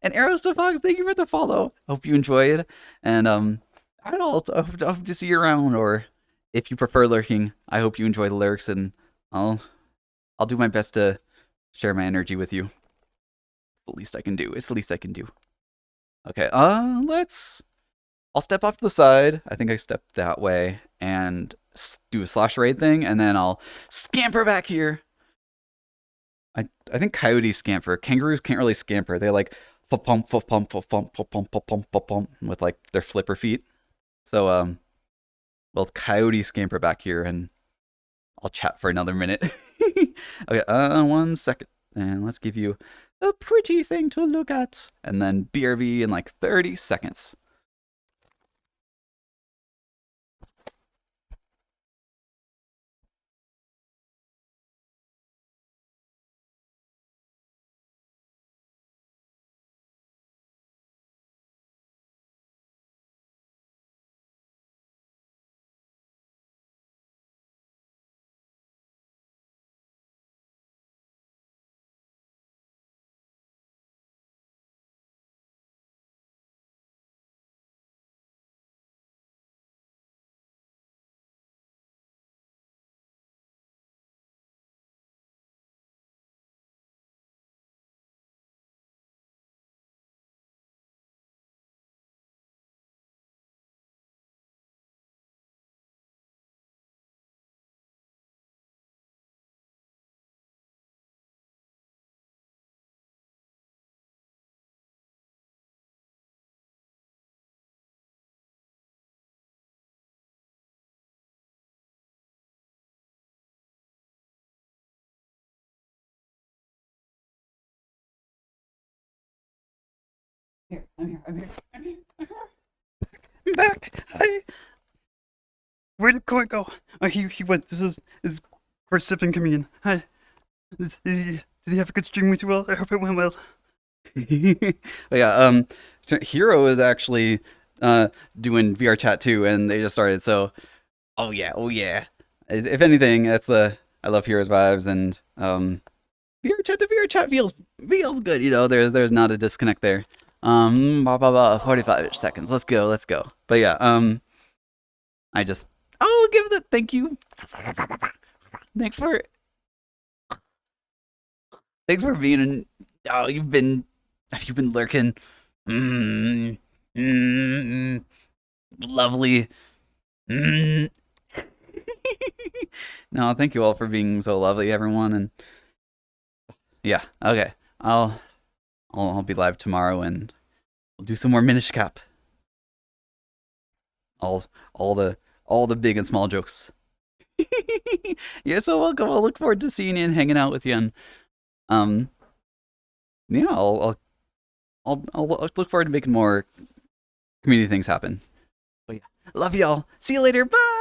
and Arrows to Fox, thank you for the follow. Hope you enjoyed, and I hope to see you around, or if you prefer lurking, I hope you enjoy the lyrics, and I'll do my best to share my energy with you. It's the least I can do. It's the least I can do. Okay, I'll step off to the side. I think I stepped that way, and do a slash raid thing, and then I'll scamper back here. I think coyotes scamper. Kangaroos can't really scamper. They like pump with like their flipper feet. So well, coyote scamper back here, and I'll chat for another minute. Okay, 1 second, and let's give you a pretty thing to look at, and then BRB in like 30 seconds. Here, I'm here, I'm here, I'm here. I'm back. Hi. Where did Koi go? Oh, he went. This is Chris Sippin coming in. Hi. Did Did you have a good stream with you all? I hope it went well. But yeah, Hero is actually doing VRChat too, and they just started. So, oh yeah, oh yeah. If anything, that's the I love Hero's vibes, and VRChat to VRChat feels good. You know, there's not a disconnect there. 45 seconds. Let's go, let's go. But yeah, I just give the thank you. Thanks for Thanks for being in. Oh, have you been lurking? Mm, mm, lovely. Mm. No, thank you all for being so lovely, everyone. And yeah, okay, I'll be live tomorrow, and we'll do some more Minish Cap. All all the all the big and small jokes. You're so welcome. I'll look forward to seeing you and hanging out with you. And um, yeah, I'll look forward to making more community things happen. But yeah, love y'all. See you later. Bye.